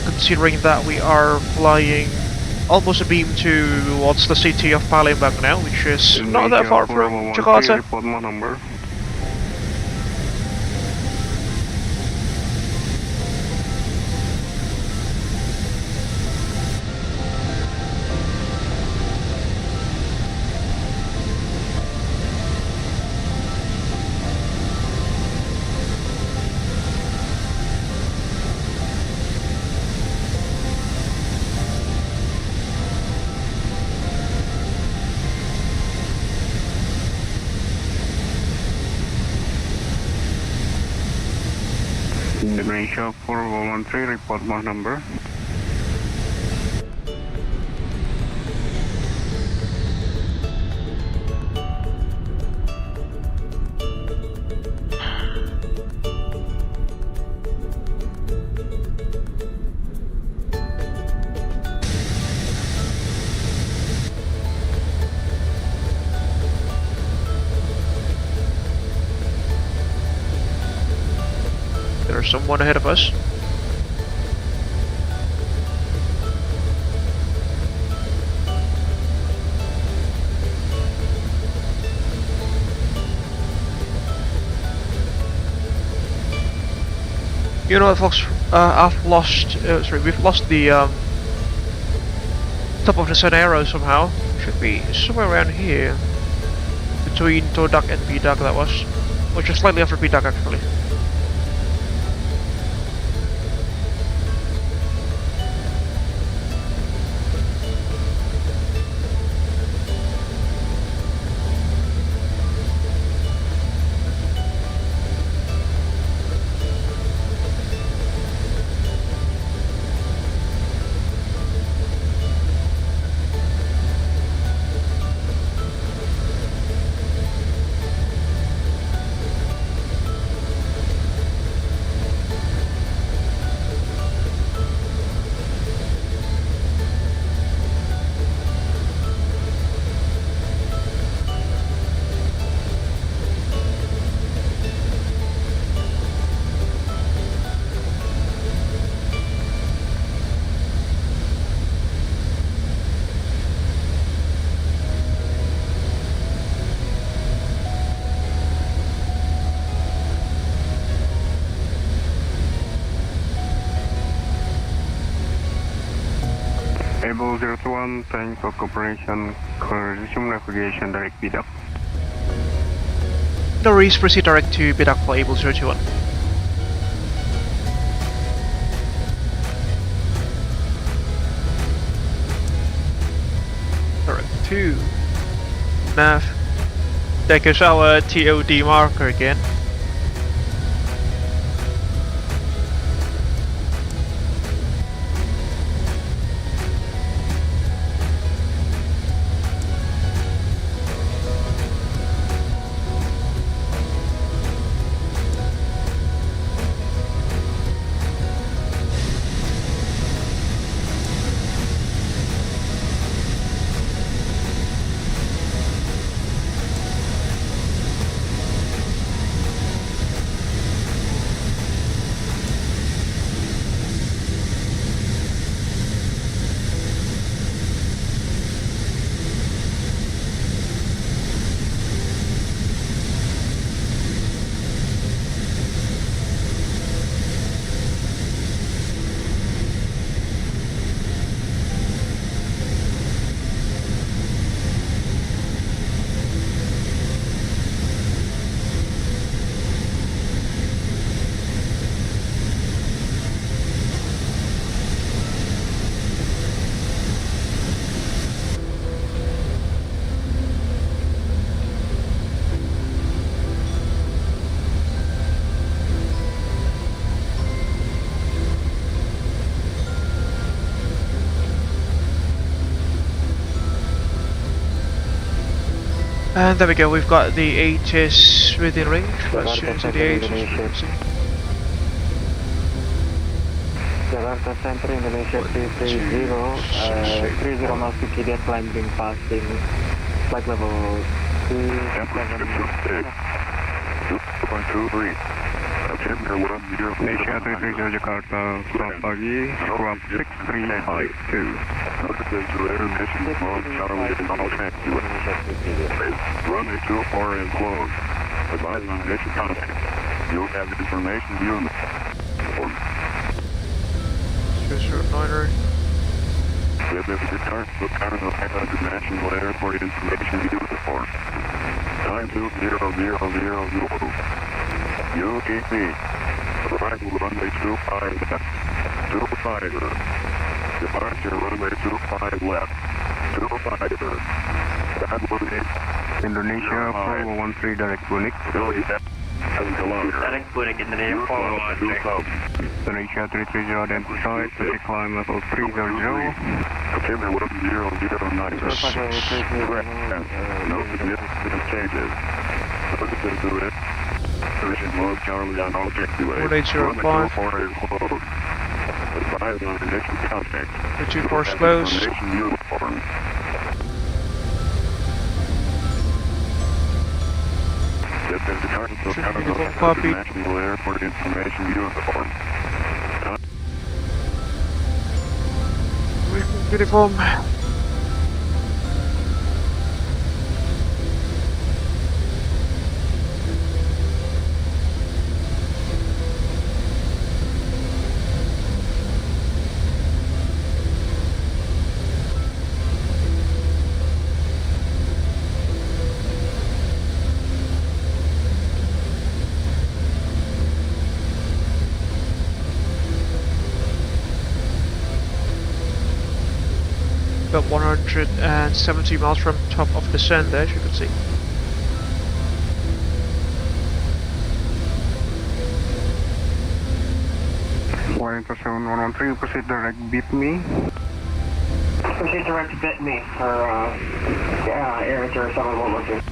Considering that we are flying almost a beam towards the city of Palembang now, which is not that far from Jakarta. Report Mach number. Indonesia 4113, report Mach number. There's someone ahead of us. You know, we've lost the top of the sun arrow somehow. Should be somewhere around here. Between Todak and Bidak that was. Or just slightly after Bidak actually. Abel 01, thanks for cooperation. Resume navigation direct Bidak. No worries, proceed direct to Bidak for Abel 01. Direct to nav. There goes our TOD marker again. And there we go, we've got the HS within range. Let's choose the HS. Jakarta Center, Indonesia 330, 30 miles to Kidder, climbing passing, flight level 2.23. Indonesia 330 Jakarta, selamat pagi, squawk 6352. Runway 24 is closed. Advise on initial contact. You'll have the information view. Niner. This is the Soekarno-Hatta International Airport information view report. Time 20000. UTC. Arrival runway 25 left. 25. Departure runway 25 left. 25. Indonesia 413 direct Bunik. Direct Bunik, Indonesia 413. Indonesia 330 identified, city climb level 300. October 1009. No significant changes. Listen to it. Position mode Charlie on objective way. 1805. Advise on initial contact. The 24 is close. Copy. International Airport Information Uniform. Uniform. About 170 miles from top of the sun there, as you can see. Wayne 7113, proceed direct beat me. Proceed direct to bit me for Air 7112.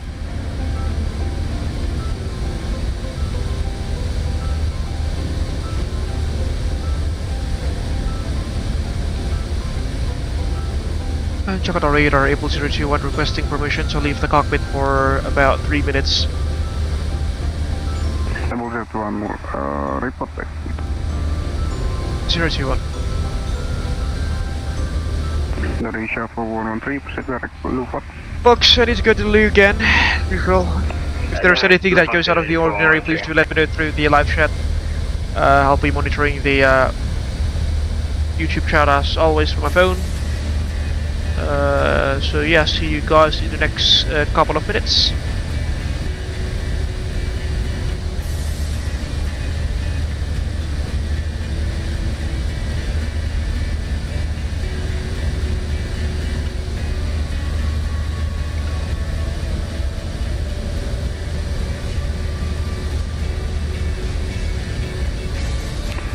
And Jakarta radar Abel 021 requesting permission to leave the cockpit for about 3 minutes. Abel Jets 1, report back. 021. Indonesia 4113, proceed direct to Luvat. Folks, I need to go to the loo again. Usual. If there's anything that goes out of the ordinary, please do let me know through the live chat. I'll be monitoring the YouTube chat as always from my phone. So yeah, see you guys in the next couple of minutes.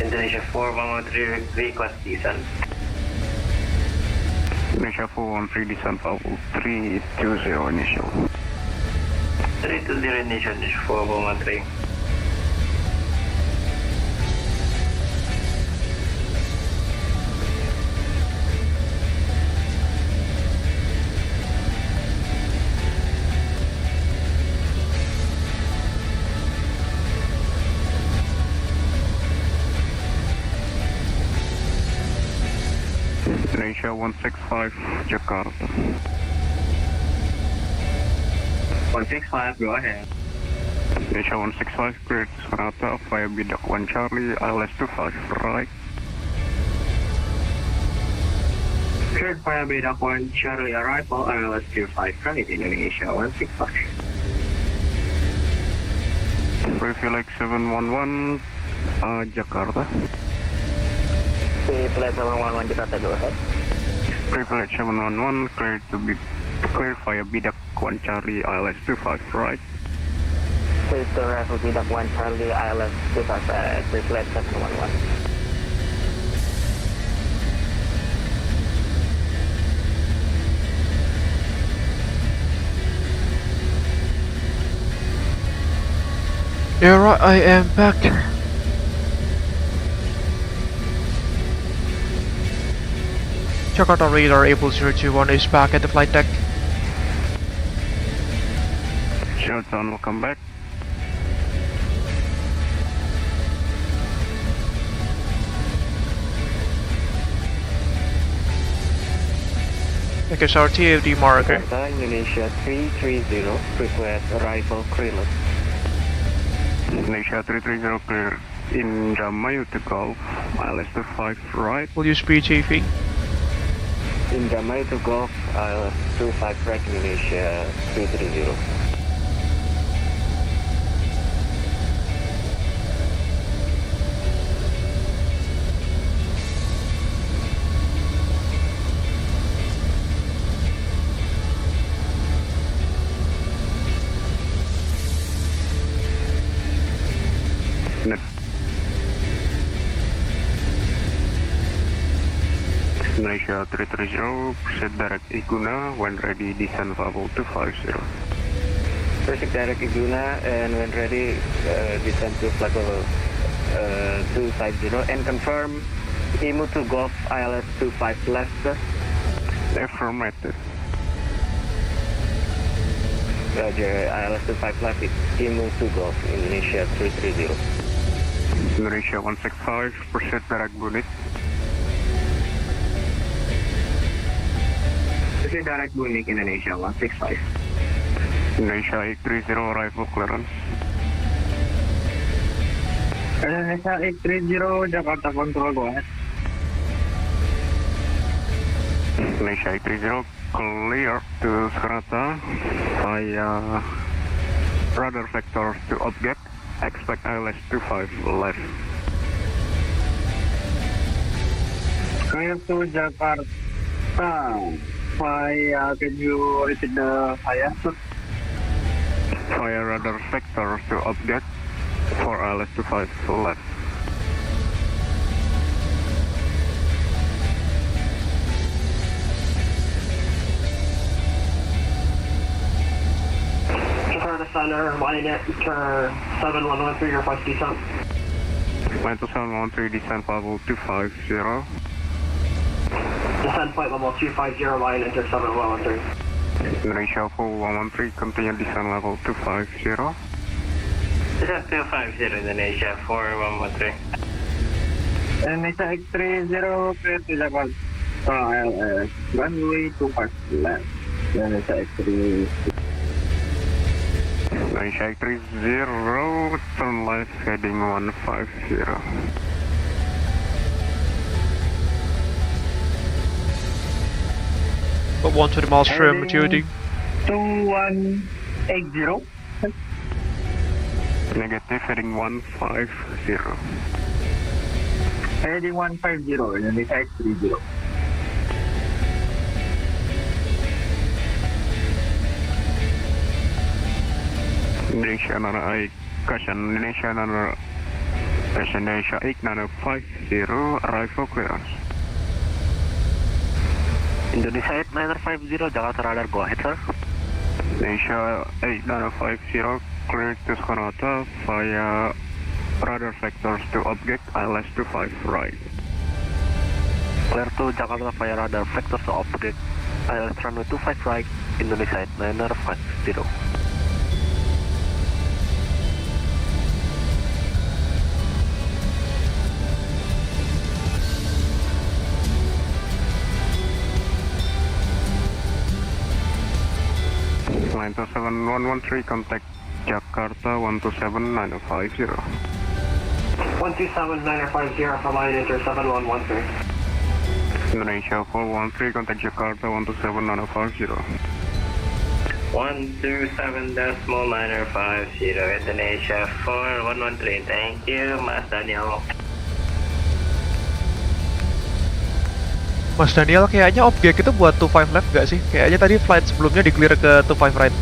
Indonesia 4113, request descent. Indonesia 413, descent level 320 initial. 320 initial, 4113. Indonesia 165, Jakarta. 165, go ahead. Indonesia 165, cleared Soekarno-Hatta via Bidak 1 Charlie, ILS 25, right. Cleared via Bidak 1 Charlie, arrival, ILS 25, right, Indonesia 165. Privilege 711, Jakarta. Privilege 711 Jakarta, go ahead. Privilege 711, cleared to be cleared via Bidak 1 Charlie, ILS 25, right. Cleared to arrival Bidak 1 Charlie, ILS 25, Privilege 711. Yeah, right, I am back. Jakarta radar Abel 021 is back at the flight deck. Showdown, welcome back. Okay, so our TOD marker. Indonesia 330, request arrival clearance. Indonesia 330, clear in Jamayu to Golf, ILS 25, right. Will you speed TV? In Jamayu to Golf, ILS 25, right, Indonesia 330. Indonesia 330, proceed direct Iguna, when ready descend level 250. Proceed direct Iguna, and when ready descend to flight level 250, and confirm IMU to Golf ILS 25 left, sir. Affirmative. Roger, ILS 25 left, Emu 2 Golf, Indonesia 330. Indonesia 165, proceed direct Bunit. Proceed direct Bunit, Indonesia 165. Indonesia 830, arrival clearance. Indonesia 830, Jakarta control, go ahead. Indonesia 830, clear to Jakarta via radar vector to object. Expect ILS 25 left. Clear to Jakarta via, can you repeat the via? Via radar vector to object for ILS 25 left. Jakarta Center, line at turn 7113, your flight descent. Line to 713, descent level 250. Descent flight level 250, line enter 7113. Indonesia 4113, continue descent level 250. Descent 250, Indonesia 4113. Indonesia X30, clear to Jakarta, ILS, runway 25 left. Indonesia X30. Indonesia 830, turn left heading 150. Got 120 miles trim, maturity. 2180. Negative, heading 150. Heading 150, Indonesia X30. Indonesia Nana 8, caution, Indonesia Nana, Indonesia 8950, arrival clearance. Indonesia 8950, Jakarta radar, go ahead, sir. Indonesia 8950, clear to Soekarno-Hatta via radar vectors to object, ILS 25 right. Clear to Jakarta via radar vectors to object, ILS runway 25 right, Indonesia 8950. Line to 7113, contact Jakarta 127950. 127950 for line enter 7113. Indonesia 413, contact Jakarta 127950. 127.950, Indonesia 4113, thank you, Mas Daniel. Mas Daniel, kayaknya objek itu buat 25 left gak sih? Kayaknya tadi flight sebelumnya di-clear ke 25 right.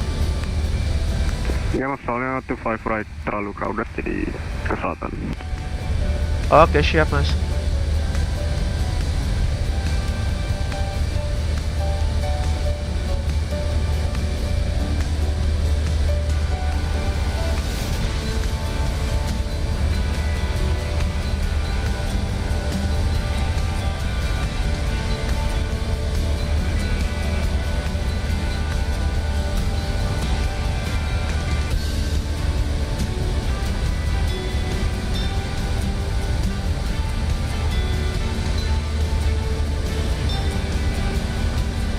Ya mas, soalnya 25 right terlalu crowded jadi ke selatan. Oke, siap mas.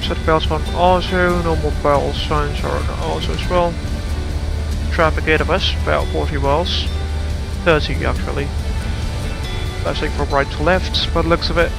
Seatbelts on auto, normal bell signs are on auto as well. Traffic ahead of us, about 40 miles. 30 actually. Passing from right to left, by the looks of it.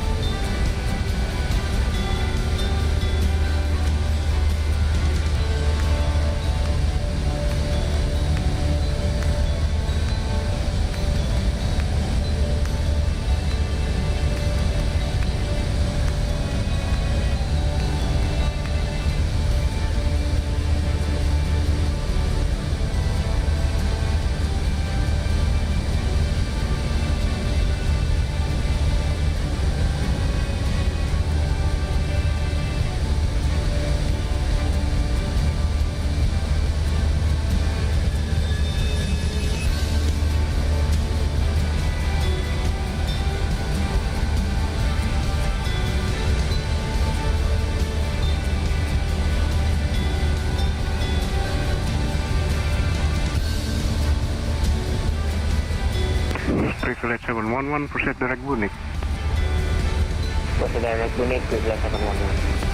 Privilege 711, proceed direct Bunik. Proceed direct Bunik, Privilege 711.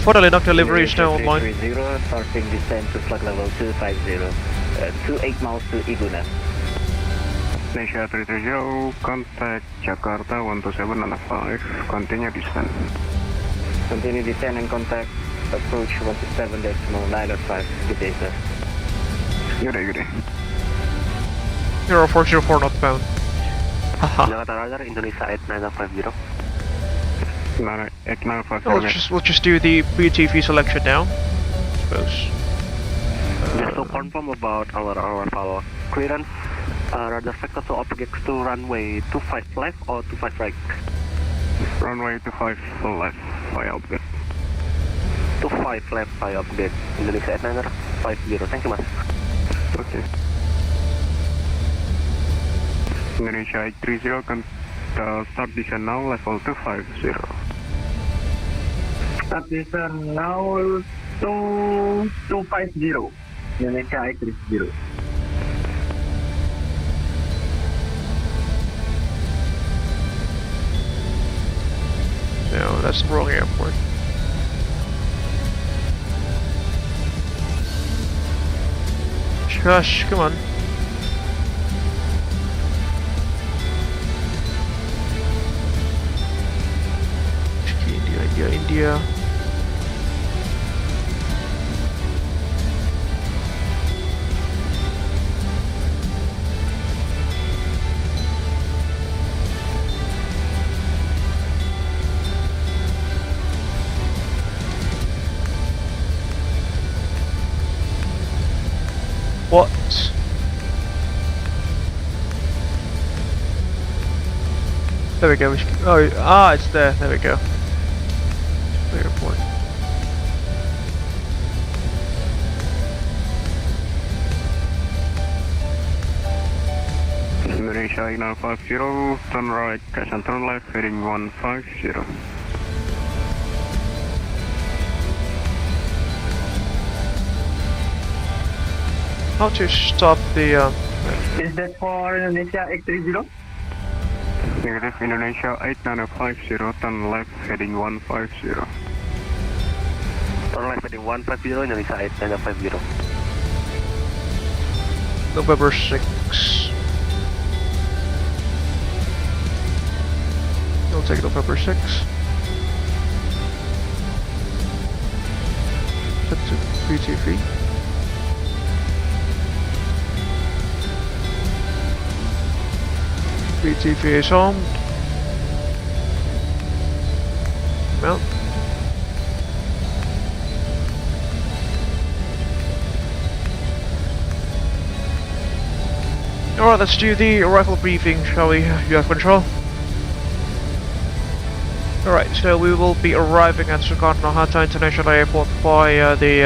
Finally, Dr. Livery is now online. 330, starting descent to flight level 250, 28 miles to Iguna. Indonesia 330, contact Jakarta 127.5, continue descent. Continue descent and contact approach 127.905. Good day, sir. Good day. 0404 northbound. Haha. Jakarta Radar, Indonesia 8950. We'll just do the VTV selection now, I suppose. Just to confirm about our follow clearance, radar vector to objects to runway 25 left or 25 right? Runway 25 left by object. 25 left by object. Indonesia 8950. Thank you, mas. Okay. Indonesia 830 can start descent now, level 250. Start descent now 250. Indonesia 830. No, that's the wrong airport. Shush, come on. India. What? There we go. Oh, it's there. There we go. Airport. Indonesia 8950, turn right, cash and turn left, heading 150. How to stop the Is that for Indonesia 830? Negative, Indonesia 8950, turn left, heading 150. Turn left heading 150, Indonesia 8950. November 6. We'll take November 6. Set to VTV. VTV is armed. Mount. Alright, let's do the arrival briefing, shall we? You have control. Alright, so we will be arriving at Soekarno-Hatta International Airport via the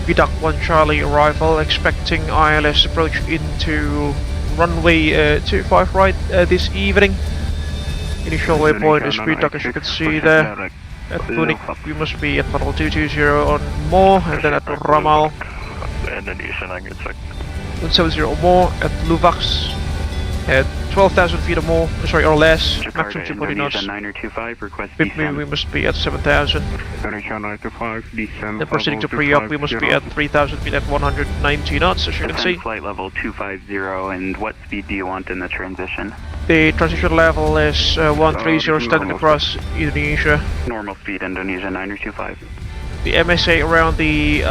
VIDP 1 Charlie arrival, expecting ILS approach into runway 25 right this evening. Initial waypoint is VIDP, as you can see there. At Bunik we must be at level 220 on more, and then at Ramal 170 or more, at Luvax at 12,000 feet or more, sorry, or less, maximum 240 knots. VIDP we must be at 7,000. Then proceeding to pre-op we must be at 3,000 feet at 190 knots, as you can see. Flight level 250, and what speed do you want in the transition? The transition level is 130 standing across Indonesia. Normal speed Indonesia 9025. The MSA around the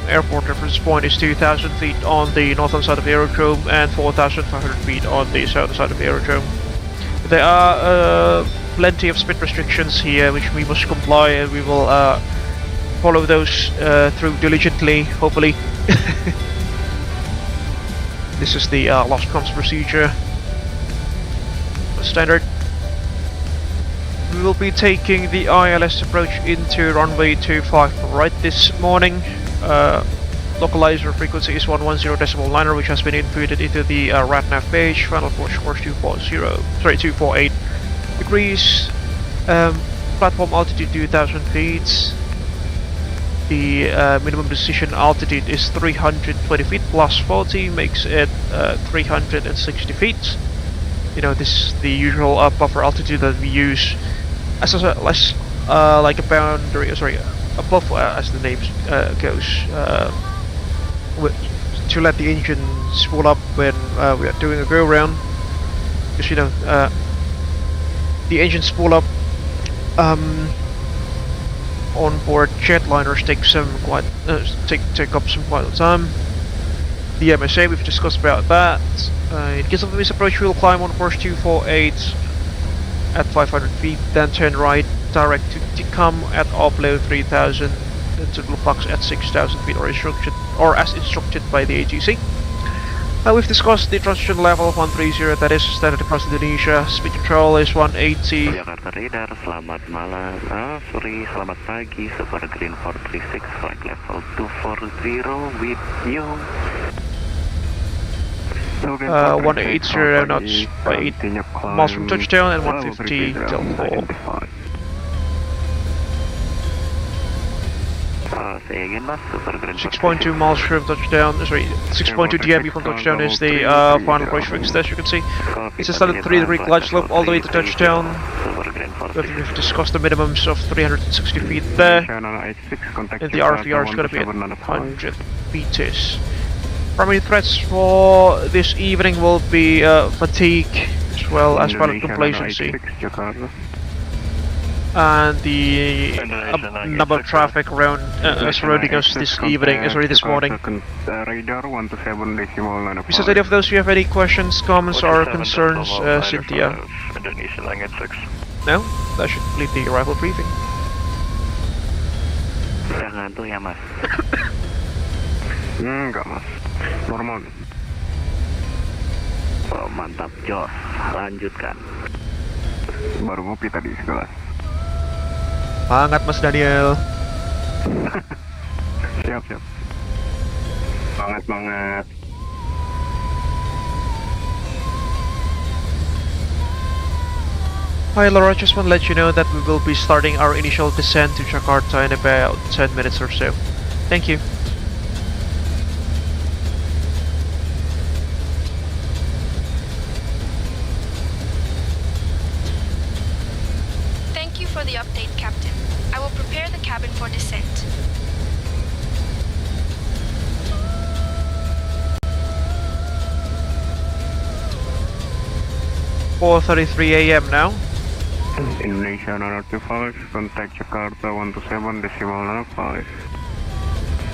airport reference point is 2,000 feet on the northern side of the aerodrome and 4,500 feet on the southern side of the aerodrome. There are plenty of speed restrictions here which we must comply, and we will follow those through diligently, hopefully. This is the lost comms procedure. Standard. We will be taking the ILS approach into runway 25 right this morning. Localizer frequency is 110.9, which has been inputted into the RADNAV page. Final approach course 248 degrees. platform altitude 2000 feet. The minimum decision altitude is 320 feet plus 40, makes it 360 feet. You know, this is the usual buffer altitude that we use as like a boundary, above, as the name goes, to let the engine spool up when we are doing a go around. Because, you know, the engine spool up on board jetliners take up some quite a time. The MSA, we've discussed about that. In case of a misapproach, we'll climb on course 248 at 500 feet, then turn right direct to Tikam at offload 3000, then to Lupax at 6000 feet, or as instructed by the ATC. We've discussed the transition level of 130, that is standard across Indonesia. Speed control is 180. Jakarta radar, selamat malam. Sorry, selamat pagi. Super Green 436, flight level 240 with you. 180 knots by 8 miles from touchdown and 150 till 4. Say again, mas. Super Green 6.2 miles from touchdown, 6.2 dME from touchdown is the final approach fixed, as you can see. It's a standard 3-degree glide slope all the way to touchdown. We've discussed the minimums of 360 feet there, and the RFER is going to be at 100 meters. Primary threats for this evening will be fatigue, as well as pilot complacency. And the number of traffic around surrounding us this evening, this morning. Besides any of those, you have any questions, comments, or concerns, Cynthia? Indonesian language 6. No? That should complete the arrival briefing. Udah ngantuk ya, mas? Enggak, mas. Normal. Oh, mantap, Jos. Lanjutkan. Baru ngopi tadi segelas. Semangat, Mas Daniel. Siap. Semangat. Hi Laura, just want to let you know that we will be starting our initial descent to Jakarta in about 10 minutes or so. Thank you. Thank you for the update, Captain. I will prepare the cabin for descent. .4:33 a.m. now. Indonesia 925, contact Jakarta 127.95.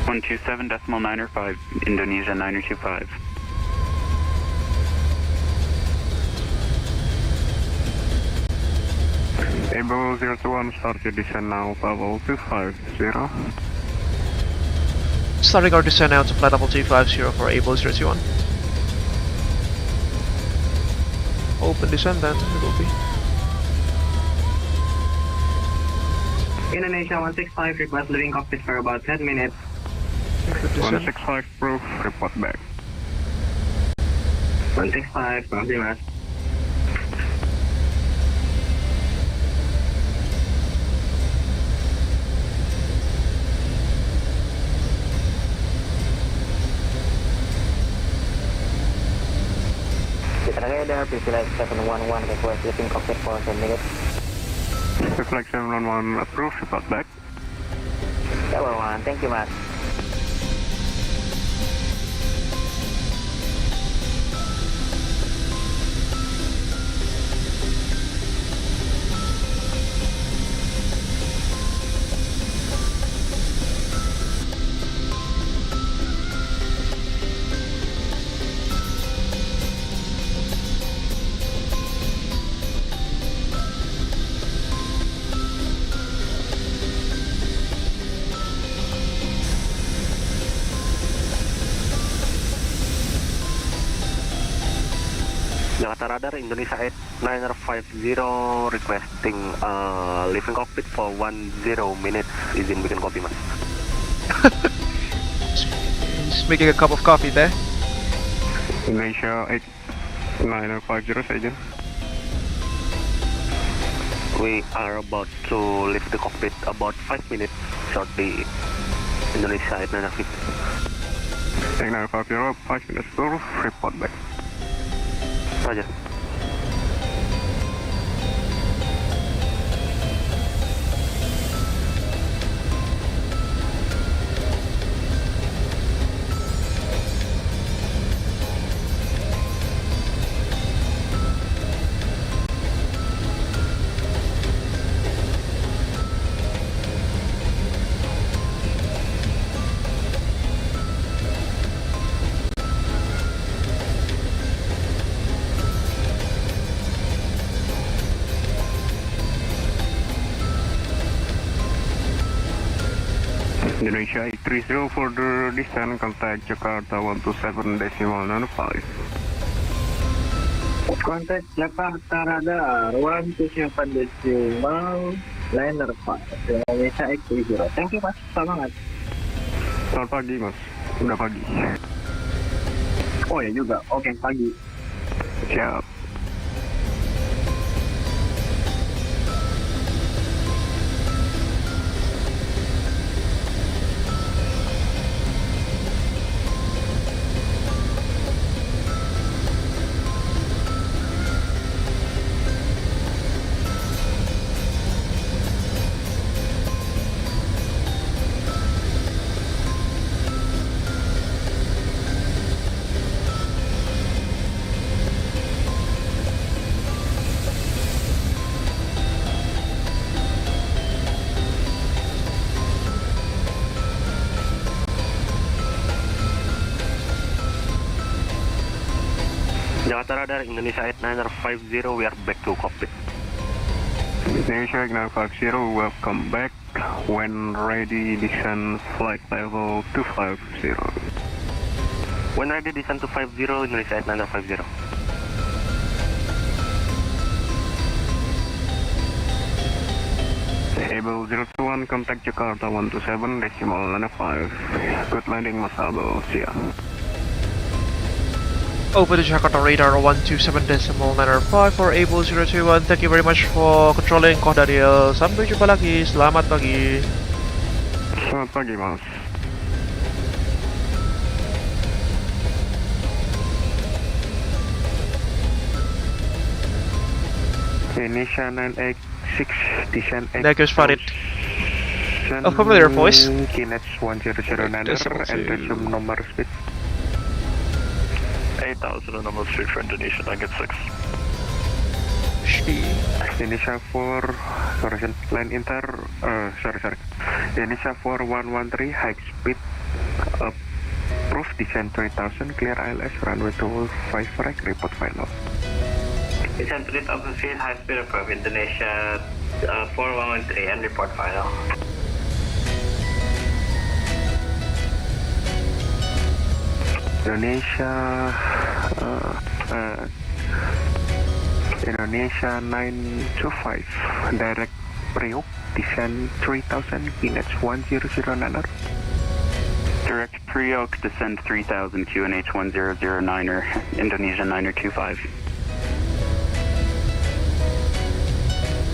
127.95, Indonesia 925. Abel 021, start your descent now, level 250. Starting our descent now to flight level 250 for Abel 021. Open descent then, it will be. Indonesia 165, request leaving cockpit for about 10 minutes. 165 proof, report back. 165, copy, mas. Radar, Reflex 711, request leaving cockpit for 10 minutes. Reflex 711 approved, report back. 711, thank you, mas. Jakarta radar, Indonesia 800-950, requesting leaving cockpit for 10 minutes. Izin bikin kopi, mas. He's making a cup of coffee there. Indonesia 89050, Sergeant. We are about to leave the cockpit about 5 minutes shortly. Indonesia 850. 8950, 5 minutes to report back. Roger. Indonesia 830 for the descent, contact Jakarta 127.95. Contact Jakarta radar 127 liner 5 Indonesia 830. Thank you mas, semangat. Selamat pagi mas, udah pagi. Oh ya juga, oke pagi. Siap. Jakarta radar Indonesia 850, we are back to cockpit. Indonesia 8950, welcome back. When ready, descend flight level 250. When ready, descend to 50, Indonesia 8950. Abel 021, contact Jakarta 127.95. Good landing, Mas Abel. See ya. Over to Jakarta radar 127.95 for Abel 021. Thank you very much for controlling Kohdadil. Sampai jumpa lagi. Selamat pagi. Selamat pagi, Mas. Indonesia 986, descent 8. There goes Farid. A familiar voice. Kinets 100 niner, and resume number speed. 8,000 on number speed for Indonesia, I get 6. Indonesia 4, correction, line inter, sorry. Indonesia 4113, high speed, approve, descent 3000, clear ILS, runway 25 right, report final. Descent 3000 feet, high speed approve, Indonesia 4113 and report final. Indonesia 925, direct Priok, descend 3000, Kinets 100 niner. Direct Priok, descend 3000, QNH 100-9er, Indonesia 925.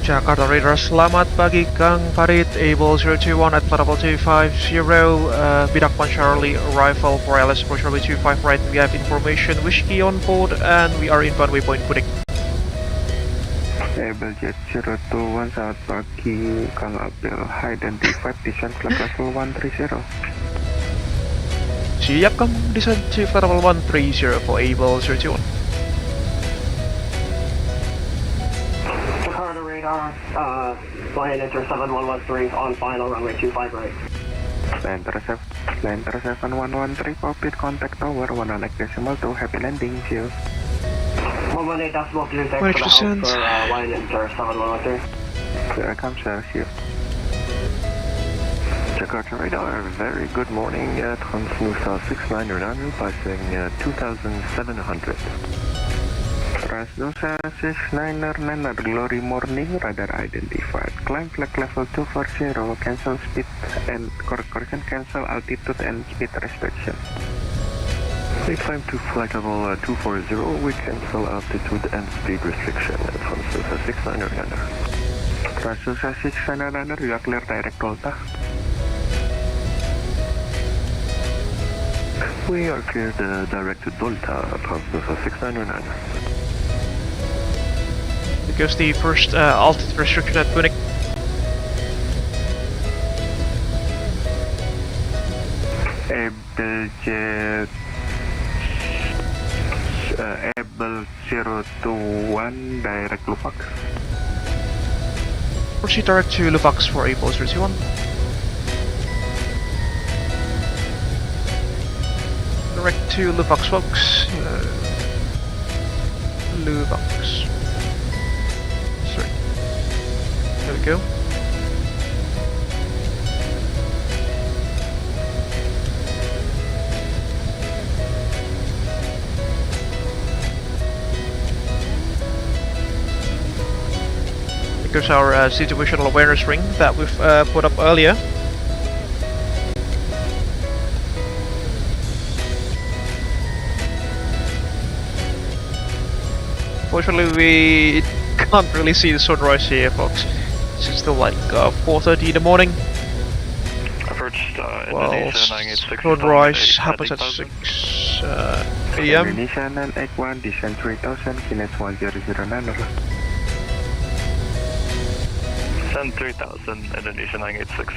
Jakarta radar, selamat pagi Kang Farid. Abel 021 at flight level 250, Bidak 1 Charlie, arrival for LS approach runway 25 right. We have information, Whiskey on board, and we are in runway point Pudik. Abel Jets 021, selamat pagi Kang Abel, identified, descent flight level 130. Siap Kang, descent to flight level 130 for Abel 021. Flight enter 7113 on final runway 25 right. Enter 7113, cockpit contact tower 1 decimal 2, happy landing, see you. 118 decimal 2, thanks for the house for line enter 7113. Here I come, sir, see you. Jakarta radar, very good morning, Transnusa 6909, passing 2700. Transnusa 6909, glory morning, radar identified. Climb flag level 240, cancel speed and correction, cancel altitude and speed restriction. We climb to flight level 240, we cancel altitude and speed restriction. Transnusa 6909. Rasusa 6999, you are clear direct Delta. We are clear the direct to Delta, Rasusa 6999. Because the first altitude restriction at Punic. Abel Jets Abel 021 direct Lufax. Proceed direct to Lufax for Abel 021. Direct to Lufax, folks. Lufax. Sorry. There we go. Here's our situational awareness ring that we've put up earlier. Fortunately, we can't really see the sunrise here, folks. It's still like 4:30 in the morning. Approach Well, Indonesia 986. sunrise happens at 6 a.m. Indonesia 981, descent 3000, kinet 1009. Send 3000, Indonesia 986.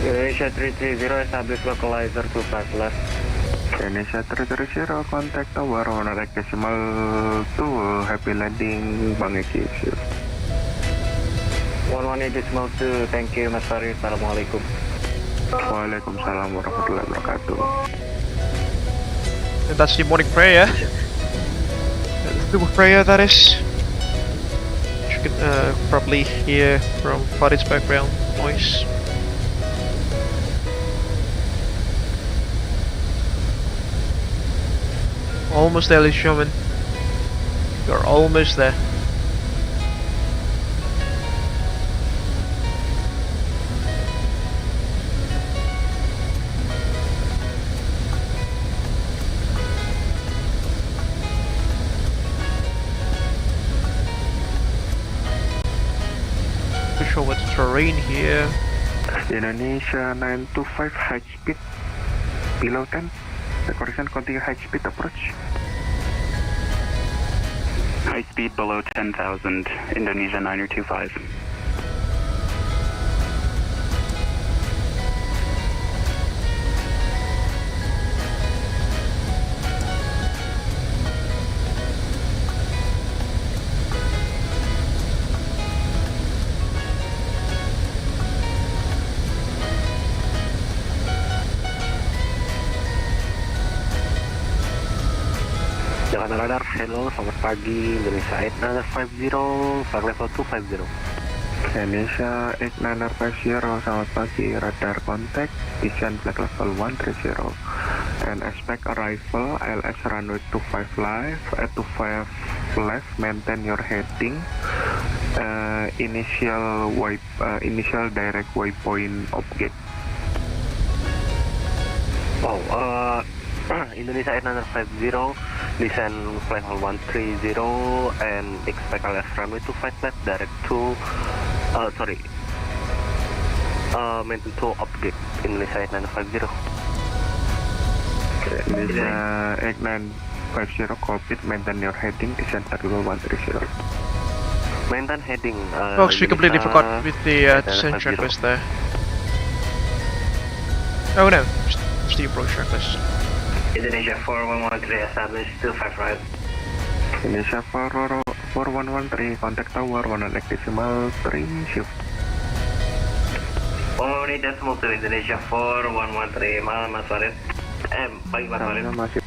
Indonesia 330, establish localizer 25 left. Indonesia 330, contact tower 1.2, happy landing, Bang Eki. 118.2, thank you Mas Farid, Assalamualaikum. Waalaikumsalam warahmatullahi wabarakatuh. And that's the morning prayer. The prayer, that is. You can probably hear from Farid's background noise. Almost there, ladies and gentlemen. You're almost there. To show what the terrain here. Indonesia 925, high speed, below 10. The correction, continue high speed approach. High speed below 10,000, Indonesia 925. Jakarta Radar, hello, selamat pagi, Indonesia 850, flight level 250. Indonesia 850, selamat pagi, radar contact, descent flight level 130, and expect arrival, ILS runway 25 live, at 25 left, maintain your heading, initial direct waypoint object. Wow, Indonesia 850, descend flight level 130, and expect ILS runway 25 left, direct to, maintain to object, Indonesia 8950. Indonesia 8950, cockpit, maintain your heading, descent flight level 130. Maintain heading. Folks, we completely forgot with the descent checklist there. Oh no, it's the approach checklist. Indonesia 4113, establish 25 right. Indonesia 4113, contact tower 1.3 shift. 1 decimal 2, Indonesia 4113, malam Mas Farid. Pagi Mas Farid. Masih.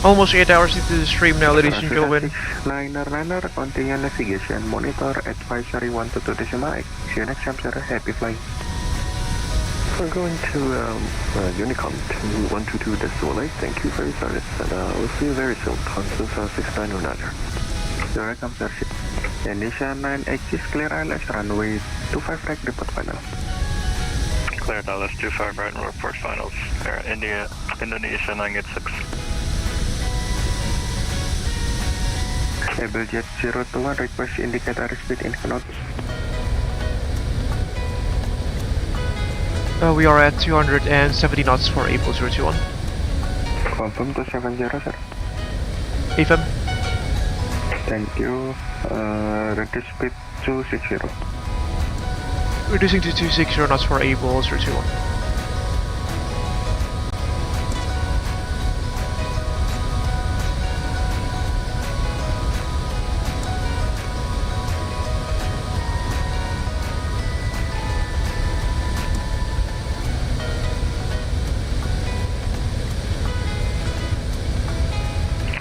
Almost 8 hours into the stream now, ladies and gentlemen. Liner, continue navigation, monitor advisory 122.8. See you next time, sir. Happy flying. We're going to Unicom to 122.8. Thank you for your service, and we'll see you very soon. Consus 6909. You're welcome, sir. Indonesia 986, clear ILS, runway 25 right, report final. Clear Dallas 25 right, report finals. Air Indonesia 986. Abel Jets 021, request indicate airspeed in knots. We are at 270 knots for Abel 021. Confirm to 70, sir. AFM. Thank you. Reduce speed to 60. Reducing to 260 knots for Abel 021.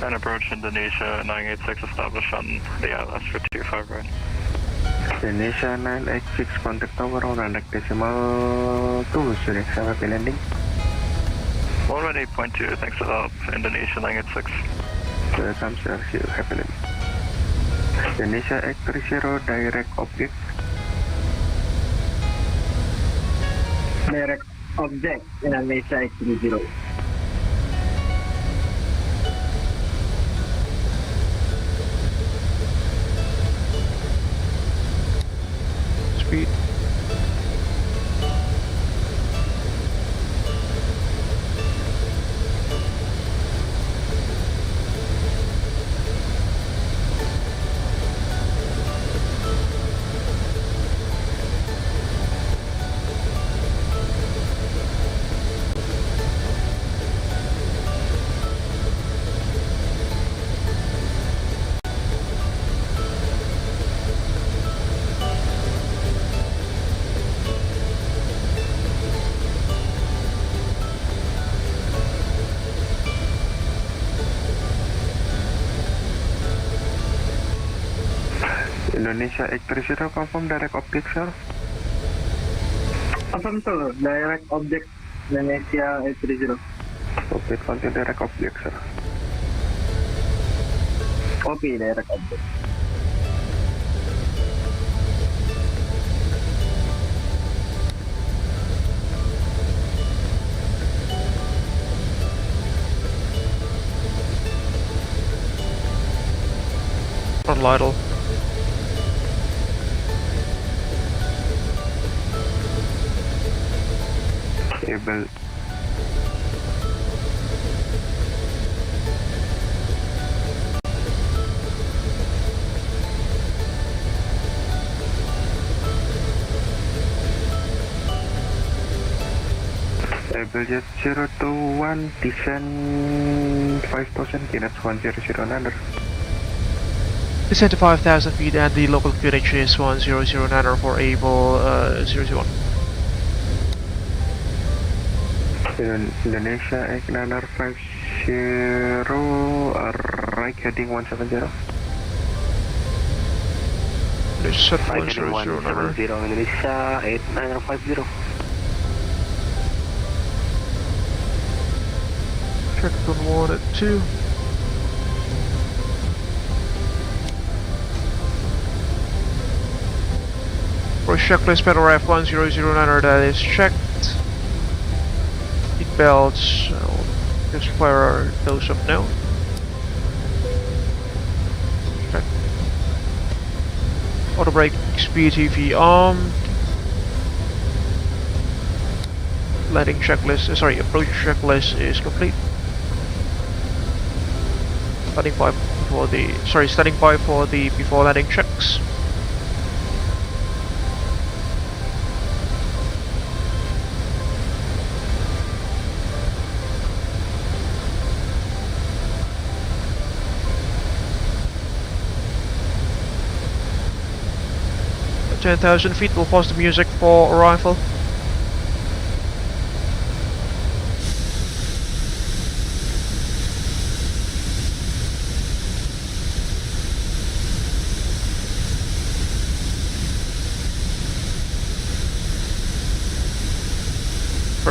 And approach Indonesia 986, establish on the ILS for 25 right. Indonesia 986, contact tower on runway decimal 2, Zurich, happy landing. 118.2, thanks a lot, Indonesia 986. Welcome, sir, see you, happy landing. Indonesia 830, direct object. Direct object, Indonesia 830. Speed. Indonesia 830, confirm direct object, sir. Confirm, sir. Direct object, Indonesia 830. Okay, continue direct object, sir. Copy, direct object. Throttle idle. Abel. Abel Jets 021, descend 5,000 feet, that's 100 Descend to 5,000 feet and the local QNH is 1009 for Abel 021. Indonesia 8950, right heading 170. Right heading 170, Indonesia 8950. Check on 1 at 2. For checklist pedal ref 1009 that is checked. Seat belts, just fire those up now. Check. Auto brake, PTV armed. Landing checklist, approach checklist is complete. Standing by for the before landing checks. At 10,000 feet, we'll pause the music for arrival.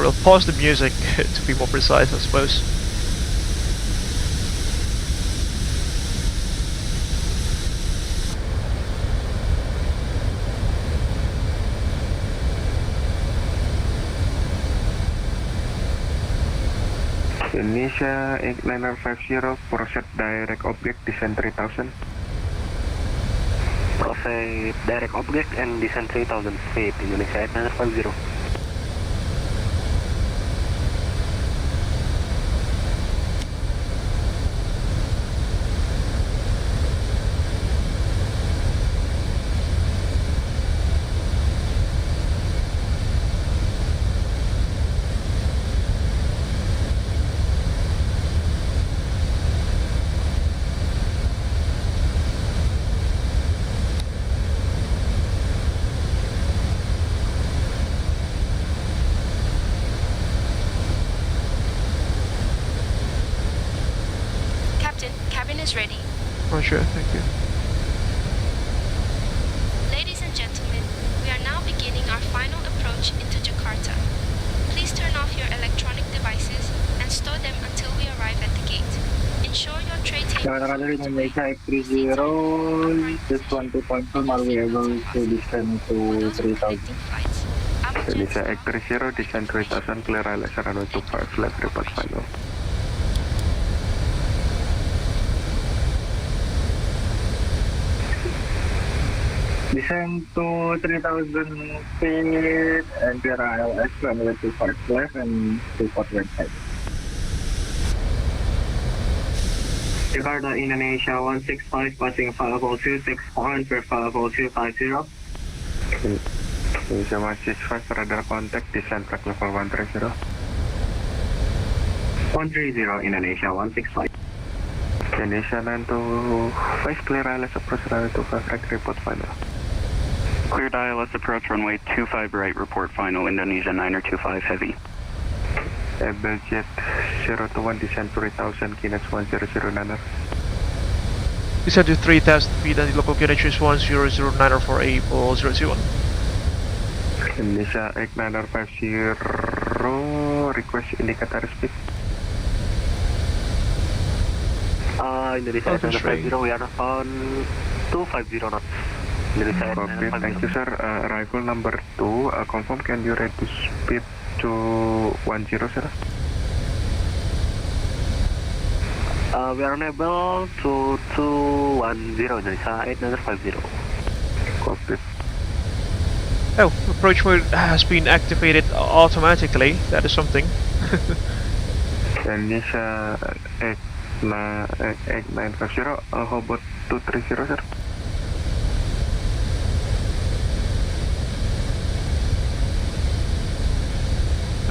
Sorry, I'll pause the music to be more precise, I suppose. Indonesia 8950, proceed direct object, descent 3000. Proceed direct object and descent 3000 feet, Indonesia 8950. Is ready. Roger, thank you. Ladies and gentlemen, we are now beginning our final approach into Jakarta. Please turn off your electronic devices and store them until we arrive at the gate. Ensure your tray tables. Indonesia X30, just want to confirm, are we able to descend to 3000? Indonesia X30, descent 3000, clear ILS runway 25, flight report final. Descend to 3000 feet and clear ILS runway 25 left and report website. Jakarta, Indonesia 165, passing 502, point for 50250. Indonesia 165, radar contact, descent track level 130. 130, Indonesia 165. Indonesia 925, clear ILS approach runway 25 right, report final. Cleared ILS approach runway 25 right, report final, Indonesia 925 heavy. Abel Jets 021, descent 3000, QNH 1009er. Descend to 3000 feet and the local QNH is 1009er for Abel 021. Indonesia 8950, request indicator speed. Indonesia 8950, we are on 250 knots. Indonesia Okay, thank you sir. Arrival number 2, confirm, can you reduce speed to 10 sir? We are unable to 210, Indonesia 8950. Copy. Oh, approach mode has been activated automatically. That is something. Indonesia 8950, how about 230 sir?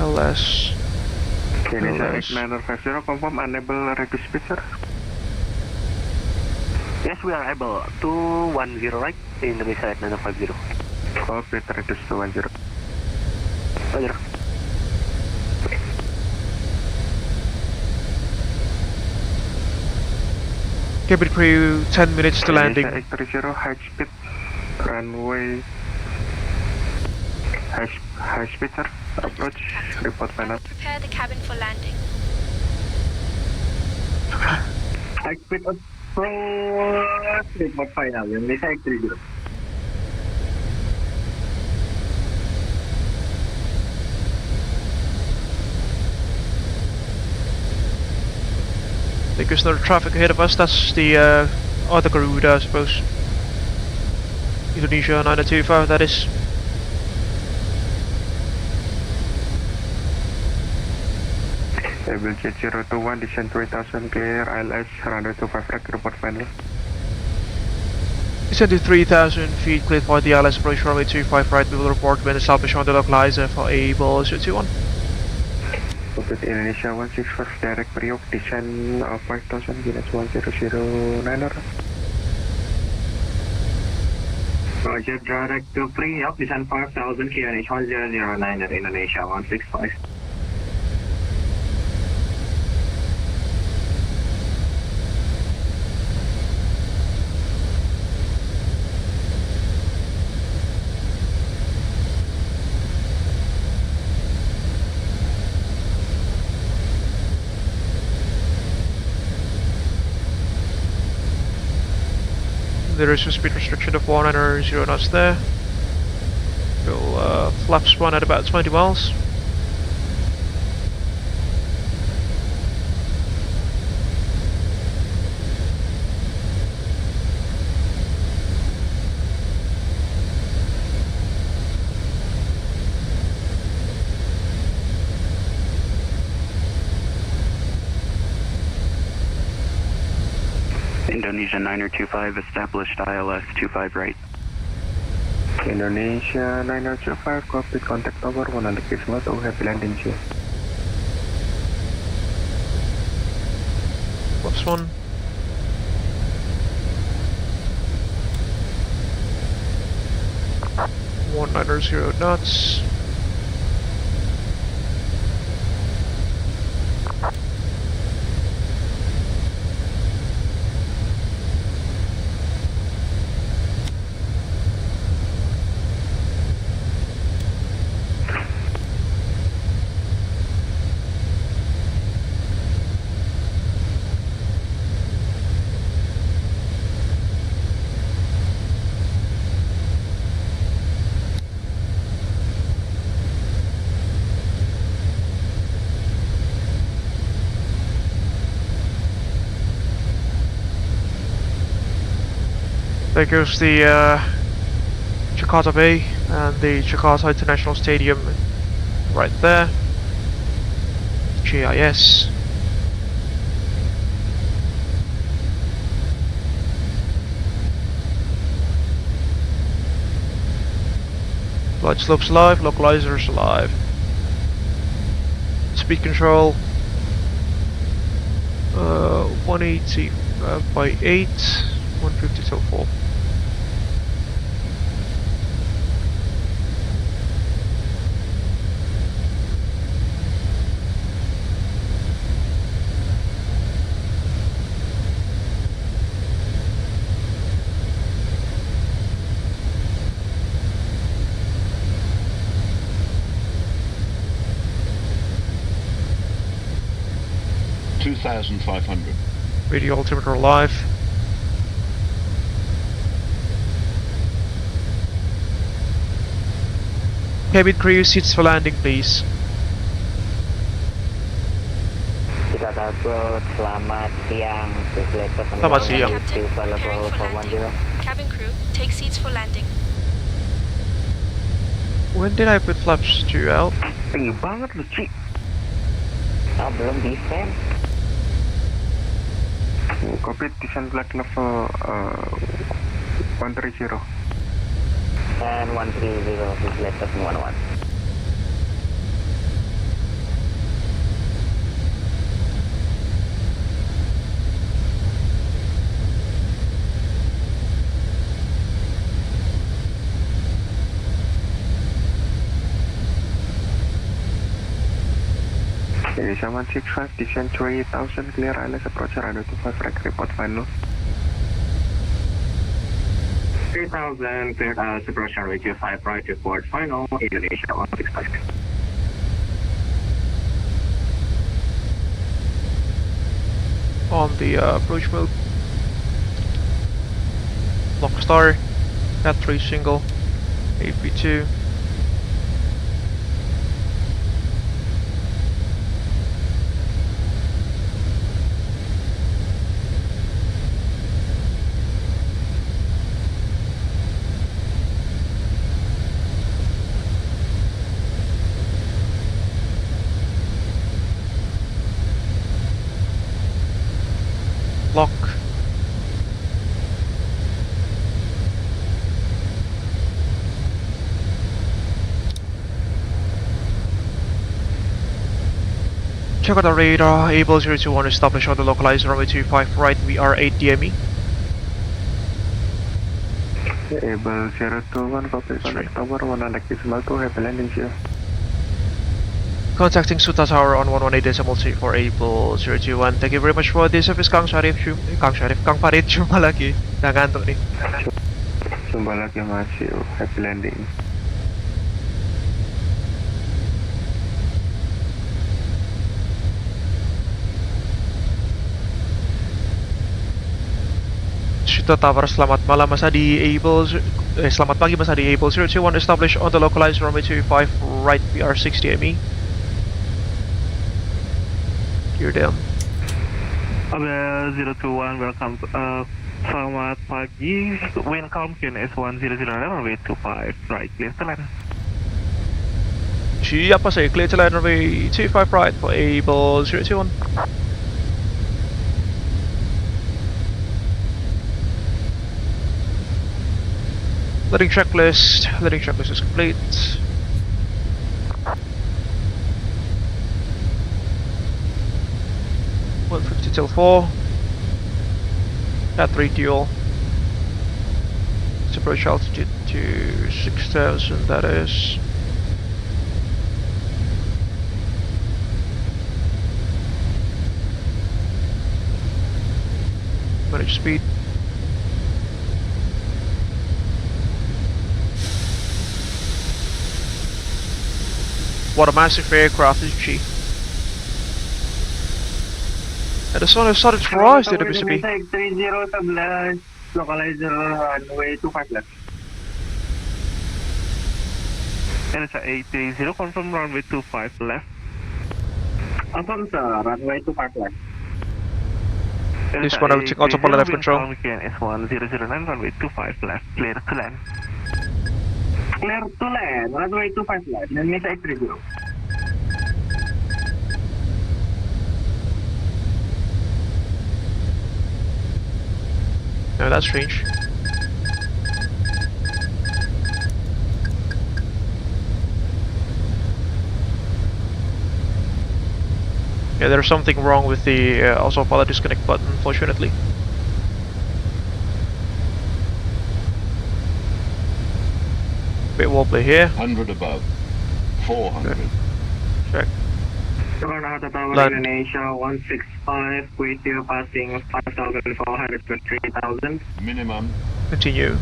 LS. Indonesia 8950, confirm unable reduce speed sir? Yes, we are able 210 right, Indonesia 8950. Copy, reduce to 10. Roger. Cabin crew, 10 minutes to landing. Indonesia 830, high speed, runway, high speed sir, approach, report final. Prepare the cabin for landing. High speed approach, report final, Indonesia X30. I think there's another traffic ahead of us. That's the other route, I suppose. Indonesia 925, that is. Abel Jets 021, descent 3000, clear ILS, runway 25 right, report final. Descend to 3000 feet, cleared for the ILS approach runway 25 right. We will report when established on the localizer for Abel 021. Copy, Indonesia 165, direct pre-op, descent 5000, QNH 1009er. Roger, direct to pre-op, descent 5000, QNH 1009er, Indonesia 165. There is a speed restriction of 190 knots there. We'll flaps run at about 20 miles. Indonesia 9025, established ILS 25 right. Indonesia 9025, copy, contact tower 100 decimal to happy landing here. Flaps 1. .190 knots. There goes the Jakarta Bay and the Jakarta International Stadium right there. GIS. Flight slopes live, localizers live. Speed control 180 by 8, 150 till 4. Radio altimeter live. Cabin crew, seats for landing, please. Kita takut, selamat siang. Selamat siang. Cabin crew, take seats for landing. When did I put flaps 2 out? Tinggi banget lu, Ci. Belum descent. Copy, descent flight level 130. And 130, please let us 11. Indonesia 165, descent 3000, clear ILS approach radar 25 right, report final. 3000, cleared ILS approach runway 25 right, report final, Indonesia 165. On the approach mode. Lock star, Cat 3 single, 8B2. Lock. Jakarta radar, Abel 021 established on the localizer runway 25 right, we are 8 DME. Abel 021, copy, contact tower 100 decimal to happy landing here. Contacting Suta Tower on 118.2 for Abel 021. Thank you very much for this service, Kang Syarif. Kang Farid, jumpa lagi. Udah ngantuk nih. Jumpa lagi masih, happy landing. Wichita Tower, selamat malam Mas Adi. Selamat pagi Mas Adi. Abel 021 established on the localized runway 25 right PR60 ME. You're down. Abel 021, welcome. Selamat pagi. Wind calm QNS 100 runway 25 right, clear to land. Siap Mas, clear to land runway 25 right for Abel 021. Letting checklist is complete. $150 till 4. At 3 dual. Approach altitude to 6,000, that is. Manage speed. What a massive aircraft, isn't she? And the sun has started to rise in the Mississippi. 3011, localizer runway 25 left. Indonesia 830, confirm runway 25 left. Confirm sir, runway 25 left. This one I will check autopilot left control. S1009, runway 25 left, clear to land. Clear to land, runway 25 left, Indonesia 830. No, that's strange. Yeah, there's something wrong with the autopilot disconnect button, unfortunately. Bit wobbly here. 100 above. 400. Okay. Check. Soekarno-Hatta Tower, Land. Indonesia 165, with you passing 5,400 to 3,000. Minimum. Continue.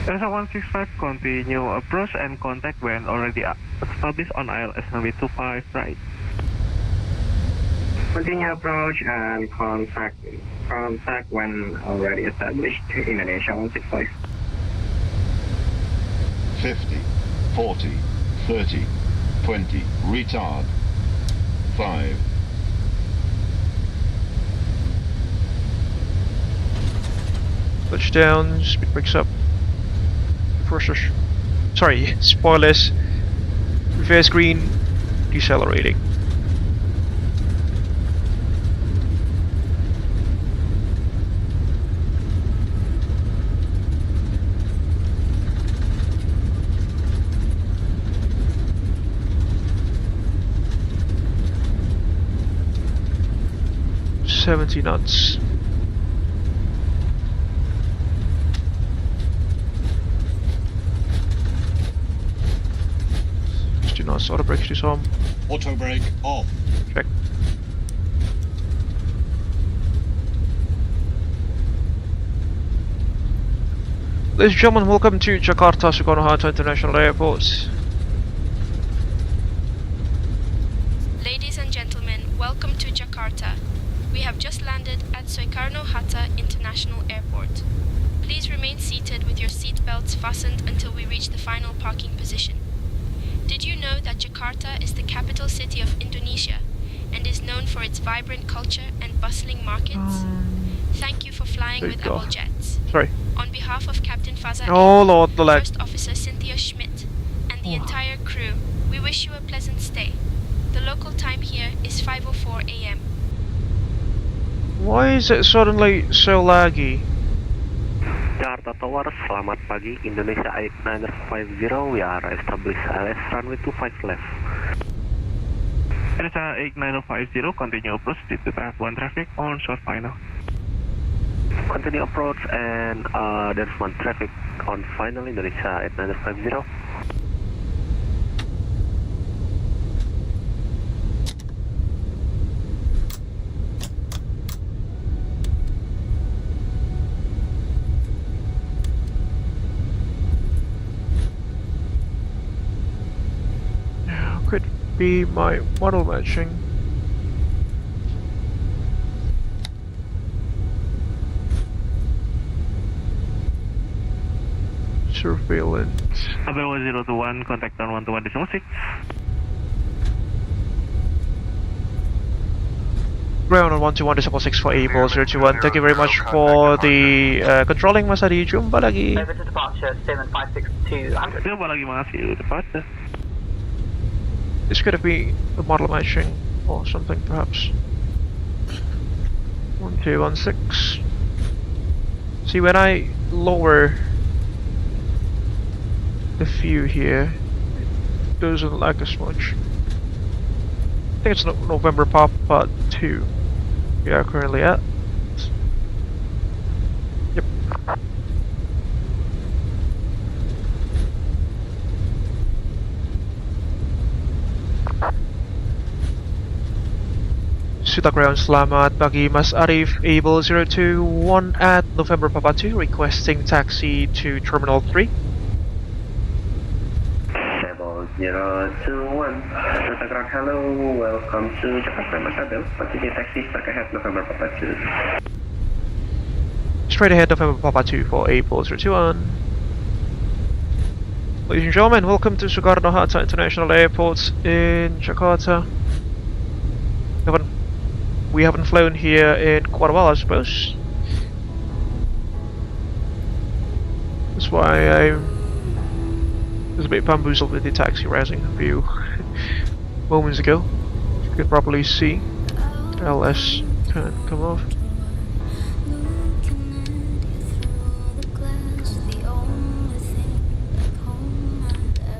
Indonesia 165, continue approach and contact when already established on ILS runway 25 right. Continue approach and contact when already established. Indonesia 165. 50. 40. 30. 20. Retard. 5. Touchdown, speed breaks up. Sorry, spoilers. Reverse green, decelerating. $70 knots. $60 knots, auto brakes disarm. Auto brake off. Check. Ladies and gentlemen, welcome to Jakarta, Soekarno-Hatta International Airport. Ladies and gentlemen, welcome to Jakarta. We have just landed at Soekarno-Hatta International Airport. Please remain seated with your seat belts fastened until we reach the final parking position. Did you know that Jakarta is the capital city of Indonesia and is known for its vibrant culture and bustling markets? Thank you for flying with Abel Jets. Sorry. On behalf of Captain Faza, Oh Lord, the lag. First Officer Cynthia Schmidt, and the entire crew, we wish you a pleasant stay. The local time here is 5:04 AM. Why is it suddenly so laggy? Jakarta Tower, selamat pagi, Indonesia 89050, we are established ILS runway 25 left. Indonesia 89050, continue approach to type 1 traffic on short final. Continue approach and there's 1 traffic on final, Indonesia 89050. Could be my model matching. Surveillance. Abel 1021, contact on 121.6. Ground on 121.6 for Abel 021. Thank you very much for the controlling, Mas Adi. Jumpa lagi. Over to departure, statement 56200. Jumpa lagi, makasih. Departure. This could have been a model matching or something, perhaps. 1216. See, when I lower the view here, it doesn't lag as much. I think it's November Papa 2 we are currently at. Yep. Sudah ground, selamat pagi Mas Arif. Abel 021 at November Papa 2 requesting taxi to Terminal 3. Abel 021, Santa Cruz, hello, welcome to Jakarta, Mas Abel. Continue taxi, back ahead, November Papa 2. Straight ahead, November Papa 2 for Abel 021. Ladies and gentlemen, welcome to Soekarno-Hatta International Airport in Jakarta. We haven't flown here in quite a while, I suppose. That's why I was a bit bamboozled with the taxi rising a few moments ago. You can probably see LS can come off.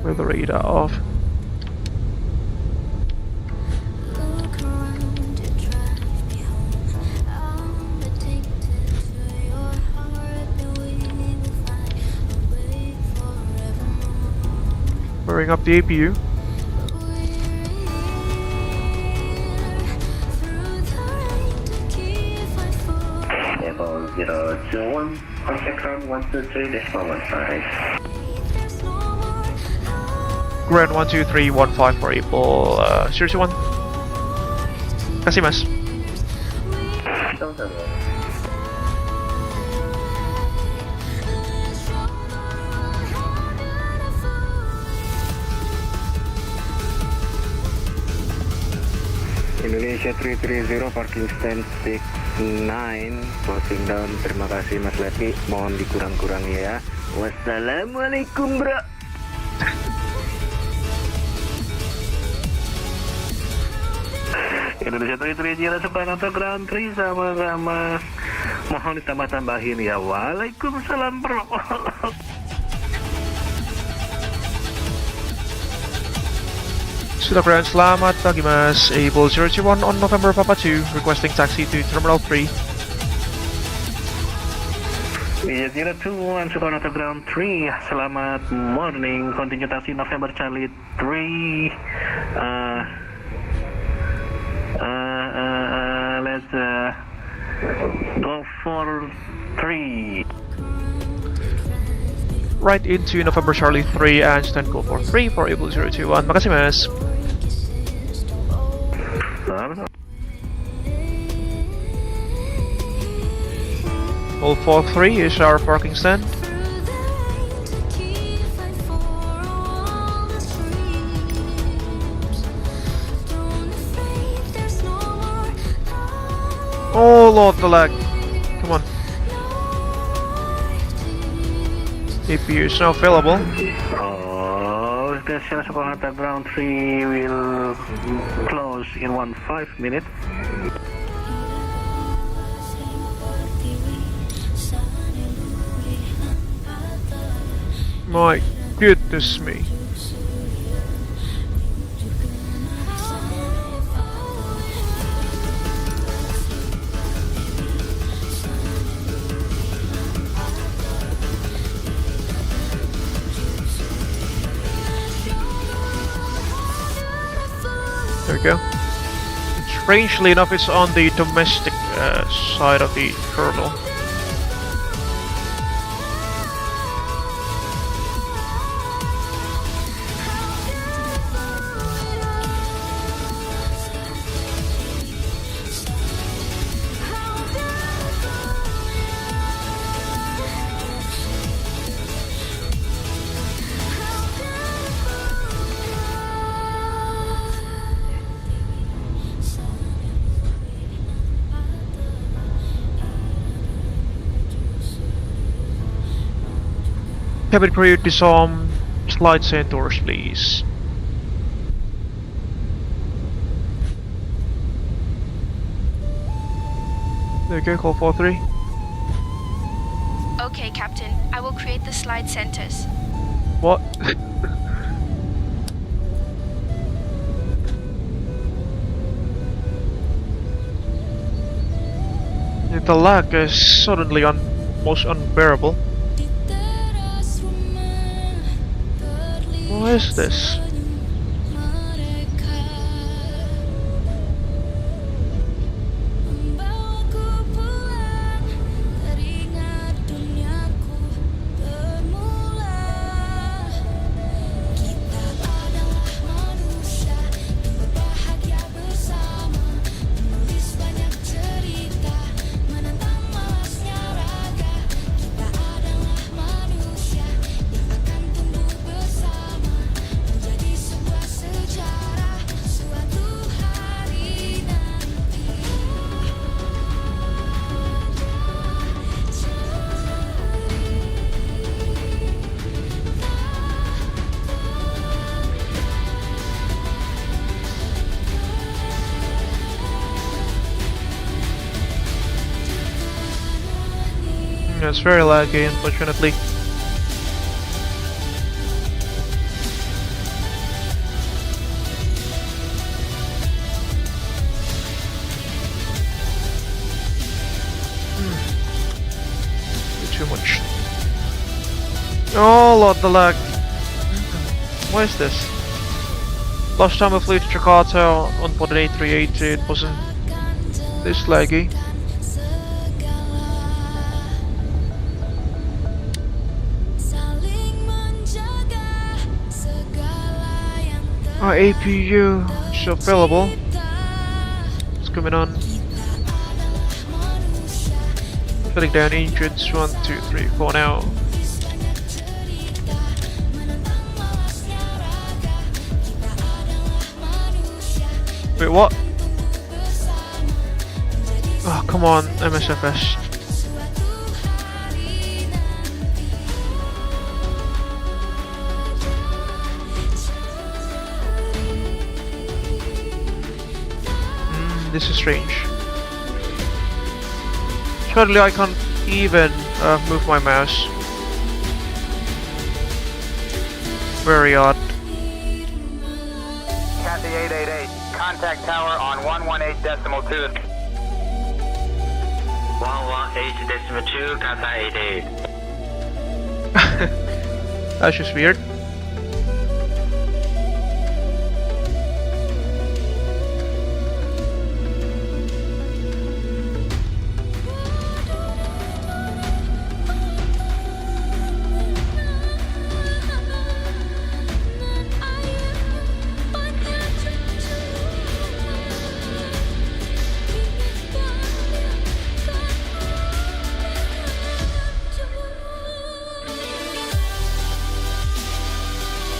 With the radar off. Firing up the APU. Abel 021, contact ground 123.15. Ground 12315 for Abel 021. Kasih Mas. Indonesia 330, parking stand 69, closing down. Terima kasih Mas Lepi, mohon dikurang-kurangi ya. Wassalamualaikum bro. Indonesia 330, Soekarno-Hatta Ground 3 sama-sama. Mohon ditambah-tambahin ya. Waalaikumsalam bro. Sudah ground, selamat pagi Mas. Abel 021 on November Papa 2 requesting taxi to Terminal 3. Iya 021 Soekarno-Hatta Ground 3, selamat morning. Continue taxi November Charlie 3. Let's go for 3. Right into November Charlie 3 and stand go for 3 for Abel 021. Makasih Mas. All 43 is our parking stand. Oh lord, the lag. Come on. APU is now available. Oh, the Soekarno-Hatta Ground 3 will close in 5 minutes. My goodness me. There we go. Strangely enough, it's on the domestic side of the terminal. Cabin crew, disarm slide doors, please. There you go, call 43. Okay, Captain. I will create the slide centers. What? The lag is suddenly almost unbearable. What is this? It's very laggy, unfortunately. Too much. Oh lord, the lag. What is this? Last time I flew to Jakarta on board an A380, it wasn't this laggy. Our APU is available. It's coming on. Shutting down engines 1, 2, 3, 4 now. Wait, what? Oh, come on, MSFS. This is strange. Surely I can't even move my mouse. Very odd. Kathy 888, contact tower on 118.2. 118.2, contact 88. That's just weird.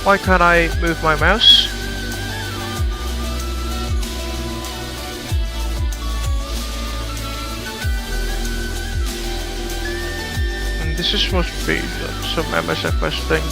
Why can't I move my mouse? And this is supposed to be some MSFS thing.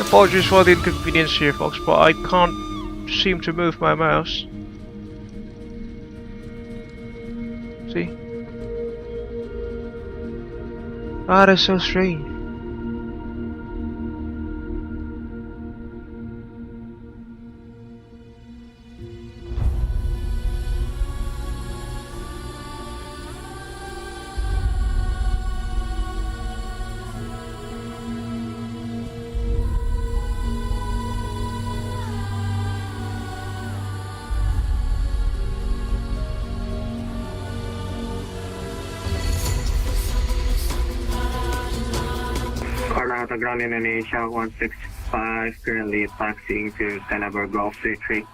Apologies for the inconvenience here, folks, but I can't seem to move my mouse. See? That is so strange. Soekarno-Hatta Ground Indonesia 165, currently taxiing to Tenneberg Golf 33.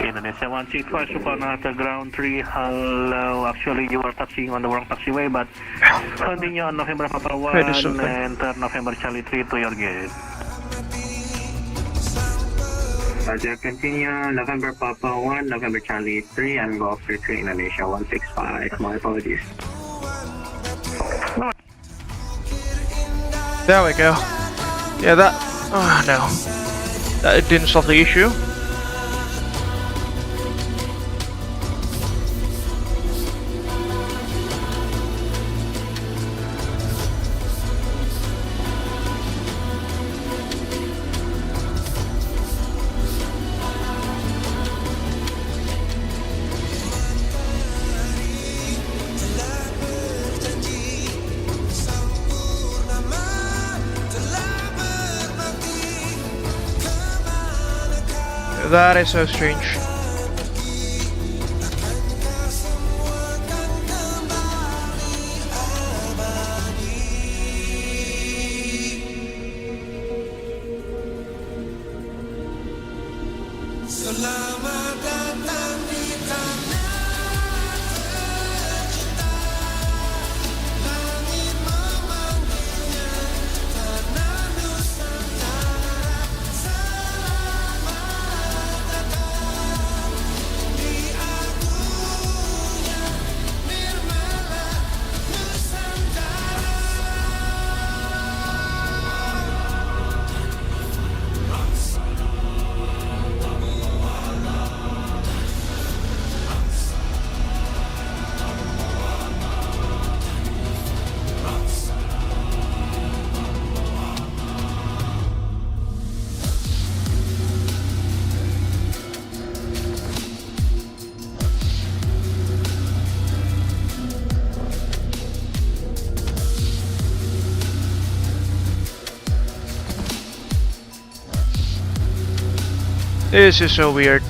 Indonesia 165, Soekarno-Hatta ground 3, hello. Actually, you are taxiing on the wrong taxiway, but continue on November Papa 1 and turn November Charlie 3 to your gate. Roger, continue November Papa 1, November Charlie 3, and go off 3 Indonesia 165. My apologies. There we go. Yeah, that... Oh, no. That didn't solve the issue. That is so strange. This is so weird.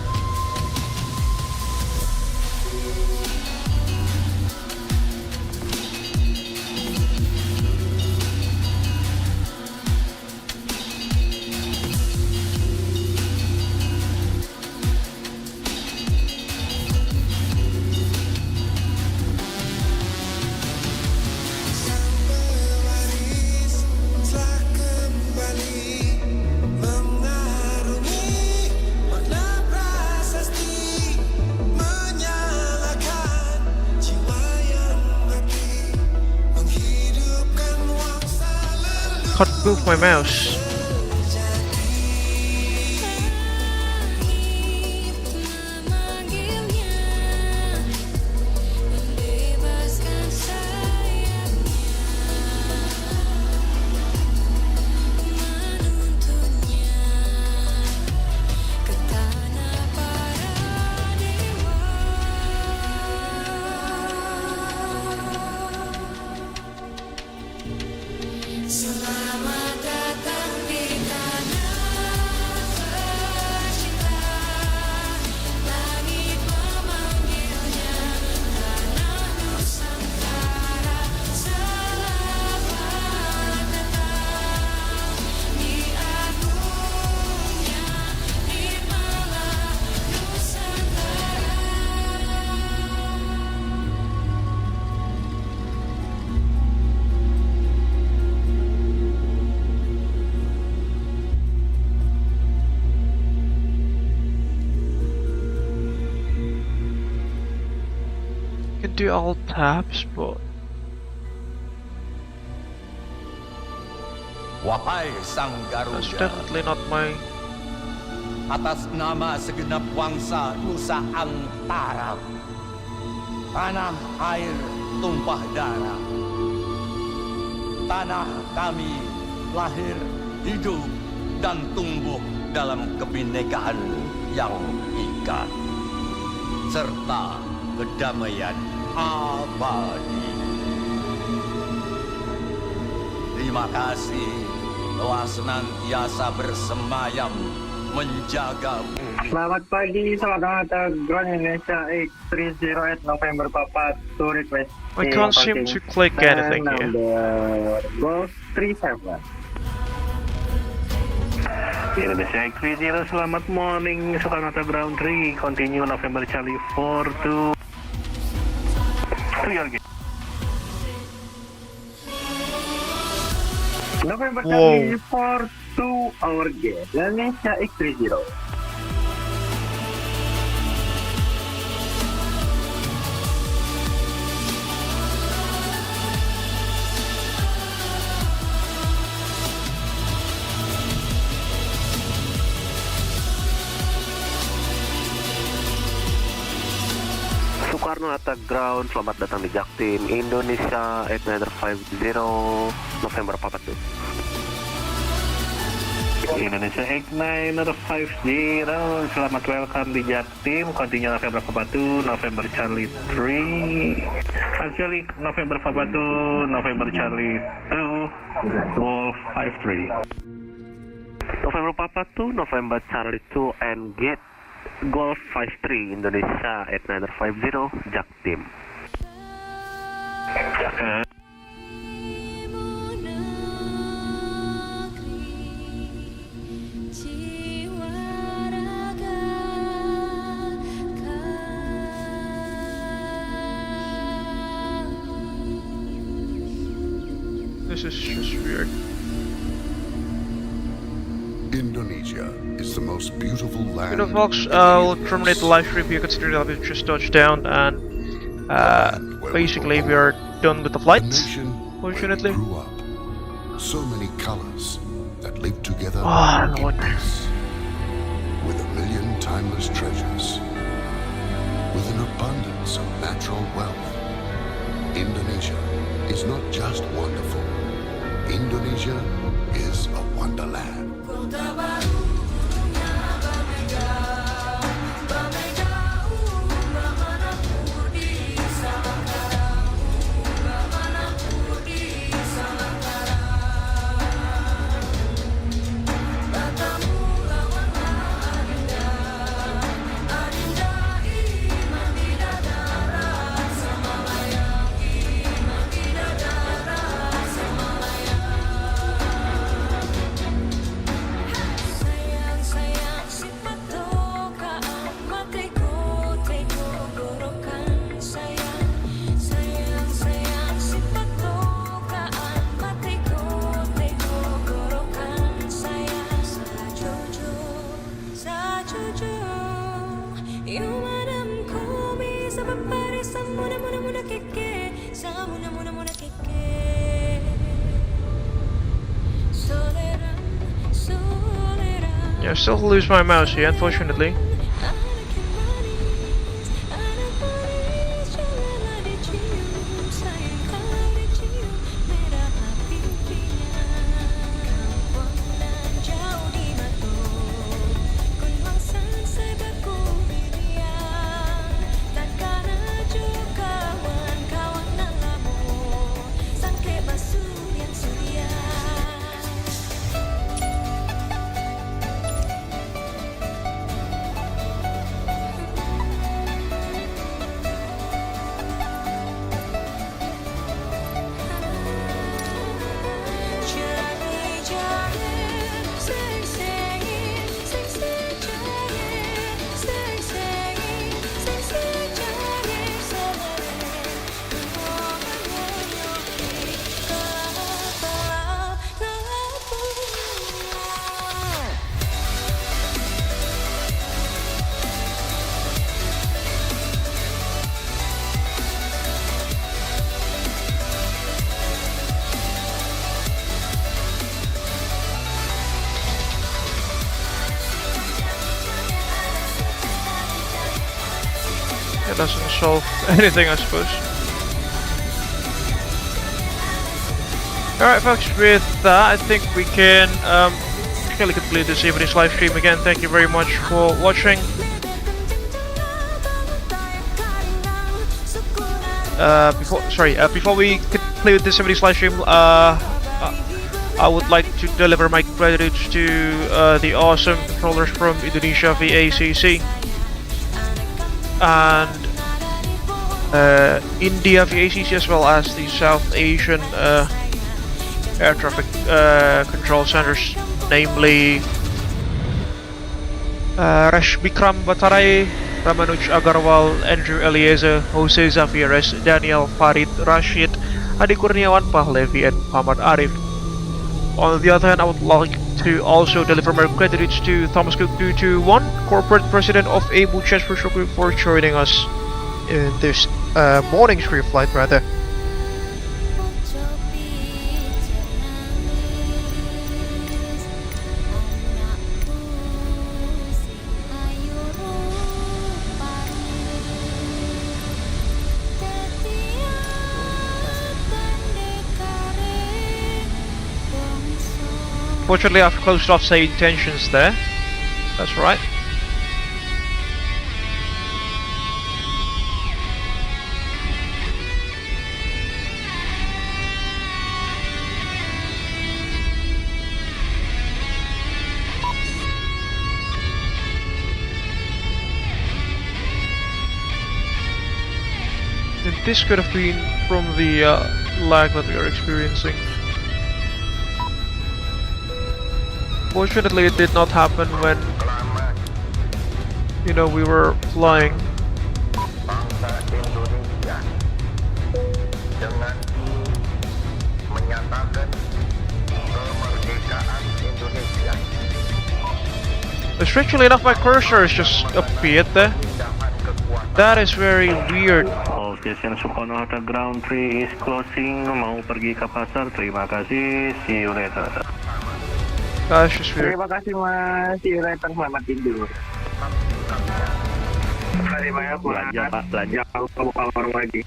Can't move my mouse. Can do all tabs, but Wahai Sang that's Garuda, definitely not my. atas nama segenap bangsa Nusa Antara, tanah air tumpah darah, tanah kami lahir, hidup, dan tumbuh dalam kebinekaan yang ika, serta kedamaian abadi. Terima kasih telah senantiasa bersemayam menjaga bumi. Selamat pagi, selamat datang Ground Indonesia 8308 November Papa to request. I can't seem to click anything here. Number Golf 37. Indonesia A380, selamat morning, Soekarno-Hatta Ground 3, continue November Charlie 4 to your gate. November Charlie 4 to our gate, Indonesia A380. Soekarno-Hatta Ground, selamat datang di Jaktim Indonesia 850 November 42. Indonesia 8950, selamat welcome di Jaktim, continue November 42, November Charlie 3. Actually, November 42, November Charlie 2, Wolf 53. November 42, November Charlie 2 and gate Golf 53 Indonesia 8950 Jaktim. This is just weird. Indonesia is the most beautiful land. You know, folks, we'll terminate the live stream here considering that we've just touched down, and basically we are done with the flight, fortunately. Grew up. So many colors that live together Lord. with a million timeless treasures, with an abundance of natural wealth. Indonesia is not just wonderful. Indonesia is a wonderland. Yeah, I still lose my mouse here, unfortunately. It doesn't solve anything, I suppose. Alright folks, with that I think we can really complete this evening's live stream. Again, thank you very much for watching. Before we complete this evening's live stream, I would like to deliver my gratitude to the awesome controllers from Indonesia VATSIM and India VATSIM, as well as the South Asian air traffic control centers, namely Rash Bikram Bataray, Ramanuj Agarwal, Andrew Eliezer, Jose Zafires, Daniel Farid Rashid, Adi Kurniawan Pahlevi, and Muhammad Arif. On the other hand, I would like to also deliver my credits to Thomas Cook 221, Corporate President of Abel Jets Virtual Group, for joining us in this morning's crew flight rather. Fortunately, I've closed off say intentions there. That's right. And this could have been from the lag that we are experiencing. Fortunately, it did not happen when, you know, we were flying. Strangely enough, my cursor has just appeared there. That is very weird. All station Soekarno-Hatta Ground 3 is closing. Mau pergi ke pasar. Terima kasih. See you later. Gosh, just weird. Terima kasih Mas, see you later, selamat tidur. Tadi banyak belanja Pak, belanja power lagi.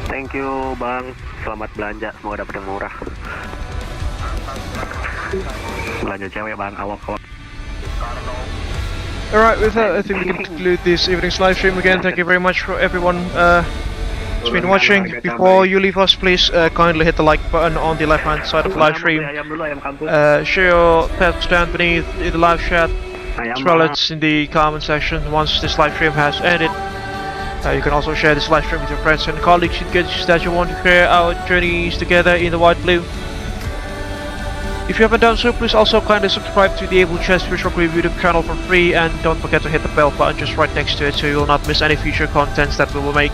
Thank you Bang, selamat belanja, semoga dapat yang murah. Belanja cewek Bang, awak-awak. Alright, with that, I think we can conclude this evening's live stream again. Thank you very much for everyone who's been watching. Before you leave us, please kindly hit the like button on the left hand side of the live stream. Share your thoughts down beneath in the live chat, as well as in the comment section once this live stream has ended. You can also share this live stream with your friends and colleagues in case that you want to share our journeys together in the white blue. If you haven't done so, please also kindly subscribe to the Abel Jets Virtual Group YouTube channel for free, and don't forget to hit the bell button just right next to it so you will not miss any future contents that we will make.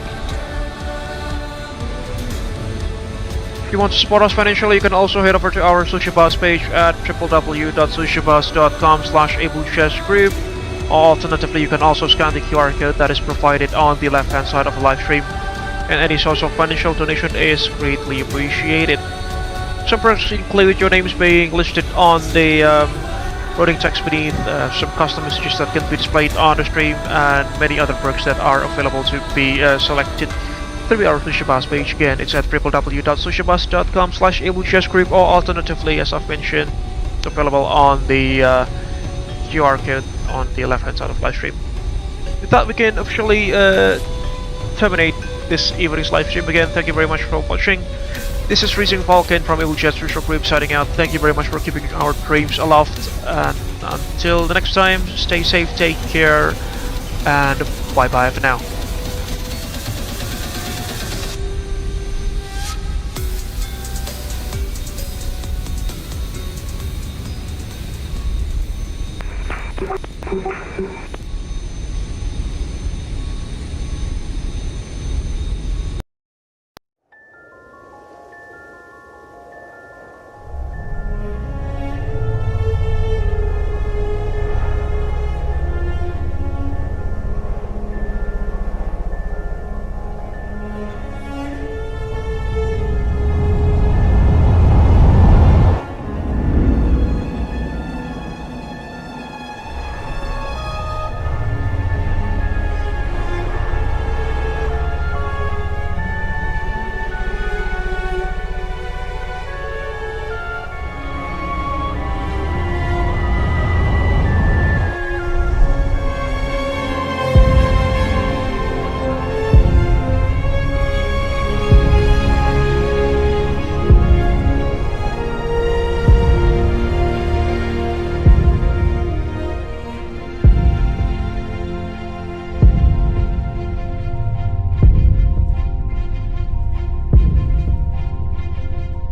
If you want to support us financially, you can also head over to our Sushibus page at www.sushibus.com/AbelJetsGroup. Alternatively, you can also scan the QR code that is provided on the left hand side of the live stream, and any source of financial donation is greatly appreciated. Some perks include your names being listed on the loading text beneath, some custom messages that can be displayed on the stream, and many other perks that are available to be selected through our Sushibus page. Again, it's at www.sushibus.com/AbelJetsGroup, or alternatively, as I've mentioned, it's available on the QR code on the left hand side of the live stream. With that, we can officially terminate this evening's live stream. Again, thank you very much for watching. This is Freezing Falcon from Abel Jets Virtual Group signing out. Thank you very much for keeping our dreams aloft, and until the next time, stay safe, take care, and bye bye for now.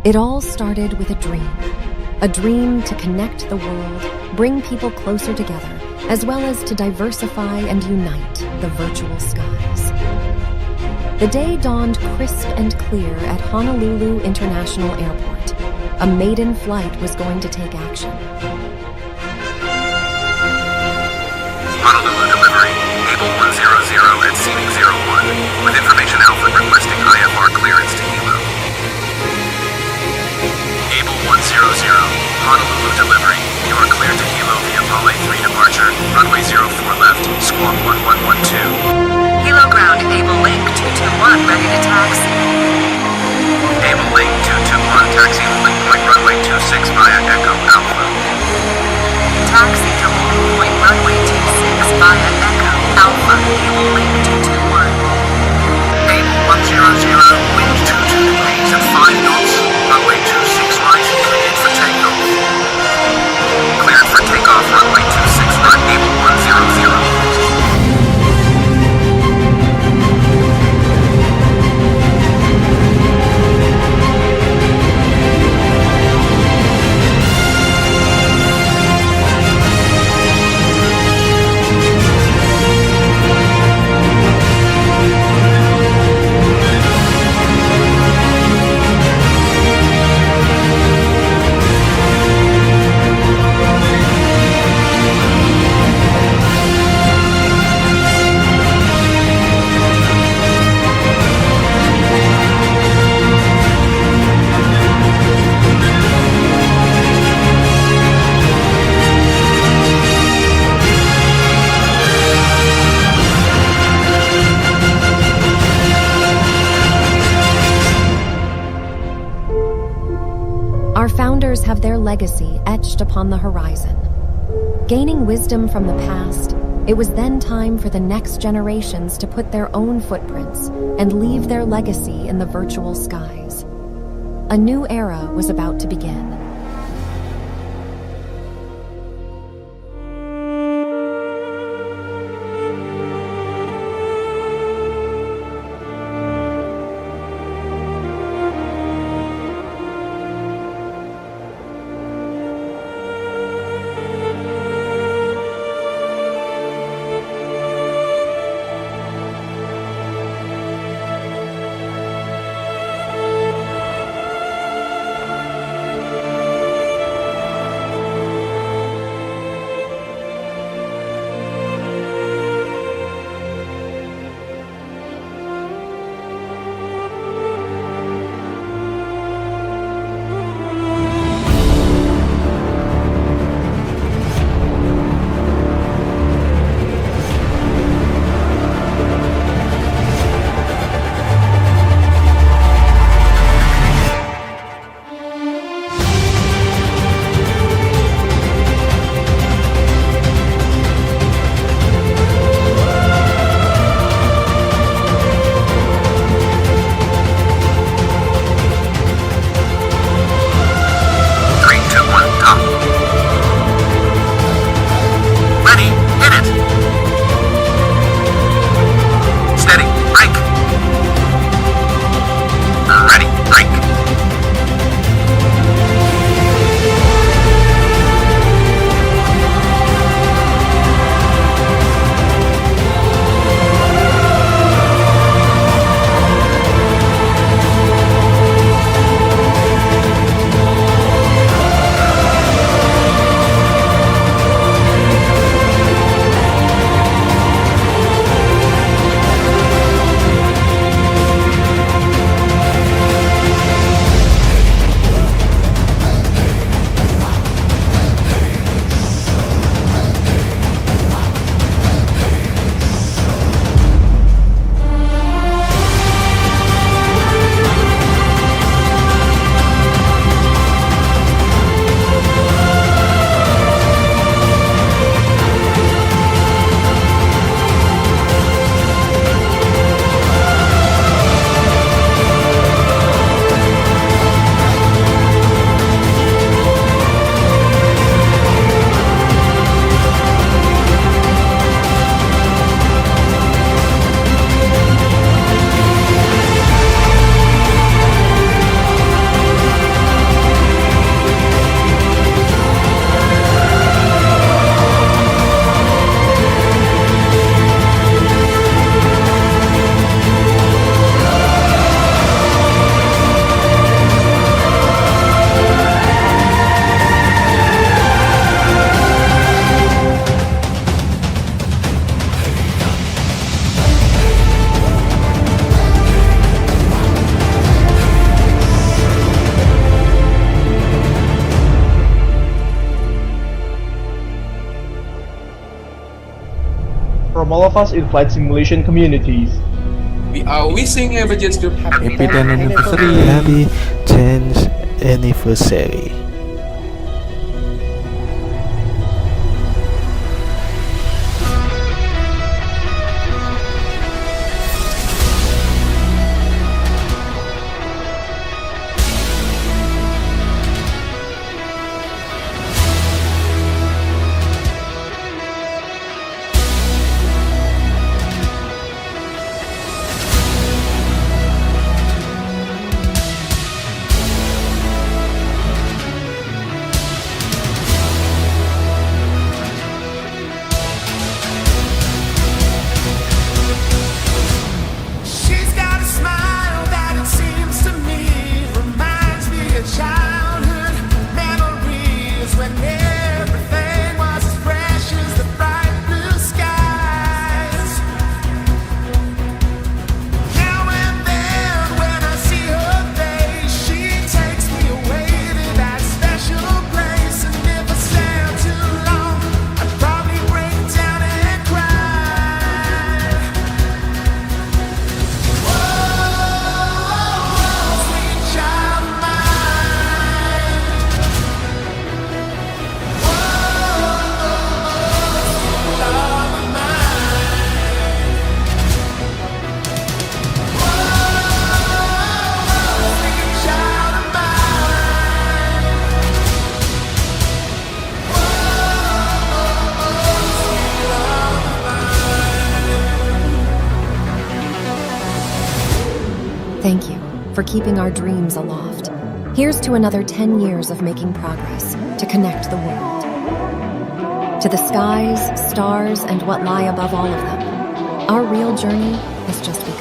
It all started with a dream. a dream to connect the world, bring people closer together, as well as to diversify and unite the virtual skies. The day dawned crisp and clear at Honolulu International Airport. A maiden flight was going to take action. Honolulu delivery, Abel 100 at seating 01, with information Alpha requesting IFR clearance to Hilo. Abel 100, Honolulu delivery, you are cleared to Hilo via Pale 3 departure, runway 04 left, squawk 1112. Hilo ground, Abel Link 221, ready to taxi. Abel Link 221, taxi holding point runway 26 via Echo Alpha. Taxi to holding point runway 26 via Echo Alpha, Abel Link 221. Abel 100, wind 22 degrees at 5 knots, runway 26 right, cleared for takeoff. Cleared for takeoff, runway 26 right, Abel 100. Our founders have their legacy etched upon the horizon. Gaining wisdom from the past, it was then time for the next generations to put their own footprints and leave their legacy in the virtual skies. A new era was about to begin. from all of us in flight simulation communities. We are wishing Abel Jets Group Happy 10th anniversary. Happy 10th anniversary. Thank you for keeping our dreams aloft. Here's to another 10 years of making progress to connect the world. To the skies, stars, and what lie above all of them, our real journey has just begun.